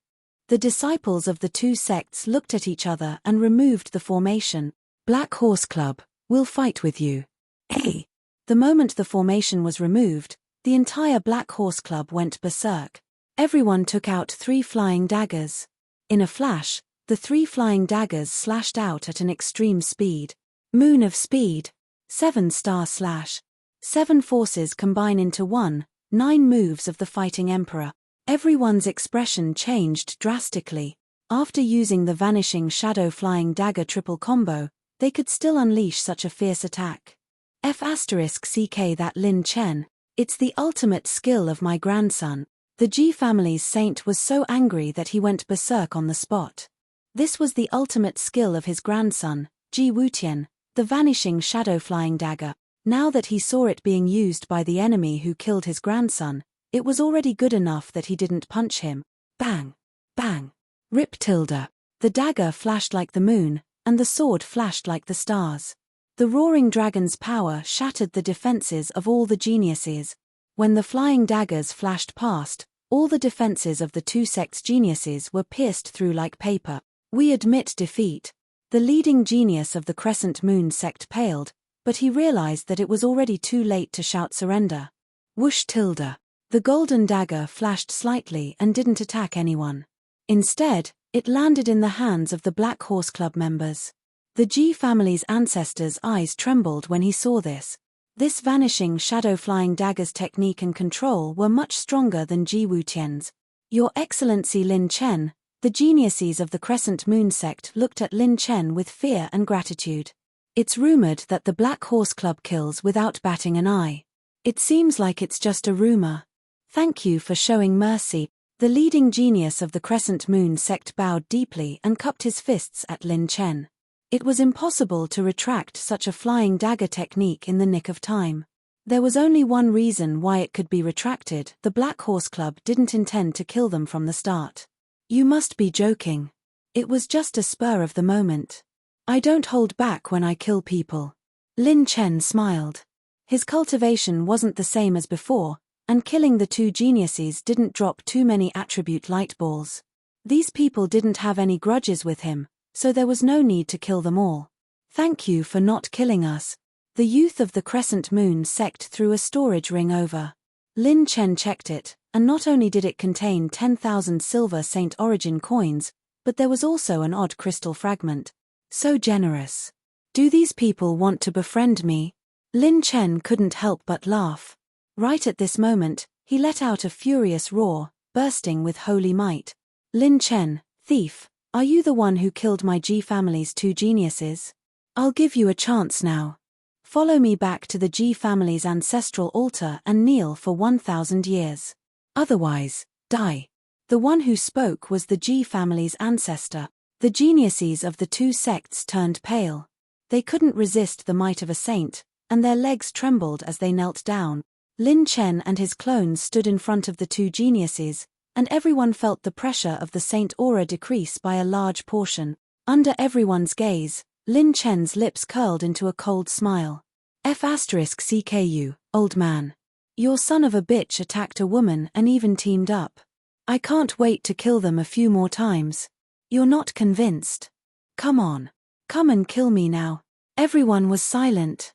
The disciples of the 2 sects looked at each other and removed the formation. Black Horse Club, we'll fight with you. Hey! The moment the formation was removed, the entire Black Horse Club went berserk. Everyone took out 3 flying daggers. In a flash, the 3 flying daggers slashed out at an extreme speed. Moon of speed. 7-star slash. 7 forces combine into 1, 9 moves of the fighting emperor. Everyone's expression changed drastically. After using the vanishing shadow flying dagger triple combo, they could still unleash such a fierce attack. F***ck that Lin Chen. It's the ultimate skill of my grandson. The Ji family's saint was so angry that he went berserk on the spot. This was the ultimate skill of his grandson, Ji Wutian, the vanishing shadow flying dagger. Now that he saw it being used by the enemy who killed his grandson, it was already good enough that he didn't punch him. Bang! Bang! Rip tilde. The dagger flashed like the moon, and the sword flashed like the stars. The roaring dragon's power shattered the defenses of all the geniuses. When the flying daggers flashed past, all the defenses of the 2 sects' geniuses were pierced through like paper. We admit defeat. The leading genius of the Crescent Moon sect paled, but he realized that it was already too late to shout surrender. Whoosh tilde. The golden dagger flashed slightly and didn't attack anyone. Instead, it landed in the hands of the Black Horse Club members. The Ji family's ancestors' eyes trembled when he saw this. This vanishing shadow-flying dagger's technique and control were much stronger than Ji Wutian's. Your Excellency Lin Chen, the geniuses of the Crescent Moon sect looked at Lin Chen with fear and gratitude. It's rumored that the Black Horse Club kills without batting an eye. It seems like it's just a rumor. Thank you for showing mercy. The leading genius of the Crescent Moon sect bowed deeply and cupped his fists at Lin Chen. It was impossible to retract such a flying dagger technique in the nick of time. There was only one reason why it could be retracted: the Black Horse Club didn't intend to kill them from the start. You must be joking. It was just a spur of the moment. I don't hold back when I kill people. Lin Chen smiled. His cultivation wasn't the same as before, and killing the two geniuses didn't drop too many attribute light balls. These people didn't have any grudges with him, so there was no need to kill them all. Thank you for not killing us. The youth of the Crescent Moon sect threw a storage ring over. Lin Chen checked it, and not only did it contain 10,000 silver Saint Origin coins, but there was also an odd crystal fragment. So generous. Do these people want to befriend me? Lin Chen couldn't help but laugh. Right at this moment, he let out a furious roar, bursting with holy might. Lin Chen, thief, are you the one who killed my Ji family's two geniuses? I'll give you a chance now. Follow me back to the Ji family's ancestral altar and kneel for 1,000 years. Otherwise, die. The one who spoke was the Ji family's ancestor. The geniuses of the two sects turned pale. They couldn't resist the might of a saint, and their legs trembled as they knelt down. Lin Chen and his clones stood in front of the two geniuses, and everyone felt the pressure of the saint aura decrease by a large portion. Under everyone's gaze, Lin Chen's lips curled into a cold smile. F***CKU, old man. Your son of a bitch attacked a woman and even teamed up. I can't wait to kill them a few more times. You're not convinced? Come on. Come and kill me now. Everyone was silent.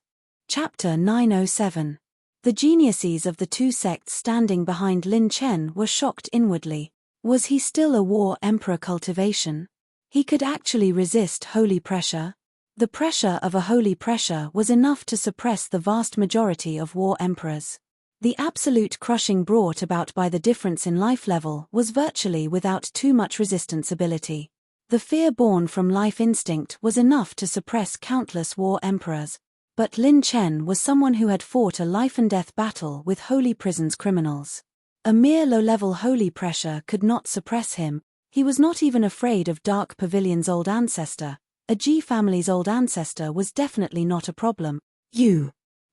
Chapter 907. The geniuses of the two sects standing behind Lin Chen were shocked inwardly. Was he still a war emperor cultivation? He could actually resist holy pressure? The pressure of a holy pressure was enough to suppress the vast majority of war emperors. The absolute crushing brought about by the difference in life level was virtually without too much resistance ability. The fear born from life instinct was enough to suppress countless war emperors. But Lin Chen was someone who had fought a life-and-death battle with holy prison's criminals. A mere low-level holy pressure could not suppress him. He was not even afraid of Dark Pavilion's old ancestor. A Ji family's old ancestor was definitely not a problem.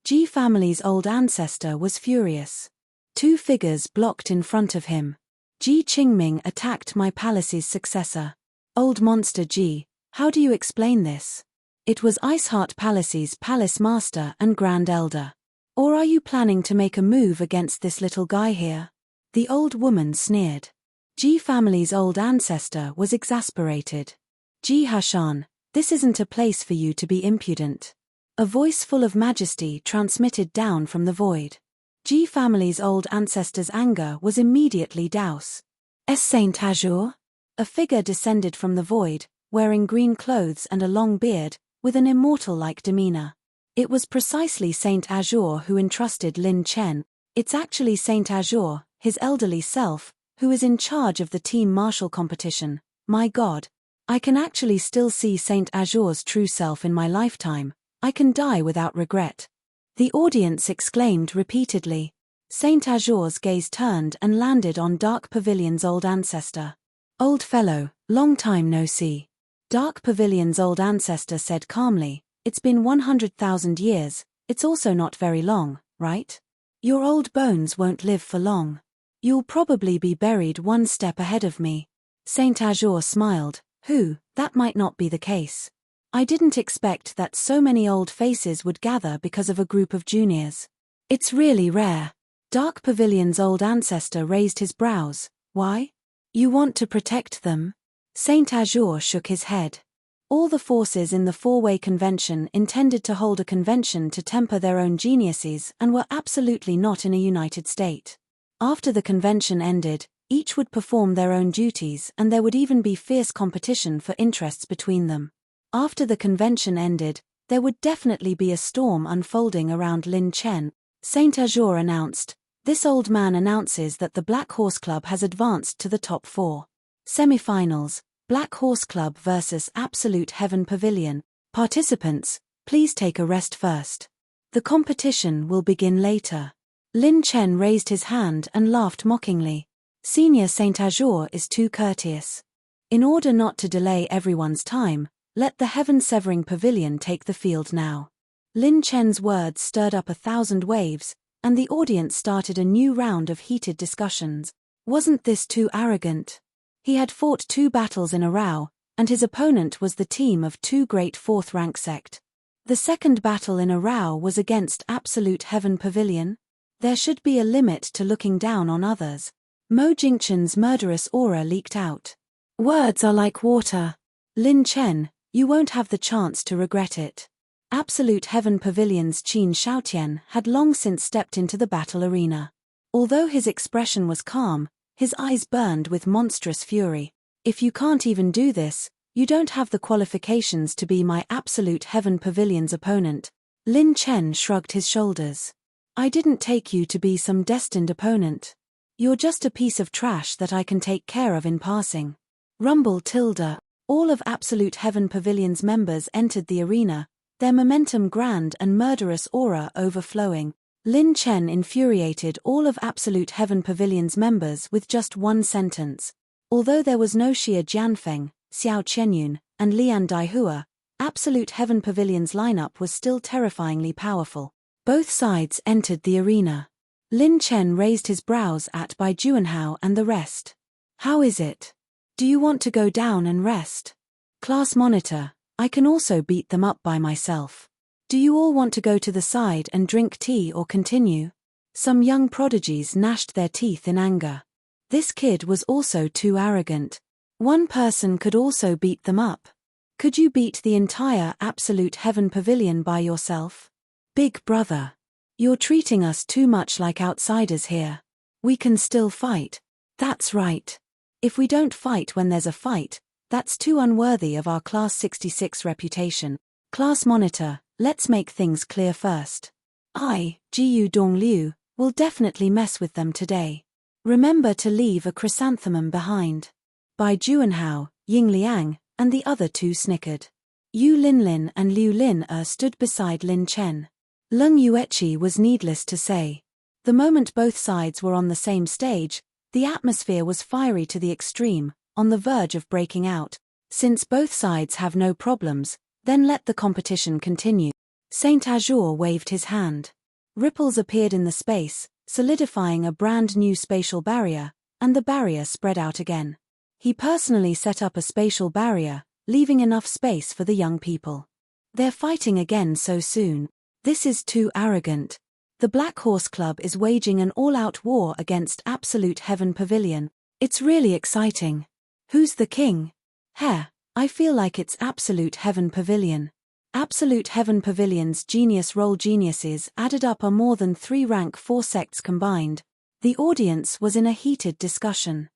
Ji family's old ancestor was furious. Two figures blocked in front of him. Ji Qingming attacked my palace's successor. Old monster Ji, how do you explain this? It was Iceheart Palace's palace master and grand elder. Or are you planning to make a move against this little guy here? The old woman sneered. Ji family's old ancestor was exasperated. Ji Hashan, this isn't a place for you to be impudent. A voice full of majesty transmitted down from the void. Ji family's old ancestor's anger was immediately doused. Es Saint Azure? A figure descended from the void, wearing green clothes and a long beard, with an immortal-like demeanor. It was precisely Saint Azure who entrusted Lin Chen. It's actually Saint Azure, his elderly self, who is in charge of the team martial competition. My God. I can actually still see Saint Azure's true self in my lifetime. I can die without regret. The audience exclaimed repeatedly. Saint Azure's gaze turned and landed on Dark Pavilion's old ancestor. Old fellow, long time no see. Dark Pavilion's old ancestor said calmly, it's been 100,000 years, it's also not very long, right? Your old bones won't live for long. You'll probably be buried one step ahead of me. Saint Azure smiled. That might not be the case. I didn't expect that so many old faces would gather because of a group of juniors. It's really rare. Dark Pavilion's old ancestor raised his brows. Why? You want to protect them? Saint Azure shook his head. All the forces in the four-way convention intended to hold a convention to temper their own geniuses and were absolutely not in a united state. After the convention ended, each would perform their own duties and there would even be fierce competition for interests between them. After the convention ended, There would definitely be a storm unfolding around Lin Chen. Saint Azure announced. This old man announces that the Black Horse Club has advanced to the top 4. Semifinals, Black Horse Club vs Absolute Heaven Pavilion. Participants, please take a rest first. The competition will begin later. Lin Chen raised his hand and laughed mockingly. Senior Saint Azure is too courteous. In order not to delay everyone's time, let the heaven-severing pavilion take the field now. Lin Chen's words stirred up 1,000 waves, and the audience started a new round of heated discussions. Wasn't this too arrogant? He had fought 2 battles in a row, and his opponent was the team of 2 great 4th-rank sect. The second battle in a row was against Absolute Heaven Pavilion. There should be a limit to looking down on others. Mo Jingchen's murderous aura leaked out. Words are like water. Lin Chen, you won't have the chance to regret it. Absolute Heaven Pavilion's Qin Shaotian had long since stepped into the battle arena. Although his expression was calm, his eyes burned with monstrous fury. If you can't even do this, you don't have the qualifications to be my Absolute Heaven Pavilion's opponent. Lin Chen shrugged his shoulders. I didn't take you to be some destined opponent. You're just a piece of trash that I can take care of in passing. Rumble tilde. All of Absolute Heaven Pavilion's members entered the arena, their momentum grand and murderous aura overflowing. Lin Chen infuriated all of Absolute Heaven Pavilion's members with just one sentence. Although there was no Xia Jianfeng, Xiao Qianyun, and Lian Daihua, Absolute Heaven Pavilion's lineup was still terrifyingly powerful. Both sides entered the arena. Lin Chen raised his brows at Bai Juanhao and the rest. How is it? Do you want to go down and rest? Class monitor, I can also beat them up by myself. Do you all want to go to the side and drink tea or continue? Some young prodigies gnashed their teeth in anger. This kid was also too arrogant. One person could also beat them up. Could you beat the entire Absolute Heaven Pavilion by yourself? Big brother. You're treating us too much like outsiders here. We can still fight. That's right. If we don't fight when there's a fight, that's too unworthy of our Class 66 reputation. Class monitor, let's make things clear first. Jiu Dongliu, will definitely mess with them today. Remember to leave a chrysanthemum behind. Bai Juanhao, Ying Liang, and the other 2 snickered. Yu Linlin and Liu Lin stood beside Lin Chen. Leng Yueqi was needless to say. The moment both sides were on the same stage, the atmosphere was fiery to the extreme, on the verge of breaking out. Since both sides have no problems, then let the competition continue. Saint Azure waved his hand. Ripples appeared in the space, solidifying a brand new spatial barrier, and the barrier spread out again. He personally set up a spatial barrier, leaving enough space for the young people. They're fighting again so soon. This is too arrogant. The Black Horse Club is waging an all-out war against Absolute Heaven Pavilion. It's really exciting. Who's the king? I feel like it's Absolute Heaven Pavilion. Absolute Heaven Pavilion's genius role geniuses added up are more than 3 rank 4 sects combined. The audience was in a heated discussion.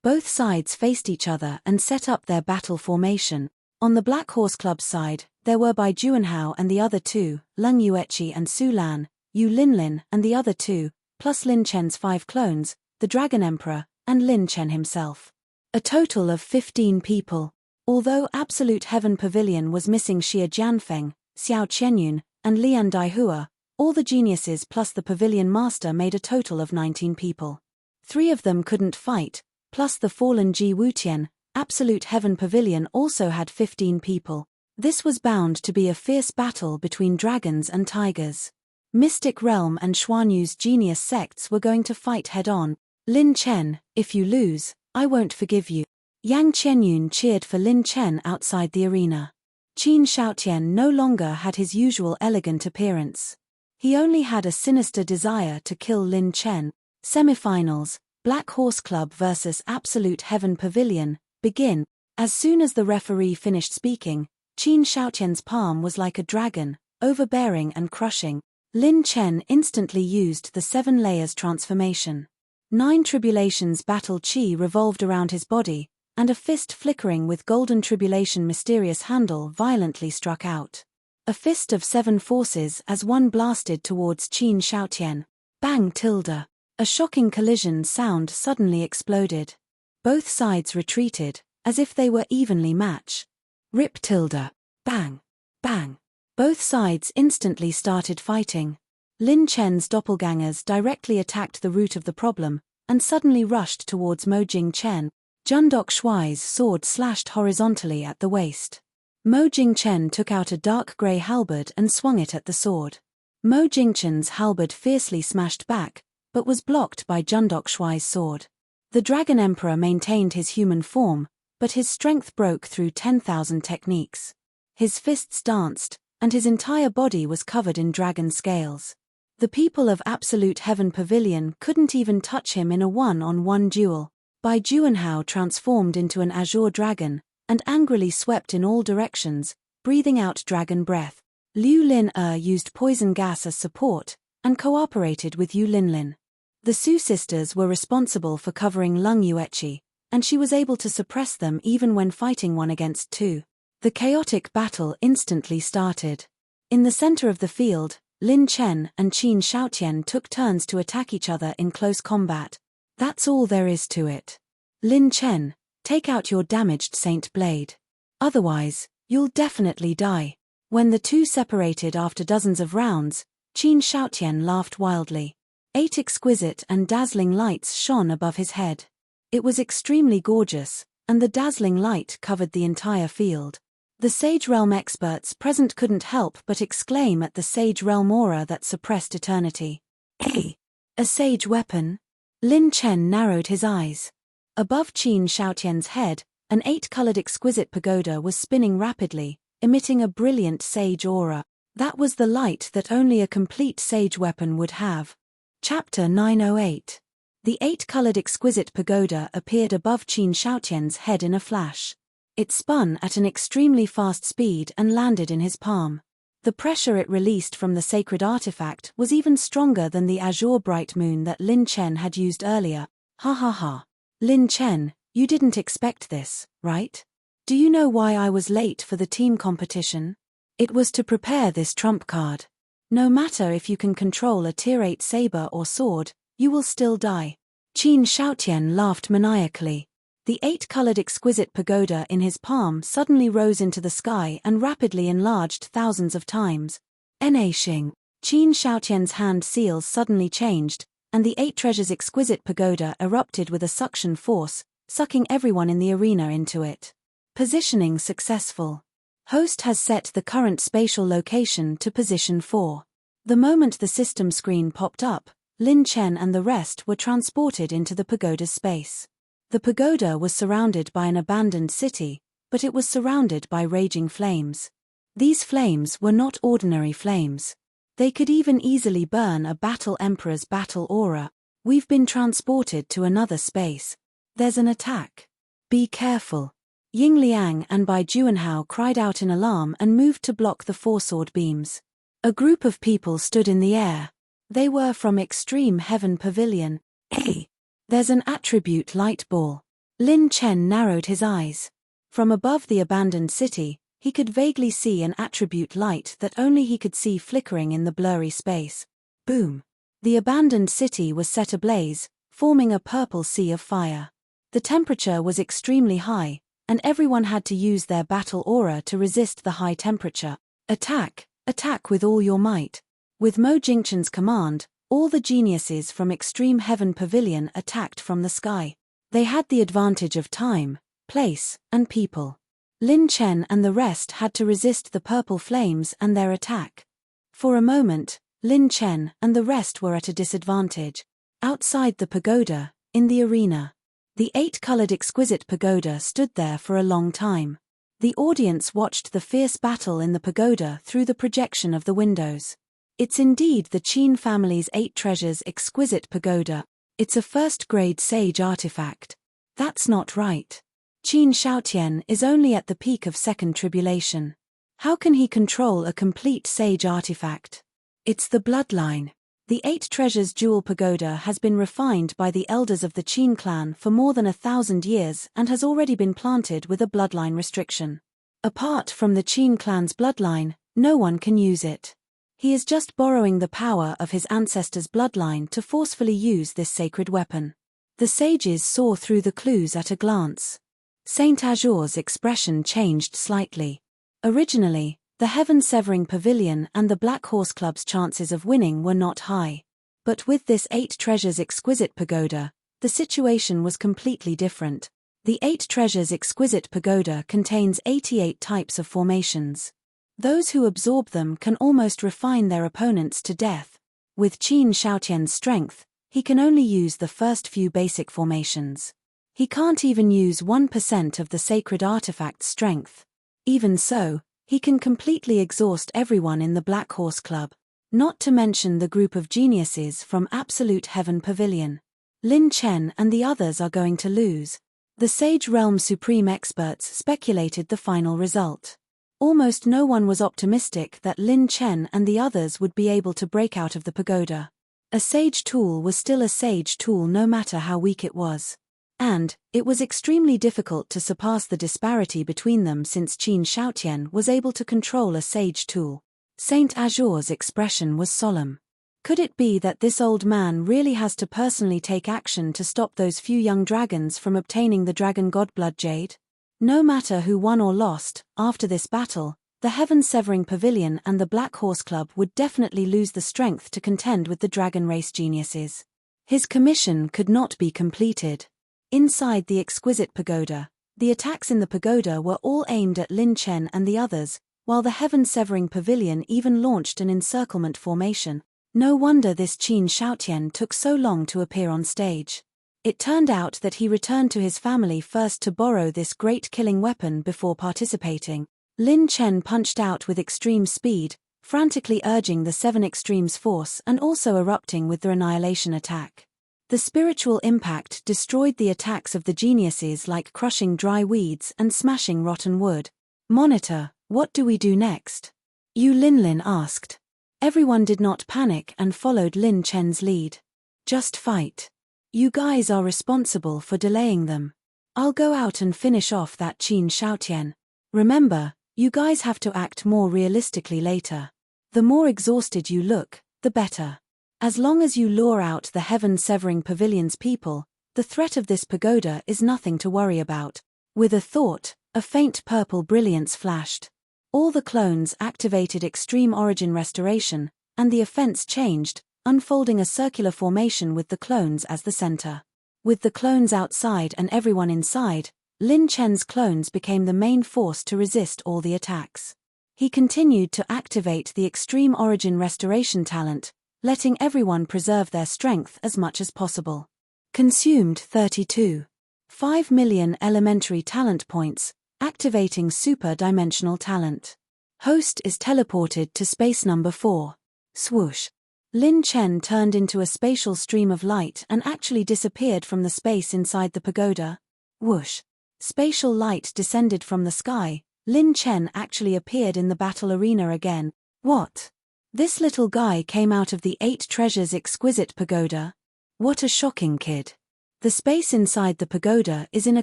Both sides faced each other and set up their battle formation. On the Black Horse Club side, there were Bai Juanhao and the other 2, Leng Yueqi and Su Lan, Yu Linlin and the other 2, plus Lin Chen's 5 clones, the Dragon Emperor, and Lin Chen himself. A total of 15 people. Although Absolute Heaven Pavilion was missing Xia Jianfeng, Xiao Qianyun, and Lian Daihua, all the geniuses plus the pavilion master made a total of 19 people. 3 of them couldn't fight, plus the fallen Ji Wutian. Absolute Heaven Pavilion also had 15 people. This was bound to be a fierce battle between dragons and tigers. Mystic Realm and Xuanyu's genius sects were going to fight head-on. Lin Chen, if you lose, I won't forgive you. Yang Qianyun cheered for Lin Chen outside the arena. Qin Shaotian no longer had his usual elegant appearance. He only had a sinister desire to kill Lin Chen. Semifinals, Black Horse Club vs Absolute Heaven Pavilion, begin. As soon as the referee finished speaking, Qin Shaotian's palm was like a dragon, overbearing and crushing. Lin Chen instantly used the 7 layers transformation. 9 tribulations battle chi revolved around his body, and a fist flickering with golden tribulation mysterious handle violently struck out. A fist of 7 forces as one blasted towards Qin Shaotian. Bang tilde. A shocking collision sound suddenly exploded. Both sides retreated, as if they were evenly matched. Rip tilde. Bang. Bang. Both sides instantly started fighting. Lin Chen's doppelgangers directly attacked the root of the problem, and suddenly rushed towards Mo Jingchen. Jundok Shuai's sword slashed horizontally at the waist. Mo Jingchen took out a dark grey halberd and swung it at the sword. Mo Jingchen's halberd fiercely smashed back, but was blocked by Jundok Shuai's sword. The Dragon Emperor maintained his human form, but his strength broke through 10,000 techniques. His fists danced, and his entire body was covered in dragon scales. The people of Absolute Heaven Pavilion couldn't even touch him in a one-on-one duel. Bai Juanhao transformed into an azure dragon, and angrily swept in all directions, breathing out dragon breath. Liu Lin used poison gas as support, and cooperated with Yu Linlin. The Su sisters were responsible for covering Lung Yueqi, and she was able to suppress them even when fighting 1 against 2. The chaotic battle instantly started. In the center of the field, Lin Chen and Qin Shaotian took turns to attack each other in close combat. That's all there is to it. Lin Chen, take out your damaged Saint Blade. Otherwise, you'll definitely die. When the two separated after dozens of rounds, Qin Shaotian laughed wildly. 8 exquisite and dazzling lights shone above his head. It was extremely gorgeous, and the dazzling light covered the entire field. The Sage Realm experts present couldn't help but exclaim at the Sage Realm aura that suppressed eternity. Hey! A sage weapon? Lin Chen narrowed his eyes. Above Qin Shaotian's head, an 8-colored exquisite pagoda was spinning rapidly, emitting a brilliant sage aura. That was the light that only a complete sage weapon would have. Chapter 908. The 8-colored exquisite pagoda appeared above Qin Shaotian's head in a flash. It spun at an extremely fast speed and landed in his palm. The pressure it released from the sacred artifact was even stronger than the azure bright moon that Lin Chen had used earlier. Ha ha ha. Lin Chen, you didn't expect this, right? Do you know why I was late for the team competition? It was to prepare this trump card. No matter if you can control a tier 8 saber or sword, you will still die. Qin Shaotian laughed maniacally. The 8-colored exquisite pagoda in his palm suddenly rose into the sky and rapidly enlarged thousands of times. Enashing. Qin Shaotian's hand seals suddenly changed, and the 8 treasures exquisite pagoda erupted with a suction force, sucking everyone in the arena into it. Positioning successful. Host has set the current spatial location to position 4. The moment the system screen popped up, Lin Chen and the rest were transported into the pagoda's space. The pagoda was surrounded by an abandoned city, but it was surrounded by raging flames. These flames were not ordinary flames. They could even easily burn a battle emperor's battle aura. We've been transported to another space. There's an attack. Be careful. Ying Liang and Bai Juanhao cried out in alarm and moved to block the 4 sword beams. A group of people stood in the air. They were from Extreme Heaven Pavilion. Hey! There's an attribute light ball. Lin Chen narrowed his eyes. From above the abandoned city, he could vaguely see an attribute light that only he could see flickering in the blurry space. Boom! The abandoned city was set ablaze, forming a purple sea of fire. The temperature was extremely high, and everyone had to use their battle aura to resist the high temperature. Attack! Attack with all your might. With Mo Jingchen's command, all the geniuses from Extreme Heaven Pavilion attacked from the sky. They had the advantage of time, place, and people. Lin Chen and the rest had to resist the purple flames and their attack. For a moment, Lin Chen and the rest were at a disadvantage. Outside the pagoda, in the arena, the 8-colored exquisite pagoda stood there for a long time. The audience watched the fierce battle in the pagoda through the projection of the windows. It's indeed the Qin family's 8 treasures exquisite pagoda. It's a first-grade sage artifact. That's not right. Qin Shaotian is only at the peak of second tribulation. How can he control a complete sage artifact? It's the bloodline. The 8 treasures jewel pagoda has been refined by the elders of the Qin clan for more than 1,000 years and has already been planted with a bloodline restriction. Apart from the Qin clan's bloodline, No one can use it. He is just borrowing the power of his ancestors' bloodline to forcefully use this sacred weapon. The sages saw through the clues at a glance. Saint Azure's expression changed slightly. Originally, the heaven-severing pavilion and the Black Horse Club's chances of winning were not high. But with this 8 treasures exquisite pagoda, the situation was completely different. The 8 treasures exquisite pagoda contains 88 types of formations. Those who absorb them can almost refine their opponents to death. With Qin Shaotian's strength, he can only use the first few basic formations. He can't even use 1% of the sacred artifact's strength. Even so, he can completely exhaust everyone in the Black Horse Club. Not to mention the group of geniuses from Absolute Heaven Pavilion. Lin Chen and the others are going to lose. The Sage Realm Supreme experts speculated the final result. Almost no one was optimistic that Lin Chen and the others would be able to break out of the pagoda. A sage tool was still a sage tool no matter how weak it was. And, it was extremely difficult to surpass the disparity between them since Qin Shaotian was able to control a sage tool. Saint Azure's expression was solemn. Could it be that this old man really has to personally take action to stop those few young dragons from obtaining the Dragon Godblood Jade? No matter who won or lost, after this battle, the Heaven-Severing Pavilion and the Black Horse Club would definitely lose the strength to contend with the Dragon Race geniuses. His commission could not be completed. Inside the exquisite pagoda, the attacks in the pagoda were all aimed at Lin Chen and the others, while the Heaven-Severing Pavilion even launched an encirclement formation. No wonder this Qin Shaotian took so long to appear on stage. It turned out that he returned to his family first to borrow this great killing weapon before participating. Lin Chen punched out with extreme speed, frantically urging the 7 extremes force and also erupting with the annihilation attack. The spiritual impact destroyed the attacks of the geniuses like crushing dry weeds and smashing rotten wood. "Monitor, what do we do next?" Yu Linlin asked. Everyone did not panic and followed Lin Chen's lead. "Just fight. You guys are responsible for delaying them. I'll go out and finish off that Qin Shaotian. Remember, you guys have to act more realistically later. The more exhausted you look, the better. As long as you lure out the Heaven-Severing Pavilion's people, the threat of this pagoda is nothing to worry about." With a thought, a faint purple brilliance flashed. All the clones activated Extreme Origin Restoration, and the offense changed, unfolding a circular formation with the clones as the center. With the clones outside and everyone inside, Lin Chen's clones became the main force to resist all the attacks. He continued to activate the Extreme Origin Restoration talent, letting everyone preserve their strength as much as possible. Consumed 32.5 million elementary talent points, activating super-dimensional talent. Host is teleported to space number 4. Swoosh. Lin Chen turned into a spatial stream of light and actually disappeared from the space inside the pagoda. Whoosh. Spatial light descended from the sky. Lin Chen actually appeared in the battle arena again. What? This little guy came out of the 8 treasures exquisite pagoda? What a shocking kid. The space inside the pagoda is in a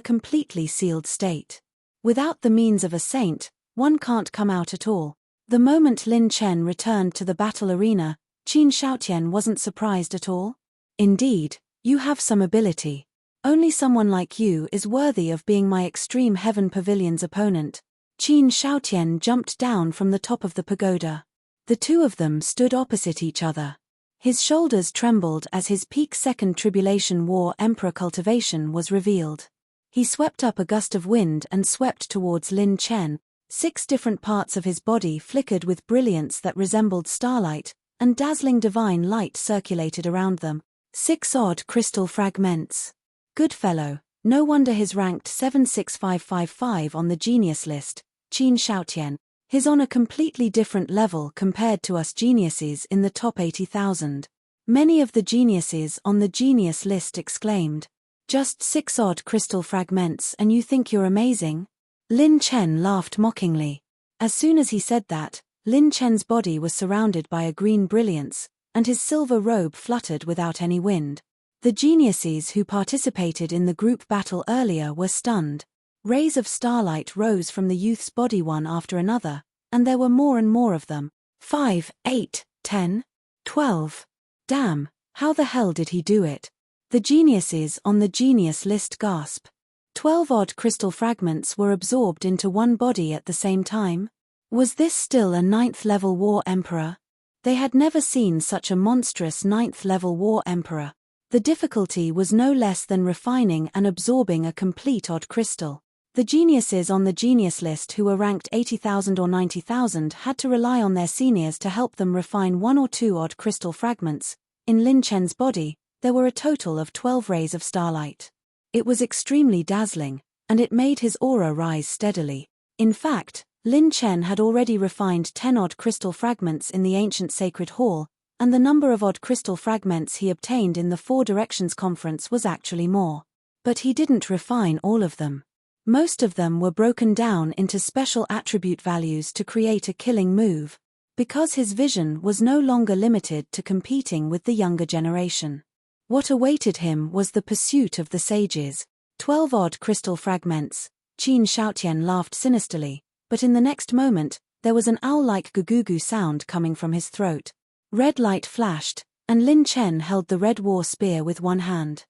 completely sealed state. Without the means of a saint, one can't come out at all. The moment Lin Chen returned to the battle arena, Qin Shaotian wasn't surprised at all. "Indeed, you have some ability. Only someone like you is worthy of being my Extreme Heaven Pavilion's opponent." Qin Shaotian jumped down from the top of the pagoda. The two of them stood opposite each other. His shoulders trembled as his peak Second Tribulation War Emperor cultivation was revealed. He swept up a gust of wind and swept towards Lin Chen. 6 different parts of his body flickered with brilliance that resembled starlight, and dazzling divine light circulated around them. 6 odd crystal fragments. Good fellow, no wonder he's ranked 76555 on the genius list. Qin Shaotian. He's on a completely different level compared to us geniuses in the top 80,000. Many of the geniuses on the genius list exclaimed. "Just 6 odd crystal fragments and you think you're amazing?" Lin Chen laughed mockingly. As soon as he said that, Lin Chen's body was surrounded by a green brilliance, and his silver robe fluttered without any wind. The geniuses who participated in the group battle earlier were stunned. Rays of starlight rose from the youth's body one after another, And there were more and more of them. 5, 8, 10, 12. Damn, how the hell did he do it? The geniuses on the genius list gasp. 12 odd crystal fragments were absorbed into one body at the same time. Was this still a 9th-level war emperor? They had never seen such a monstrous 9th-level war emperor. The difficulty was no less than refining and absorbing a complete odd crystal. The geniuses on the genius list who were ranked 80,000 or 90,000 had to rely on their seniors to help them refine 1 or 2 odd crystal fragments. In Lin Chen's body, there were a total of 12 rays of starlight. It was extremely dazzling, and it made his aura rise steadily. In fact, Lin Chen had already refined 10 odd crystal fragments in the ancient sacred hall, and the number of odd crystal fragments he obtained in the Four Directions Conference was actually more. But he didn't refine all of them. Most of them were broken down into special attribute values to create a killing move, because his vision was no longer limited to competing with the younger generation. What awaited him was the pursuit of the sages. 12 odd crystal fragments. Qin Shaotian laughed sinisterly, but in the next moment, there was an owl-like gugugu sound coming from his throat. Red light flashed, and Lin Chen held the red war spear with one hand.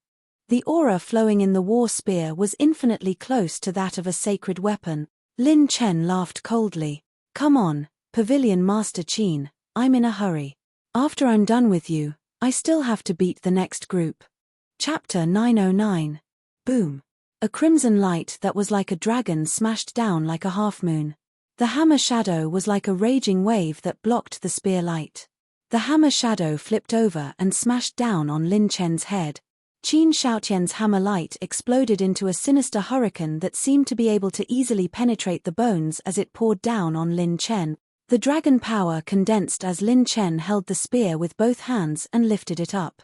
The aura flowing in the war spear was infinitely close to that of a sacred weapon. Lin Chen laughed coldly. Come on, Pavilion Master Qin, I'm in a hurry. After I'm done with you, I still have to beat the next group. Chapter 909. Boom. A crimson light that was like a dragon smashed down like a half-moon. The hammer shadow was like a raging wave that blocked the spear light. The hammer shadow flipped over and smashed down on Lin Chen's head. Qin Shaotian's hammer light exploded into a sinister hurricane that seemed to be able to easily penetrate the bones as it poured down on Lin Chen. The dragon power condensed as Lin Chen held the spear with both hands and lifted it up.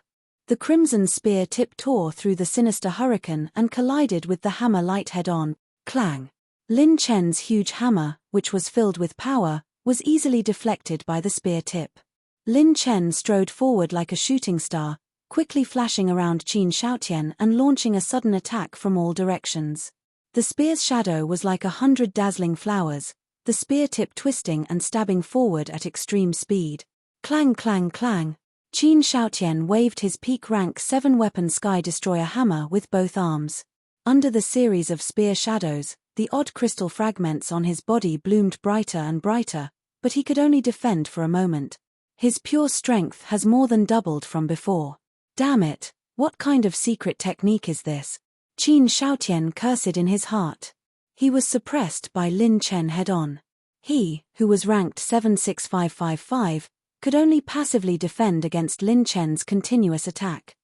The crimson spear tip tore through the sinister hurricane and collided with the hammer light head-on. Clang! Lin Chen's huge hammer, which was filled with power, was easily deflected by the spear tip. Lin Chen strode forward like a shooting star, quickly flashing around Qin Shaotian and launching a sudden attack from all directions. The spear's shadow was like 100 dazzling flowers, the spear tip twisting and stabbing forward at extreme speed. Clang clang clang! Qin Shaotian waved his peak rank 7 weapon Sky Destroyer hammer with both arms. Under the series of spear shadows, the odd crystal fragments on his body bloomed brighter and brighter, but he could only defend for a moment. His pure strength has more than doubled from before. Damn it, what kind of secret technique is this? Qin Shaotian cursed in his heart. He was suppressed by Lin Chen head-on. He, who was ranked 76555, could only passively defend against Lin Chen's continuous attack.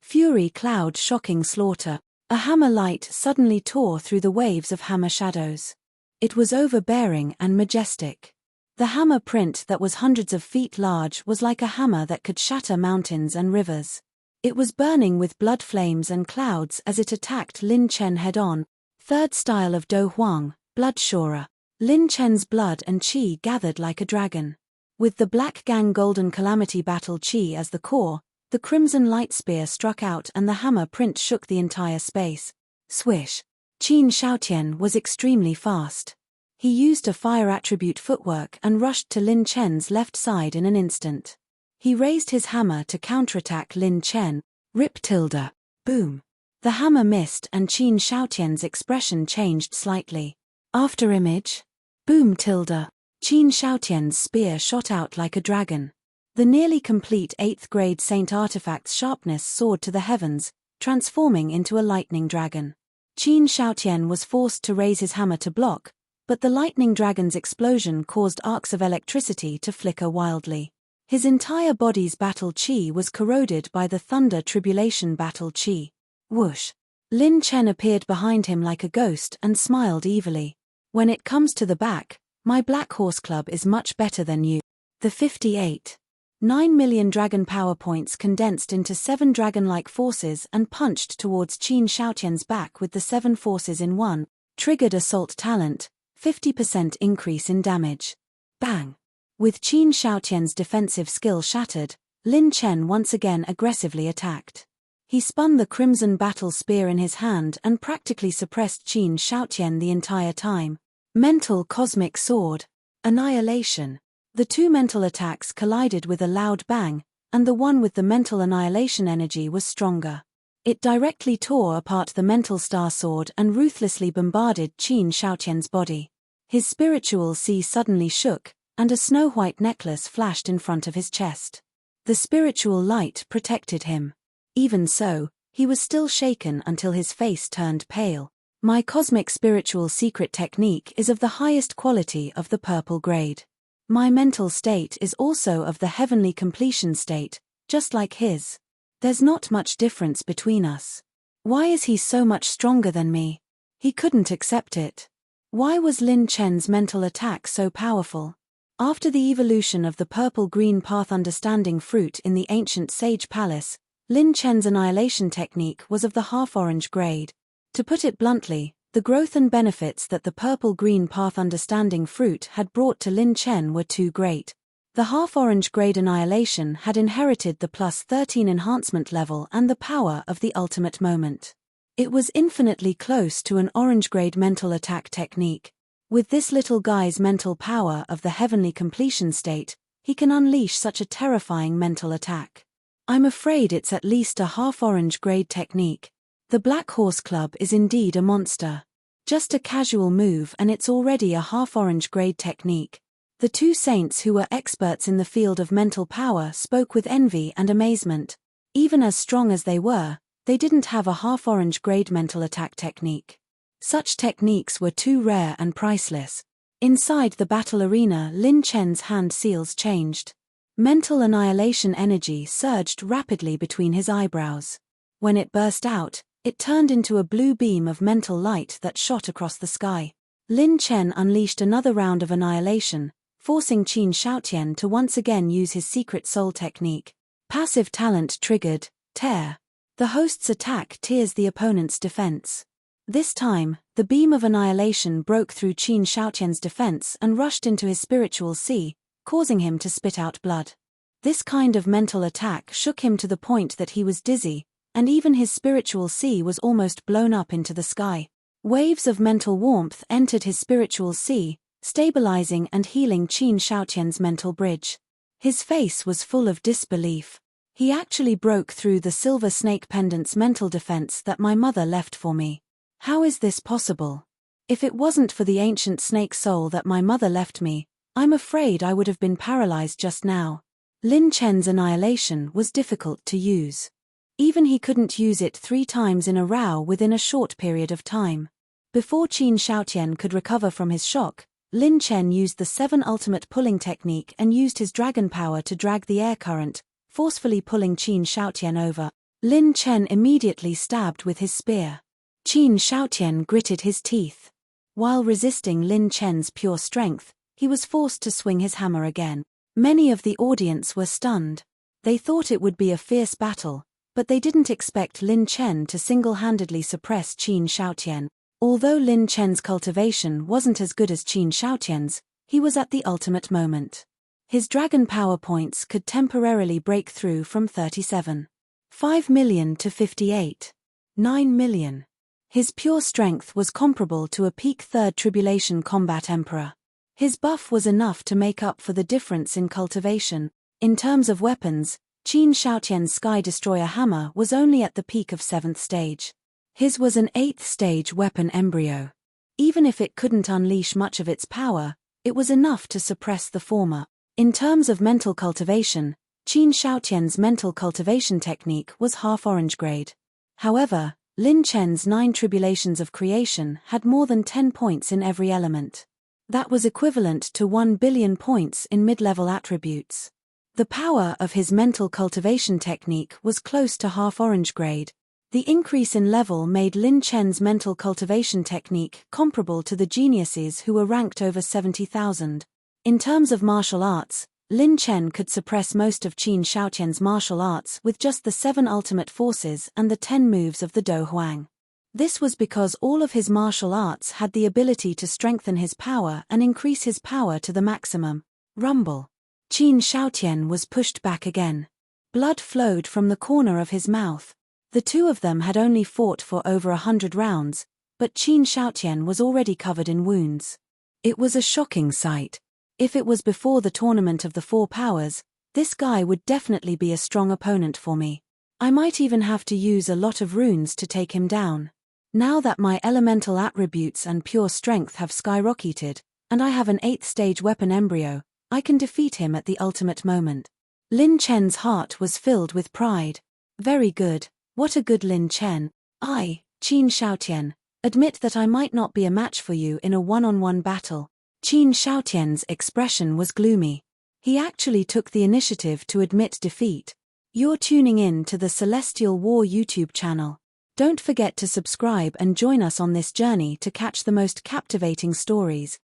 Fury cloud shocking slaughter. A hammer light suddenly tore through the waves of hammer shadows. It was overbearing and majestic. The hammer print that was hundreds of feet large was like a hammer that could shatter mountains and rivers. It was burning with blood flames and clouds as it attacked Lin Chen head-on. Third style of Do Huang, Bloodshorer. Lin Chen's blood and qi gathered like a dragon. With the Black Gang Golden Calamity Battle Qi as the core, the crimson light spear struck out and the hammer print shook the entire space. Swish. Qin Shaotian was extremely fast. He used a fire attribute footwork and rushed to Lin Chen's left side in an instant. He raised his hammer to counterattack Lin Chen. Rip tilde. Boom. The hammer missed and Qin Shaotian's expression changed slightly. After image. Boom tilde. Qin Shaotian's spear shot out like a dragon. The nearly complete 8th grade Saint Artifact's sharpness soared to the heavens, transforming into a lightning dragon. Qin Shaotian was forced to raise his hammer to block, but the lightning dragon's explosion caused arcs of electricity to flicker wildly. His entire body's battle qi was corroded by the thunder tribulation battle qi. Whoosh. Lin Chen appeared behind him like a ghost and smiled evilly. When it comes to the back, my Black Horse Club is much better than you. The 58. 9 million dragon power points condensed into 7 dragon-like forces and punched towards Qin Shaotian's back with the 7 forces in one, triggered assault talent, 50% increase in damage. Bang! With Qin Shaotian's defensive skill shattered, Lin Chen once again aggressively attacked. He spun the crimson battle spear in his hand and practically suppressed Qin Shaotian the entire time. Mental cosmic sword. Annihilation. The two mental attacks collided with a loud bang, and the one with the mental annihilation energy was stronger. It directly tore apart the mental star sword and ruthlessly bombarded Qin Shaotian's body. His spiritual sea suddenly shook, and a snow-white necklace flashed in front of his chest. The spiritual light protected him. Even so, he was still shaken until his face turned pale. My cosmic spiritual secret technique is of the highest quality of the purple grade. My mental state is also of the heavenly completion state, just like his. There's not much difference between us. Why is he so much stronger than me? He couldn't accept it. Why was Lin Chen's mental attack so powerful? After the evolution of the purple-green path understanding fruit in the ancient sage palace, Lin Chen's annihilation technique was of the half-orange grade. To put it bluntly, the growth and benefits that the purple-green path understanding fruit had brought to Lin Chen were too great. The half-orange grade annihilation had inherited the +13 enhancement level and the power of the ultimate moment. It was infinitely close to an orange grade mental attack technique. With this little guy's mental power of the heavenly completion state, he can unleash such a terrifying mental attack. I'm afraid it's at least a half-orange grade technique. The Black Horse Club is indeed a monster. Just a casual move and it's already a half-orange grade technique. The two saints who were experts in the field of mental power spoke with envy and amazement. Even as strong as they were, they didn't have a half-orange grade mental attack technique. Such techniques were too rare and priceless. Inside the battle arena, Lin Chen's hand seals changed. Mental annihilation energy surged rapidly between his eyebrows. When it burst out, it turned into a blue beam of mental light that shot across the sky. Lin Chen unleashed another round of annihilation, forcing Qin Shaotian to once again use his secret soul technique. Passive talent triggered, tear. The host's attack tears the opponent's defense. This time, the beam of annihilation broke through Qin Shaotian's defense and rushed into his spiritual sea, causing him to spit out blood. This kind of mental attack shook him to the point that he was dizzy, and even his spiritual sea was almost blown up into the sky. Waves of mental warmth entered his spiritual sea, stabilizing and healing Qin Shaotian's mental bridge. His face was full of disbelief. He actually broke through the silver snake pendant's mental defense that my mother left for me. How is this possible? If it wasn't for the ancient snake soul that my mother left me, I'm afraid I would have been paralyzed just now. Lin Chen's annihilation was difficult to use. Even he couldn't use it 3 times in a row within a short period of time. Before Qin Shaotian could recover from his shock, Lin Chen used the 7 ultimate pulling technique and used his dragon power to drag the air current, forcefully pulling Qin Shaotian over. Lin Chen immediately stabbed with his spear. Qin Shaotian gritted his teeth. While resisting Lin Chen's pure strength, he was forced to swing his hammer again. Many of the audience were stunned. They thought it would be a fierce battle, but they didn't expect Lin Chen to single-handedly suppress Qin Shaotian. Although Lin Chen's cultivation wasn't as good as Qin Shaotian's, he was at the ultimate moment. His dragon power points could temporarily break through from 37.5 million to 58.9 million. His pure strength was comparable to a peak Third Tribulation combat emperor. His buff was enough to make up for the difference in cultivation. In terms of weapons, Qin Shaotian's Sky Destroyer hammer was only at the peak of 7th stage. His was an 8th stage weapon embryo. Even if it couldn't unleash much of its power, it was enough to suppress the former. In terms of mental cultivation, Qin Shaotian's mental cultivation technique was half-orange grade. However, Lin Chen's 9 Tribulations of Creation had more than 10 points in every element. That was equivalent to 1 billion points in mid-level attributes. The power of his mental cultivation technique was close to half-orange grade. The increase in level made Lin Chen's mental cultivation technique comparable to the geniuses who were ranked over 70,000. In terms of martial arts, Lin Chen could suppress most of Qin Shaotian's martial arts with just the 7 ultimate forces and the 10 moves of the Do Huang. This was because all of his martial arts had the ability to strengthen his power and increase his power to the maximum. Rumble. Qin Shaotian was pushed back again. Blood flowed from the corner of his mouth. The two of them had only fought for over 100 rounds, but Qin Shaotian was already covered in wounds. It was a shocking sight. If it was before the tournament of the four powers, this guy would definitely be a strong opponent for me. I might even have to use a lot of runes to take him down. Now that my elemental attributes and pure strength have skyrocketed, and I have an 8th stage weapon embryo, I can defeat him at the ultimate moment. Lin Chen's heart was filled with pride. Very good, what a good Lin Chen. I, Qin Shaotian, admit that I might not be a match for you in a one-on-one battle. Qin Shaotian's expression was gloomy. He actually took the initiative to admit defeat. You're tuning in to the Celestial War YouTube channel. Don't forget to subscribe and join us on this journey to catch the most captivating stories.